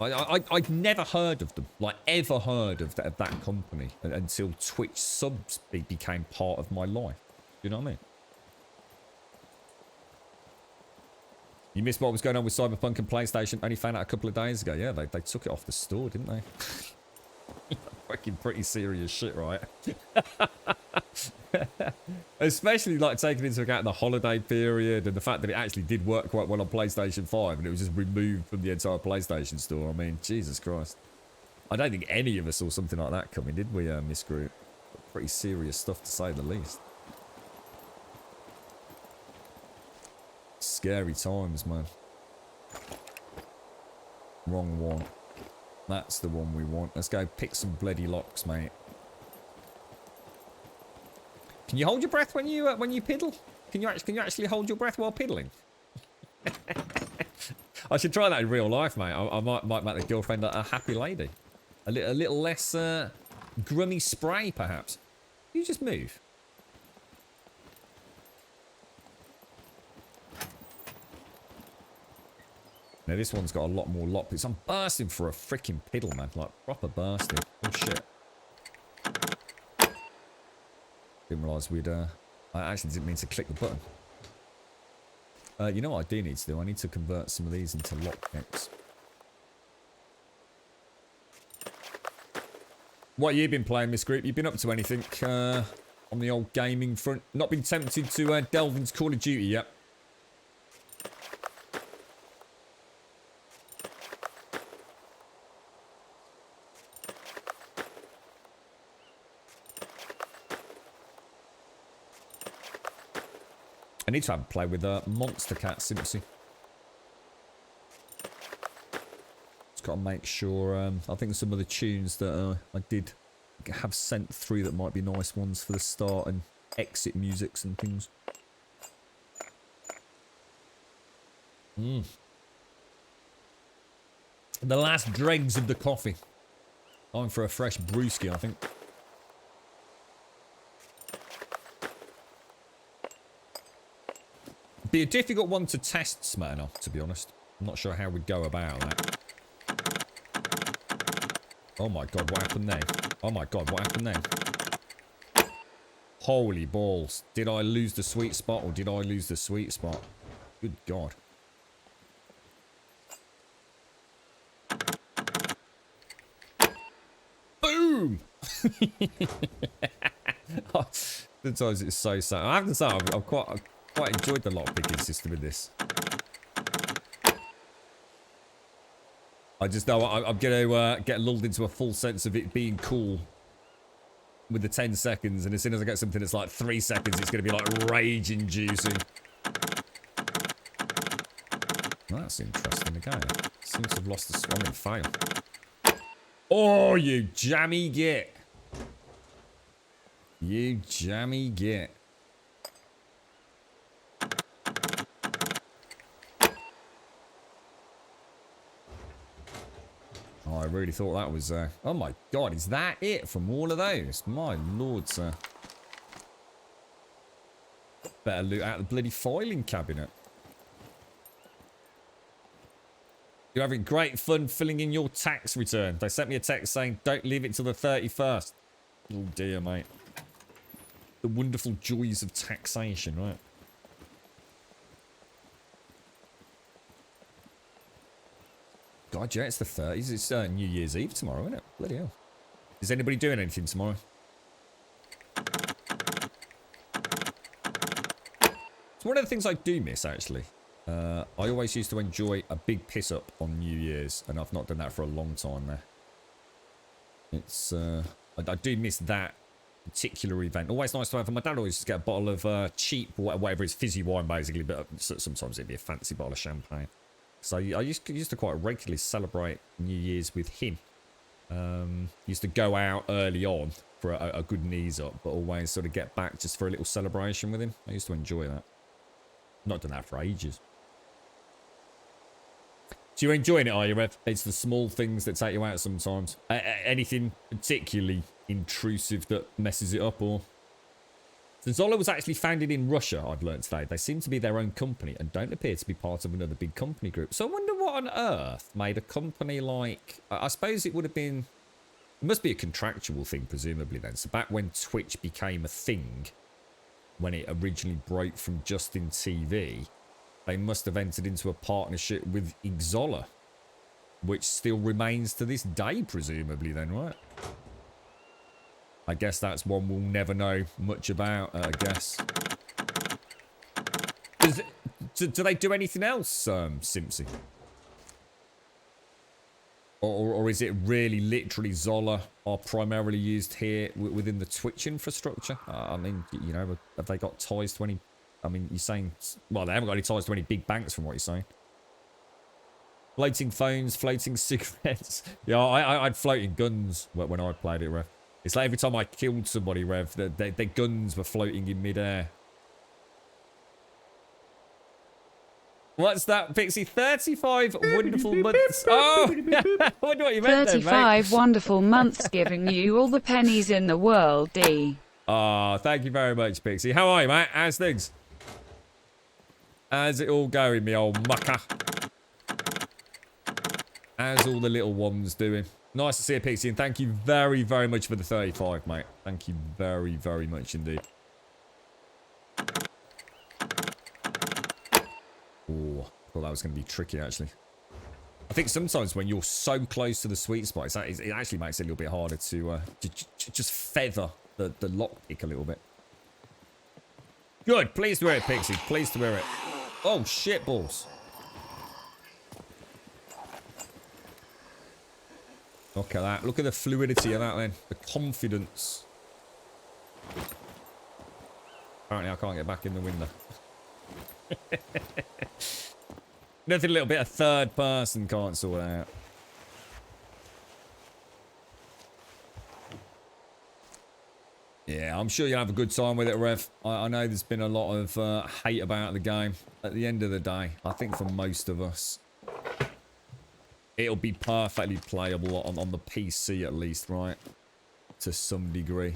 I've never heard of them, like ever heard of that company until Twitch subs became part of my life. You know what I mean? You missed what was going on with Cyberpunk and PlayStation. Only found out a couple of days ago. Yeah, they took it off the store, didn't they? Fucking pretty serious shit, right? Especially like taking into account the holiday period and the fact that it actually did work quite well on PlayStation 5 and it was just removed from the entire PlayStation store. I mean, Jesus Christ. I don't think any of us saw something like that coming, did we, Miss Group? Pretty serious stuff to say the least. Scary times, man. Wrong one. That's the one we want. Let's go pick some bloody locks, mate. Can you hold your breath when you piddle? Can you actually hold your breath while piddling? I should try that in real life, mate. I might make the girlfriend a happy lady. A little less grummy spray, perhaps. You just move. Now this one's got a lot more lockpicks. I'm bursting for a freaking piddle, man. Like proper bursting. Oh shit. Didn't realise we'd I actually didn't mean to click the button. You know what I do need to do? I need to convert some of these into lockpicks. What have you been playing, Miss Group? You been up to anything on the old gaming front? Not been tempted to delve into Call of Duty yet? need to have a play with Monster Cat Simpsy. Just got to make sure. I think some of the tunes that I did have sent through that might be nice ones for the start and exit musics and things. The last dregs of the coffee. Time for a fresh brewski, I think. Be a difficult one to test, Smirnoff, to be honest. I'm not sure how we'd go about that. Oh my god, what happened there? Oh my god, what happened there? Holy balls. Did I lose the sweet spot or did I lose the sweet spot? Good god. Boom! Sometimes it's so sad. I have to say, I've quite enjoyed the lockpicking system in this. I just know I'm going to get lulled into a full sense of it being cool with the 10 seconds, and as soon as I get something that's like 3 seconds, it's going to be like rage-inducing. That's interesting again. Seems to have lost the swung and fail. Oh, you jammy git. You jammy git. Oh, I really thought that was... oh my god, is that it from all of those? My lord, sir. Better loot out the bloody filing cabinet. You're having great fun filling in your tax return. They sent me a text saying, don't leave it till the 31st. Oh dear, mate. The wonderful joys of taxation, right? God, yeah, it's the 30s. It's New Year's Eve tomorrow, isn't it? Bloody hell. Is anybody doing anything tomorrow? It's one of the things I do miss, actually. I always used to enjoy a big piss up on New Year's, and I've not done that for a long time now. It's, I do miss that particular event. Always nice to have. My dad always used to get a bottle of cheap, whatever it's fizzy wine, basically, but sometimes it'd be a fancy bottle of champagne. So I used to quite regularly celebrate New Year's with him. Used to go out early on for a good knees up, but always sort of get back just for a little celebration with him. I used to enjoy that. Not done that for ages. So you're enjoying it, are you, Rev? It's the small things that take you out sometimes. Anything particularly intrusive that messes it up, or... Since Zola was actually founded in Russia, I've learned today, they seem to be their own company and don't appear to be part of another big company group. So I wonder what on earth made a company like... I suppose it would have been... It must be a contractual thing, presumably, then. So back when Twitch became a thing, when it originally broke from Justin TV, they must have entered into a partnership with Xzolla, which still remains to this day, presumably, then, right? I guess that's one we'll never know much about, I guess. Do they do anything else, Simpsy? Or is it really literally Zola are primarily used here within the Twitch infrastructure? I mean, you know, have they got ties to any... I mean, you're saying... Well, they haven't got any ties to any big banks from what you're saying. Floating phones, floating cigarettes. Yeah, I had floating guns when I played it, Rev. It's like every time I killed somebody, Rev, their guns were floating in midair. What's that, Pixie? 35 wonderful months. Oh, I wonder what you meant 35 wonderful months giving you all the pennies in the world, D. Oh, thank you very much, Pixie. How are you, mate? How's things? How's it all going, me old mucker? How's all the little ones doing? Nice to see you, Pixie, and thank you very, very much for the 35, mate. Thank you very, very much indeed. Oh, I thought that was going to be tricky, actually. I think sometimes when you're so close to the sweet spot, it actually makes it a little bit harder to just feather the lockpick a little bit. Good. Pleased to hear it, Pixie. Pleased to hear it. Oh, shit balls. Look at that. Look at the fluidity of that, then. The confidence. Apparently, I can't get back in the window. Nothing a little bit of third person can't sort out. Yeah, I'm sure you'll have a good time with it, Rev. I know there's been a lot of hate about the game. At the end of the day, I think for most of us, it'll be perfectly playable on the PC at least, right? To some degree.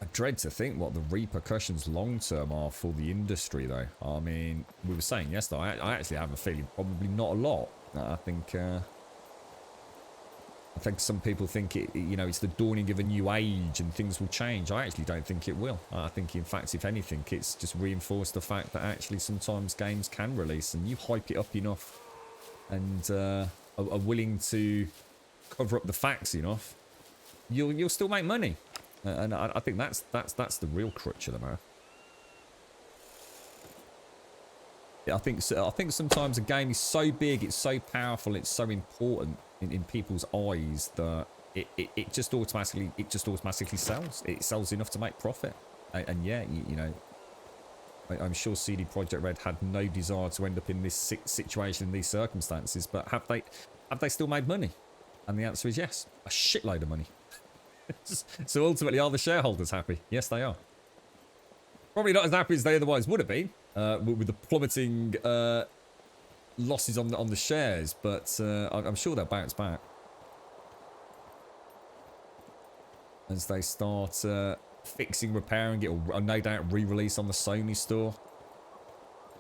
I dread to think what the repercussions long-term are for the industry, though. I mean, we were saying yesterday, I actually have a feeling probably not a lot. I think some people think it's the dawning of a new age and things will change. I actually don't think it will. I think, in fact, if anything, it's just reinforced the fact that actually sometimes games can release, and you hype it up enough and are willing to cover up the facts enough, you'll still make money. And I think that's the real crutch of the matter. Yeah, I think sometimes a game is so big, it's so powerful, it's so important in people's eyes that it just automatically sells. It sells enough to make profit. And yeah, I'm sure CD Projekt Red had no desire to end up in this situation in these circumstances, but have they still made money? And the answer is yes, a shitload of money. So ultimately, are the shareholders happy? Yes, they are. Probably not as happy as they otherwise would have been with the plummeting losses on the shares, but I'm sure they'll bounce back as they start fixing, repairing it, or no doubt re-release on the Sony store.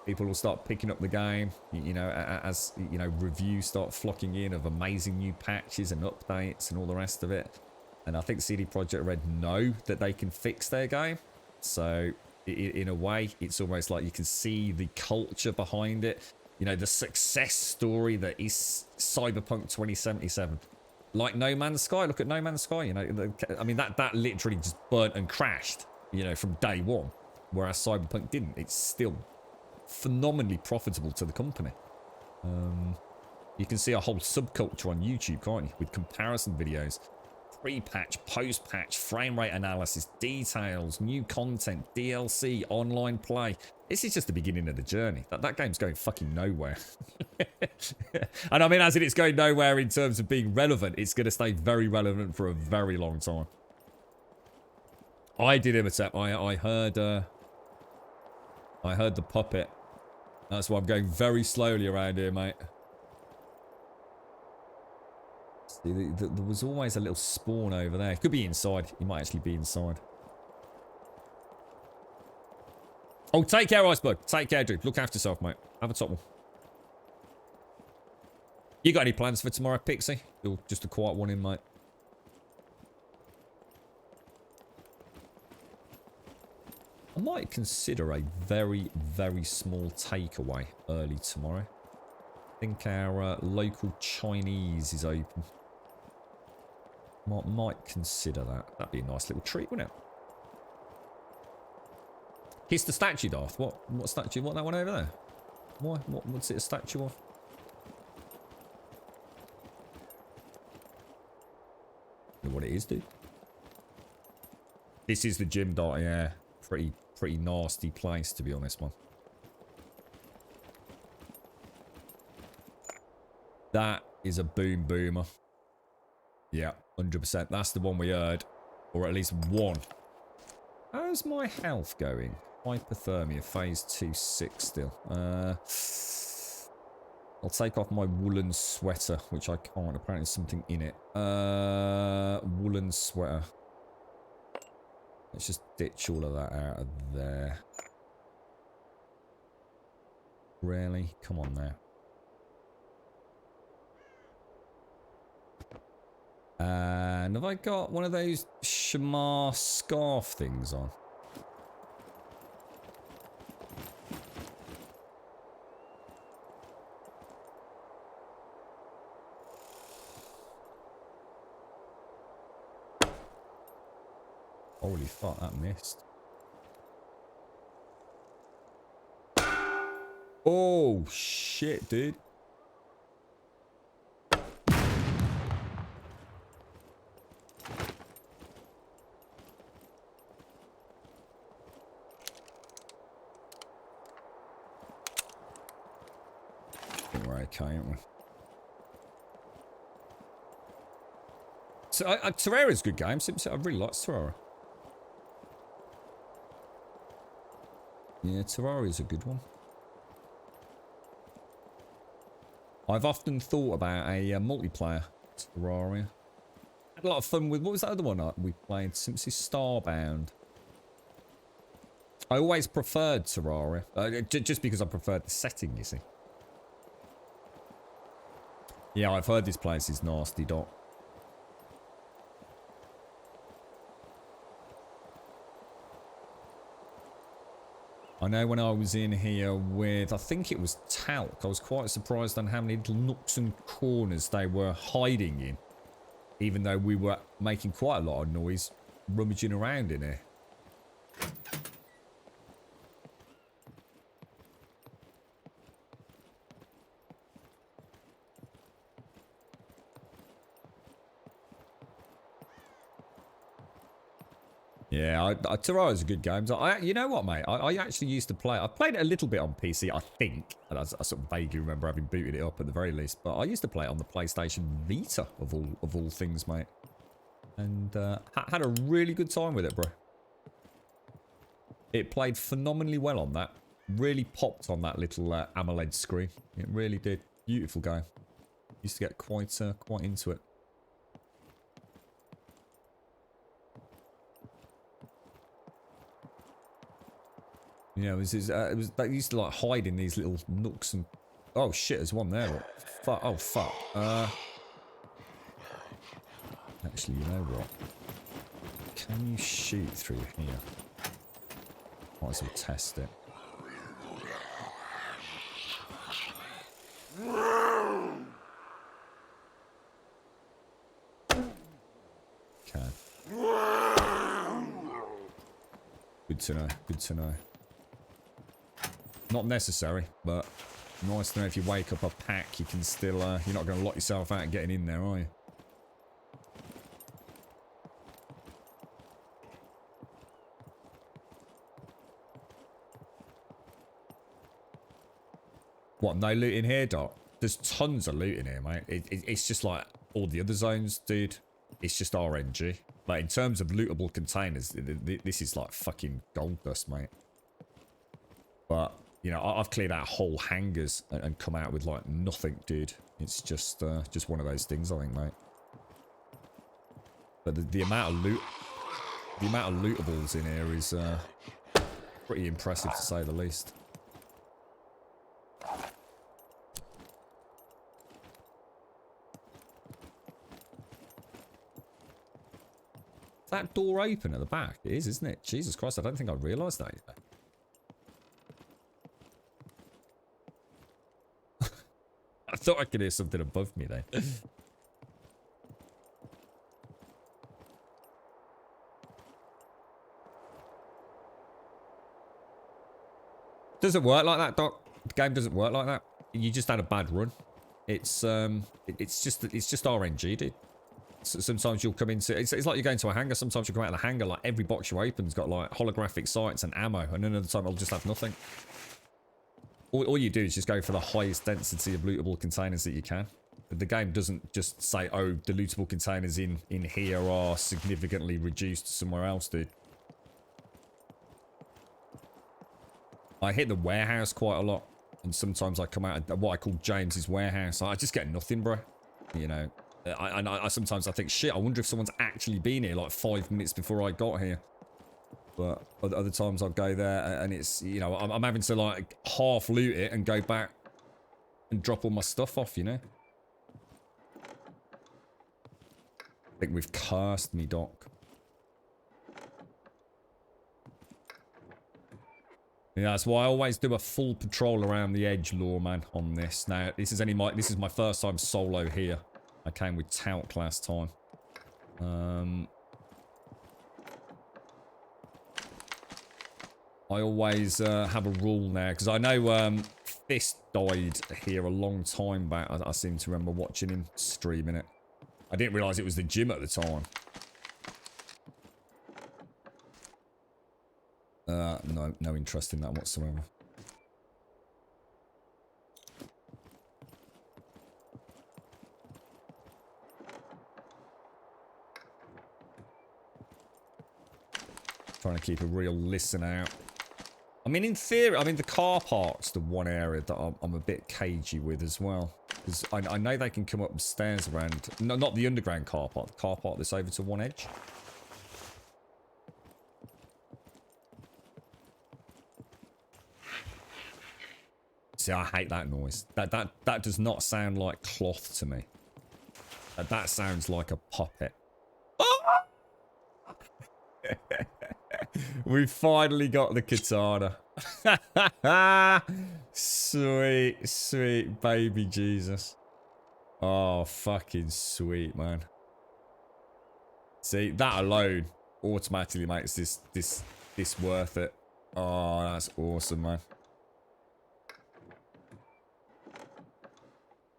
People will start picking up the game, as reviews start flocking in of amazing new patches and updates and all the rest of it. And I think CD Projekt Red know that they can fix their game. So, in a way, it's almost like you can see the culture behind it. The success story that is Cyberpunk 2077. Like No Man's Sky. Look at No Man's Sky. I mean, that literally just burnt and crashed, from day one. Whereas Cyberpunk didn't. It's still phenomenally profitable to the company. You can see a whole subculture on YouTube, can't you? With comparison videos. Pre-patch, post-patch, frame rate analysis, details, new content, DLC, online play. This is just the beginning of the journey. That game's going fucking nowhere. And I mean, as it's going nowhere in terms of being relevant, it's going to stay very relevant for a very long time. I did imitate. I heard the puppet. That's why I'm going very slowly around here, mate. There was always a little spawn over there. It could be inside. He might actually be inside. Oh, take care, Iceberg. Take care, dude. Look after yourself, mate. Have a top one. You got any plans for tomorrow, Pixie? You're just a quiet one in, mate. I might consider a very, very small takeaway early tomorrow. I think our local Chinese is open. Might consider that. That'd be a nice little treat, wouldn't it? Kiss the statue, Darth. What statue? What, that one over there? Why? What's it a statue of? I know what it is, dude. This is the gym, Dart. Yeah, pretty nasty place, to be honest, man. That is a boom boomer. Yeah, 100%. That's the one we heard. Or at least one. How's my health going? Hypothermia, phase 2-6 still. I'll take off my woolen sweater, which I can't. Apparently there's something in it. Woolen sweater. Let's just ditch all of that out of there. Really? Come on now. And have I got one of those Shamar scarf things on? Holy fuck, that missed. Oh, shit, dude. okay, aren't we? So, Terraria's a good game. I really like Terraria. Yeah, Terraria's a good one. I've often thought about a multiplayer Terraria. Had a lot of fun with, what was that other one we played? Simply Starbound. I always preferred Terraria, just because I preferred the setting, you see. Yeah, I've heard this place is nasty, Doc. I know when I was in here with, I think it was Talc, I was quite surprised on how many little nooks and corners they were hiding in. Even though we were making quite a lot of noise rummaging around in here. Yeah, Terraria's a good game. You know what, mate? I actually used to play. I played it a little bit on PC, I think. And I sort of vaguely remember having booted it up at the very least. But I used to play it on the PlayStation Vita, of all things, mate. And had a really good time with it, bro. It played phenomenally well on that. Really popped on that little AMOLED screen. It really did. Beautiful game. Used to get quite into it. Yeah, it was they used to like hide in these little nooks and oh shit, there's one there. Look. Fuck, oh fuck. Actually, you know what? Can you shoot through here? Might as well test it. Can. Good to know. Good to know. Not necessary, but nice to know if you wake up a pack, you can still, you're not going to lock yourself out and getting in there, are you? What, no loot in here, Doc? There's tons of loot in here, mate. It's just like all the other zones, dude. It's just RNG. But in terms of lootable containers, this is like fucking gold dust, mate. But, you know, I've cleared out whole hangars and come out with like nothing, dude. It's just one of those things, I think, mate. But the amount of loot, the amount of lootables in here is pretty impressive to say the least. That door open at the back? It is, isn't it? Jesus Christ, I don't think I realised that yet. I thought I could hear something above me there. Doesn't work like that, Doc. The game doesn't work like that. You just had a bad run. It's just RNG, dude. So sometimes you'll come into it's like you're going to a hangar. Sometimes you come out of the hangar, like every box you open's got like holographic sights and ammo, and another time it'll just have nothing. All you do is just go for the highest density of lootable containers that you can. The game doesn't just say, oh, the lootable containers in here are significantly reduced to somewhere else, dude. I hit the warehouse quite a lot, and sometimes I come out of what I call James's warehouse. I just get nothing, bro. You know. I sometimes I think, shit, I wonder if someone's actually been here like 5 minutes before I got here. But other times I'll go there and it's, you know, I'm having to like half loot it and go back and drop all my stuff off, you know. I think we've cursed me, Doc. Yeah, that's why I always do a full patrol around the edge, Lawman, on this. Now, this is my first time solo here. I came with Talc last time. I always have a rule now, because I know Fist died here a long time back. I seem to remember watching him streaming it. I didn't realise it was the gym at the time. No interest in that whatsoever. trying to keep a real listen out. I mean, in theory, I mean, the car park's the one area that I'm a bit cagey with as well. Because I know they can come up the stairs around... No, not the underground car park. The car park that's over to one edge. See, I hate that noise. That does not sound like cloth to me. That sounds like a puppet. We finally got the katana. Sweet, sweet baby Jesus. Oh, fucking sweet, man. See, that alone automatically makes this worth it. Oh, that's awesome, man.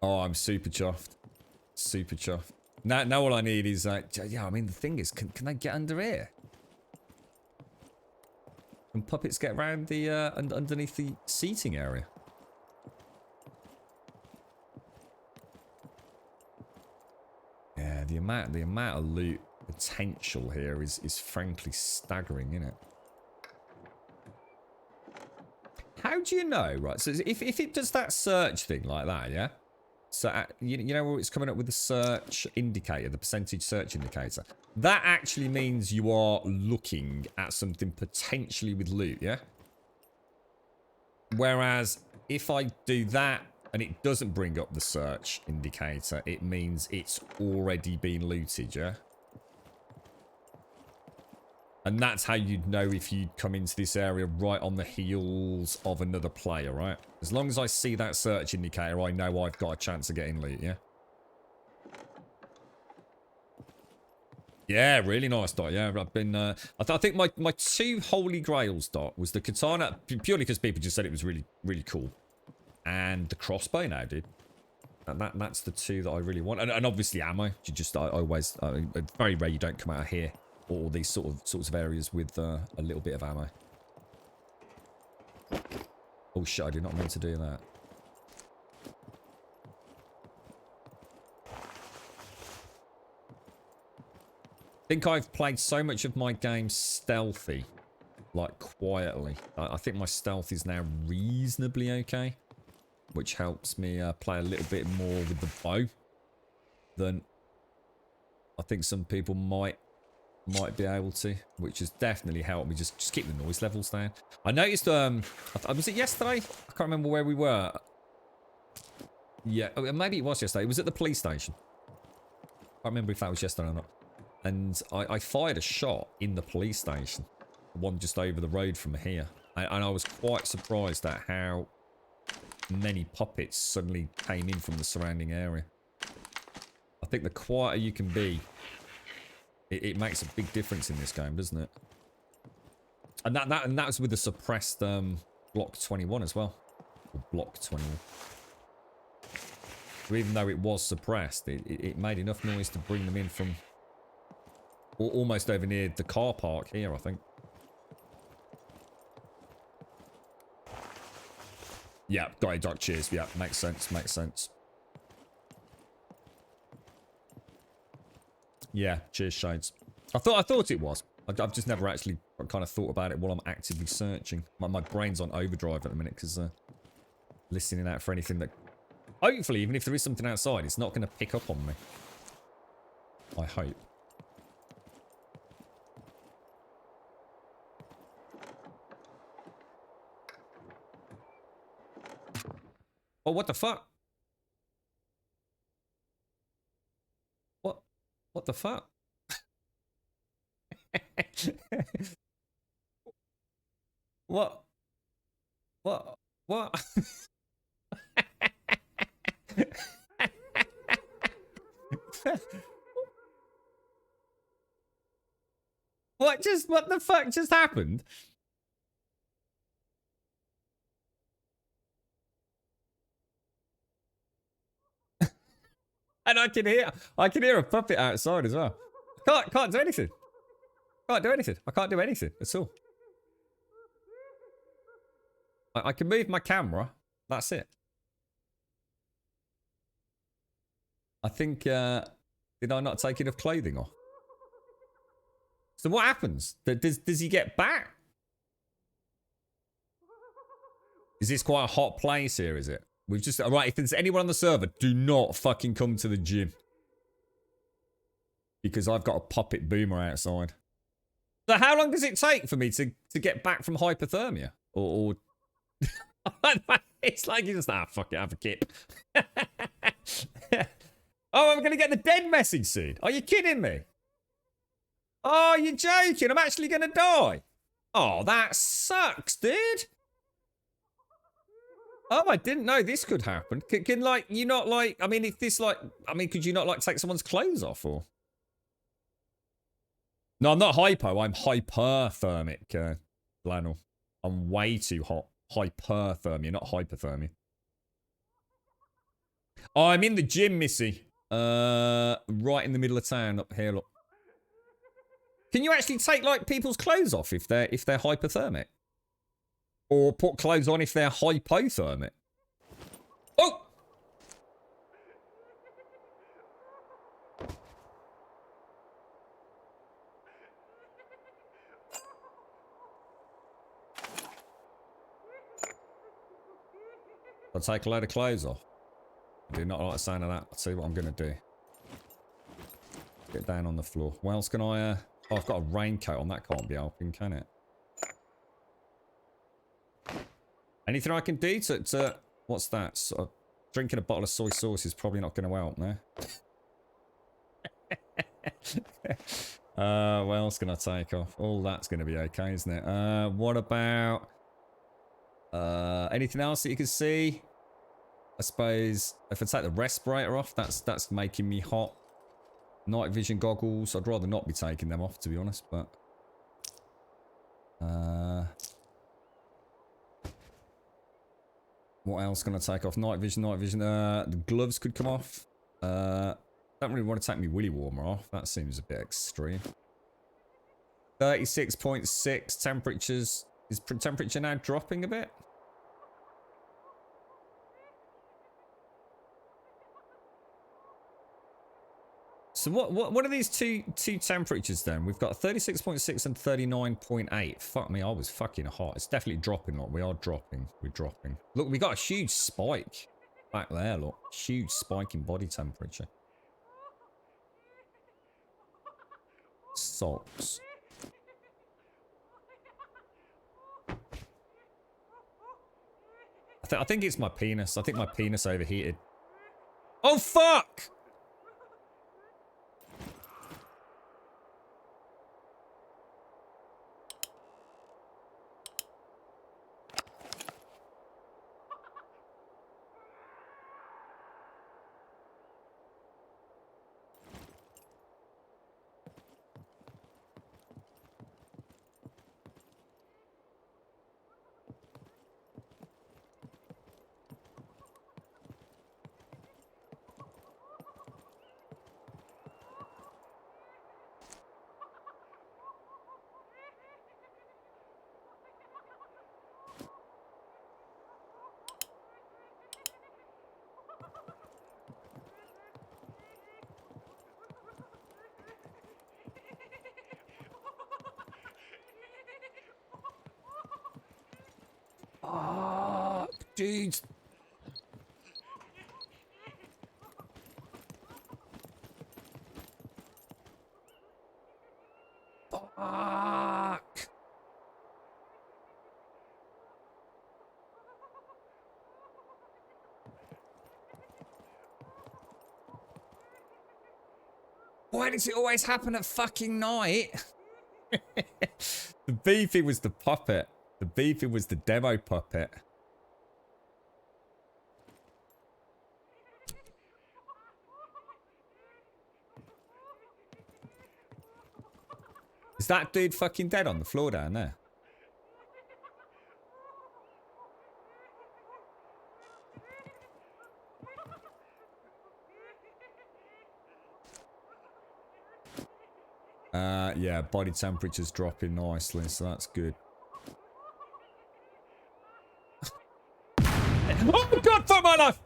Oh, I'm super chuffed. Super chuffed. Now all I need is, yeah, I mean, the thing is, can they get under here? Can puppets get around the, underneath the seating area? Yeah, the amount of loot potential here is frankly staggering, isn't it? How do you know, right? So if it does that search thing like that, yeah? So, you know where it's coming up with the search indicator, the percentage search indicator. That actually means you are looking at something potentially with loot, yeah? Whereas, if I do that and it doesn't bring up the search indicator, it means it's already been looted, yeah? And that's how you'd know if you'd come into this area right on the heels of another player, right? As long as I see that search indicator, I know I've got a chance of getting loot, yeah? Yeah, really nice, Dot. Yeah, I've been... I think my two holy grails, Dot, was the katana, purely because people just said it was really, really cool. And the crossbow now, dude. And that's the two that I really want. And obviously ammo. You just, I always... very rare you don't come out of here. Or these sorts of areas with a little bit of ammo. Oh shit, I did not mean to do that. I think I've played so much of my game stealthy. Like, quietly. I think my stealth is now reasonably okay. Which helps me play a little bit more with the bow. Than I think some people might be able to, which has definitely helped me just keep the noise levels down. I noticed, was it yesterday? I can't remember where we were. Yeah, maybe it was yesterday. It was at the police station. I can't remember if that was yesterday or not. And I fired a shot in the police station. The one just over the road from here. And I was quite surprised at how many puppets suddenly came in from the surrounding area. I think the quieter you can be, it makes a big difference in this game, doesn't it? And that was with the suppressed block 21 as well. Or block 21. So even though it was suppressed, it made enough noise to bring them in from almost over near the car park here, I think. Yeah, got it, Doc. Cheers. Yeah, makes sense. Makes sense. Yeah, cheers, Shades. I thought it was. I've just never actually kind of thought about it while I'm actively searching. My brain's on overdrive at the minute because listening out for anything that... Hopefully, even if there is something outside, it's not going to pick up on me. I hope. Oh, what the fuck? What the fuck? What? What? What? What the fuck just happened? And I can hear a puppet outside as well. Can't do anything. Can't do anything. I can't do anything at all. I can move my camera. That's it. I think, did I not take enough clothing off? So what happens? Does he get back? Is this quite a hot place here, is it? We've just... Alright, if there's anyone on the server, do not fucking come to the gym. Because I've got a puppet boomer outside. So how long does it take for me to get back from hypothermia? Or... It's like you just... fuck it, have a kip. Oh, I'm going to get the dead message soon. Are you kidding me? Oh, you're joking. I'm actually going to die. Oh, that sucks, dude. Oh, I didn't know this could happen. Can like, you not like, I mean, if this like, I mean, could you not like take someone's clothes off or? No, I'm not hypo. I'm hyperthermic, Flannel. I'm way too hot. Hyperthermia, not hypothermia. Oh, I'm in the gym, Missy. Right in the middle of town up here, look. Can you actually take like people's clothes off if they're hypothermic? Or put clothes on if they're hypothermic? Oh! I'll take a load of clothes off. I do not like the sound of that. I'll tell you what I'm going to do. Get down on the floor. What else can I... Oh, I've got a raincoat on. That can't be helping, can it? Anything I can do to... What's that? So, drinking a bottle of soy sauce is probably not going to help, no? What else can I take off? All that's going to be okay, isn't it? What about... anything else that you can see? I suppose if I take the respirator off, that's making me hot. Night vision goggles. I'd rather not be taking them off, to be honest, but... What else can I take off? Night vision, night vision. The gloves could come off. Don't really want to take my willy warmer off. That seems a bit extreme. 36.6 temperatures. Is temperature now dropping a bit? So what are these two temperatures then? We've got 36.6 and 39.8. Fuck me, I was fucking hot. It's definitely dropping, look. We are dropping. We're dropping. Look, we got a huge spike back there, look. Huge spike in body temperature. Socks. I think it's my penis. I think my penis overheated. Oh, fuck! Oh, dude. Fuck. Why does it always happen at fucking night? The beefy was the puppet. The beefy was the demo puppet. Is that dude fucking dead on the floor down there? Yeah, body temperature's dropping nicely, so that's good. Oh my god, fuck my life!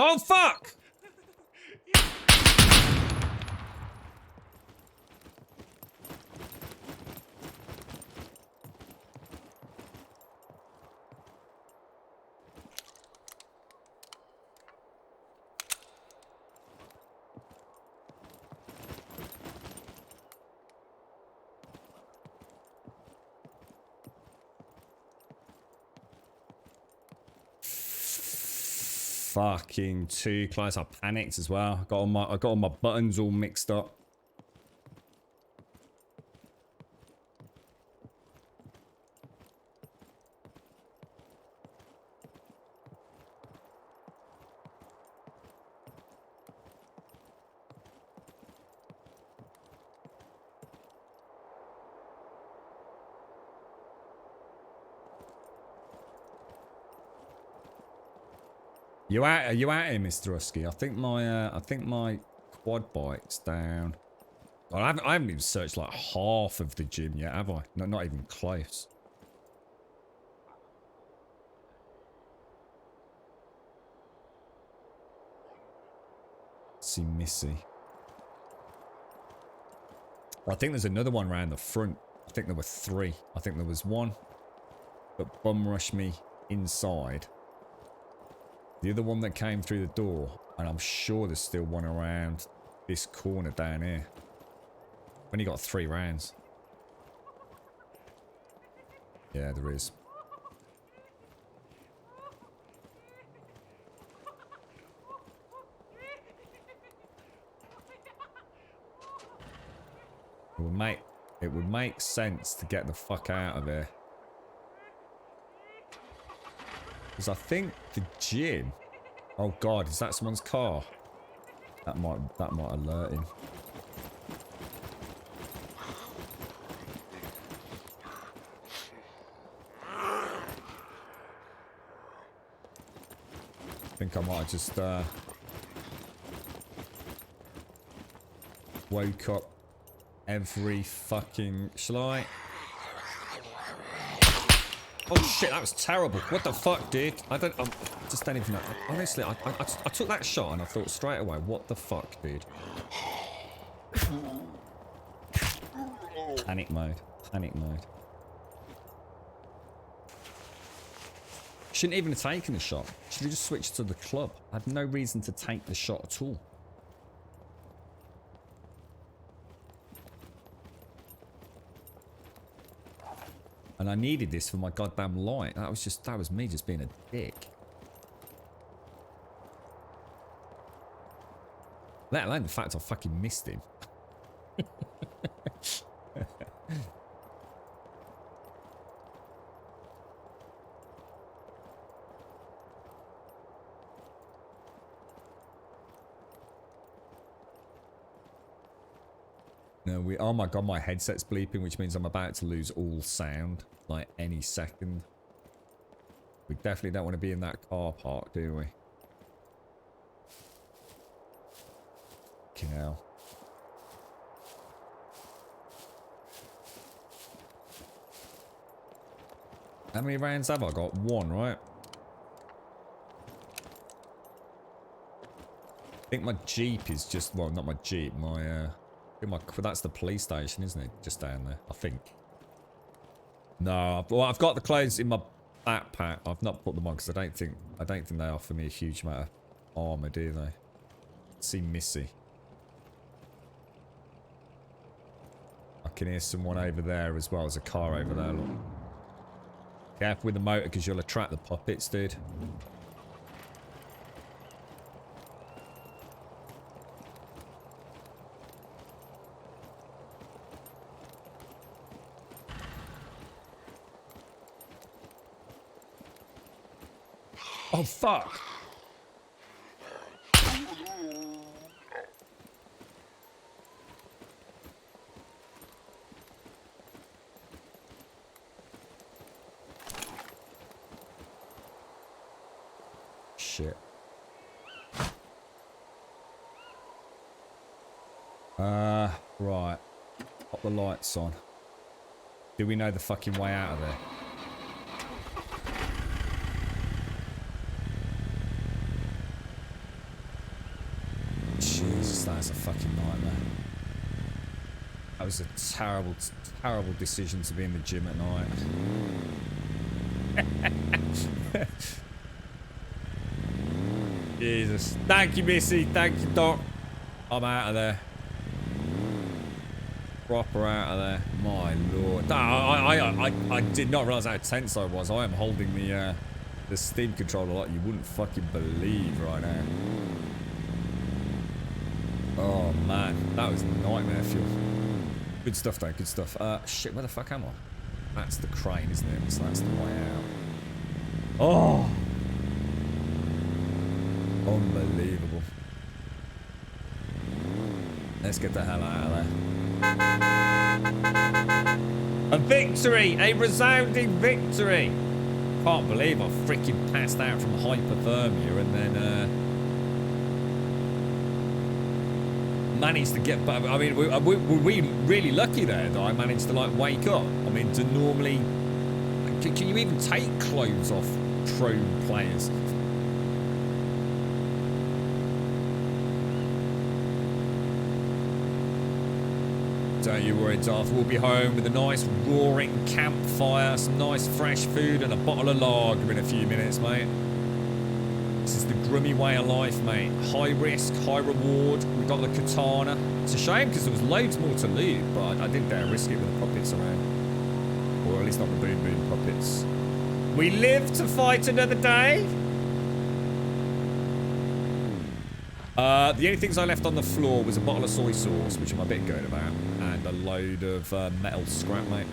Oh, fuck! Fucking too close. I panicked as well. I got all my buttons all mixed up. Are you out here, Mr. Husky? I think my quad bike's down. Well, I haven't even searched like half of the gym yet, have I? No, not even close. See Missy. I think there's another one around the front. I think there were 3. I think there was one that bum rushed me inside. The other one that came through the door, and I'm sure there's still one around this corner down here. Only got 3 rounds. Yeah, there is. It would make sense to get the fuck out of here. Because I think the gym... Oh god, is that someone's car? That might alert him. I think I might have just woke up every fucking... Shall I? Oh shit, that was terrible. What the fuck, dude? I just don't even know. Honestly, I took that shot and I thought straight away, what the fuck, dude? Panic mode. Panic mode. Shouldn't even have taken the shot. Should have just switched to the club. I had no reason to take the shot at all. And I needed this for my goddamn light. That was me just being a dick. Let alone the fact I fucking missed him. No, oh my god, my headset's bleeping, which means I'm about to lose all sound, like any second. We definitely don't want to be in that car park, do we? Fucking hell. How many rounds have I got? 1, right? I think my Jeep is just, well, not my Jeep, that's the police station, isn't it? Just down there, I think. No, well, I've got the clothes in my backpack. I've not put them on because I don't think they offer me a huge amount of armor, do they? Let's see Missy. I can hear someone over there as well. There's a car over there, look. Careful with the motor because you'll attract the puppets, dude. Oh, fuck. Shit. Right. Pop the lights on. Do we know the fucking way out of there? Jesus, that's a fucking nightmare. That was a terrible, terrible decision to be in the gym at night. Jesus. Thank you, Missy. Thank you, Doc. I'm out of there. Proper out of there. My lord. I did not realise how tense I was. I am holding the Steam controller like you wouldn't fucking believe right now. Oh, man. That was nightmare fuel. Good stuff, though. Good stuff. Shit, where the fuck am I? That's the crane, isn't it? So that's the way out. Oh! Unbelievable. Let's get the hell out of there. A victory! A resounding victory! Can't believe I freaking passed out from hypothermia and then managed to get back. I mean, were we really lucky there that I managed to like wake up? I mean, to normally, can you even take clothes off pro players? Don't you worry, Darth. We'll be home with a nice roaring campfire, some nice fresh food, and a bottle of lager in a few minutes, mate. This is the grummy way of life, mate. High risk, high reward. We got the katana. It's a shame because there was loads more to loot, but I didn't dare risk it with the puppets around. Or at least not the Boom Boom puppets. We live to fight another day. The only things I left on the floor was a bottle of soy sauce, which I'm a bit good about, and a load of metal scrap, mate.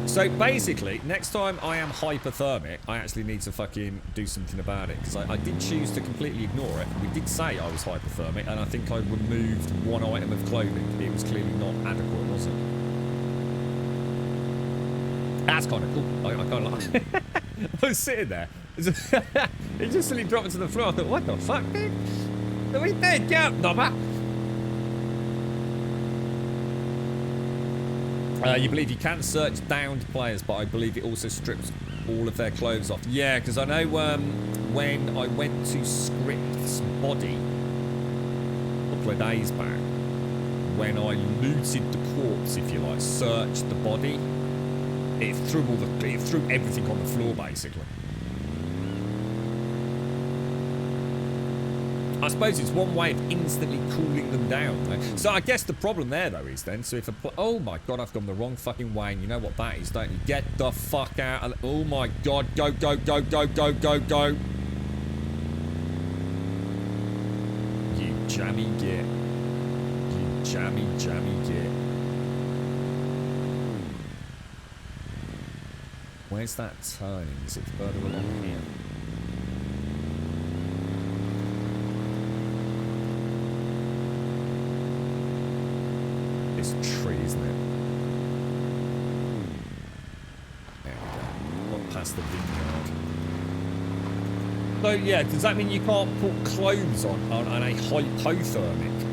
So basically, next time I am hypothermic, I actually need to fucking do something about it, because I did choose to completely ignore it. We did say I was hypothermic, and I think I removed one item of clothing. It was clearly not adequate, was it? That's kind of cool. I kind of like it. I was sitting there. It just suddenly dropped into the floor. I thought, what the fuck, dude? What are we doing? Get up, knobber. You believe you can search downed players, but I believe it also strips all of their clothes off. Yeah, because I know when I went to Script's body a couple of days back, when I looted the corpse, if you like, searched the body, it threw everything on the floor, basically. I suppose it's one way of instantly cooling them down. Though. So I guess the problem there, though, is then, so if oh my god, I've gone the wrong fucking way, and you know what that is, don't you? Get the fuck out of, oh my god, go, go, go, go, go, go, go. You jammy git. You jammy, jammy git. Where's that turning? Is it further along here? This tree, isn't it? There we go. Got past the vineyard. So yeah, does that mean you can't put clothes on a hypothermic?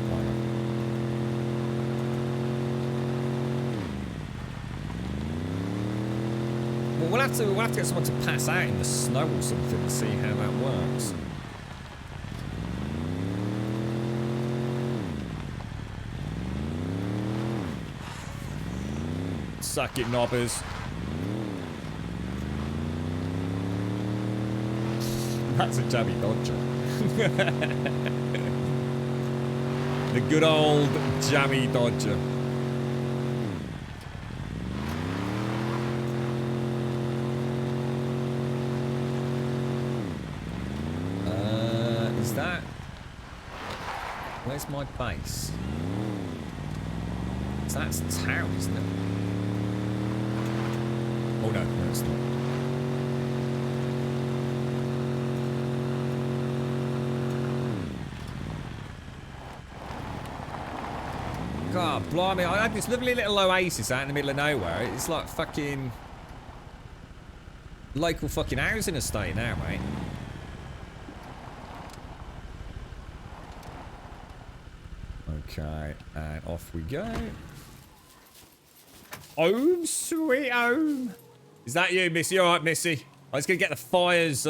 We'll have to get someone to pass out in the snow or something to see how that works. Suck it, knobbers. That's a jammy dodger. The good old jammy dodger. Is that... Where's my base? So that's town, isn't it? Oh no, no it's not. God, blimey, I had this lovely little oasis out in the middle of nowhere. It's like fucking... local fucking housing estate now, mate. Okay, and off we go. Home, sweet home. Is that you, Missy? All right, Missy. Let's go get the fires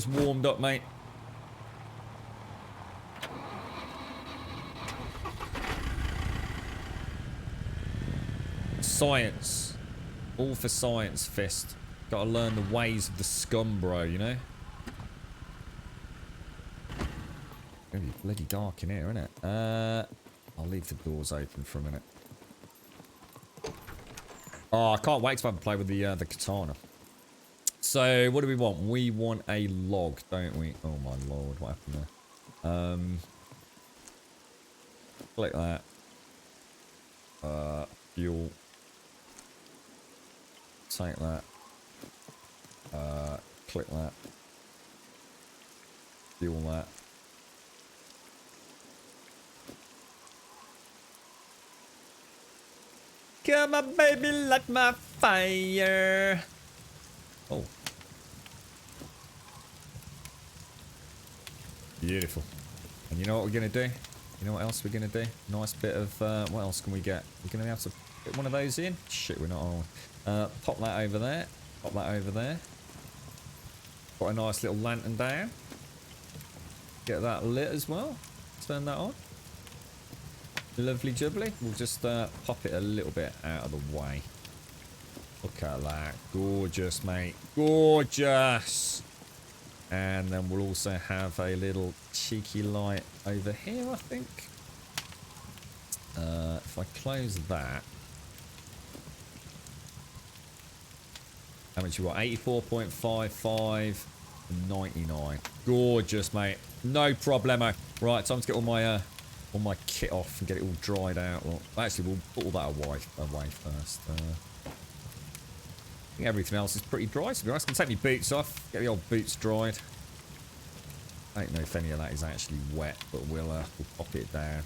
warmed up, mate. Science. All for science, Fist. Gotta learn the ways of the scum, bro, you know? It's gonna be bloody dark in here, isn't it? I'll leave the doors open for a minute. Oh, I can't wait to play with the katana. So, what do we want? We want a log, don't we? Oh my lord, what happened there? Click that. Fuel. Take that. Click that. Fuel that. Come on, baby, light my fire. Oh. Beautiful. And you know what we're going to do? You know what else we're going to do? Nice bit of, what else can we get? We're going to have to get one of those in? Shit, we're not on. Pop that over there. Pop that over there. Got a nice little lantern down. Get that lit as well. Turn that on. Lovely jubbly. We'll just pop it a little bit out of the way. Look at that. Gorgeous, mate. Gorgeous. And then we'll also have a little cheeky light over here, I think. If I close that. How much you got? 84.55. 99. Gorgeous, mate. No problemo. Right, time to get all my kit off and get it all dried out. Well, actually, we'll put all that away first. I think everything else is pretty dry, to be honest. I can take my boots off, get the old boots dried. I don't know if any of that is actually wet, but we'll pop it down.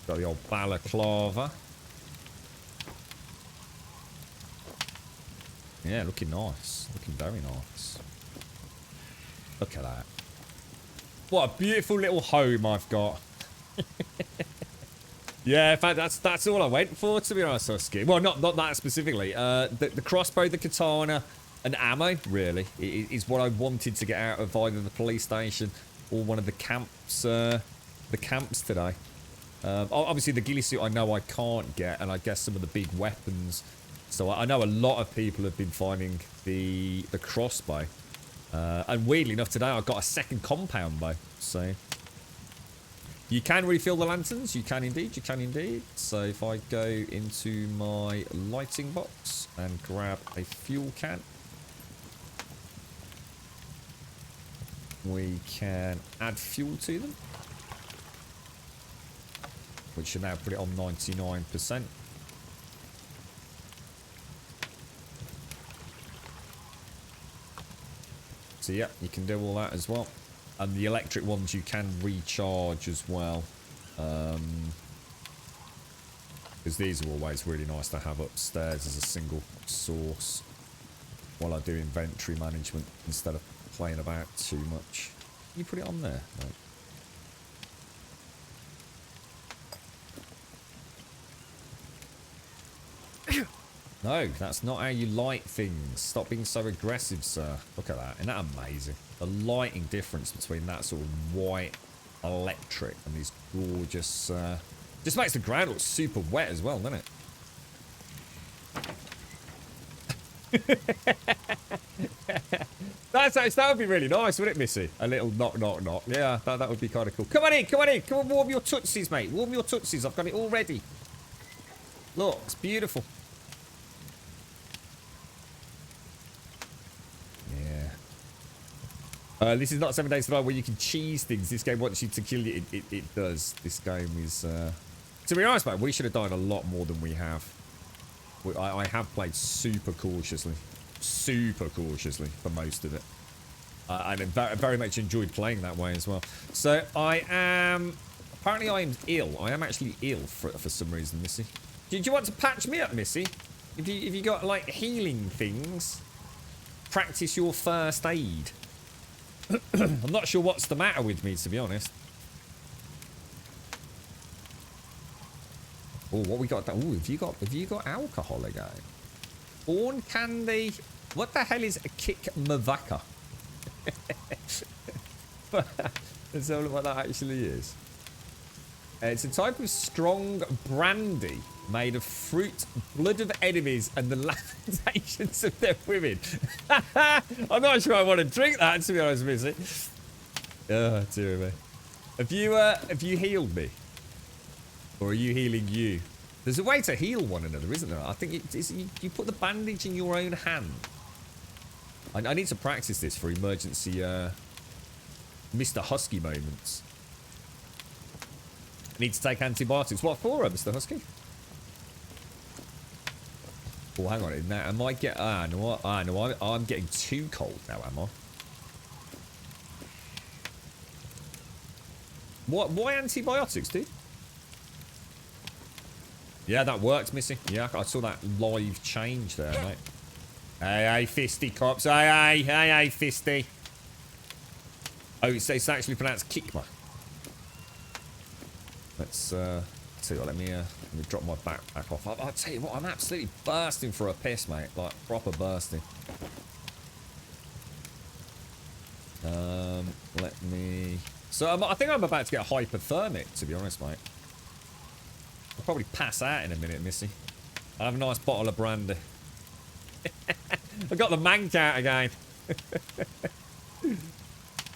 Got the old balaclava. Yeah, looking nice. Looking very nice. Look at that. What a beautiful little home I've got. Yeah, in fact, that's all I went for, to be honest, Husky. Well, not that specifically. The crossbow, the katana, and ammo, really, is what I wanted to get out of either the police station or one of the camps today. Obviously, the ghillie suit I know I can't get, and I guess some of the big weapons. So I know a lot of people have been finding the crossbow. And weirdly enough, today I got a second compound bow. So you can refill the lanterns. You can indeed. You can indeed. So if I go into my lighting box and grab a fuel can, we can add fuel to them, which should now put it on 99%. So yeah, you can do all that as well. And the electric ones you can recharge as well. Because these are always really nice to have upstairs as a single source while I do inventory management instead of playing about too much. You put it on there, right? No, that's not how you light things. Stop being so aggressive, sir. Look at that. Isn't that amazing? The lighting difference between that sort of white electric and these gorgeous... just makes the ground look super wet as well, doesn't it? That would be really nice, wouldn't it, Missy? A little knock, knock, knock. Yeah, that would be kind of cool. Come on in, come on in. Come on, warm your tootsies, mate. Warm your tootsies. I've got it all ready. Look, it's beautiful. This is not 7 Days to Die where you can cheese things. This game wants you to kill it. It does. This game is... To be honest, mate, we should have died a lot more than we have. I have played super cautiously. Super cautiously for most of it. And very much enjoyed playing that way as well. So, I am... Apparently, I am ill. I am actually ill for some reason, Missy. Do you want to patch me up, Missy? If you got, like, healing things, practice your first aid. I'm not sure what's the matter with me, to be honest. Oh, what we got? Oh, have you got alcohol again? Corn candy. What the hell is a kick mavaka? Let's have a look what that actually is. It's a type of strong brandy made of fruit, blood of enemies, and the lamentations of their women. I'm not sure I want to drink that, to be honest with you. Oh, dear me. Have you healed me? Or are you healing you? There's a way to heal one another, isn't there? I think you put the bandage in your own hand. I need to practice this for emergency Mr. Husky moments. I need to take antibiotics. What for, Mr. Husky? Oh, hang on. Now, am I get? No, no. I'm getting too cold now, am I? What? Why antibiotics, dude? Yeah, that worked, Missy. Yeah, I saw that live change there, mate. Hey, fisty cops. Hey, fisty. Oh, it's actually pronounced kickma. Let's tell you what, let me drop my backpack off. I'll tell you what, I'm absolutely bursting for a piss, mate. Like, proper bursting. Let me... So, I think I'm about to get hypothermic, to be honest, mate. I'll probably pass out in a minute, Missy. I'll have a nice bottle of brandy. I got the mank out again.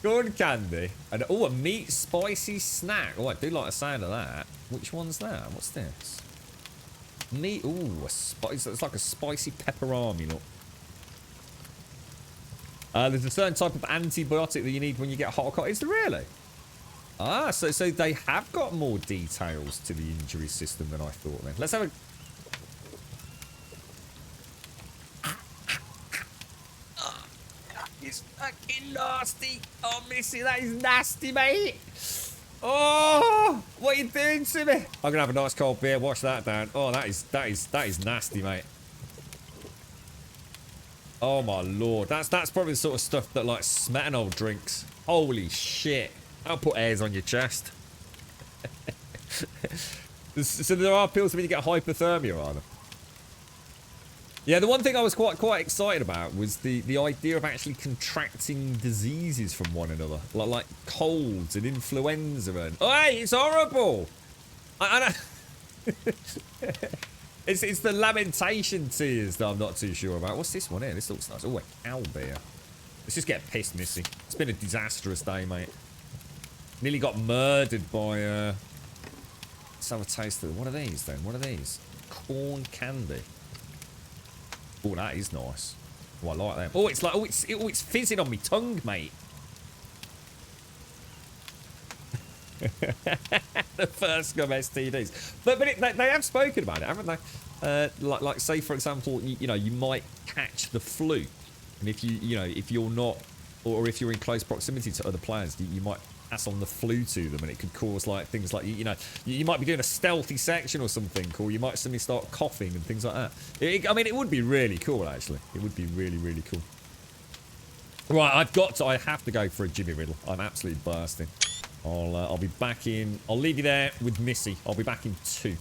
Corn candy. And oh, a meat spicy snack. Oh, I do like the sound of that. Which one's that? What's this? Meat. Oh, a spice. It's like a spicy pepperami, look. There's a certain type of antibiotic that you need when you get hot cold. Is there really? Ah, so they have got more details to the injury system than I thought then. Let's have a... It's fucking nasty. Oh, Missy, that is nasty, mate. Oh, what are you doing to me? I'm gonna have a nice cold beer. Wash that down. Oh, that is nasty, mate. Oh my lord, that's probably the sort of stuff that like Smetanold drinks. Holy shit! I'll put hairs on your chest. So there are pills when you get hypothermia, are there? Yeah, the one thing I was quite excited about was the idea of actually contracting diseases from one another, like colds and influenza and... Oh, hey, it's horrible! I It's the lamentation tears that I'm not too sure about. What's this one here? This looks nice. Oh, a cow beer. Let's just get pissed, Missy. It's been a disastrous day, mate. Nearly got murdered by... Let's have a taste of... What are these, then? What are these? Corn candy. Oh, that is nice. Oh, I like that. Oh, it's like... Oh, it's fizzing on me tongue, mate. The first SCUM STDs. But they have spoken about it, haven't they? Like say, for example, you know, you might catch the flu. And if if you're not... Or if you're in close proximity to other players, you might pass on the flu to them, and it could cause like things like you might be doing a stealthy section or something, or you might suddenly start coughing and things like that. I mean, it would be really cool, actually. It would be really cool. Right, I have to go for a Jimmy Riddle. I'm absolutely bursting. I'll be back in. I'll leave you there with Missy. I'll be back in 2.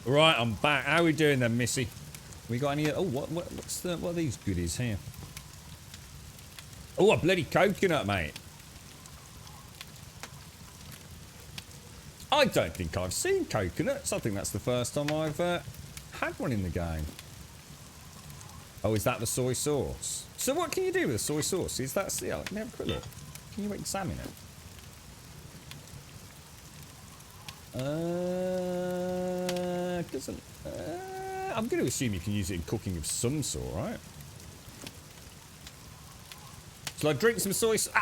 Right, I'm back. How are we doing then, Missy? We got any... Oh, what are these goodies here? Oh, a bloody coconut, mate. I don't think I've seen coconuts. I think that's the first time I've had one in the game. Oh, is that the soy sauce? So what can you do with the soy sauce? Is that... Yeah, let me have a quick look. Can you examine it? Doesn't... I'm going to assume you can use it in cooking of some sort, right? Shall I drink some soy sauce?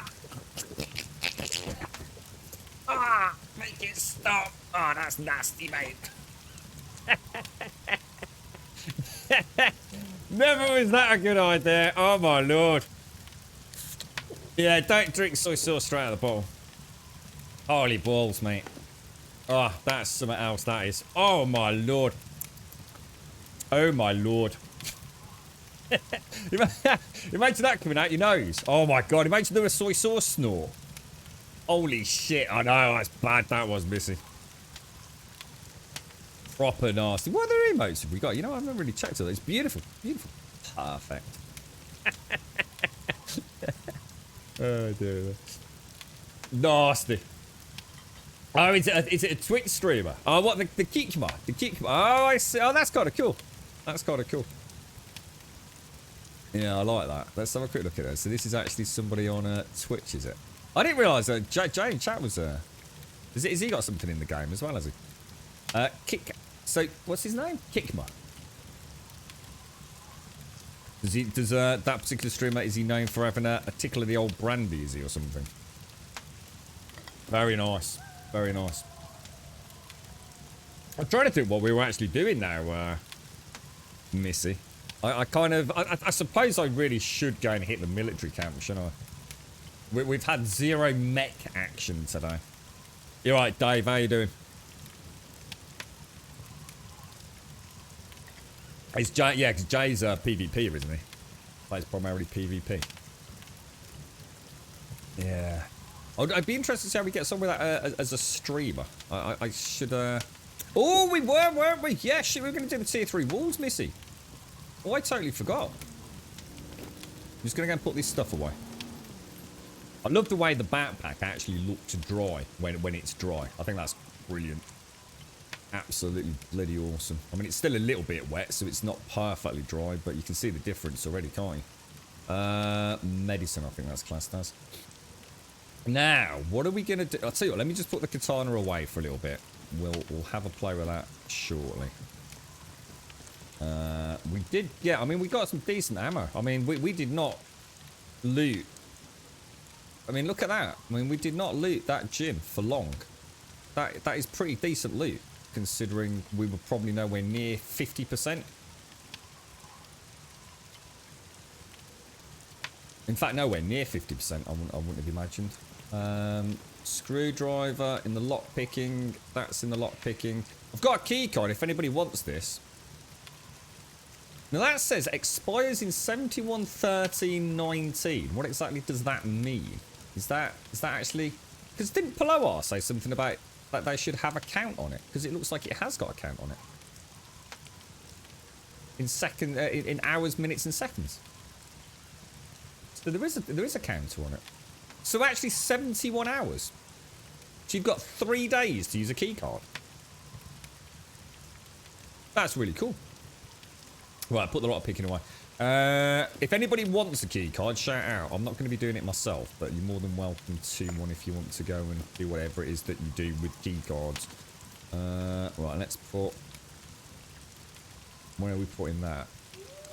Ah! Make it stop! Oh, that's nasty, mate. Never was that a good idea. Oh, my lord. Yeah, don't drink soy sauce straight out of the bottle. Holy balls, mate. Oh, that's something else, that is. Oh, my lord. Oh, my lord. Imagine that coming out your nose. Oh, my God. Imagine doing a soy sauce snort. Holy shit. I know, that's bad. That was missing. Proper nasty. What other emotes have we got? You know, I've never really checked it. It's beautiful. Beautiful. Perfect. Oh, dear. Nasty. Oh, is it a Twitch streamer? Oh, what, the Kikma? The Kikma. Oh, I see. Oh, that's kind of cool. That's kind of cool. Yeah, I like that. Let's have a quick look at it. So this is actually somebody on Twitch, is it? I didn't realise that Jay in chat was... Has he got something in the game as well, has he? So, what's his name? Kikma. Does that particular streamer, is he known for having a tickle of the old brandy, is he, or something? Very nice. Very nice. I'm trying to think what we were actually doing now, Missy. I suppose I really should go and hit the military camp, shouldn't I? We've had zero mech action today. You're right, Dave. How you doing? It's Jay, yeah, because Jay's PvP, isn't he? Plays primarily PvP. Yeah. I'd be interested to see how we get some with that as a streamer. I should... Oh, we were, weren't we? Yeah, shit, we were going to do the tier 3 walls, Missy. Oh, I totally forgot. I'm just going to go and put this stuff away. I love the way the backpack actually looks dry when it's dry. I think that's brilliant. Absolutely bloody awesome. I mean, it's still a little bit wet, so it's not perfectly dry, but you can see the difference already, can't you? Medicine, I think that's classed as. Now, what are we going to do? I'll tell you what, let me just put the katana away for a little bit. We'll have a play with that shortly. We did, yeah, I mean, we got some decent ammo. I mean, we did not loot. I mean, look at that. I mean, we did not loot that gym for long. That is pretty decent loot, considering we were probably nowhere near 50%. In fact, nowhere near 50%, I wouldn't have imagined. Screwdriver in the lock picking. That's in the lock picking. I've got a key card if anybody wants this. Now that says expires in 71/13/19. What exactly does that mean? Is that actually... Because didn't Paloar say something about that they should have a count on it? Because it looks like it has got a count on it. In hours, minutes and seconds. So there is a counter on it. So actually 71 hours. So you've got 3 days to use a key card. That's really cool. Right, put the lot of picking away. If anybody wants a key card, shout out. I'm not going to be doing it myself, but you're more than welcome to one if you want to go and do whatever it is that you do with key cards. Right, let's put... Where are we putting that?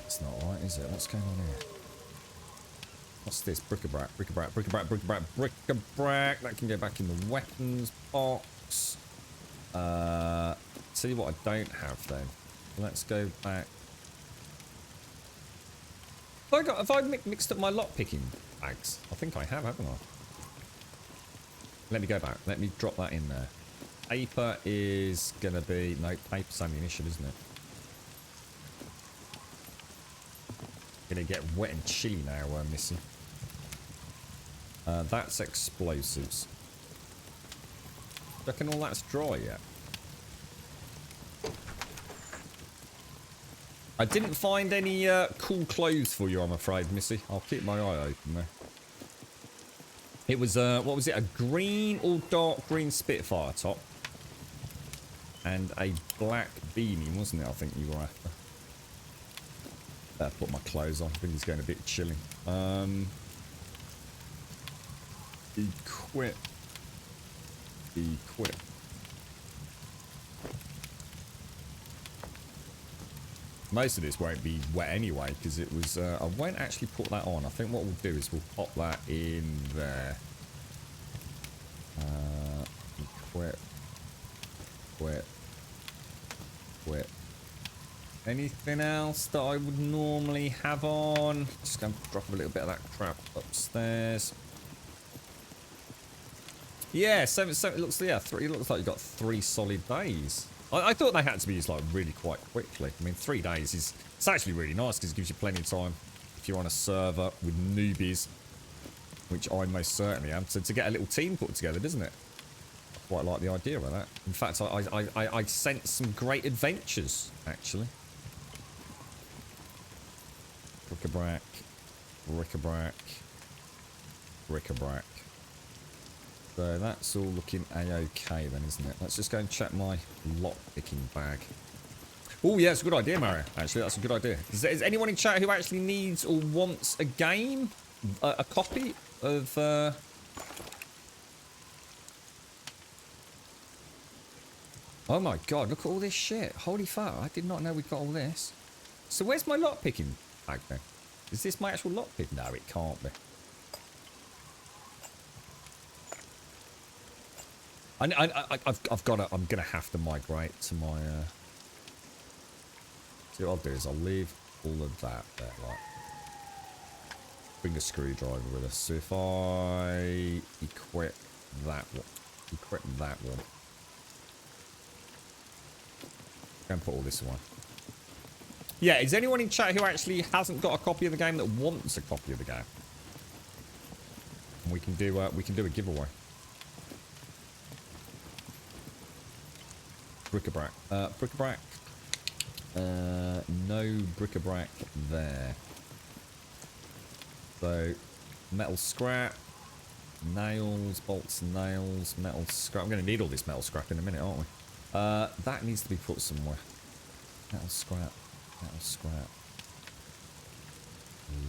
It's not right, is it? What's going on here? What's this? Bric-a-brac, bric-a-brac, bric-a-brac, bric-a-brac, bric-a-brac. That can go back in the weapons box. Tell you what I don't have then. Let's go back. Have I mixed up my lock-picking bags? I think I have, haven't I? Let me go back. Let me drop that in there. Paper is going to be... No, paper's ammunition, isn't it? Gonna get wet and chilly now, Missy. That's explosives. Reckon all that's dry yet? I didn't find any cool clothes for you, I'm afraid, Missy. I'll keep my eye open there. It was, what was it? A green or dark green Spitfire top. And a black beanie, wasn't it? I think you were after. Better put my clothes on. I think it's getting a bit chilly. Equip. Equip. Most of this won't be wet anyway, because it was, I won't actually put that on. I think what we'll do is we'll pop that in there. Equip. Equip. Equip. Anything else that I would normally have on? Just gonna drop a little bit of that crap upstairs. Yeah, so it looks, yeah, it looks like you've got 3 solid days. I thought they had to be used like really quite quickly. I mean, 3 days is, it's actually really nice because it gives you plenty of time if you're on a server with newbies, which I most certainly am, to get a little team put together, doesn't it? I quite like the idea of that. In fact, I sent some great adventures, actually. Bric-a-brac, bric-a-brac, bric-a-brac. So that's all looking a-okay then, isn't it? Let's just go and check my lock-picking bag. Oh, yeah, it's a good idea, Mario. Actually, that's a good idea. Is anyone in chat who actually needs or wants a game? A copy of... Oh my god, look at all this shit. Holy fuck, I did not know we'd got all this. So where's my lock-picking bag then? Is this my actual lockpick? No, it can't be. I've got to, I'm going to have to migrate to my, see what I'll do is I'll leave all of that there, like, bring a screwdriver with us. So if I equip that one, and put all this away. Yeah, is anyone in chat who actually hasn't got a copy of the game that wants a copy of the game? And we can do a giveaway. Bric-a-brac. Bric-a-brac. No bric-a-brac there. So, metal scrap. Nails, bolts and nails, metal scrap. I'm going to need all this metal scrap in a minute, aren't we? That needs to be put somewhere. Metal scrap. Metal scrap.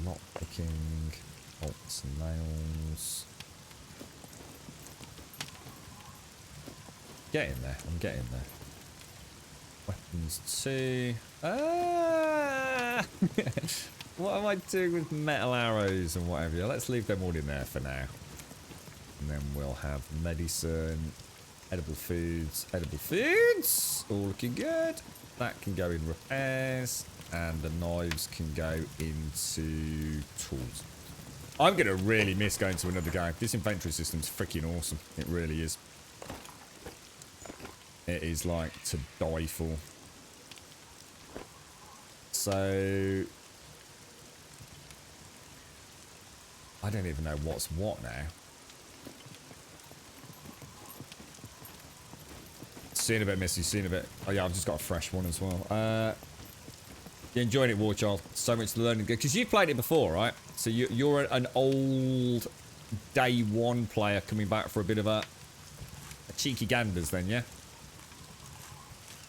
Lock picking. Bolts and nails. Get in there. I'm getting there. Weapons 2. Ah! What am I doing with metal arrows and whatever? Let's leave them all in there for now. And then we'll have medicine, edible foods, all looking good. That can go in repairs, and the knives can go into tools. I'm going to really miss going to another game. This inventory system's freaking awesome. It really is. It is like to die for. So I don't even know what's what now. See you in a bit, Missy. See you in a bit. Oh yeah, I've just got a fresh one as well. You enjoying it, Warchild? So much to learn, because you've played it before, right? So you're an old day one player coming back for a bit of a cheeky ganders, then, yeah.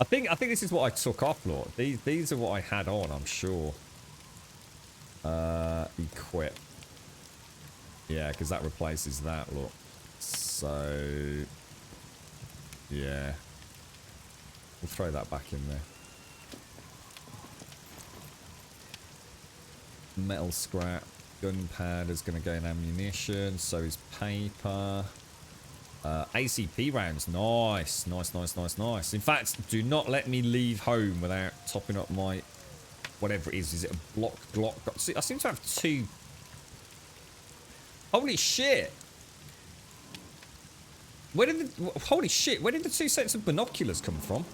I think this is what I took off, Lord. These are what I had on, I'm sure. Equip. Yeah, because that replaces that, look. So yeah. We'll throw that back in there. Metal scrap. Gunpowder's going to go in ammunition. So is paper. ACP rounds. Nice. Nice. In fact, do not let me leave home without topping up my... whatever it is. Is it a block Glock? See, I seem to have 2... Holy shit! Where did the... Holy shit, where did the 2 sets of binoculars come from?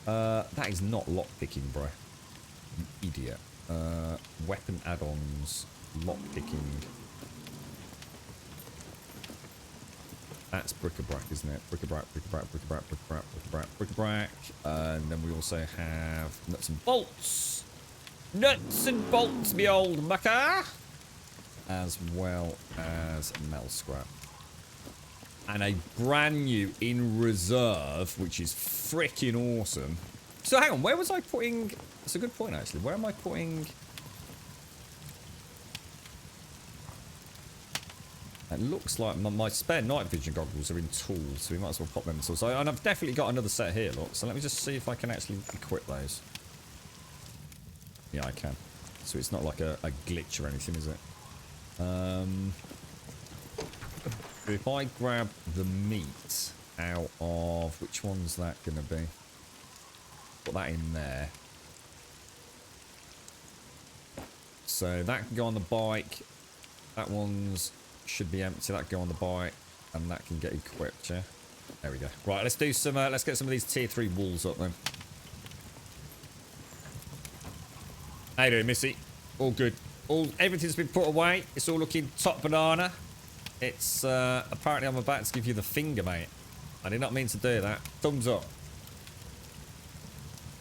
That is not lockpicking, bro. You idiot. Weapon add-ons. Lockpicking. That's bric-a-brac, isn't it? Bric-a-brac, bric-a-brac, bric-a-brac, bric-a-brac, bric-a-brac, bric-a-brac. And then we also have nuts and bolts. Nuts and bolts, me old mucker. As well as metal scrap. And a brand new in reserve, which is freaking awesome. So hang on, where was I putting... That's a good point, actually. Where am I putting... It looks like my spare night vision goggles are in tools, so we might as well pop them in tools. So, and I've definitely got another set here, look. So let me just see if I can actually equip those. Yeah, I can. So it's not like a glitch or anything, is it? If I grab the meat out of... Which one's that going to be? Put that in there. So that can go on the bike. That one's... should be empty. That can go on the bike. And that can get equipped, yeah? There we go. Right, let's do some... let's get some of these tier 3 walls up then. How you doing, Missy? All good. Everything's been put away. It's all looking top banana. It's, apparently I'm about to give you the finger, mate. I did not mean to do that. Thumbs up.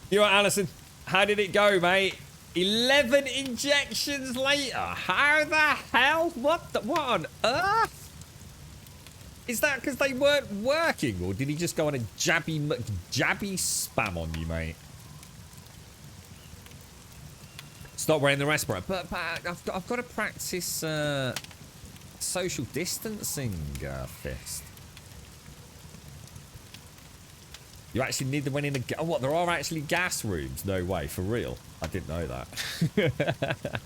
You alright, Alison? How did it go, mate? 11 injections later. How the hell? What on earth? Is that because they weren't working? Or did he just go on a jabby spam on you, mate? Stop wearing the respirator. But I've got to practice social distancing, Fist. You actually need the one in a... Oh, what? There are actually gas rooms? No way. For real? I didn't know that.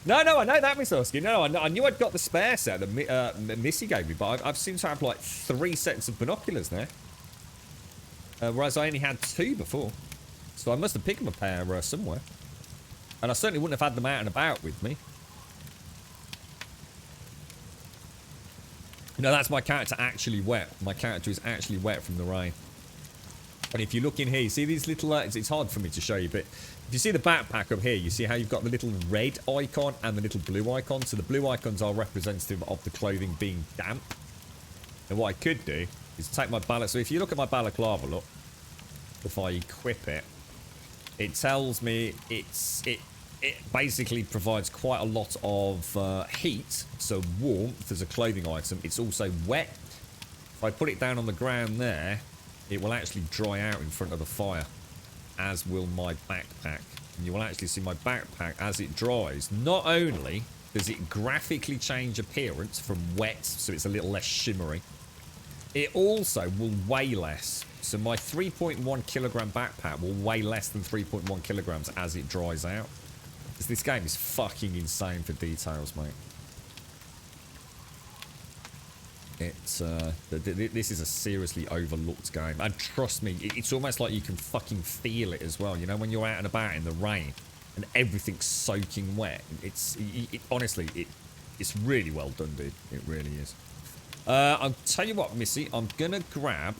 No, I know that, Miss Husky. No, I knew I'd got the spare set that Missy gave me, but I've seemed to have like 3 sets of binoculars now. Whereas I only had 2 before. So I must have picked them a pair somewhere. And I certainly wouldn't have had them out and about with me. No, that's my character actually wet. My character is actually wet from the rain. And if you look in here, you see these little... it's hard for me to show you, but if you see the backpack up here, you see how you've got the little red icon and the little blue icon. So the blue icons are representative of the clothing being damp. And what I could do is take my balaclava. So if you look at my balaclava, look, if I equip it, it tells me it basically provides quite a lot of heat, so warmth as a clothing item. It's also wet. If I put it down on the ground there, it will actually dry out in front of the fire, as will my backpack. And you will actually see my backpack as it dries. Not only does it graphically change appearance from wet, so it's a little less shimmery, it also will weigh less. So my 3.1 kilogram backpack will weigh less than 3.1 kilograms as it dries out. This game is fucking insane for details, mate. This is a seriously overlooked game. And trust me, it's almost like you can fucking feel it as well. You know, when you're out and about in the rain and everything's soaking wet. Honestly, it's really well done, dude. It really is. I'll tell you what, Missy. I'm going to grab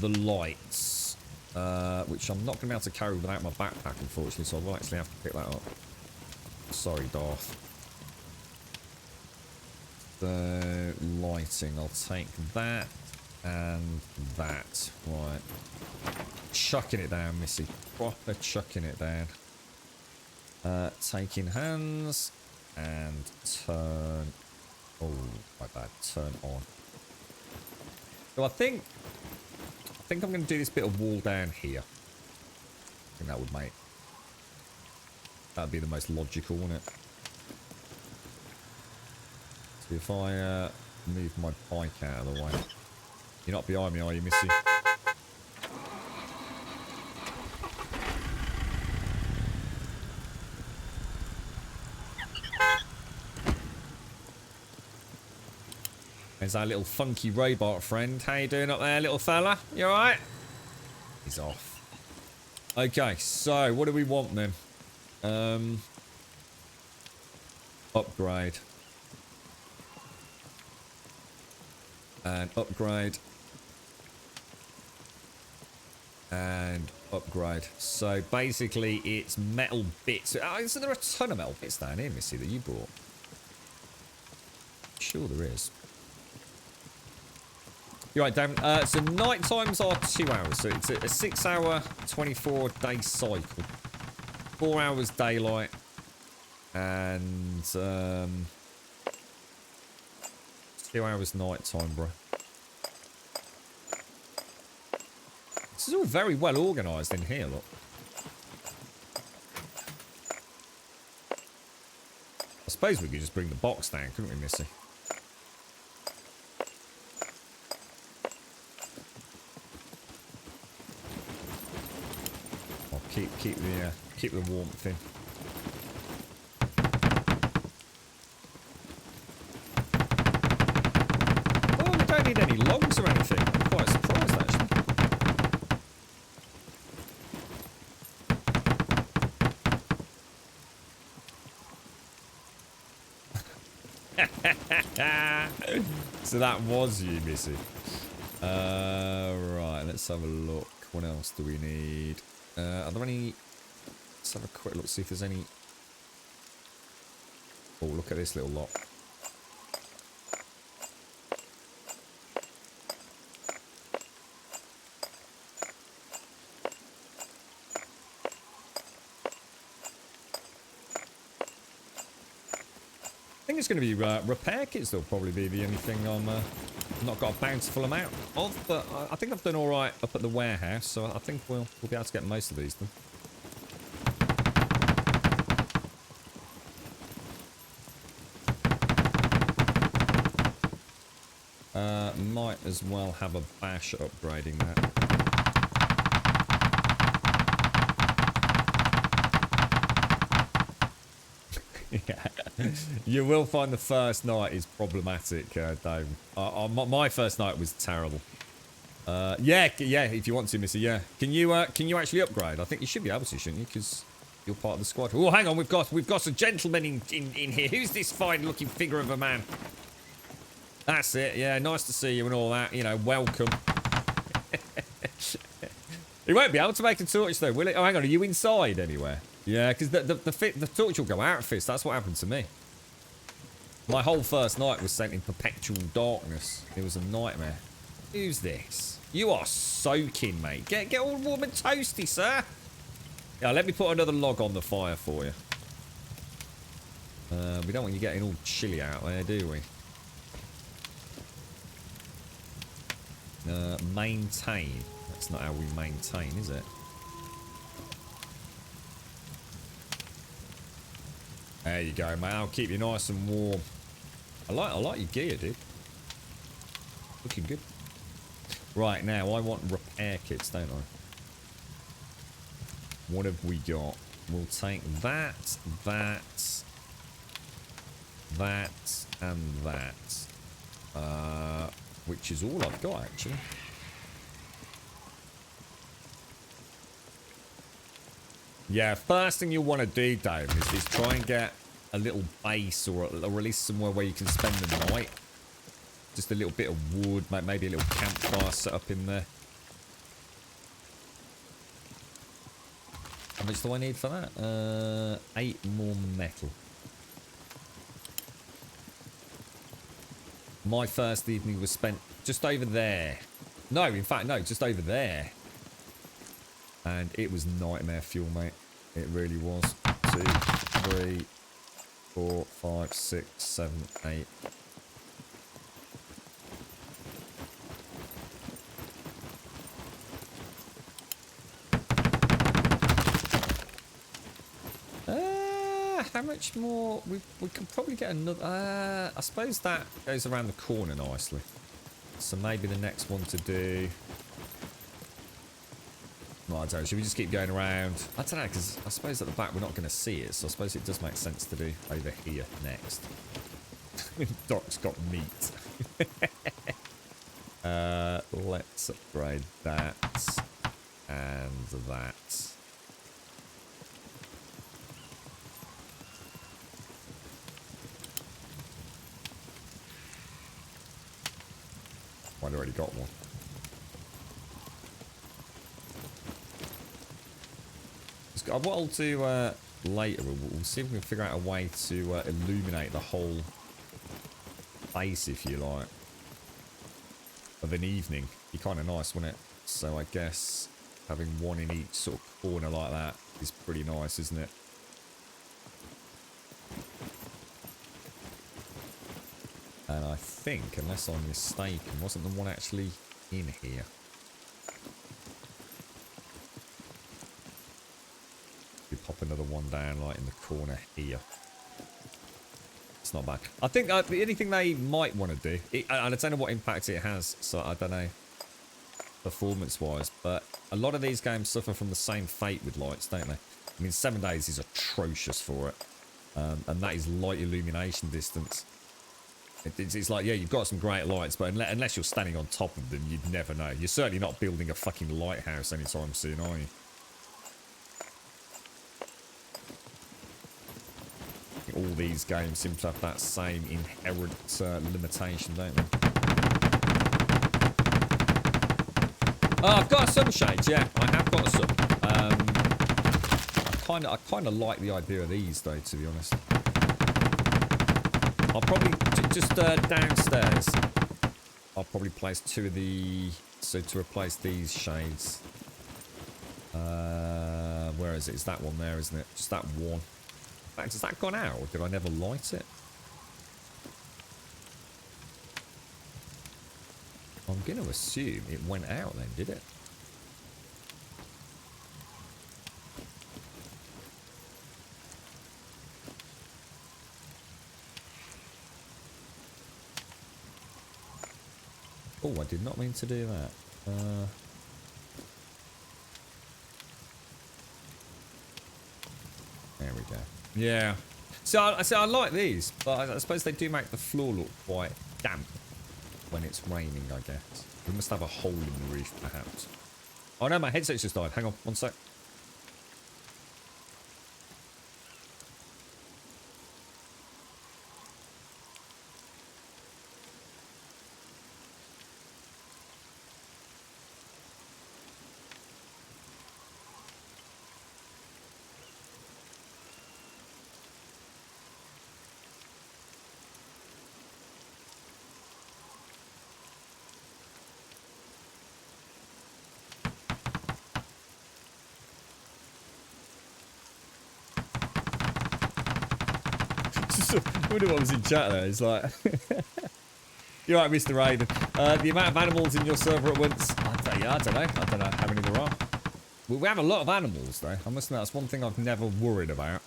the lights. Which I'm not going to be able to carry without my backpack, unfortunately, so I will actually have to pick that up. Sorry, Darth. The lighting, I'll take that and that. Right. Chucking it down, Missy. Proper chucking it down. Taking hands and turn... Oh, my bad. Turn on. So I think I'm going to do this bit of wall down here. I think that would make... That'd be the most logical, wouldn't it? So if I move my bike out of the way... You're not behind me, are you, Missy? There's our little funky robot friend. How you doing up there, little fella? You alright? He's off. Okay, so what do we want then? Upgrade. And upgrade. And upgrade. So basically it's metal bits. Oh, so there are a ton of metal bits down here, Missy, that you brought. Sure there is. You're right, Dan. So night times are 2 hours. So it's a 6 hour, 24 day cycle. 4 hours daylight. And 2 hours night time, bro. This is all very well organised in here, look. I suppose we could just bring the box down, couldn't we, Missy? I'll keep the warmth in. Oh, we don't need any logs or anything. I'm quite surprised, actually. So that was you, Missy. Right, let's have a look. What else do we need? Are there any... Let's have a quick look, see if there's any... Oh, look at this little lot. I think it's going to be repair kits. That'll probably be the only thing I'm not got a bountiful amount of, but I think I've done all right up at the warehouse, so I think we'll be able to get most of these done. Might as well have a bash at upgrading that. Yeah. You will find the first night is problematic, Dave. My first night was terrible. Yeah, if you want to, Missy, yeah. Can you actually upgrade? I think you should be able to, shouldn't you? Because you're part of the squad. Oh, hang on, we've got a gentleman in here. Who's this fine-looking figure of a man? That's it. Yeah, nice to see you and all that. You know, welcome. He won't be able to make a torch though, will it? Oh, hang on, are you inside anywhere? Yeah, because the torch will go out, Fist. That's what happened to me. My whole first night was sent in perpetual darkness. It was a nightmare. Who's this? You are soaking, mate. Get all warm and toasty, sir. Yeah, let me put another log on the fire for you. We don't want you getting all chilly out there, do we? Maintain. That's not how we maintain, is it? There you go, mate. I'll keep you nice and warm. I like your gear, dude. Looking good. Right, now I want repair kits, don't I? What have we got? We'll take that, and that. Which is all I've got, actually. Yeah, first thing you'll want to do, Dave, is try and get a little base or at least somewhere where you can spend the night. Just a little bit of wood, maybe a little campfire set up in there. How much do I need for that? 8 more metal. My first evening was spent just over there. No, in fact, no, just over there. And it was nightmare fuel, mate. It really was. 2, 3, 4, 5, 6, 7, 8. How much more? We could probably get another. I suppose that goes around the corner nicely. So maybe the next one to do. Well, I don't know. Should we just keep going around? I don't know, because I suppose at the back we're not going to see it. So I suppose it does make sense to do over here next. Doc's got meat. Let's upgrade that and that. I'd already got one. What I'll do later, we'll see if we can figure out a way to illuminate the whole base, if you like, of an evening. Be kind of nice, wouldn't it? So I guess having one in each sort of corner like that is pretty nice, isn't it? And I think, unless I'm mistaken, wasn't the one actually in here? We pop another one down like in the corner here. It's not bad. I think the only thing they might want to do, and I don't know what impact it has, so I don't know performance-wise, but a lot of these games suffer from the same fate with lights, don't they? I mean, 7 days is atrocious for it, and that is light illumination distance. It's like, yeah, you've got some great lights, but unless you're standing on top of them, you'd never know. You're certainly not building a fucking lighthouse anytime soon, are you? All these games seem to have that same inherent limitation, don't they? Oh, I've got a sunshade, yeah. I have got a sun. I kind of like the idea of these, though, to be honest. I'll probably just downstairs. I'll probably place 2 of the to replace these shades. Where is it? It's that one there, isn't it? Just that one. In fact, has that gone out, or did I never light it? I'm going to assume it went out then, did it? Oh, I did not mean to do that. There we go. Yeah. So I like these, but I suppose they do make the floor look quite damp when it's raining, I guess. We must have a hole in the roof, perhaps. Oh no, my headset's just died. Hang on, one sec. I wonder what was in chat there. It's like, you're right, Mr. Raiden. The amount of animals in your server at once. I don't know how many there are. We have a lot of animals, though. I must admit, that's one thing I've never worried about.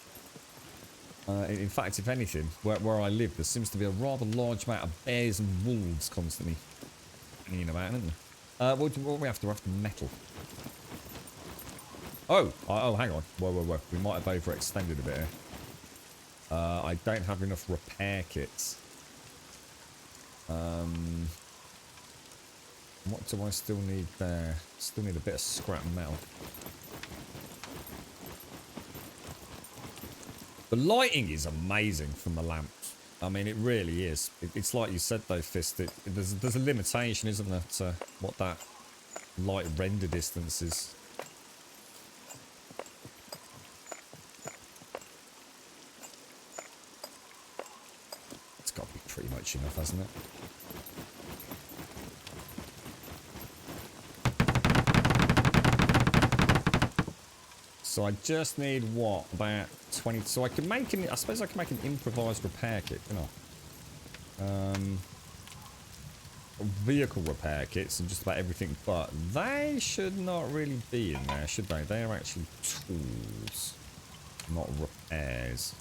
In fact, if anything, where I live, there seems to be a rather large amount of bears and wolves constantly hanging about, isn't there? What do we have to have? Metal. Oh, hang on. Whoa. We might have overextended a bit here. I don't have enough repair kits. What do I still need there? Still need a bit of scrap metal. The lighting is amazing from the lamps. I mean, it really is. It's like you said, though, Fist. There's a limitation, isn't there, to what that light render distance is. It's got to be pretty much enough, hasn't it? So I just need, what, about 20... So I can make an... I suppose I can make an improvised repair kit, can I? Vehicle repair kits and just about everything, but they should not really be in there, should they? They are actually tools, not repairs.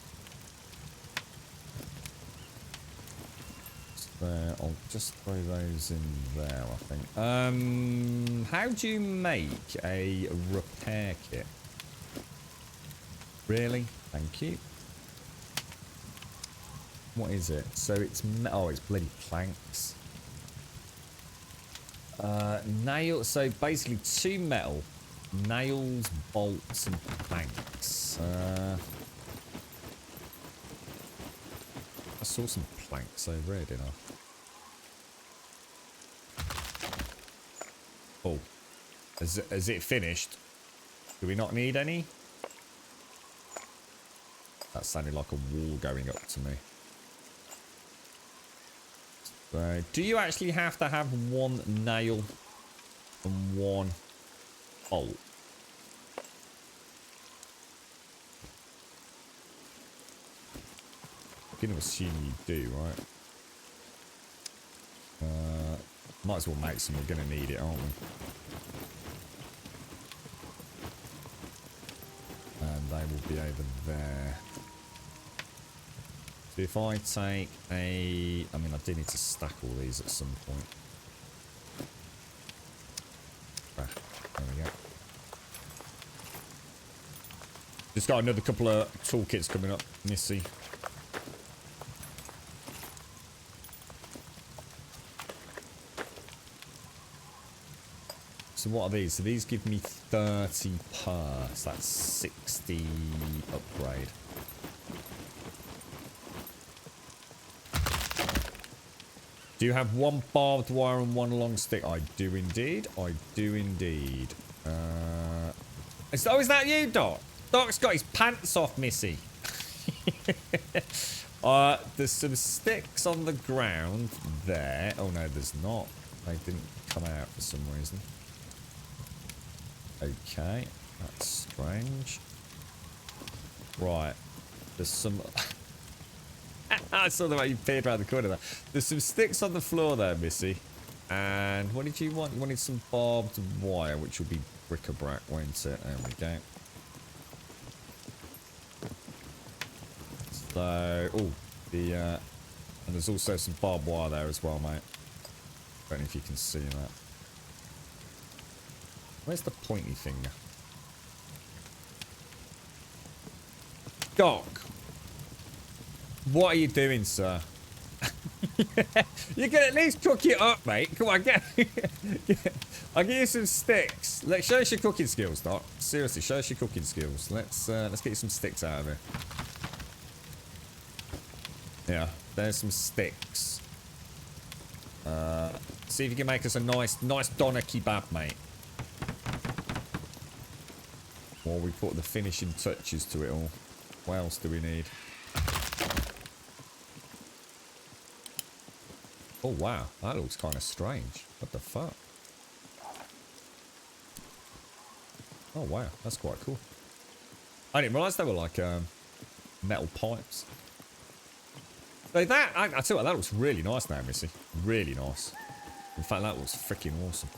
So there, I'll just throw those in there, I think. How do you make a repair kit? Really? Thank you. What is it? So it's... Oh, it's bloody planks. Nail... So basically 2 metal. Nails, bolts, and planks. I saw some planks over here, didn't I? Oh. Is it finished? Do we not need any? That sounded like a wall going up to me. So, do you actually have to have one nail and one bolt? I'm going to assume you do, right? Might as well make some. We're going to need it, aren't we? And they will be over there. So if I take a... I mean, I do need to stack all these at some point. Ah, there we go. Just got another couple of toolkits coming up. Missy. So what are these? So these give me 30 per. So that's 60 upgrade. Do you have one barbed wire and one long stick? I do indeed. I do indeed. Is that you, Doc? Doc's got his pants off, Missy. There's some sticks on the ground there. Oh no, there's not. They didn't come out for some reason. Okay, that's strange. Right, there's some... I saw the way you peered around the corner there. There's some sticks on the floor there, Missy. And what did you want? You wanted some barbed wire, which will be bric-a-brac, won't it? There we go. So, oh, and there's also some barbed wire there as well, mate. Don't know if you can see that. Where's the pointy finger? Doc! What are you doing, sir? You can at least cook it up, mate. Come on, get... I'll give you some sticks. Show us your cooking skills, Doc. Seriously, show us your cooking skills. Let's get you some sticks out of here. Yeah, there's some sticks. See if you can make us a nice doner kebab, mate. While we put the finishing touches to it all. What else do we need? Oh wow, that looks kind of strange. What the fuck? Oh wow, that's quite cool. I didn't realise they were like metal pipes. So that, I tell you what, that looks really nice now, Missy. Really nice. In fact, that looks freaking awesome.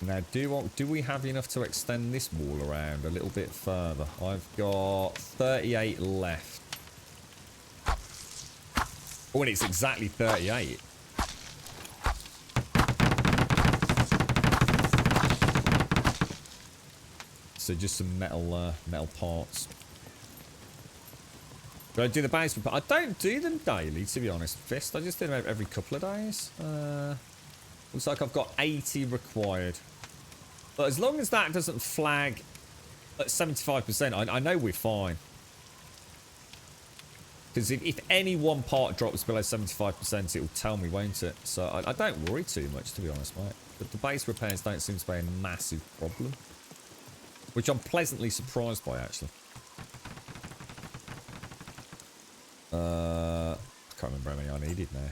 Now, do we have enough to extend this wall around a little bit further? I've got 38 left. Oh, and it's exactly 38. So just some metal parts. Do I do the base? I don't do them daily, to be honest, Fist. I just do them every couple of days. Looks like I've got 80 required. But as long as that doesn't flag at 75%, I know we're fine. Because if any one part drops below 75%, it will tell me, won't it? So I don't worry too much, to be honest, mate. But the base repairs don't seem to be a massive problem. Which I'm pleasantly surprised by, actually. I can't remember how many I needed now.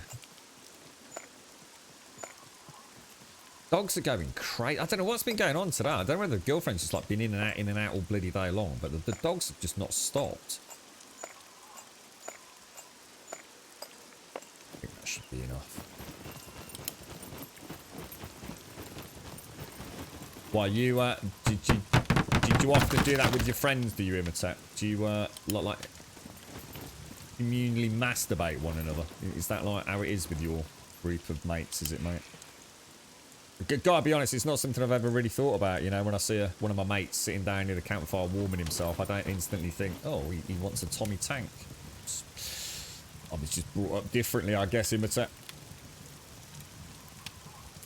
Dogs are going crazy. I don't know what's been going on today. I don't know whether the girlfriend's just like been in and out all bloody day long, but the dogs have just not stopped. I think that should be enough. Why you did you often do that with your friends? Do you, Imitate? Do you like communally masturbate one another? Is that like how it is with your group of mates? Is it, mate? Gotta be honest, it's not something I've ever really thought about. You know, when I see one of my mates sitting down near the campfire warming himself, I don't instantly think, oh, he wants a Tommy Tank. I was just brought up differently, I guess, Imitate.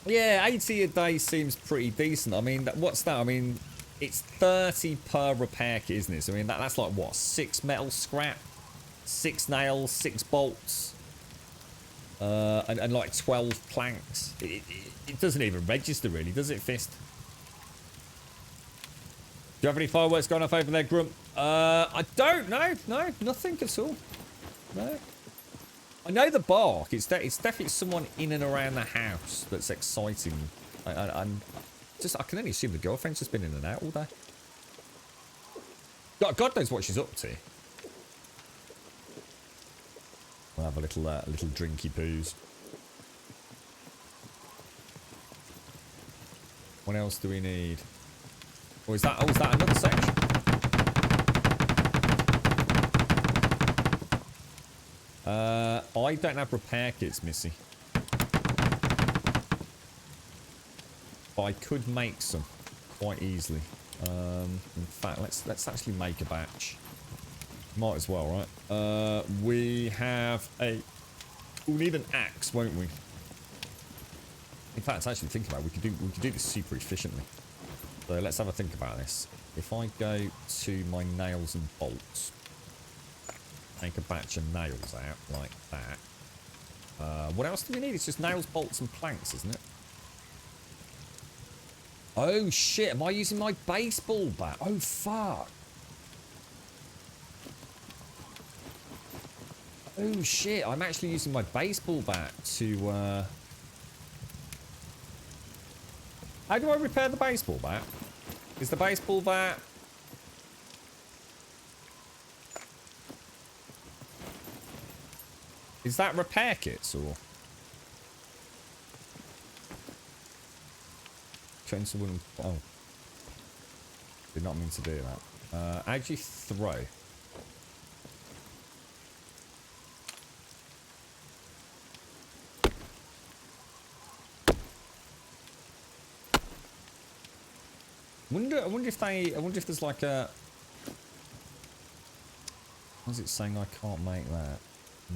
Yeah, 80 a day seems pretty decent. I mean, what's that? I mean, it's 30 per repair kit, isn't it? So, I mean, that's like, what, 6 metal scrap? 6 nails, 6 bolts? And like 12 planks. It doesn't even register, really, does it, Fist? Do you have any fireworks going off over there, Grump? I don't, no, nothing at all. No. I know the bark. It's definitely someone in and around the house that's exciting. I'm just, I can only assume the girlfriend's just been in and out all day. God knows what she's up to. We'll have a little drinky poos. What else do we need? Or is that another section? I don't have repair kits, Missy. But I could make some quite easily. In fact, let's actually make a batch. Might as well, right? We have we'll need an axe, won't we? In fact, actually think about it, we could do this super efficiently. So let's have a think about this. If I go to my nails and bolts, make a batch of nails out like that. What else do we need? It's just nails, bolts, and planks, isn't it? Oh shit! Am I using my baseball bat? Oh fuck! Oh shit! I'm actually using my baseball bat to. How do I repair the baseball bat? Is the baseball bat? Is that repair kits or? Oh. Did not mean to do that. How'd you throw? I wonder if there's like a... What's it saying I can't make that?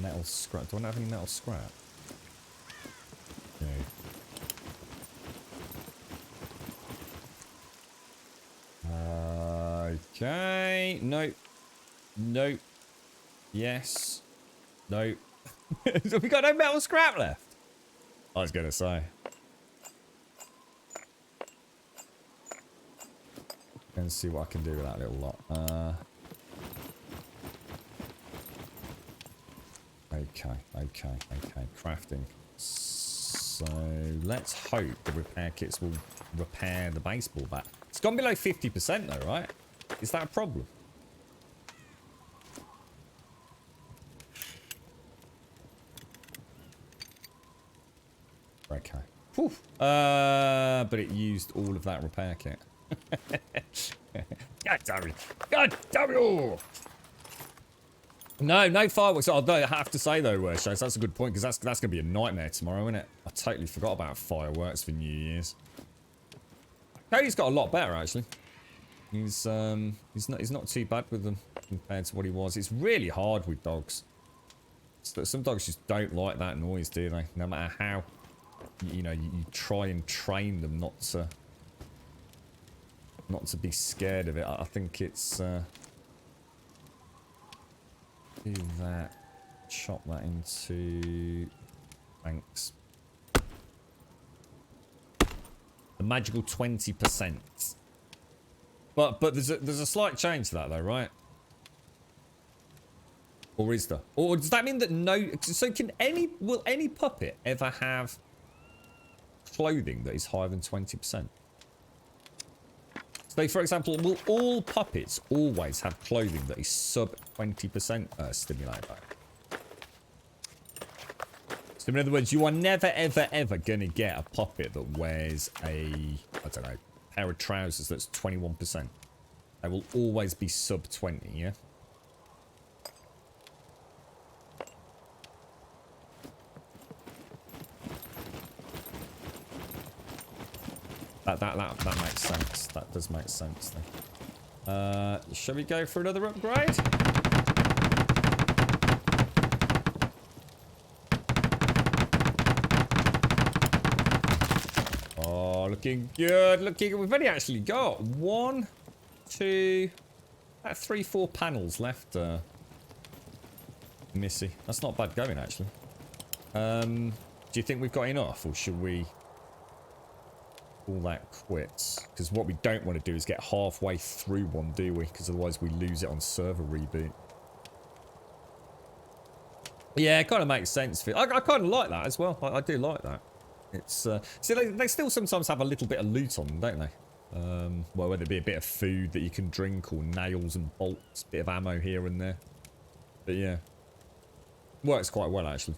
Metal scrap. Do I not have any metal scrap? No. Okay. Nope. Nope. Yes. Nope. We got no metal scrap left. I was gonna say. Let's see what I can do with that little lot. Okay. Crafting. So let's hope the repair kits will repair the baseball bat. It's gone below 50% though, right? Is that a problem? Okay. Whew. But it used all of that repair kit. God damn it. God damn it. No fireworks. Oh, I have to say though, Shaz, that's a good point, because that's going to be a nightmare tomorrow, isn't it? I totally forgot about fireworks for New Year's. Cody's got a lot better, actually. He's not too bad with them compared to what he was. It's really hard with dogs. Some dogs just don't like that noise, do they? No matter how, you try and train them not to be scared of it. I think it's do that, chop that into thanks. The magical 20%. But there's a slight change to that though, right? Or is there? Or does that mean that no? So will any puppet ever have clothing that is higher than 20%? So, for example, will all puppets always have clothing that is sub 20% stimulator? So, in other words, you are never, ever going to get a puppet that wears a, I don't know, pair of trousers that's 21%. They will always be sub 20, yeah? That makes sense. That does make sense then. Shall we go for another upgrade? Oh, looking good. Looking good. We've only actually got 1, 2, about 3, 4 panels left. Missy. That's not bad going actually. Do you think we've got enough, or should we all that quits? Because what we don't want to do is get halfway through one, do we? Because otherwise we lose it on server reboot. Yeah, it kind of makes sense. I kind of like that as well. I do like that. It's see, they still sometimes have a little bit of loot on them, don't they? Well, whether it be a bit of food that you can drink or nails and bolts, bit of ammo here and there. But yeah, works quite well actually.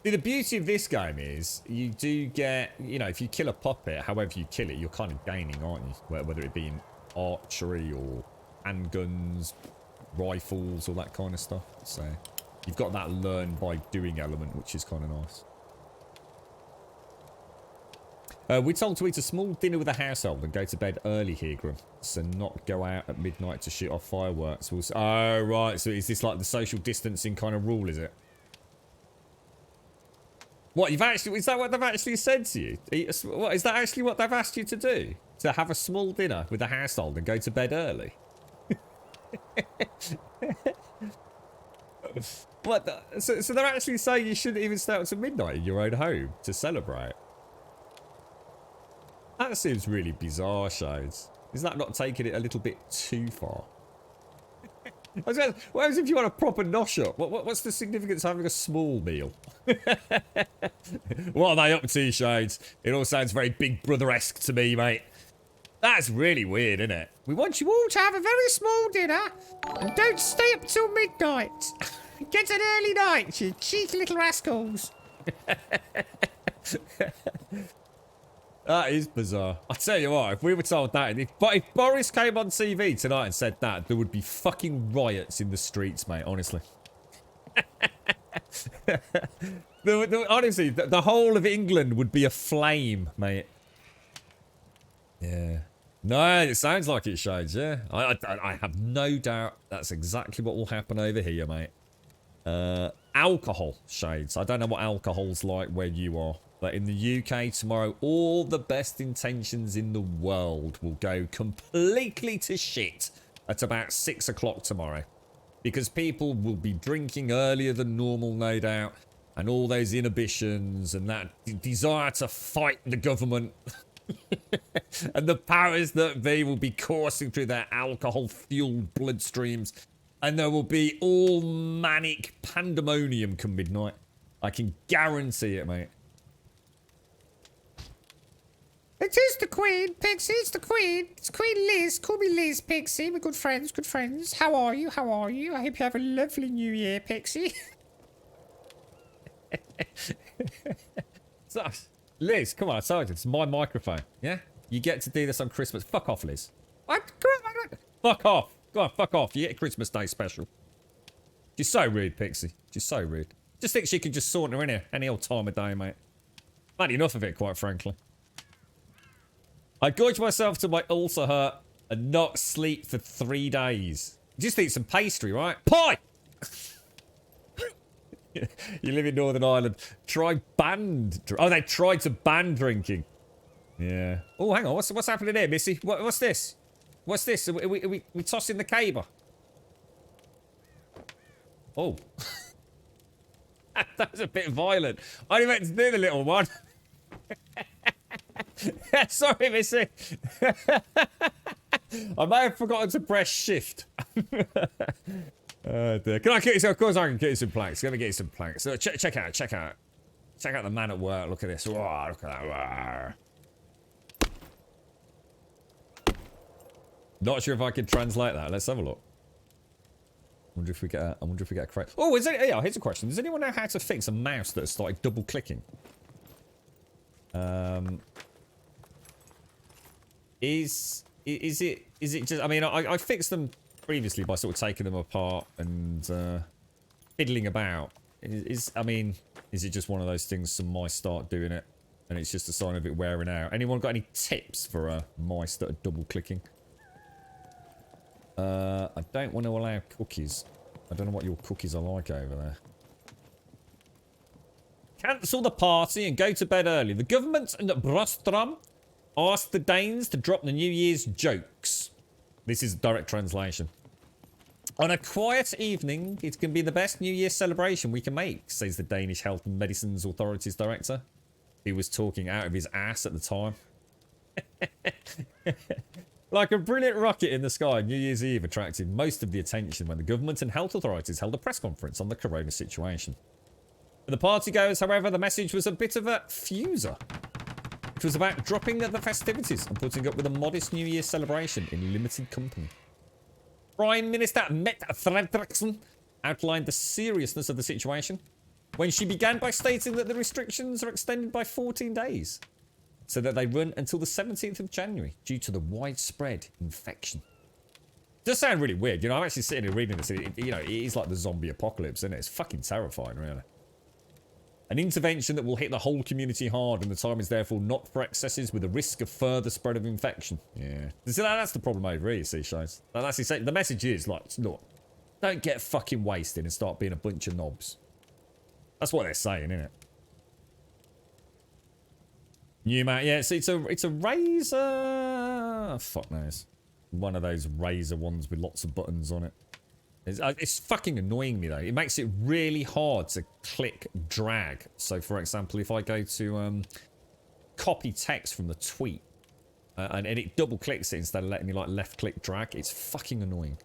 See, the beauty of this game is you do get, you know, if you kill a puppet, however you kill it, you're kind of gaining, aren't you? Whether it be in archery or handguns, rifles, all that kind of stuff. So you've got that learn by doing element, which is kind of nice. We're told to eat a small dinner with the household and go to bed early here, Grum. So not go out at midnight to shoot off fireworks. Oh, right. So is this like the social distancing kind of rule, is it? What, you've actually... Is that what they've actually said to you? What, is that actually what they've asked you to do? To have a small dinner with the household and go to bed early? What? So they're actually saying you shouldn't even stay up to midnight in your own home to celebrate? That seems really bizarre, Shades. Is that not taking it a little bit too far? What happens if you want a proper nosh up? What's the significance of having a small meal? What are they up to, Shades? It all sounds very Big Brother-esque to me, mate. That's really weird, isn't it? We want you all to have a very small dinner and don't stay up till midnight. Get an early night, you cheeky little rascals. That is bizarre. I tell you what, if we were told that, if Boris came on TV tonight and said that, there would be fucking riots in the streets, mate, honestly. Honestly, the whole of England would be aflame, mate. Yeah. No, it sounds like it, Shades, yeah. I have no doubt that's exactly what will happen over here, mate. Alcohol, Shades. I don't know what alcohol's like where you are. But in the UK tomorrow, all the best intentions in the world will go completely to shit at about 6 o'clock tomorrow. Because people will be drinking earlier than normal, no doubt. And all those inhibitions and that desire to fight the government. And the powers that be will be coursing through their alcohol-fueled bloodstreams. And there will be all manic pandemonium come midnight. I can guarantee it, mate. It is the Queen, Pixie. It's the Queen. It's Queen Liz. Call me Liz, Pixie. We're good friends, good friends. How are you? How are you? I hope you have a lovely new year, Pixie. So, Liz, come on, I told you. It's my microphone, yeah? You get to do this on Christmas. Fuck off, Liz. Fuck off. Go on, fuck off. You get a Christmas Day special. She's so rude, Pixie. She's so rude. Just think she could just saunter in here any old time of day, mate. Not enough of it, quite frankly. I gorge myself till my ulcer hurt and not sleep for 3 days. Just eat some pastry, right? Pie! You live in Northern Ireland. Try banned... Oh, they tried to ban drinking. Yeah. Oh, hang on. What's happening here, Missy? What's this? What's this? Are we tossing the caber? Oh. That was a bit violent. I only meant to do the little one. Sorry, Missy. I may have forgotten to press shift. Can I get you? Of course I can get you some planks. Gonna get you some planks. So check out the man at work. Look at this. Whoa, look at that. Whoa. Not sure if I can translate that. Let's have a look. I wonder if we get a correct. Oh, yeah, here's a question. Does anyone know how to fix a mouse that has started double clicking? Is it just... I mean, I fixed them previously by sort of taking them apart and fiddling about. Is it just one of those things some mice start doing it and it's just a sign of it wearing out? Anyone got any tips for mice that are double clicking? I don't want to allow cookies. I don't know what your cookies are like over there. Cancel the party and go to bed early. The government and Brostrom asked the Danes to drop the New Year's jokes. This is direct translation. On a quiet evening, it can be the best New Year celebration we can make, says the Danish Health and Medicines Authorities Director. He was talking out of his ass at the time. Like a brilliant rocket in the sky, New Year's Eve attracted most of the attention when the government and health authorities held a press conference on the corona situation. For the partygoers, however, the message was a bit of a fuser. It was about dropping the festivities and putting up with a modest New Year's celebration in limited company. Prime Minister Mette Frederiksen outlined the seriousness of the situation when she began by stating that the restrictions are extended by 14 days so that they run until the 17th of January due to the widespread infection. It does sound really weird. You know, I'm actually sitting here reading this. It is like the zombie apocalypse, isn't it? It's fucking terrifying, really. An intervention that will hit the whole community hard, and the time is therefore not for excesses with the risk of further spread of infection. Yeah. See, that's the problem over here, you see, Shines. The message is, like, look, don't get fucking wasted and start being a bunch of knobs. That's what they're saying, isn't it? New mount, yeah, it's a razor. Fuck knows. One of those razor ones with lots of buttons on it. It's fucking annoying me though. It makes it really hard to click drag. So for example, if I go to copy text from the tweet and it double clicks it instead of letting me like left click drag, it's fucking annoying.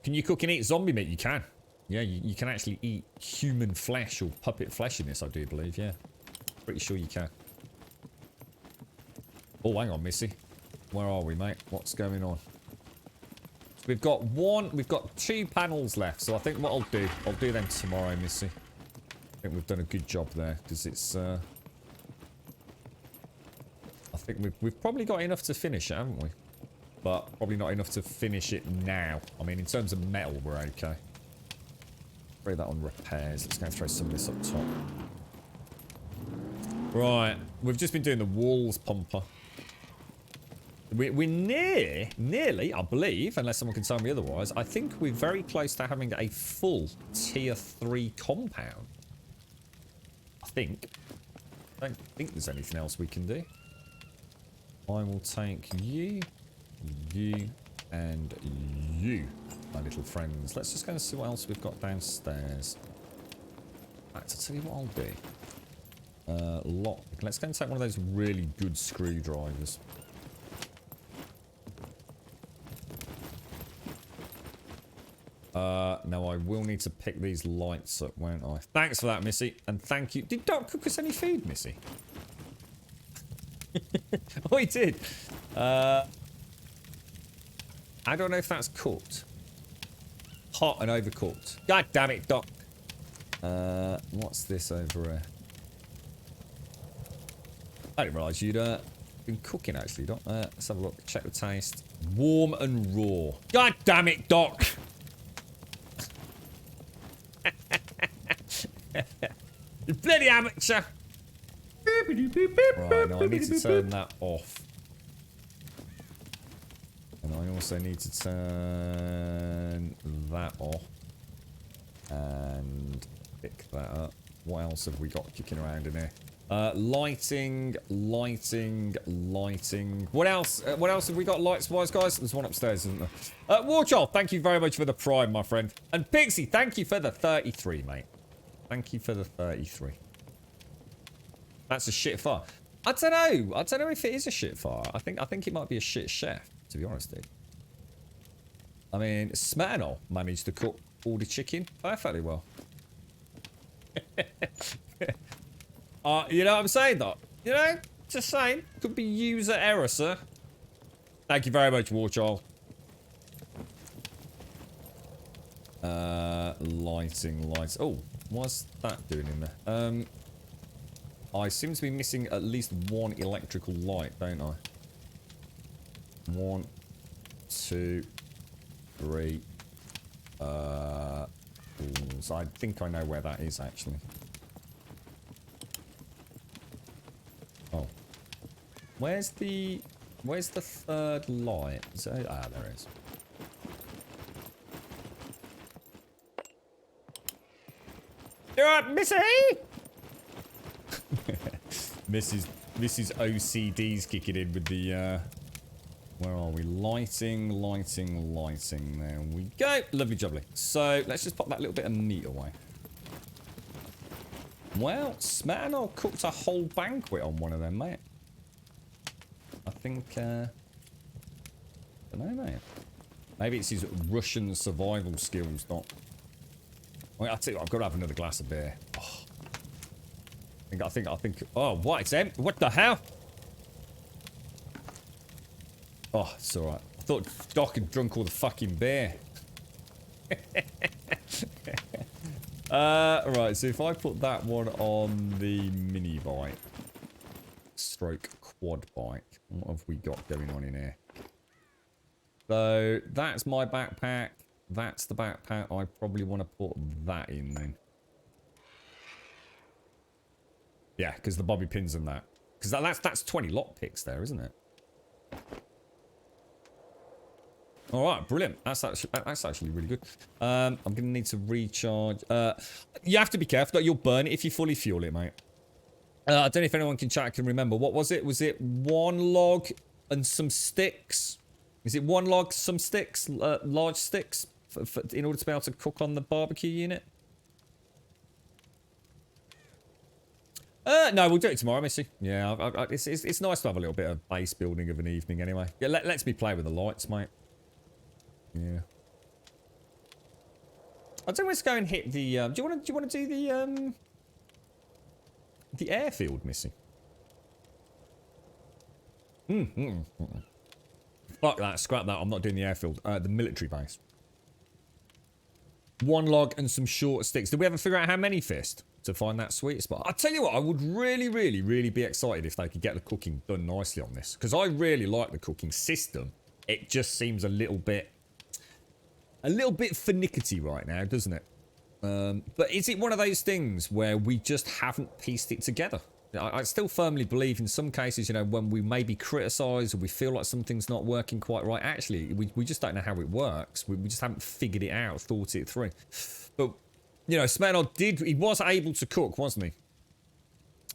Can you cook and eat zombie meat? You can. Yeah, you can actually eat human flesh or puppet flesh in this, I do believe, yeah. Pretty sure you can. Oh, hang on, Missy. Where are we, mate? What's going on? So we've got 2 panels left, so I think what I'll do them tomorrow, Missy. I think we've done a good job there, because it's, I think we've probably got enough to finish it, haven't we? But probably not enough to finish it now. I mean, in terms of metal, we're okay. Throw that on repairs. Let's go and throw some of this up top. Right, we've just been doing the walls pumper. We're nearly, I believe, unless someone can tell me otherwise, I think we're very close to having a full tier 3 compound. I think. I don't think there's anything else we can do. I will take you, and you, my little friends. Let's just go and see what else we've got downstairs. Right, to tell you what I'll do. Lock. Let's go and take one of those really good screwdrivers. No, I will need to pick these lights up, won't I? Thanks for that, Missy. And thank you. Did Doc cook us any food, Missy? Oh, he did. I don't know if that's cooked. Hot and overcooked. God damn it, Doc. What's this over here? I didn't realise you'd been cooking, actually, Doc. Let's have a look. Check the taste. Warm and raw. God damn it, Doc. You bloody amateur. Right, now I need to turn that off. And I also need to turn that off. And pick that up. What else have we got kicking around in here? Lighting. What else? What else have we got lights-wise, guys? There's one upstairs, isn't there? Warchild, thank you very much for the prime, my friend. And Pixie, thank you for the 33, mate. Thank you for the 33. That's a shit fire. I don't know. I don't know if it is a shit fire. I think it might be a shit chef, to be honest, dude. I mean, Smirnoff managed to cook all the chicken perfectly well. You know what I'm saying, though? You know? Just saying. Could be user error, sir. Thank you very much, Warchild. Lights. Oh, what's that doing in there? I seem to be missing at least one electrical light, don't I? 1, 2, 3. So I think I know where that is, actually. Oh. Where's the third light? So, there it is. You alright, Missy? Mrs. OCD's kicking in with the, where are we? Lighting. There we go. Lovely jubbly. So, let's just pop that little bit of meat away. Well, Smirnoff cooked a whole banquet on one of them, mate. I think, I don't know, mate. Maybe it's his Russian survival skills, not... I'll tell you what, I've got to have another glass of beer. Oh. I think... Oh, what? It's empty? What the hell? Oh, it's alright. I thought Doc had drunk all the fucking beer. Right, so if I put that one on the mini bike, stroke quad bike, what have we got going on in here? So that's my backpack. That's the backpack. I probably want to put that in then. Yeah, because the bobby pins and that. Because that's 20 lockpicks there, isn't it? All right, brilliant. That's actually really good. I'm gonna need to recharge. You have to be careful that you'll burn it if you fully fuel it, mate. I don't know if anyone can remember. What was it? Was it one log and some sticks? Is it one log, some sticks, large sticks, in order to be able to cook on the barbecue unit? No, we'll do it tomorrow, Missy. Yeah, it's nice to have a little bit of base building of an evening anyway. Yeah, let's me play with the lights, mate. Yeah. I think let's go and hit the. Do you want to do the airfield, Missy? Fuck that. Scrap that. I'm not doing the airfield. The military base. One log and some short sticks. Did we ever figure out how many, Fist, to find that sweet spot? I'll tell you what. I would really be excited if they could get the cooking done nicely on this, because I really like the cooking system. It just seems a little bit finicky right now, doesn't it? But is it one of those things where we just haven't pieced it together? I still firmly believe in some cases, you know, when we maybe criticise or we feel like something's not working quite right, actually, we just don't know how it works. We just haven't figured it out, thought it through. But, you know, Smirnoff he was able to cook, wasn't he?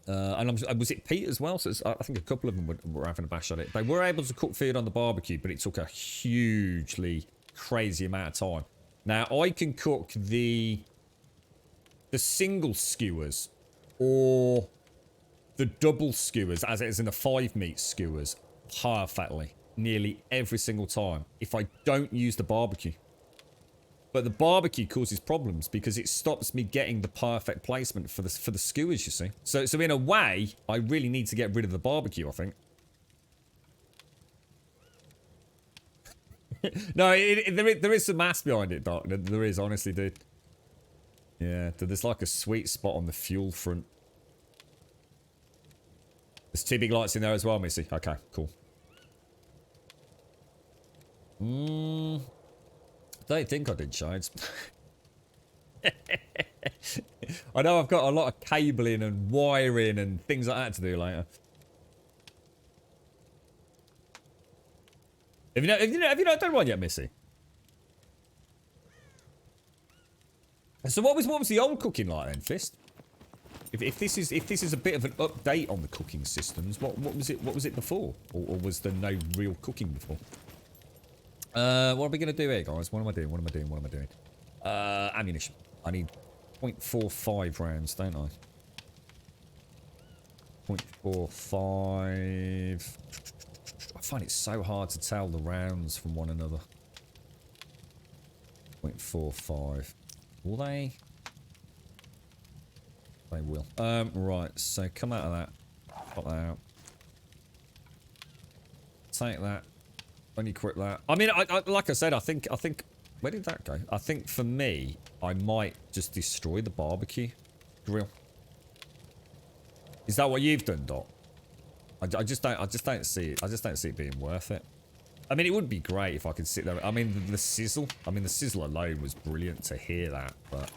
And was it Pete as well? So I think a couple of them were having a bash at it. They were able to cook food on the barbecue, but it took a hugely crazy amount of time. Now, I can cook the single skewers or the double skewers, as it is in the 5-meat skewers, perfectly, nearly every single time, if I don't use the barbecue. But the barbecue causes problems because it stops me getting the perfect placement for the skewers, you see. So in a way, I really need to get rid of the barbecue, I think. No, there is some mass behind it, Doc. There is, honestly, dude. Yeah, there's like a sweet spot on the fuel front. There's 2 big lights in there as well, Missy. Okay, cool. Don't think I did, Shades. I know I've got a lot of cabling and wiring and things like that to do later. Have you not done one yet, Missy? So what was the old cooking like then, Fist? If this is a bit of an update on the cooking systems, what was it before, or was there no real cooking before? What are we gonna do here, guys? What am I doing? Ammunition. I need 0.45 rounds, don't I? 0.45. I find it so hard to tell the rounds from one another. 0.45. Will they? They will. Right, so come out of that. Pop that out. Take that. Unequip that. I mean, I like I said, I think... Where did that go? I think for me, I might just destroy the barbecue grill. Is that what you've done, Doc? I just don't see it. I just don't see it being worth it. I mean, it would be great if I could sit there. I mean, the sizzle. I mean, the sizzle alone was brilliant to hear that, but...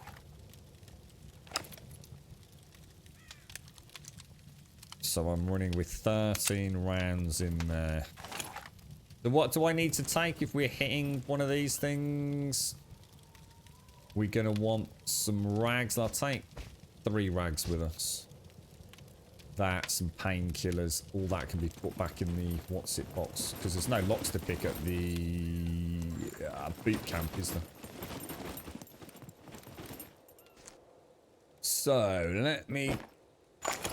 So I'm running with 13 rounds in there. So what do I need to take if we're hitting one of these things? We're going to want some rags. I'll take 3 rags with us. That, some painkillers. All that can be put back in the what's-it box. Because there's no locks to pick at the boot camp, is there? So, let me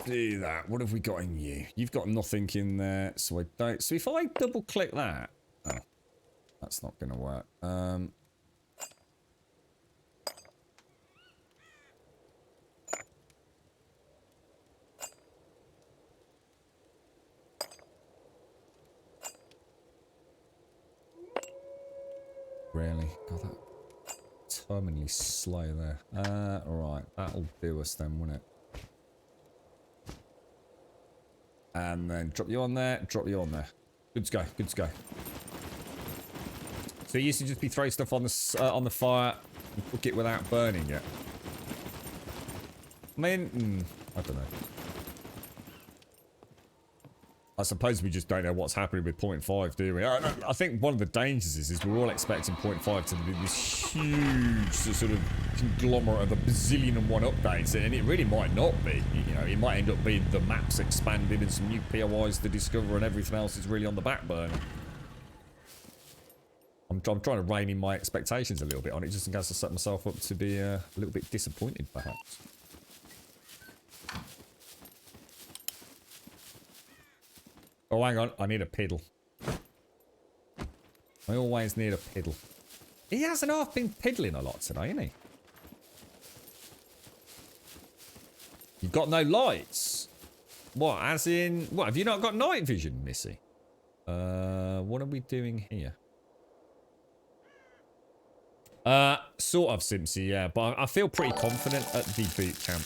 do that. What have we got in you? You've got nothing in there, so I don't. So if I double click that, oh, that's not going to work. Really? God, that terminally slow there. Right, that'll do us then, won't it? And then drop you on there, drop you on there. Good to go, good to go. So it used to just be throw stuff on the fire and cook it without burning it. I mean, I don't know. I suppose we just don't know what's happening with 0.5, do we? I think one of the dangers is we're all expecting 0.5 to be this huge sort of conglomerate of a bazillion and one updates, and it really might not be. You know, it might end up being the maps expanded and some new POIs to discover and everything else is really on the back burner. I'm trying to rein in my expectations a little bit on it, just in case I set myself up to be a little bit disappointed, perhaps. Oh, hang on. I need a piddle. I always need a piddle. He hasn't half been piddling a lot today, hasn't he? You've got no lights. What, as in... What, have you not got night vision, Missy? What are we doing here? Sort of, Simpsy, yeah. But I feel pretty confident at the boot camp.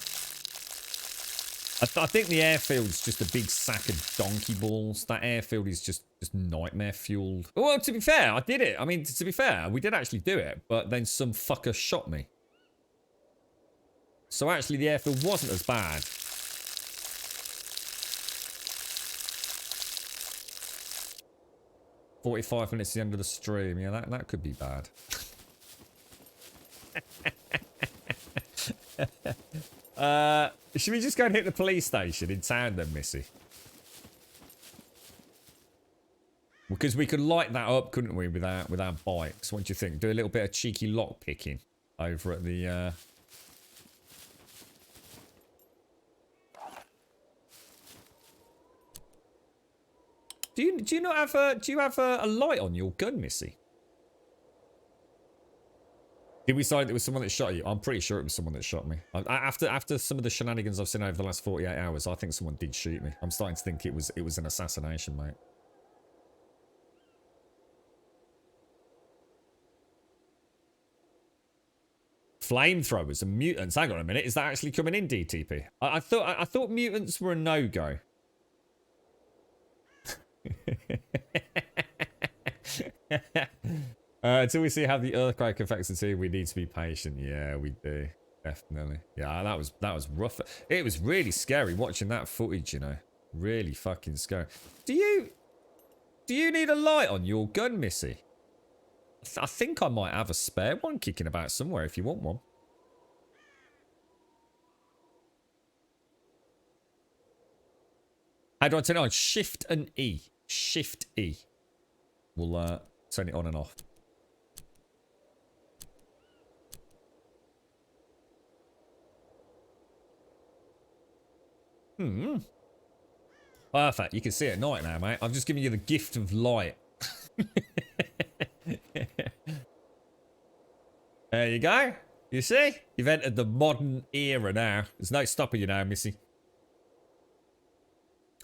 I think the airfield's just a big sack of donkey balls. That airfield is just nightmare fueled. Well, to be fair, I did it. I mean, to be fair, we did actually do it, but then some fucker shot me. So actually, the airfield wasn't as bad. "45 minutes to the end of the stream." Yeah, that could be bad. Should we just go and hit the police station in town then, Missy? Because we could light that up, couldn't we, with our bikes? What do you think? Do a little bit of cheeky lock picking over at the... Do you not have a light on your gun, Missy? Did we decide it was someone that shot you? I'm pretty sure it was someone that shot me. After some of the shenanigans I've seen over the last 48 hours, I think someone did shoot me. I'm starting to think it was an assassination, mate. Flamethrowers and mutants. Hang on a minute. Is that actually coming in, DTP? I thought mutants were a no-go. Until we see how the earthquake affects the team, we need to be patient. Yeah, we do. Definitely. Yeah, that was rough. It was really scary watching that footage, you know. Really fucking scary. Do you need a light on your gun, Missy? I think I might have a spare one kicking about somewhere if you want one. How do I turn it on? Shift and E. Shift E. We'll turn it on and off. Perfect. You can see it at night now, mate. I've just given you the gift of light. There you go. You see? You've entered the modern era now. There's no stopping you now, Missy.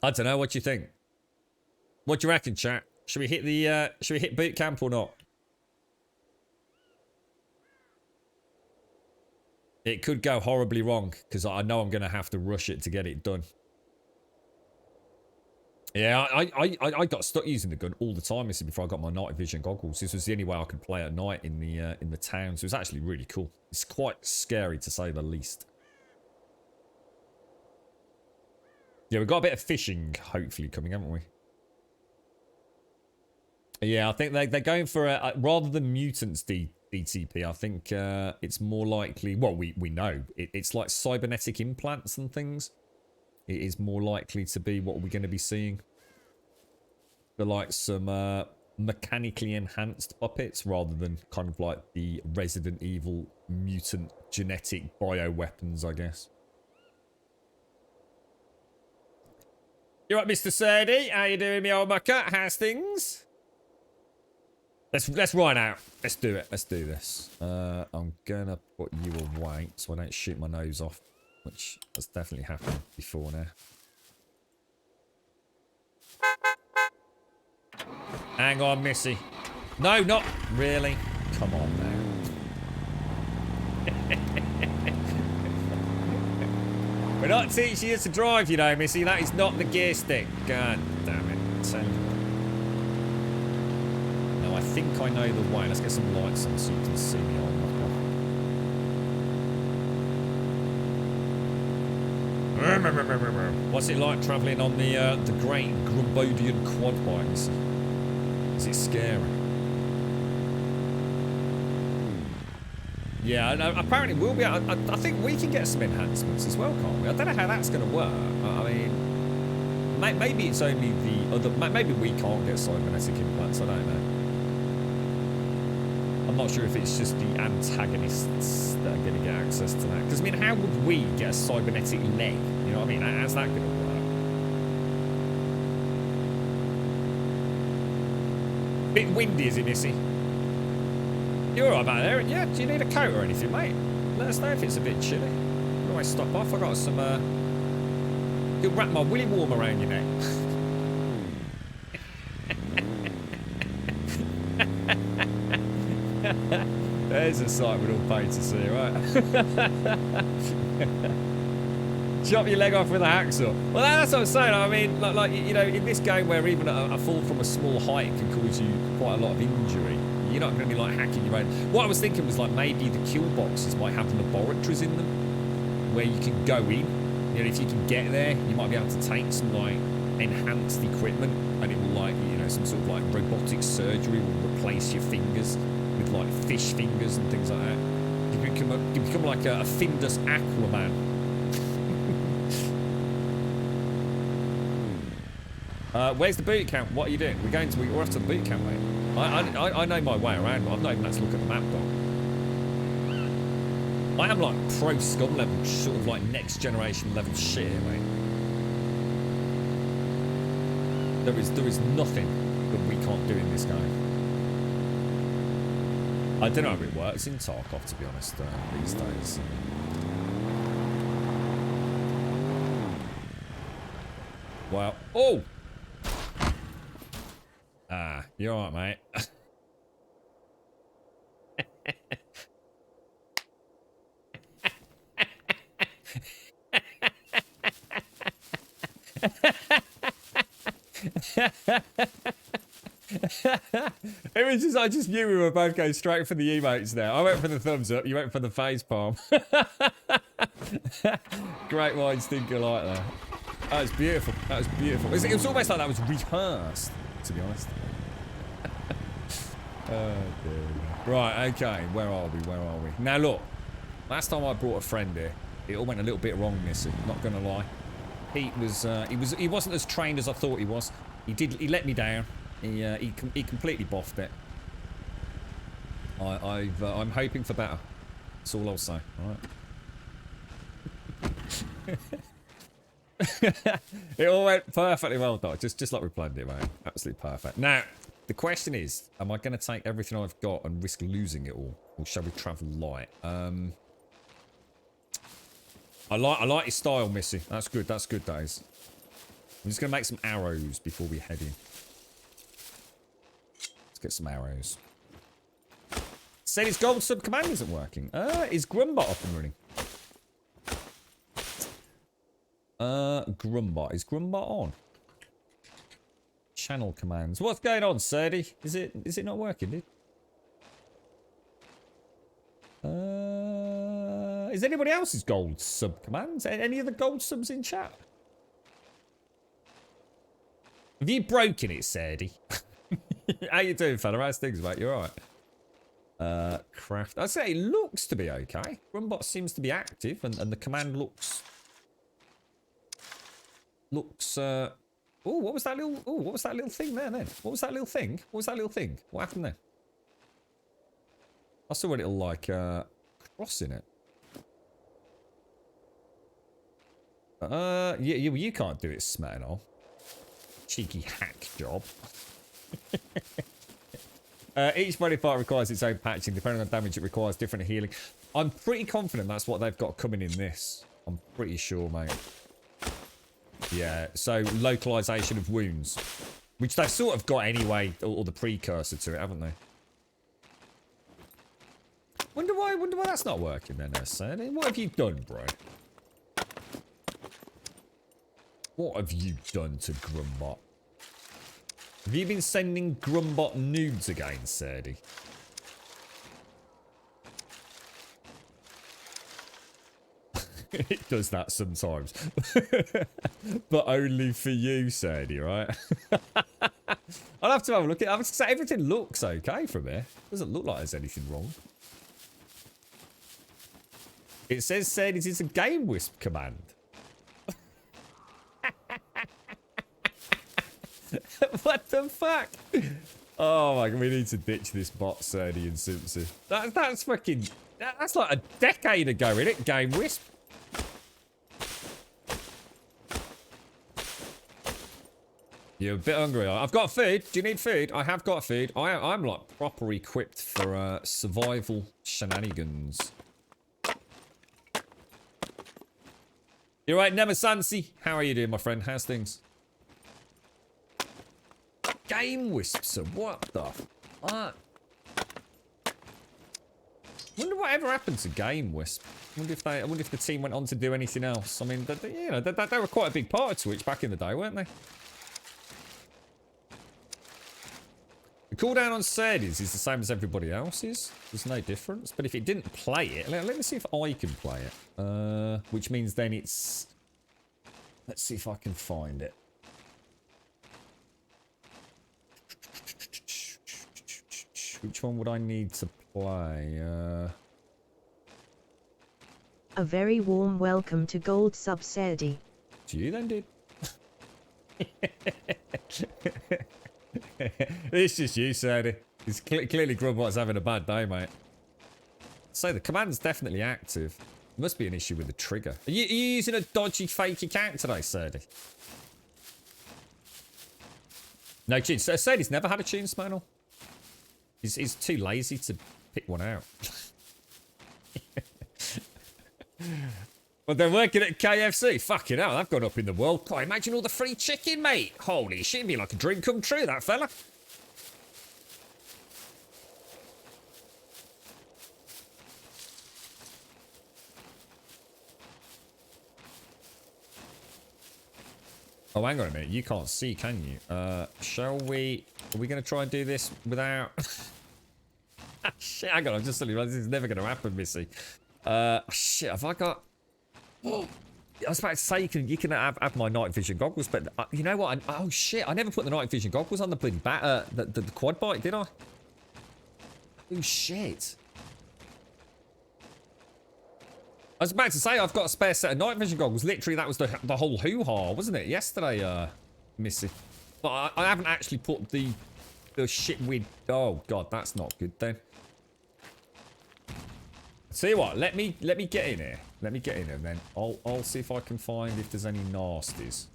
I don't know. What do you think? What do you reckon, chat? Should we hit boot camp or not? It could go horribly wrong because I know I'm going to have to rush it to get it done. Yeah, I got stuck using the gun all the time before I got my night vision goggles. This was the only way I could play at night in the town. So it was actually really cool. It's quite scary to say the least. Yeah, we've got a bit of fishing hopefully coming, haven't we? Yeah, I think they're going for rather than mutants DTP. I think it's more likely. Well, we know it's like cybernetic implants and things. It is more likely to be what we're going to be seeing. They're like some mechanically enhanced puppets rather than kind of like the Resident Evil mutant genetic bioweapons, I guess. You right, Mr. Surdy? How you doing, me old mucker? How's things? Let's ride out. Let's do it. Let's do this. I'm gonna put you away so I don't shoot my nose off, which has definitely happened before now. Hang on, Missy. No, not really. Come on now. We're not teaching you to drive, you know, Missy. That is not the gear stick. God damn it. No, I think I know the way. Let's get some lights on so you can see me on my. What's it like travelling on the great Grumbodian quad bike, Missy? Is it scary? Yeah, apparently we'll be able, I think we can get some enhancements as well, can't we? I don't know how that's going to work. I mean, maybe it's only the other... Maybe we can't get cybernetic implants, I don't know. I'm not sure if it's just the antagonists that are going to get access to that. Because, I mean, how would we get a cybernetic leg? You know what I mean? How's that going to work? Bit windy, is it, Missy? You're alright back there, yeah? Do you need a coat or anything, mate? Let us know if it's a bit chilly. You can always stop off. I got some, you can wrap my willy warm around your neck. There's a sight we'd all pay to see, right? Chop your leg off with a hacksaw. Well, that's what I'm saying. I mean, like you know, in this game where even a fall from a small height can cause you quite a lot of injury, you're not going to be like hacking your own. What I was thinking was like maybe the kill boxes might have laboratories in them where you can go in. You know, if you can get there, you might be able to take some like enhanced equipment, and it will like, you know, some sort of like robotic surgery will replace your fingers with like fish fingers and things like that. You become like a Findus Aquaman. Where's the boot camp? What are you doing? We're off to the boot camp, mate. I know my way around. I've not even had to look at the map, dog. I am like pro SCUM level, sort of like next generation level shit here, mate. There is nothing that we can't do in this game. I don't know how it works in Tarkov, to be honest, these days. Wow. Oh! Ah, you're alright, mate. It was just, I just knew we were both going straight for the emotes there. I went for the thumbs up, you went for the face palm. Great wine stinker like that. That was beautiful. That was beautiful. It was almost like that was rehearsed, to be honest. Oh, dear. Right, okay. Where are we? Where are we? Now, look. Last time I brought a friend here, it all went a little bit wrong, Missy. Not going to lie. He wasn't as trained as I thought he was. He let me down. He completely boffed it. I'm hoping for better. That's all I'll say. All right. It all went perfectly well, Doc. Just like we planned it, mate. Absolutely perfect. Now, the question is, am I going to take everything I've got and risk losing it all, or shall we travel light? I like your style, Missy. That's good. That's good, that is. I'm just going to make some arrows before we head in. Let's get some arrows. Said his gold sub command isn't working. Is Grumbot up and running? Grumbot. Is Grumbot on? Channel commands. What's going on, Serdy? Is it not working, dude? Is anybody else's gold sub commands? Any of the gold subs in chat? Have you broken it, Serdy? How you doing, fella? How's things, mate? You alright? Craft. I'd say it looks to be okay. Grumbot seems to be active, and the command looks... oh, what was that little... Oh, what was that little thing there, then? What was that little thing? What was that little thing? What happened there? I saw a little, like, cross in it. Yeah, you can't do it, Smetano. cheeky hack job. Each body part requires its own patching. Depending on damage, it requires different healing. I'm pretty confident that's what they've got coming in this. I'm pretty sure, mate. Yeah, so localization of wounds. Which they've sort of got anyway, or the precursor to it, haven't they? Wonder why that's not working then, Sandy. What have you done, bro? What have you done to Grumbot? Have you been sending Grumbot nudes again, Sadie? It does that sometimes. But only for you, Sadie, right? I'll have to have a look at it. Everything looks okay from here. Doesn't look like there's anything wrong. It says Sadie's is a game wisp command. What the fuck? Oh my god, we need to ditch this bot, Sadie and Simpson. That's fucking... That's like a decade ago, isn't it? Game wisp. You're a bit hungry. I've got food. Do you need food? I have got food. I'm like proper equipped for survival shenanigans. You're right, Nemasansi. How are you doing, my friend? How's things? Game wisps. What the fuck? Wonder what ever happened to Game Wisp. I wonder if the team went on to do anything else. I mean, you know, they were quite a big part of Twitch back in the day, weren't they? The cooldown on Sadie's is the same as everybody else's. There's no difference. But if it didn't play it, let me see if I can play it. Which means then it's... Let's see if I can find it. Which one would I need to play? A very warm welcome to Gold Sub Sadie. To you then, dude. It's just you, Sadie. It's clearly Grumbot's having a bad day, mate. So the command's definitely active. Must be an issue with the trigger. Are you using a dodgy fake account today, Sadie? No tunes. So Sadie's never had a tunes manual. He's too lazy to pick one out. Well, they're working at KFC. Fucking hell, they've gone up in the world. God, imagine all the free chicken, mate. Holy shit, it'd be like a dream come true, that fella. Oh, hang on a minute. You can't see, can you? Shall we... Are we going to try and do this without... Shit, hang on. I'm just telling you, this is never going to happen, Missy. Shit, have I got... Oh, I was about to say you can have my night vision goggles, but you know what? Oh shit! I never put the night vision goggles on the bloody the quad bike, did I? Oh shit! I was about to say I've got a spare set of night vision goggles. Literally, that was the whole hoo-ha, wasn't it? Yesterday, Missy. But I haven't actually put the shit with. Oh god, that's not good then. Tell you what, let me get in here. Let me get in here, and then I'll see if I can find if there's any nasties.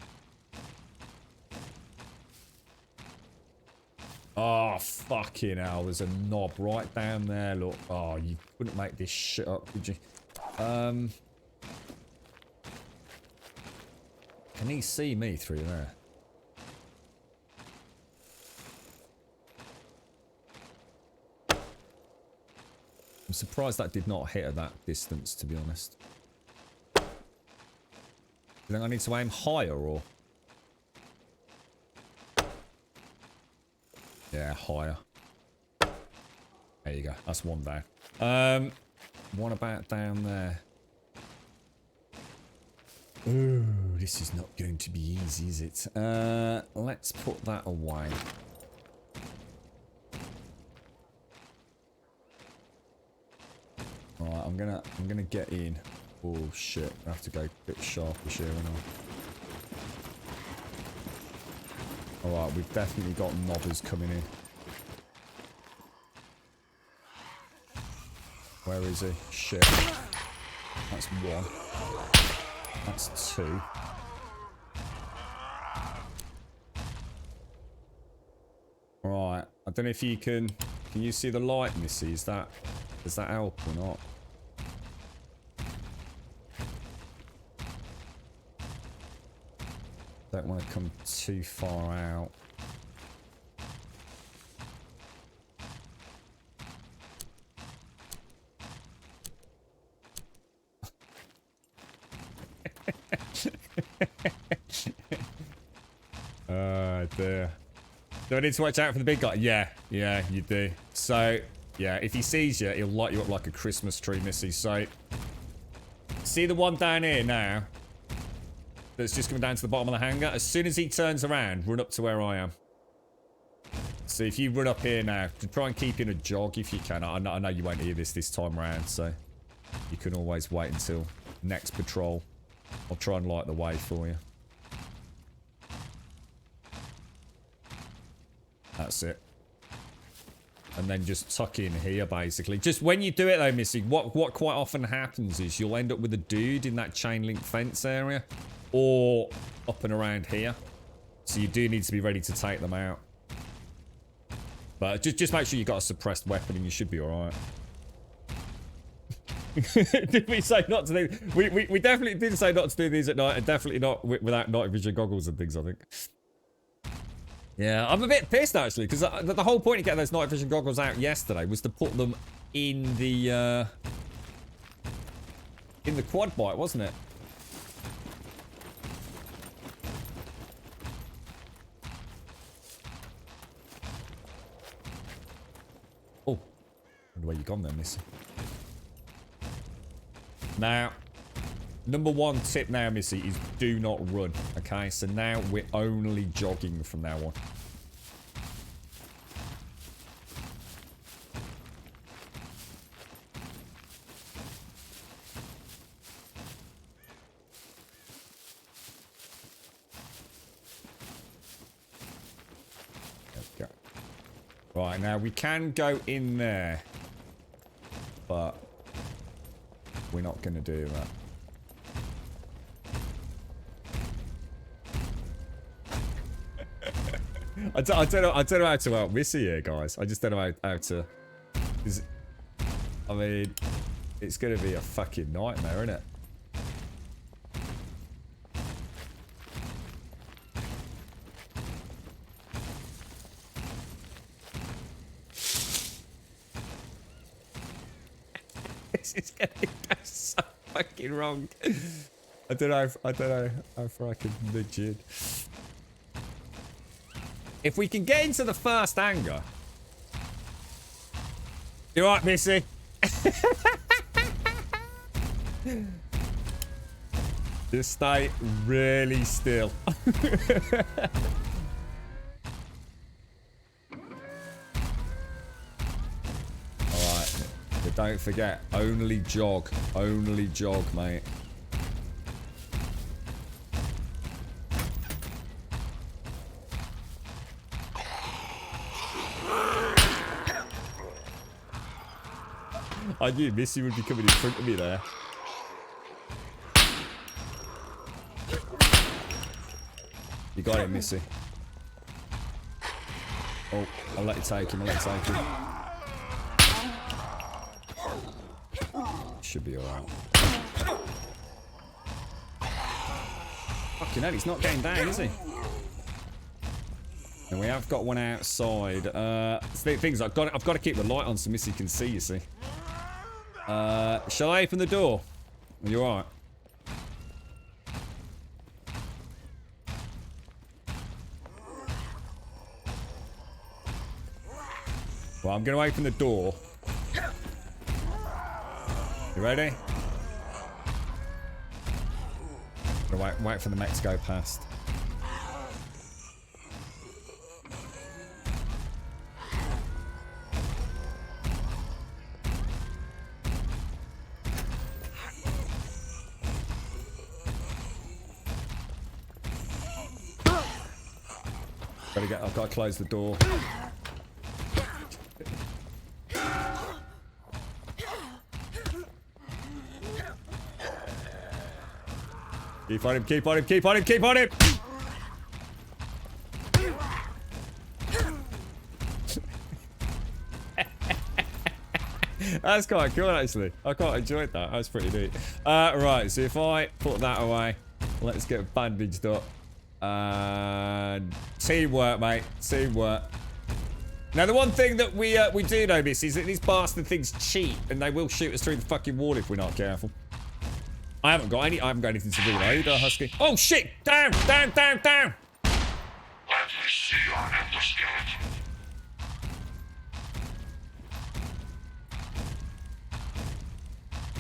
Oh fucking hell! There's a knob right down there. Look. Oh, you couldn't make this shit up, could you? Can he see me through there? I'm surprised that did not hit at that distance, to be honest. Do you think I need to aim higher, or...? Yeah, higher. There you go. That's one down. What about down there? Ooh, this is not going to be easy, is it? Let's put that away. Alright, I'm gonna get in. Oh shit, I have to go a bit sharpish here, Alright, we've definitely got nobbers coming in. Where is he? Shit. That's one. That's two. Right. I don't know if you can... Can you see the light, Missy? Does that help or not? Don't want to come too far out. Dear. Do I need to watch out for the big guy? Yeah, you do. So, yeah, if he sees you, he'll light you up like a Christmas tree, Missy. So, see the one down here now? That's just coming down to the bottom of the hangar? As soon as he turns around, run up to where I am. So if you run up here now, try and keep in a jog if you can. I know you won't hear this time around, so you can always wait until next patrol. I'll try and light the way for you. That's it. And then just tuck in here, basically. Just when you do it, though, Missy, what quite often happens is you'll end up with a dude in that chain link fence area. Or up and around here. So you do need to be ready to take them out. But just make sure you've got a suppressed weapon and you should be alright. Did we say not to do... We definitely did say not to do these at night. And definitely not without night vision goggles and things, I think. Yeah, I'm a bit pissed actually, because the whole point of getting those night vision goggles out yesterday was to put them in the quad bike, wasn't it? Oh, wonder where you gone then, Missy. Now, number one tip now, Missy, is do not run. Okay, so now we're only jogging from now on. There we go. Right, now we can go in there, but we're not going to do that. I don't know how to help Missy here, guys. I just don't know how to... I mean, it's going to be a fucking nightmare, isn't it? This is going to go so fucking wrong. I don't know how far I can nudge in. If we can get into the first hangar. You alright, Missy? Just stay really still. Alright. But don't forget, only jog. Only jog, mate. I knew Missy would be coming in front of me there. You got it, Missy. Oh, I'll let you take him, Should be alright. Fucking hell, he's not getting down, is he? And we have got one outside. Things I've got to keep the light on so Missy can see, you see. Shall I open the door? Are you alright? Well, I'm going to open the door. You ready? Wait for the mech to go past. I've got to close the door. Keep on him, keep on him, keep on him, keep on him! That's quite cool, actually. I quite enjoyed that. That's pretty neat. Right, so if I put that away, let's get bandaged up. Teamwork, mate. Teamwork. Now, the one thing that we do know, Miss, is that these bastard things cheat, and they will shoot us through the fucking wall if we're not careful. I haven't got anything to reload, Husky. Oh shit! Down! Down! Down! Down! Let me see your endoskeleton.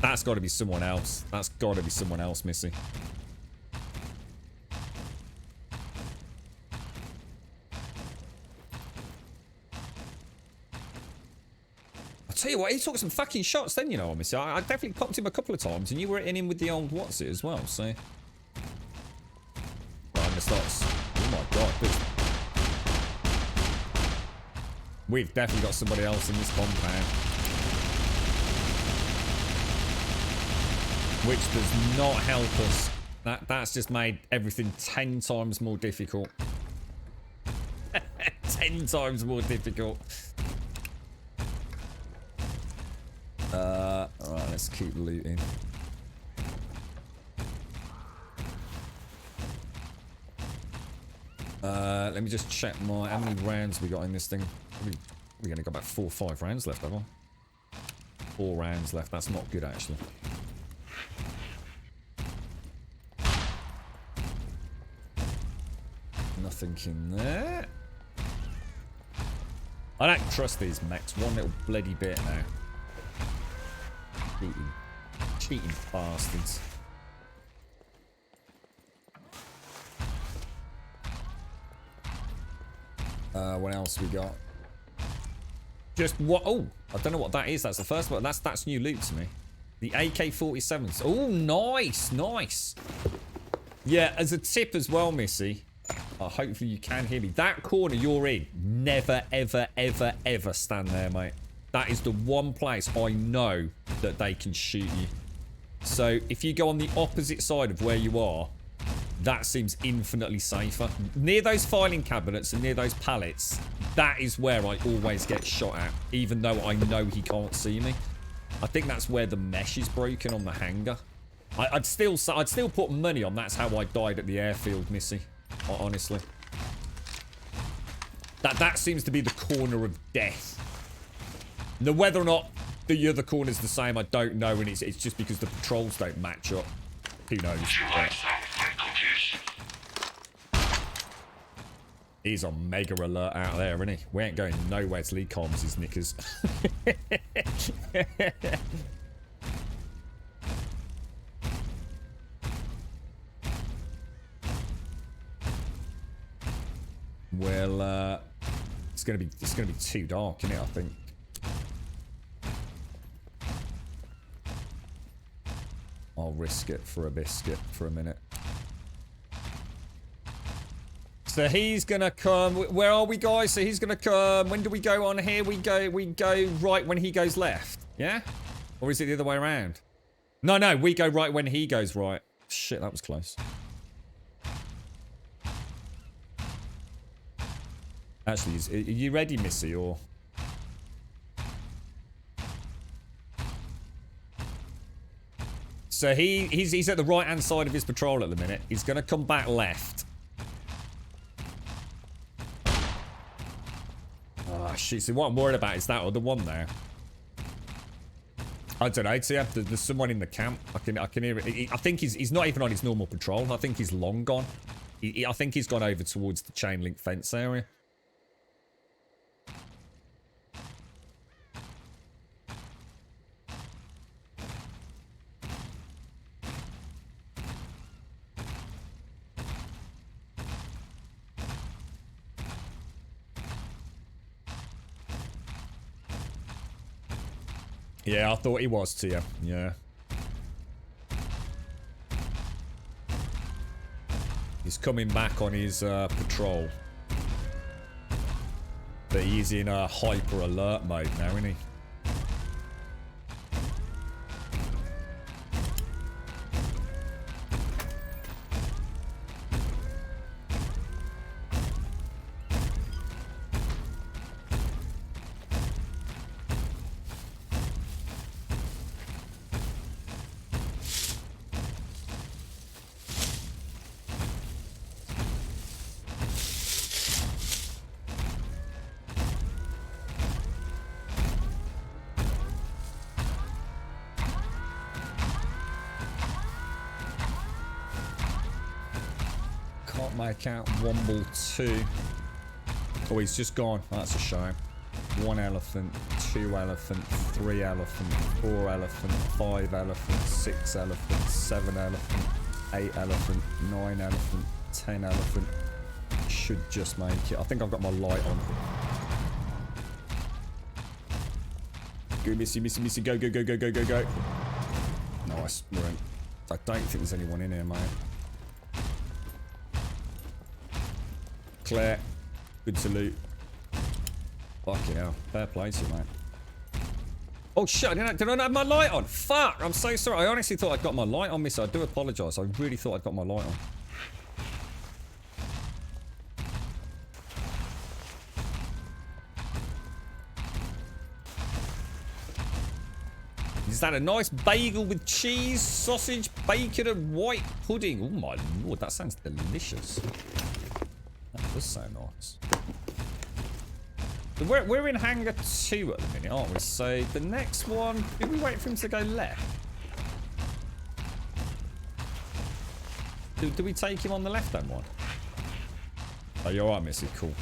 That's got to be someone else. That's got to be someone else, Missy. I'll tell you what, he took some fucking shots then, you know, Missy. I definitely popped him a couple of times, and you were in him with the old what's it as well, so... Right, I'm gonna start... Oh my god, this... We've definitely got somebody else in this compound. Which does not help us. That's just made everything 10 times more difficult. 10 times more difficult. Alright, let's keep looting. Let me just check how many rounds we got in this thing. We're gonna got about 4 or 5 rounds left, haven't we? 4 rounds left. That's not good, actually. Nothing in there. I don't trust these mechs one little bloody bit now. Cheating bastards. What else we got? Just what? Oh, I don't know what that is. That's the first one. That's new loot to me. The AK-47s. Oh, nice, nice. Yeah, as a tip as well, Missy. Hopefully you can hear me. That corner you're in, never, ever, ever, ever stand there, mate. That is the one place I know that they can shoot you. So if you go on the opposite side of where you are, that seems infinitely safer. Near those filing cabinets and near those pallets, that is where I always get shot at, even though I know he can't see me. I think that's where the mesh is broken on the hangar. I'd still put money on that's how I died at the airfield, Missy. Honestly. That seems to be the corner of death. Now, whether or not the other corner's the same, I don't know, and it's just because the patrols don't match up. Who knows? He's on mega alert out there, isn't he? We ain't going nowhere till he calms his knickers. Well, it's gonna be too dark, isn't it? I think. I'll risk it for a biscuit for a minute. So he's gonna come. Where are we, guys? So he's gonna come. When do we go on here? We go right when he goes left. Yeah? Or is it the other way around? No, we go right when he goes right. Shit, that was close. Actually, are you ready, Missy, or? So he's at the right-hand side of his patrol at the minute. He's going to come back left. Oh, shit. So what I'm worried about is that other one there. I don't know. See, there's someone in the camp. I can hear it. I think he's not even on his normal patrol. I think he's long gone. I think he's gone over towards the chain link fence area. Yeah, I thought he was to you. Yeah. He's coming back on his patrol. But he's in a hyper alert mode now, isn't he? my account. Womble 2. Oh, he's just gone. That's a shame. 1 elephant, 2 elephant, 3 elephant, 4 elephant, 5 elephant, 6 elephant, 7 elephant, 8 elephant, 9 elephant, 10 elephant. Should just make it. I think I've got my light on. Go, Missy, Missy, Missy. Go, go, go, go, go, go, go. Nice. We're in. I don't think there's anyone in here, mate. Clear. Good to loot. Fucking hell. Fair play to you, mate. Oh shit, did I not have my light on? Fuck! I'm so sorry. I honestly thought I'd got my light on, miss. I do apologise. I really thought I'd got my light on. Is that a nice bagel with cheese, sausage, bacon, and white pudding? Oh my lord, that sounds delicious. That does sound nice. We're in hangar 2 at the minute, aren't we? So the next one, did we wait for him to go left? Do we take him on the left-hand one? Oh, you're alright, Missy. Cool.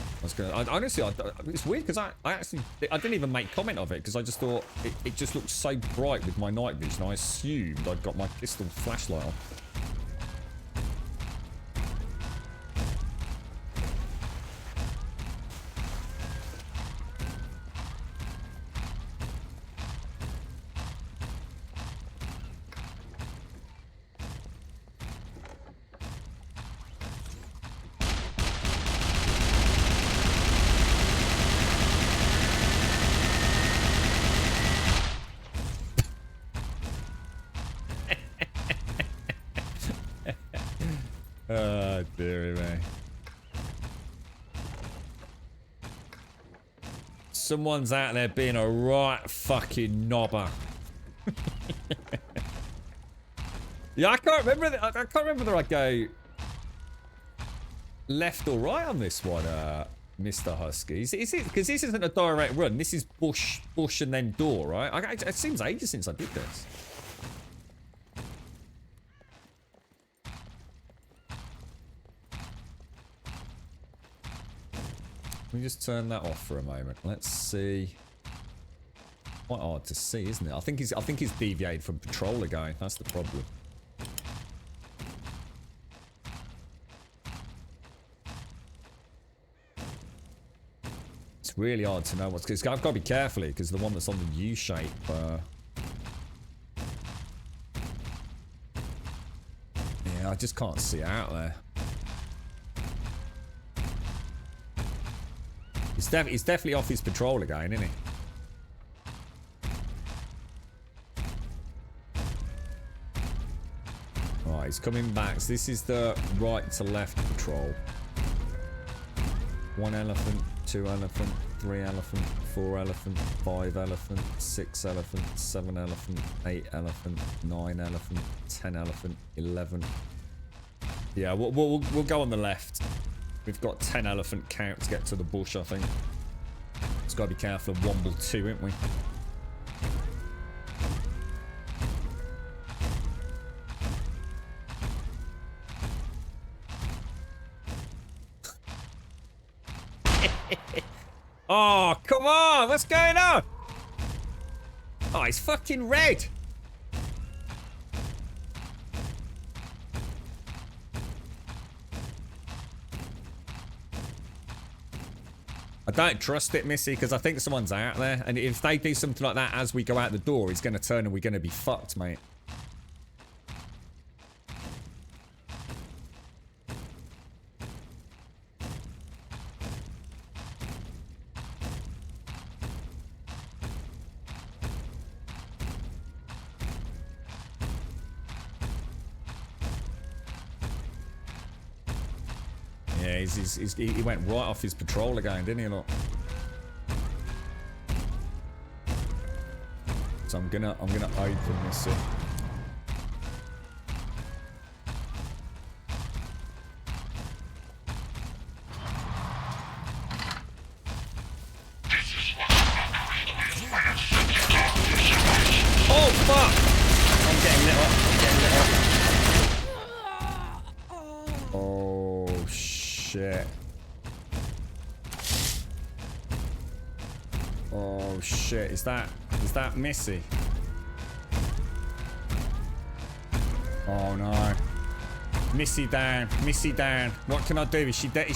Honestly, it's weird because I didn't even make comment of it because I just thought it just looked so bright with my night vision. I assumed I'd got my pistol flashlight on. Oh, dearie me. Someone's out there being a right fucking knobber. Yeah, I can't remember. I can't remember whether I go left or right on this one, Mr. Husky. Is it because this isn't a direct run? This is bush, and then door, right? It seems ages since I did this. Let me just turn that off for a moment. Let's see. Quite hard to see, isn't it? I think he's deviated from patrol again. That's the problem. It's really hard to know what's. Cause I've got to be careful because the one that's on the U shape. Yeah, I just can't see out there. He's definitely off his patrol again, isn't he? Right, he's coming back. So this is the right to left patrol. 1 elephant, 2 elephant, 3 elephant, 4 elephant, 5 elephant, 6 elephant, 7 elephant, 8 elephant, 9 elephant, 10 elephant, 11. Yeah, we'll go on the left. We've got 10 elephant count to get to the bush, I think. Just gotta be careful of Womble 2, ain't we? Oh, come on! What's going on? Oh, it's fucking red! I don't trust it, Missy, because I think someone's out there. And if they do something like that as we go out the door, it's going to turn and we're going to be fucked, mate. Yeah, he went right off his patrol again, didn't he, look? So I'm gonna open this in. Oh fuck! I'm getting lit up. Oh shit. shit. Oh shit, is that Missy? Oh no. Missy down, Missy down. What can I do? Is she down?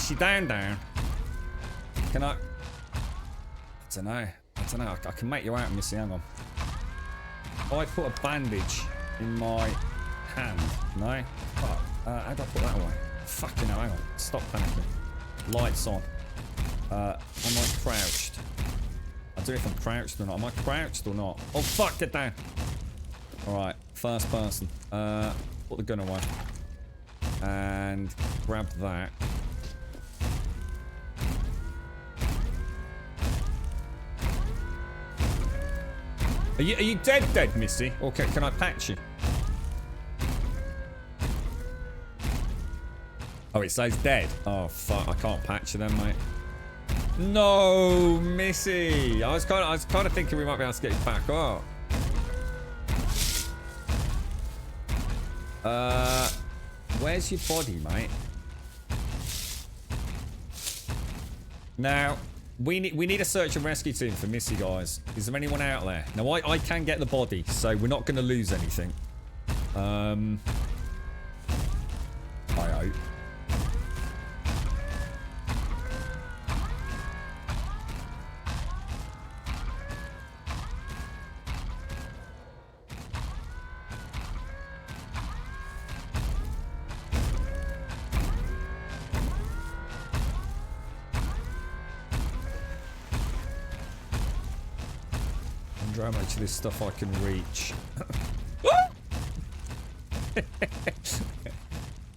Can I don't know. I can make you out, Missy, hang on. If I put a bandage in my hand, no? Oh, how do I put that away? Fucking hell, hang on. Stop panicking. Lights on. Am I crouched? I don't know if I'm crouched or not. Am I crouched or not? Oh fuck, get down. Alright, first person. Put the gun away. And grab that. Are you dead, Missy? Or can I patch you? Oh, it says dead. Oh fuck, I can't patch you then, mate. No, Missy. I was kind of thinking we might be able to get you back up. Where's your body, mate? Now, we need a search and rescue team for Missy, guys. Is there anyone out there? Now, I can get the body, so we're not going to lose anything. I hope. How much of this stuff I can reach.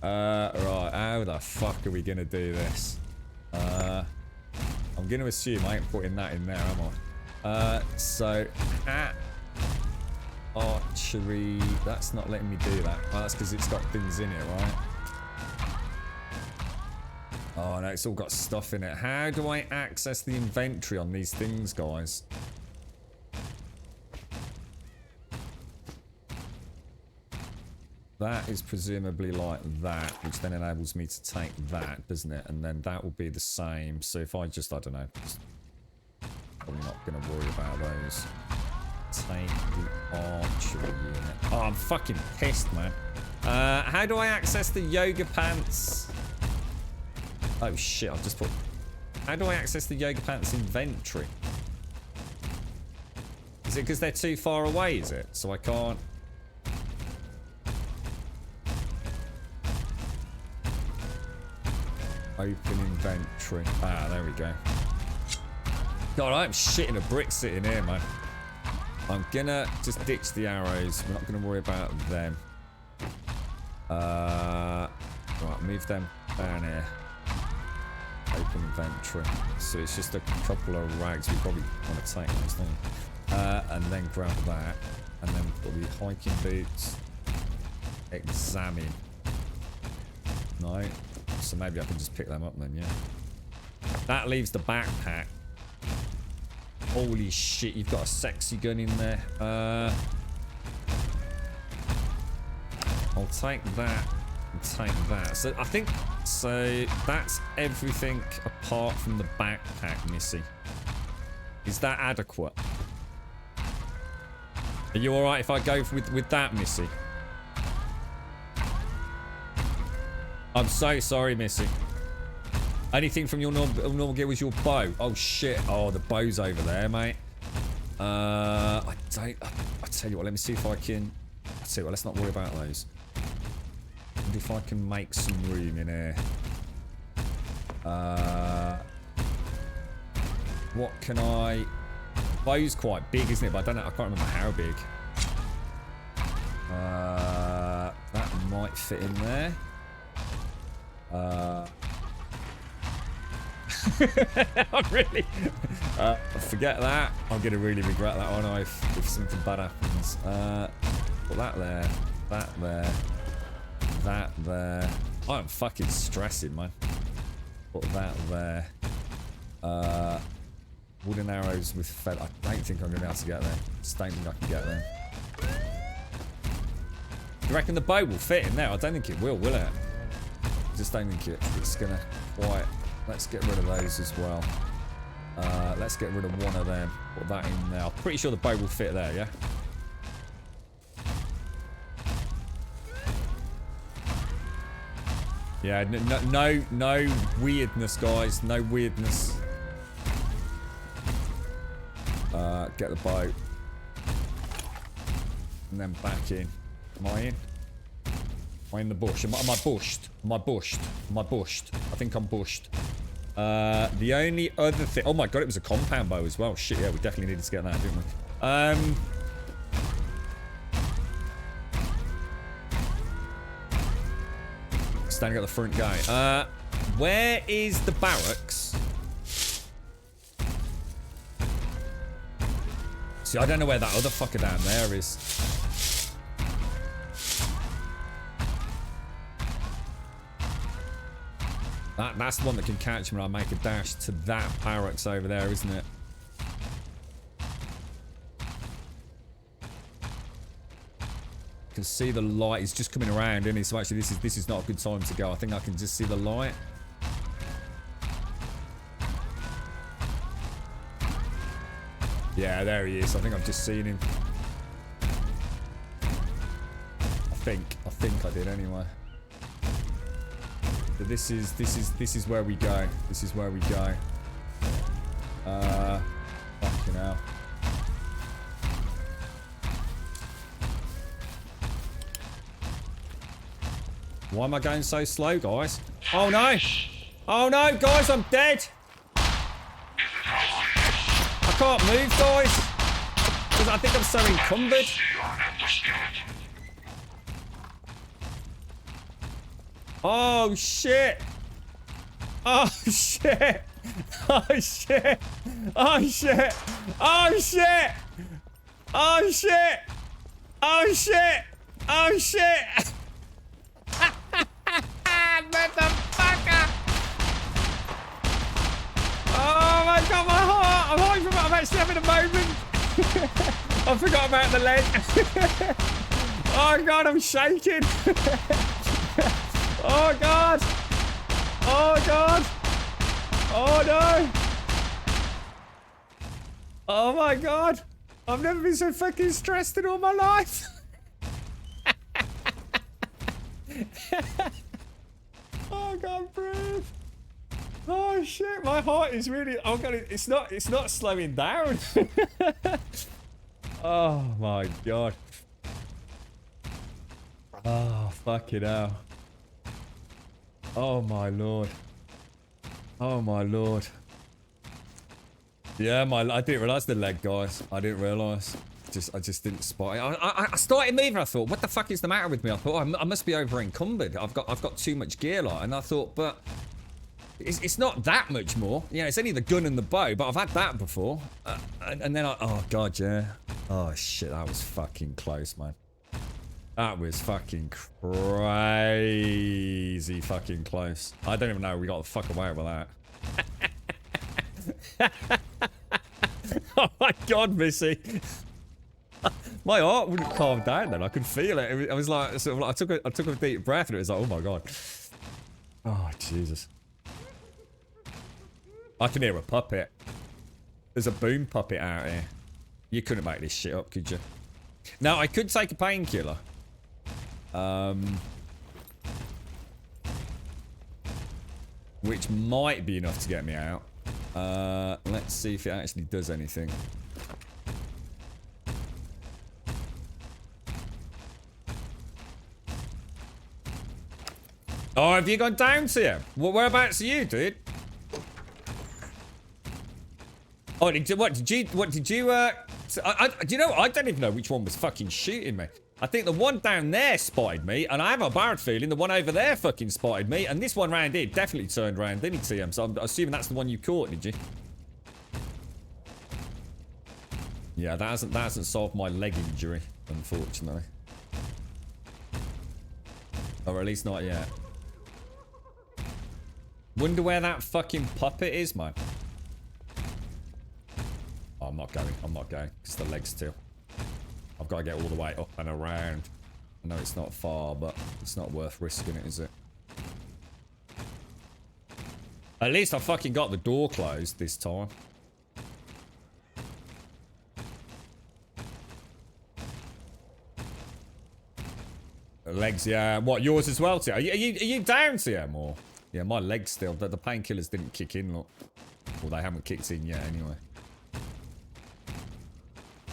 Right, how the fuck are we gonna do this? I'm gonna assume I ain't putting that in there, am I? So at archery, that's not letting me do that. Oh, that's because it's got things in it, right? Oh no, it's all got stuff in it. How do I access the inventory on these things, guys? That is presumably like that, which then enables me to take that, doesn't it? And then that will be the same. So if I don't know, I'm not going to worry about those. Take the archery unit. Oh, I'm fucking pissed, man. How do I access the yoga pants? Oh shit, I've just put... How do I access the yoga pants inventory? Is it because they're too far away, is it? So I can't... Open inventory. Ah, there we go. God, I'm shitting a brick sitting here, man. I'm gonna just ditch the arrows. We're not gonna worry about them. Right, move them down here. Open inventory. So it's just a couple of rags. We probably want to take those things. And then grab that. And then put the hiking boots. Examine. No. So maybe I can just pick them up then, yeah. That leaves the backpack. Holy shit, you've got a sexy gun in there. I'll take that and take that. So I think, so that's everything apart from the backpack, Missy. Is that adequate? Are you alright if I go with that, Missy? I'm so sorry, Missy. Anything from your normal gear was your bow. Oh shit. Oh, the bow's over there, mate. I tell you what, let me see if I can... I tell you what, let's not worry about those. And if I can make some room in here. What can I... Bow's quite big, isn't it? But I don't know, I can't remember how big. That might fit in there. I'm really... forget that. I'm going to really regret that one if something bad happens. Put that there. That there. That there. I'm fucking stressing, man. Put that there. Wooden arrows with feather. I don't think I'm going to be able to get there. Just don't think I can get there. You reckon the bow will fit in there? I don't think it will it? I just don't think it's gonna quite... Let's get rid of those as well. Let's get rid of one of them. Put that in there. I'm pretty sure the boat will fit there, yeah? Yeah, no weirdness, guys. No weirdness. Get the boat. And then back in. Am I in? Am I in the bush? Am I bushed? Am I bushed? Am I bushed? I think I'm bushed. The only other thing... Oh my god, it was a compound bow as well. Shit, yeah, we definitely needed to get that, didn't we? Standing at the front gate. Where is the barracks? See, I don't know where that other fucker down there is. That's the one that can catch me when I make a dash to that barracks over there, isn't it? Can see the light. He's just coming around, isn't he? So actually, this is not a good time to go. I think I can just see the light. Yeah, there he is. I think I've just seen him. I think I did anyway. But this is where we go. This is where we go. Fucking hell. Why am I going so slow, guys? Oh no! Oh no, guys, I'm dead! I can't move, guys! Because I think I'm so encumbered. Oh shit! Oh shit! Oh shit! Oh shit! Oh shit! Oh shit! Oh shit! Oh shit! Motherfucker! Oh my god, my heart! I'm hoping I'm actually having a moment. I forgot about the leg. Oh god, I'm shaking. Oh god! Oh god! Oh no! Oh my god! I've never been so fucking stressed in all my life. Oh god, breathe. Oh shit, my heart is really... Oh god, it's not slowing down. Oh my god. Oh fucking hell. Oh my lord. Oh my lord. Yeah, I didn't realise the leg, guys. I didn't realise. I just didn't spot it. I started moving. I thought, what the fuck is the matter with me? I thought, I must be over encumbered. I've got too much gear, like. And I thought, but it's not that much more. Yeah, it's only the gun and the bow, but I've had that before. And then oh god, yeah. Oh shit, that was fucking close, man. That was fucking crazy fucking close. I don't even know we got the fuck away with that. Oh my god, Missy. My heart wouldn't calm down then. I could feel it. I was like, sort of like I took a deep breath and it was like, oh my god. Oh Jesus. I can hear a puppet. There's a boom puppet out here. You couldn't make this shit up, could you? Now I could take a painkiller. Which might be enough to get me out. Let's see if it actually does anything. Oh, have you gone down to him? Whereabouts are you, dude? Oh, do you, do you, do you know, I don't even know which one was fucking shooting me. I think the one down there spotted me, and I have a bad feeling the one over there fucking spotted me, and this one round here definitely turned round, didn't he, TM? So I'm assuming that's the one you caught, did you? Yeah, that hasn't solved my leg injury, unfortunately. Or at least not yet. Wonder where that fucking puppet is, man. Oh, I'm not going. I'm not going. It's the leg still. I've got to get all the way up and around. I know it's not far, but it's not worth risking it, is it? At least I fucking got the door closed this time. Legs, yeah. What, yours as well, Tim? Are you down, Tim? Or yeah, my legs still. The painkillers didn't kick in, look. Well, they haven't kicked in yet, anyway.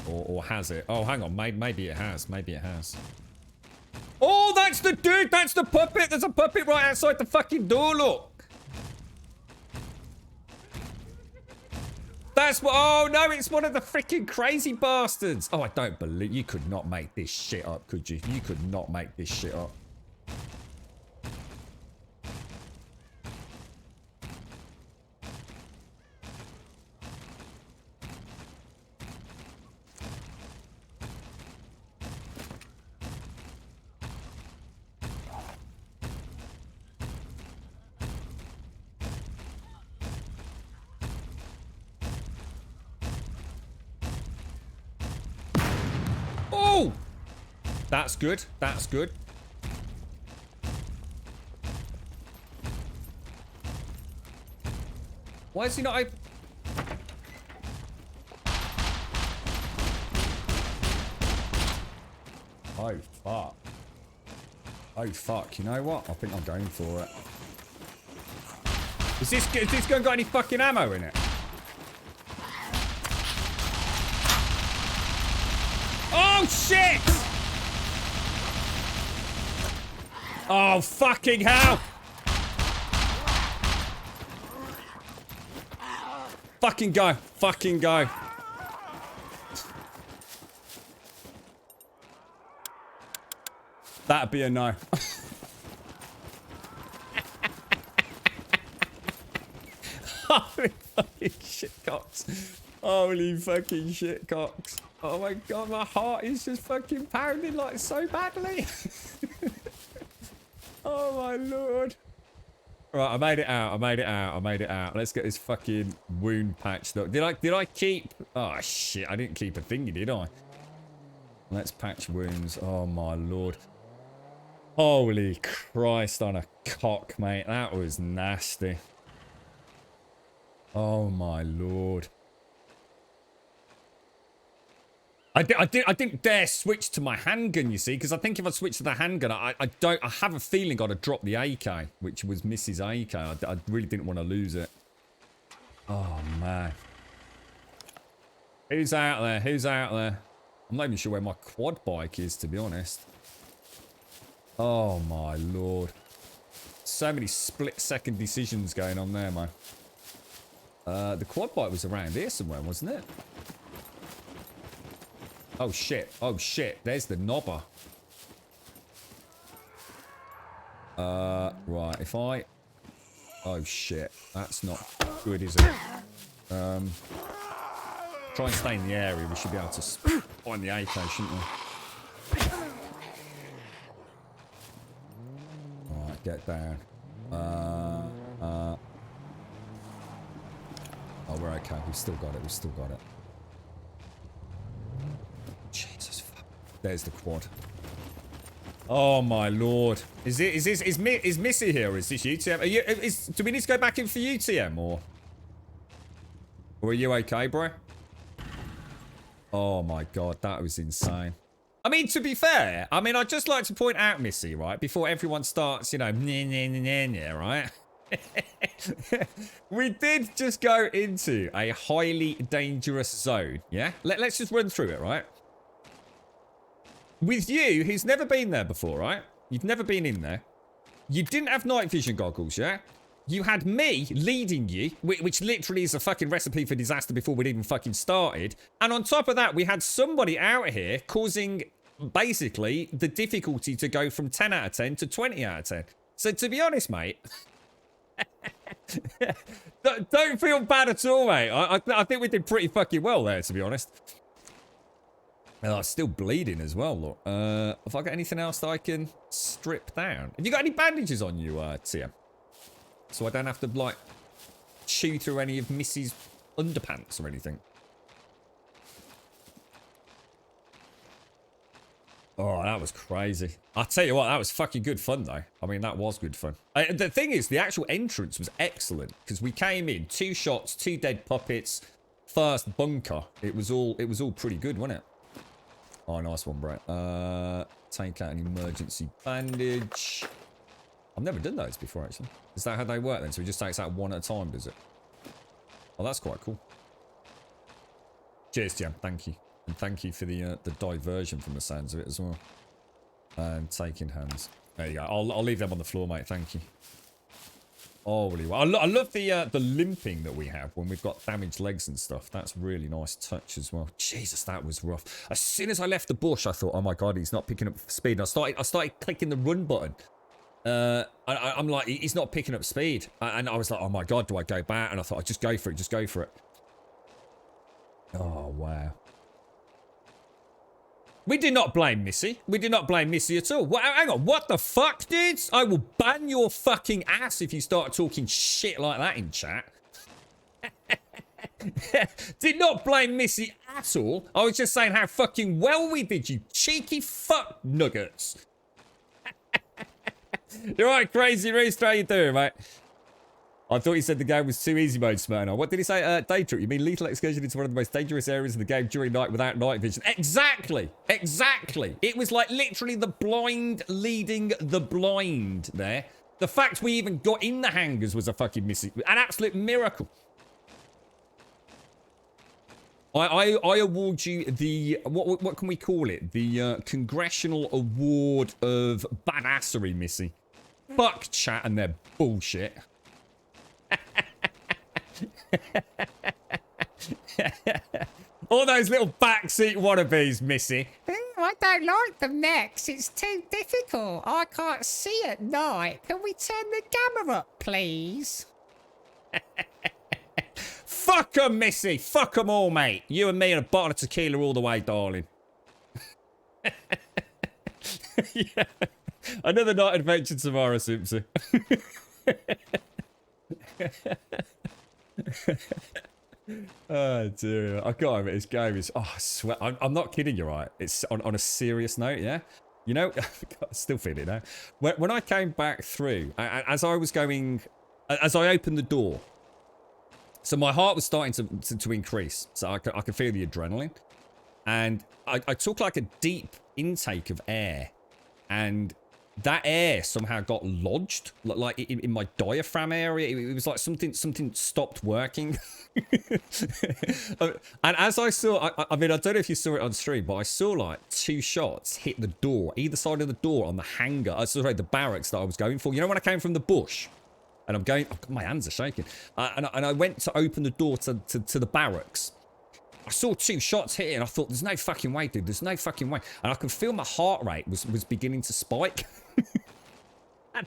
Or has it? Oh, hang on. Maybe it has. Maybe it has. Oh, that's the dude. That's the puppet. There's a puppet right outside the fucking door, look. That's what. Oh, no, it's one of the freaking crazy bastards. Oh, I don't believe. You could not make this shit up, could you? You could not make this shit up. Oh! That's good. That's good. Why is he not open? Oh, fuck. Oh, fuck. You know what? I think I'm going for it. Is this gun got any fucking ammo in it? Oh, shit! Oh, fucking hell! Fucking go. Fucking go. That'd be a no. Holy fucking shit cocks. Holy fucking shit cocks. Oh my god, my heart is just fucking pounding like so badly. Oh my lord. Right, I made it out. I made it out. I made it out. Let's get this fucking wound patched up. Did I keep? Oh shit, I didn't keep a thingy, did I? Let's patch wounds. Oh my lord. Holy Christ on a cock, mate. That was nasty. Oh my lord. I didn't dare switch to my handgun, you see, because I think if I switched to the handgun, I have a feeling I'd have dropped the AK, which was Mrs. AK. I really didn't want to lose it. Oh man. Who's out there? Who's out there? I'm not even sure where my quad bike is, to be honest. Oh my lord. So many split-second decisions going on there, man. The quad bike was around here somewhere, wasn't it? Oh shit. Oh shit. There's the knobber. Right. If I... Oh shit. That's not good, is it? Try and stay in the area. We should be able to find the AK, shouldn't we? Right. Get down. Oh, we're okay. We've still got it. We've still got it. Jesus fuck. There's the quad. Oh my lord. Is Missy here or is this you, TM? Do we need to go back in for you, TM, or are you okay, bro? Oh my god, that was insane. I mean, to be fair, I mean, I'd just like to point out, Missy, right, before everyone starts, you know, right? We did just go into a highly dangerous zone, yeah? Let's just run through it, right? With you, who's never been there before, right? You've never been in there. You didn't have night vision goggles, yeah? You had me leading you, which literally is a fucking recipe for disaster before we'd even fucking started. And on top of that, we had somebody out here causing, basically, the difficulty to go from 10 out of 10 to 20 out of 10. So to be honest, mate... don't feel bad at all, mate. I think we did pretty fucking well there, to be honest. Oh, I'm still bleeding as well, look. Have I got anything else that I can strip down? Have you got any bandages on you, TM? So I don't have to, like, chew through any of Missy's underpants or anything. Oh, that was crazy. I'll tell you what, that was fucking good fun, though. I mean, that was good fun. The thing is, the actual entrance was excellent, because we came in, 2 shots, 2 dead puppets, first bunker. It was all pretty good, wasn't it? Oh, nice one, bro. Take out an emergency bandage. I've never done those before, actually. Is that how they work, then? So it just takes out one at a time, does it? Oh, that's quite cool. Cheers, Jam. Thank you. And thank you for the diversion from the sounds of it as well. And taking hands. There you go. I'll leave them on the floor, mate. Thank you. Oh, really well. I love the limping that we have when we've got damaged legs and stuff. That's really nice touch as well. Jesus, that was rough. As soon as I left the bush, I thought, oh my god, he's not picking up speed. And I started clicking the run button. I'm like, he's not picking up speed. And I was like, oh my god, do I go back? And I thought, I'd just go for it. Just go for it. Oh, wow. We did not blame Missy. We did not blame Missy at all. Hang on, what the fuck, dudes? I will ban your fucking ass if you start talking shit like that in chat. Did not blame Missy at all. I was just saying how fucking well we did, you cheeky fuck nuggets. You're right, Crazy Rooster. How you doing, mate? I thought you said the game was too easy mode, Smyrna. What did he say? Day trip. You mean lethal excursion into one of the most dangerous areas in the game during night without night vision? Exactly. Exactly. It was like literally the blind leading the blind there. The fact we even got in the hangars was a fucking missing. An absolute miracle. I award you the... What can we call it? The Congressional Award of Badassery, Missy. Fuck chat and their bullshit. All those little backseat wannabes, Missy. I don't like the mechs. It's too difficult. I can't see at night. Can we turn the camera up, please? Fuck 'em, Missy. Fuck 'em all, mate. You and me and a bottle of tequila all the way, darling. Yeah. Another night adventure tomorrow, Simpson. Oh dear, I can't admit this game is. Oh, I swear, I'm not kidding you, right? It's on a serious note, yeah. You know, I still feel it now. When I came back through, as I was going, as I opened the door, so my heart was starting to increase. So I could feel the adrenaline, and I took like a deep intake of air, and that air somehow got lodged like in my diaphragm area. It was like something stopped working. And as I saw, I mean, I don't know if you saw it on stream, but I saw like 2 shots hit the door, either side of the door on the hangar. Sorry, the barracks that I was going for. You know, when I came from the bush, and I'm going, my hands are shaking, and I went to open the door to the barracks. I saw 2 shots hit it, and I thought, there's no fucking way, dude. There's no fucking way. And I could feel my heart rate was beginning to spike. And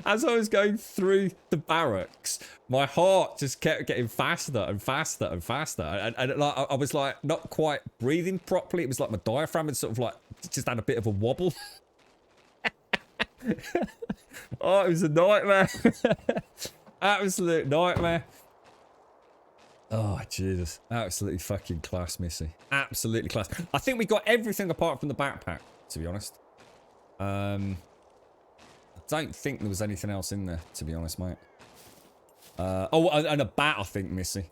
as I was going through the barracks, my heart just kept getting faster and faster and faster. And like, I was like not quite breathing properly. It was like my diaphragm had sort of like just had a bit of a wobble. Oh, it was a nightmare. Absolute nightmare. Oh, Jesus. Absolutely fucking class, Missy. Absolutely class. I think we got everything apart from the backpack, to be honest. I don't think there was anything else in there, to be honest, mate. Oh, and a bat, I think, Missy.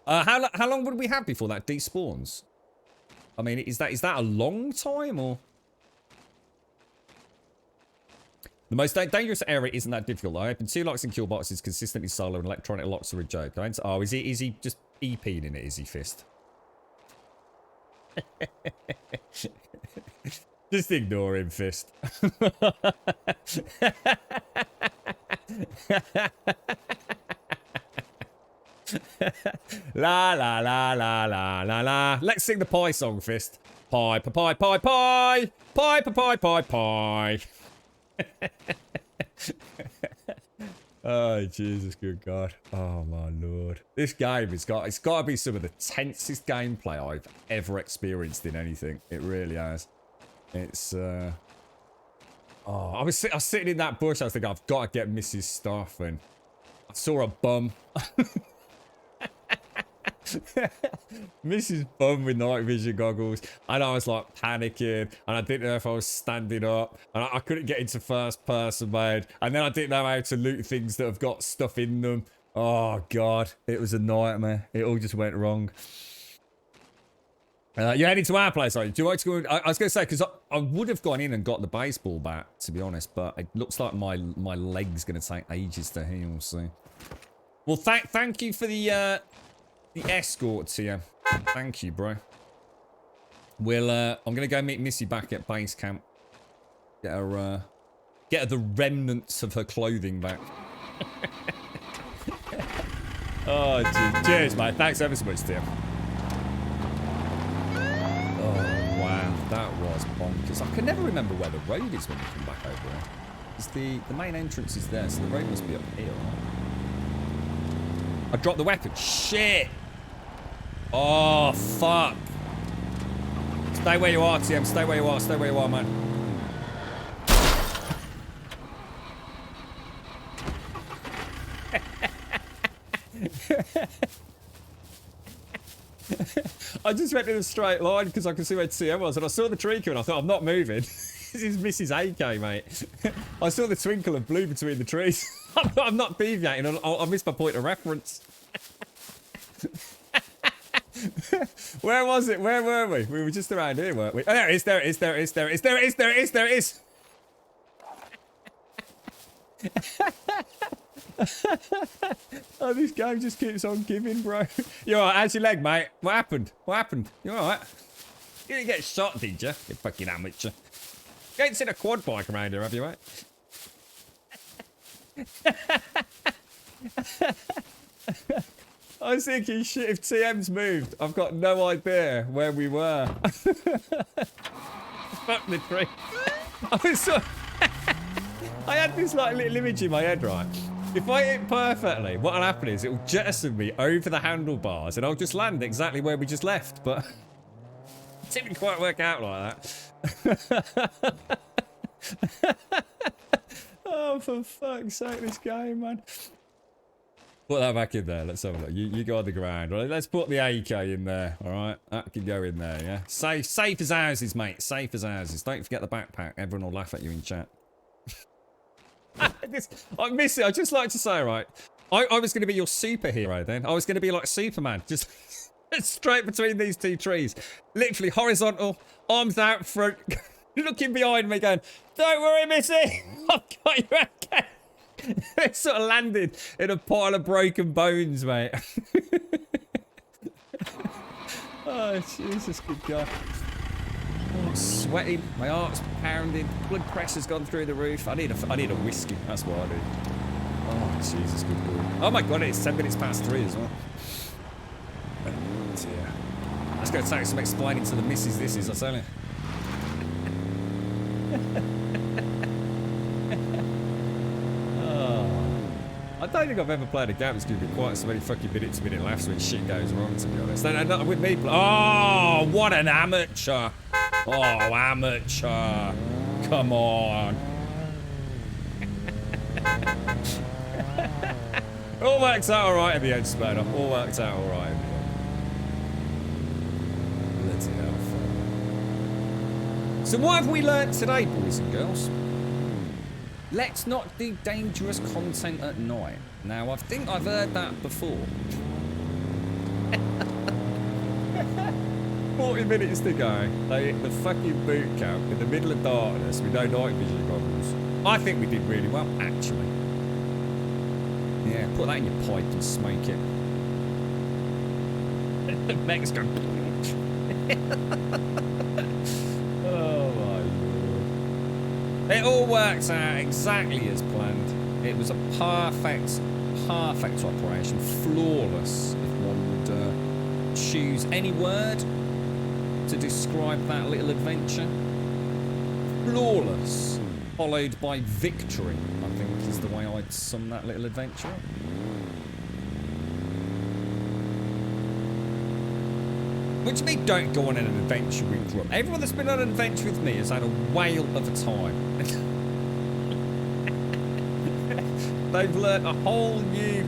How long would we have before that despawns? I mean, is that a long time, or...? The most dangerous area isn't that difficult. I opened 2 locks and kill boxes consistently solo, and electronic locks are a joke. Oh, is he just EP'ing in it, is he, Fist? Just ignore him, Fist. La la la la la la la. Let's sing the pie song, Fist. Pie, pie, pie, pie, pie, pie, pie, pie, pie. Oh, Jesus, good God. Oh, my Lord. This game it's got to be some of the tensest gameplay I've ever experienced in anything. It really has. It's, oh, I was sitting in that bush. I was thinking, I've got to get Mrs. stuff. And I saw a bum. Mrs. Bum with night vision goggles, and I was like panicking, and I didn't know if I was standing up, and I couldn't get into first person mode, and then I didn't know how to loot things that have got stuff in them. Oh god, it was a nightmare. It all just went wrong. You're heading to our place, are you? Do you like to go? I was going to say, because I would have gone in and got the baseball bat, to be honest, but it looks like my leg's going to take ages to heal, so. Well, thank you for the escort to you. Thank you, bro. We'll, I'm going to go meet Missy back at base camp. Get her the remnants of her clothing back. Oh, cheers, mate. Thanks ever so much, Tim. Oh, wow. That was bonkers. I can never remember where the road is when you come back over here. Because the main entrance is there, so the road must be up here, right? I dropped the weapon. Shit! Oh, fuck. Stay where you are, TM. Stay where you are. Stay where you are, man. I just went in a straight line because I could see where TM was, and I saw the tree coming. I thought, I'm not moving. This is Mrs. AK, mate. I saw the twinkle of blue between the trees. I'm not deviating. I missed my point of reference. Where was it? Where were we? We were just around here, weren't we? Oh, there it is. There it is. There it is. There it is. There it is. There it is. There it is. Oh, this game just keeps on giving, bro. You alright? How's your leg, mate? What happened? What happened? You alright? You didn't get shot, did you? You fucking amateur. You ain't seen a quad bike around here, have you, mate? I was thinking, shit, if TM's moved, I've got no idea where we were. Fuck the tree. I was so... I had this like little image in my head, right? If I hit perfectly, what'll happen is it'll jettison me over the handlebars and I'll just land exactly where we just left, but it didn't quite work out like that. Oh, for fuck's sake, this game, man. Put that back in there. Let's have a look. You go on the ground. Right? Let's put the AK in there. All right, that can go in there. Yeah, safe as houses, mate. Safe as houses. Don't forget the backpack. Everyone will laugh at you in chat. I miss it. I just like to say, right, I was going to be your superhero then. I was going to be like Superman, just straight between these two trees, literally horizontal, arms out front, looking behind me, going, "Don't worry, Missy, I've got you okay." It sort of landed in a pile of broken bones, mate. Oh, Jesus, good God. Oh, I'm sweating, my heart's pounding, blood pressure's gone through the roof. I need a whiskey, that's what I need. Oh, Jesus, good God. Oh my God, it's 10 minutes past 3 as well. Oh, dear. That's going to take some explaining to the missus, this is, I tell you. I don't think I've ever played a game that's going to be quite so many fucking minute laughs when shit goes wrong, to be honest. No, not with me. Oh, what an amateur. Oh, amateur. Come on. All works out alright in the end, Spider. All works out alright in the end. Let's have fun. So what have we learnt today, boys and girls? Let's not do dangerous content at night. Now, I think I've heard that before. 40 minutes to go. They hit the fucking boot camp in the middle of darkness with no night vision goggles. I think we did really well, actually. Yeah, put that in your pipe and smoke it. Mexico. Oh my lord. It all works out exactly as planned. It was a perfect operation. Flawless, if one would choose any word to describe that little adventure. Flawless, followed by victory, I think is the way I'd sum that little adventure up. Which means don't go on an adventure with Grub. Everyone that's been on an adventure with me has had a whale of a time. They've learnt a whole new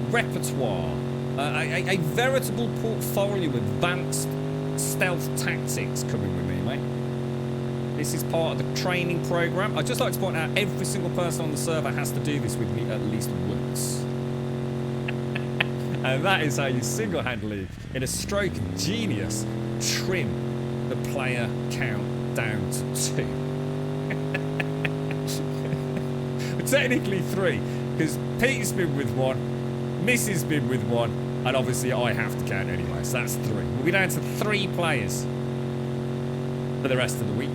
repertoire A veritable portfolio of advanced stealth tactics coming with me, mate. This is part of the training program. I'd just like to point out every single person on the server has to do this with me at least once. And that is how you single-handedly, in a stroke of genius, trim the player count down to 2. Technically 3, because Pete's been with 1, Missy's been with 1, and obviously I have to count anyway, so that's 3. We'll be down to 3 players for the rest of the week.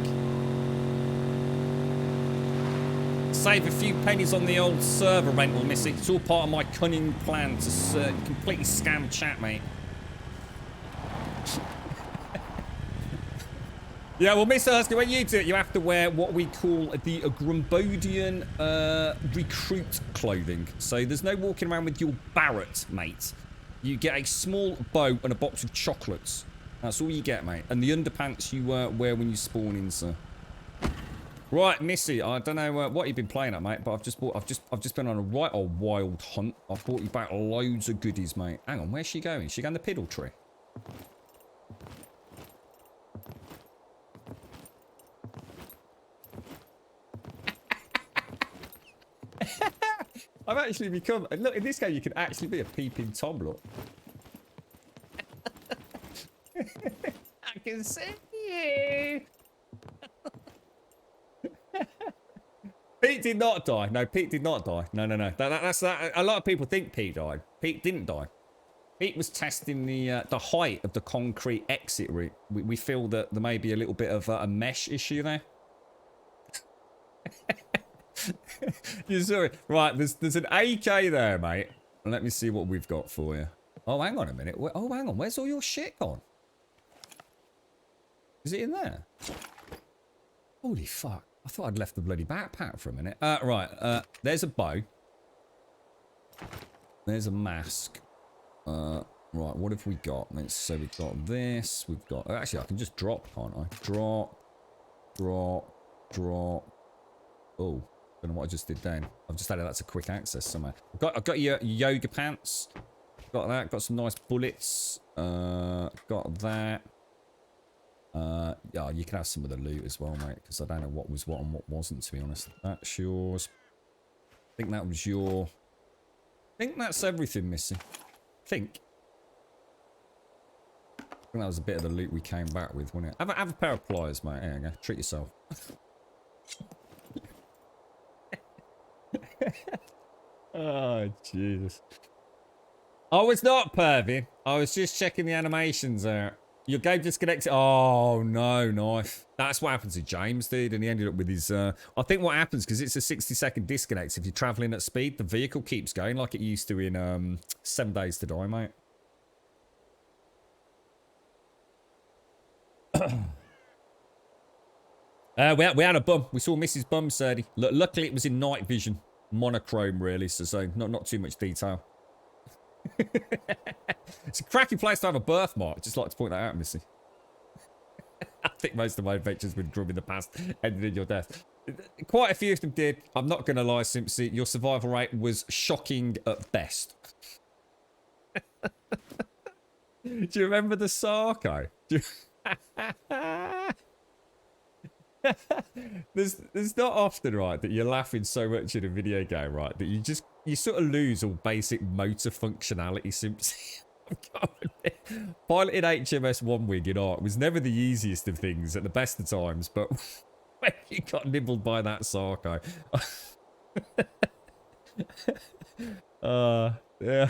Save a few pennies on the old server rental, Missy. It's all part of my cunning plan to completely scam chat, mate. Yeah, well, Mr. Husky, when you do it, you have to wear what we call the Grumbodian recruit clothing. So there's no walking around with your Barrett, mate. You get a small bow and a box of chocolates. That's all you get, mate. And the underpants you wear when you spawn in, sir. Right, Missy, I don't know what you've been playing at, mate, but I've just been on a right old wild hunt. I've brought you back loads of goodies, mate. Hang on, where's she going? Is she going to Piddle Tree? I've actually become... Look, in this game, you can actually be a peeping Tom, look. I can see you. Pete did not die. No, Pete did not die. No. That's that. A lot of people think Pete died. Pete didn't die. Pete was testing the height of the concrete exit route. We feel that there may be a little bit of a mesh issue there. You saw it. Right, there's an AK there, mate. Let me see what we've got for you. Oh, hang on a minute. Oh, hang on. Where's all your shit gone? Is it in there? Holy fuck. I thought I'd left the bloody backpack for a minute. Right. There's a bow. There's a mask. Right, what have we got? Let's say we've got this. We've got... Actually, I can just drop, can't I? Drop. Oh. Don't know what I just did then. I've just added that to quick access somewhere. I've got your yoga pants. Got that. Got some nice bullets. Got that. Yeah, you can have some of the loot as well, mate, because I don't know what was what and what wasn't, to be honest. That's yours. I think that was your... I think that's everything, Missy. I think that was a bit of the loot we came back with, wasn't it? Have a pair of pliers, mate. There you go. Treat yourself. Oh, Jesus. I was not perving. I was just checking the animations out. Your game disconnected. Oh, no, knife. That's what happened to James, dude. And he ended up with his... I think what happens, because it's a 60-second disconnect, if you're travelling at speed, the vehicle keeps going like it used to in 7 Days to Die, mate. We had a bum. We saw Mrs. Bum, Sadie. Luckily, it was in night vision. Monochrome, really. So not too much detail. It's a cracky place to have a birthmark. Just like to point that out, Missy. I think most of my adventures with drum in the past ended in your death. Quite a few of them did. I'm not going to lie, Simpsy. Your survival rate was shocking at best. Do you remember the Sarko? There's not often, right, that you're laughing so much in a video game, right, that you sort of lose all basic motor functionality, Simpsy. Piloting HMS One Wing in Ark was never the easiest of things at the best of times, but when you got nibbled by that Sarko. Yeah.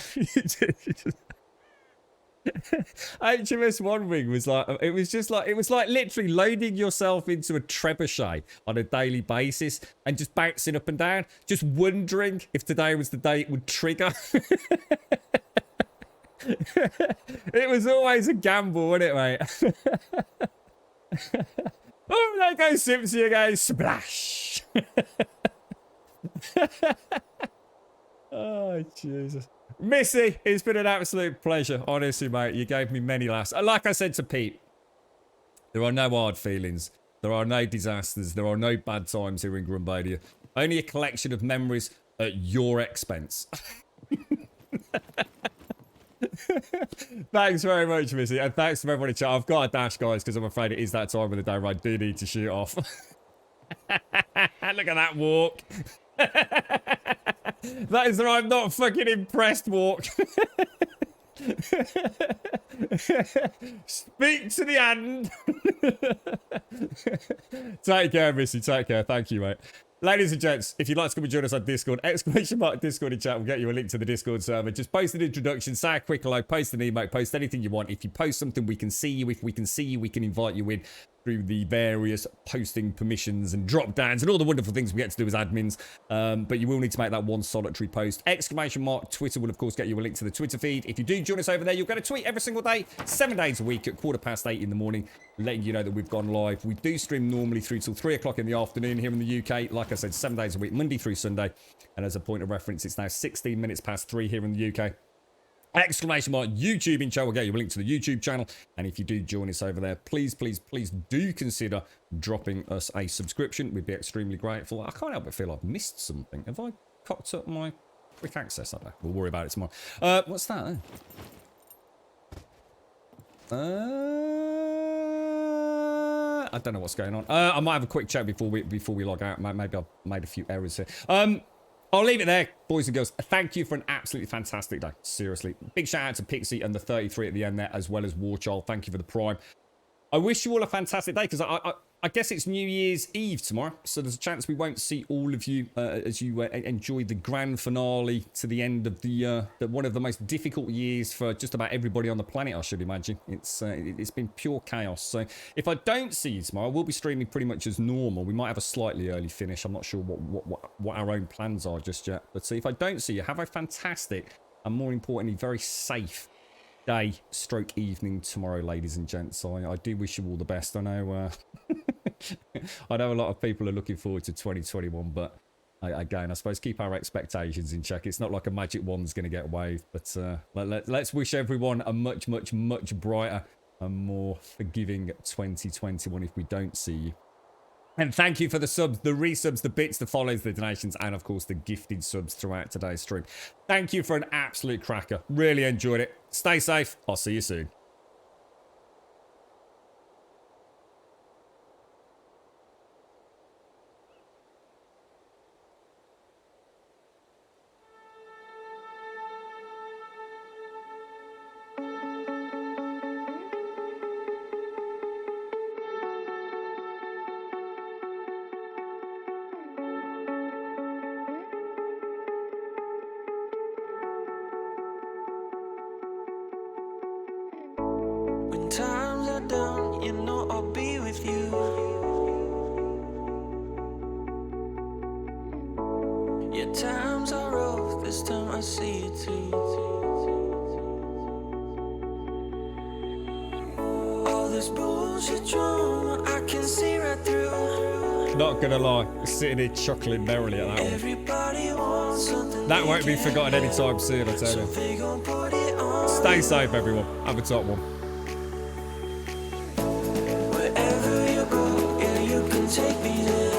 HMS One Wing was like, it was like literally loading yourself into a trebuchet on a daily basis and just bouncing up and down, just wondering if today was the day it would trigger. It was always a gamble, wasn't it, mate? Oh, there goes Simpsy again. Splash. Oh, Jesus. Missy, it's been an absolute pleasure. Honestly, mate, you gave me many laughs. Like I said to Pete, there are no hard feelings. There are no disasters. There are no bad times here in Grumbadia. Only a collection of memories at your expense. Thanks very much, Missy. And thanks to everybody in chat. I've got a dash, guys, because I'm afraid it is that time of the day where I do need to shoot off. Look at that walk. That is the I'm not fucking impressed walk. Speak to the end. Take care, Missy. Take care. Thank you, mate. Ladies and gents, if you'd like to come and join us on Discord, ! Discord in chat will get you a link to the Discord server. Just post an introduction, say a quick hello, post an emote, post anything you want. If you post something, we can see you. If we can see you, we can invite you in through the various posting permissions and drop downs and all the wonderful things we get to do as admins. But you will need to make that one solitary post. ! Twitter will, of course, get you a link to the Twitter feed. If you do join us over there, you'll get a tweet every single day, 7 days a week at 8:15 in the morning, letting you know that we've gone live. We do stream normally through till 3 o'clock in the afternoon here in the UK. Like I said, 7 days a week, Monday through Sunday. And as a point of reference, it's now 16 minutes past 3 here in the UK. ! YouTube in chat will get you a link to the YouTube channel. And if you do join us over there, please, please, please do consider dropping us a subscription. We'd be extremely grateful. I can't help but feel I've missed something. Have I cocked up my quick access? I don't know. We'll worry about it tomorrow. What's that? I don't know what's going on. I might have a quick chat before we log out. Maybe I've made a few errors here. I'll leave it there, boys and girls. Thank you for an absolutely fantastic day. Seriously. Big shout out to Pixie and the 33 at the end there, as well as Warchild. Thank you for the prime. I wish you all a fantastic day, because I guess it's New Year's Eve tomorrow, so there's a chance we won't see all of you as you enjoy the grand finale to the end of the one of the most difficult years for just about everybody on the planet, I should imagine. It's been pure chaos. So if I don't see you tomorrow, we'll be streaming pretty much as normal. We might have a slightly early finish. I'm not sure what our own plans are just yet. But if I don't see you, have a fantastic and, more importantly, very safe day stroke evening tomorrow, ladies and gents. I do wish you all the best. I know I know a lot of people are looking forward to 2021, but again, I suppose keep our expectations in check. It's not like a magic wand's going to get waved, but let's wish everyone a much, much, much brighter and more forgiving 2021 if we don't see you. And thank you for the subs, the resubs, the bits, the follows, the donations, and of course the gifted subs throughout today's stream. Thank you for an absolute cracker. Really enjoyed it. Stay safe. I'll see you soon. When times are down, you know I'll be with you. Yeah, times are rough, this time I see it too. All this bullshit drama, I can see right through. Not gonna lie, sitting here chuckling merrily at that one. Everybody wants something. That won't be forgotten anytime soon, I tell you. They gon' put it on. Stay safe, everyone. Have a top one. Wherever you go, yeah, you can take me there.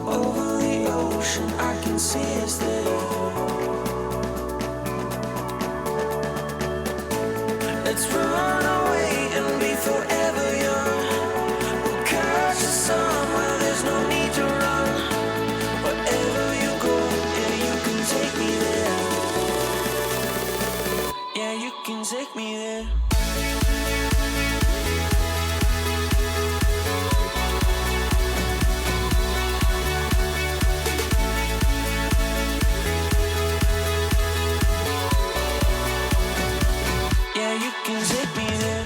Over the ocean, I can see us there. Let's run away and be forever young. We'll catch the sun where there's no need to run. Wherever you go, yeah, you can take me there. Yeah, you can take me there. Yeah, you can take me there.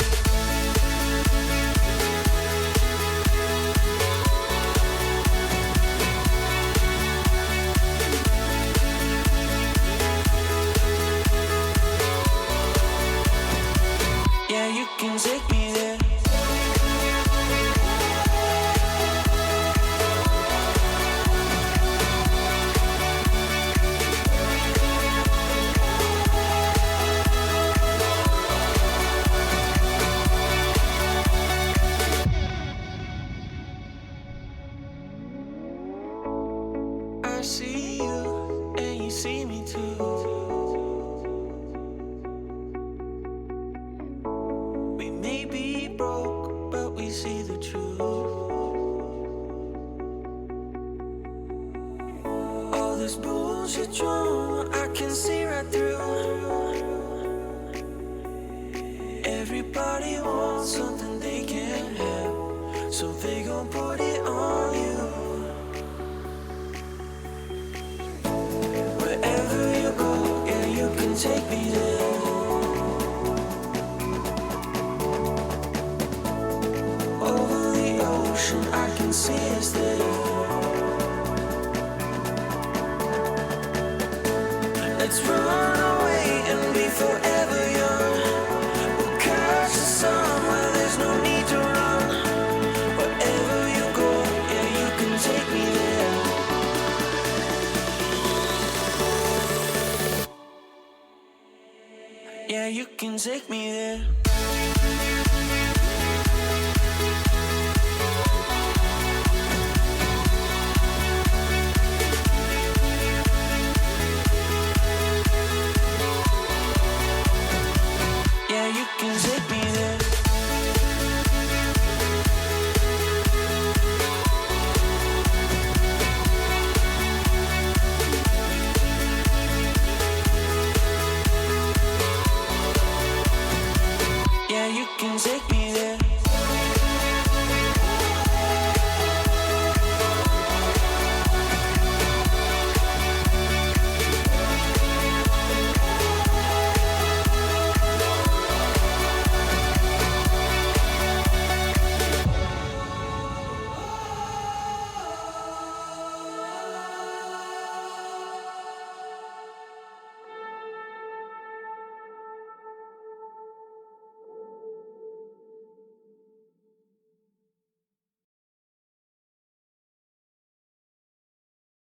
right through. Everybody wants something they can't have, so they gon' put it on you. Wherever you go, yeah, you can take me there. Over the ocean, I can see us there. Let's run away and be forever young. We'll catch the sun where there's no need to run. Wherever you go, yeah, you can take me there. Yeah, you can take me there.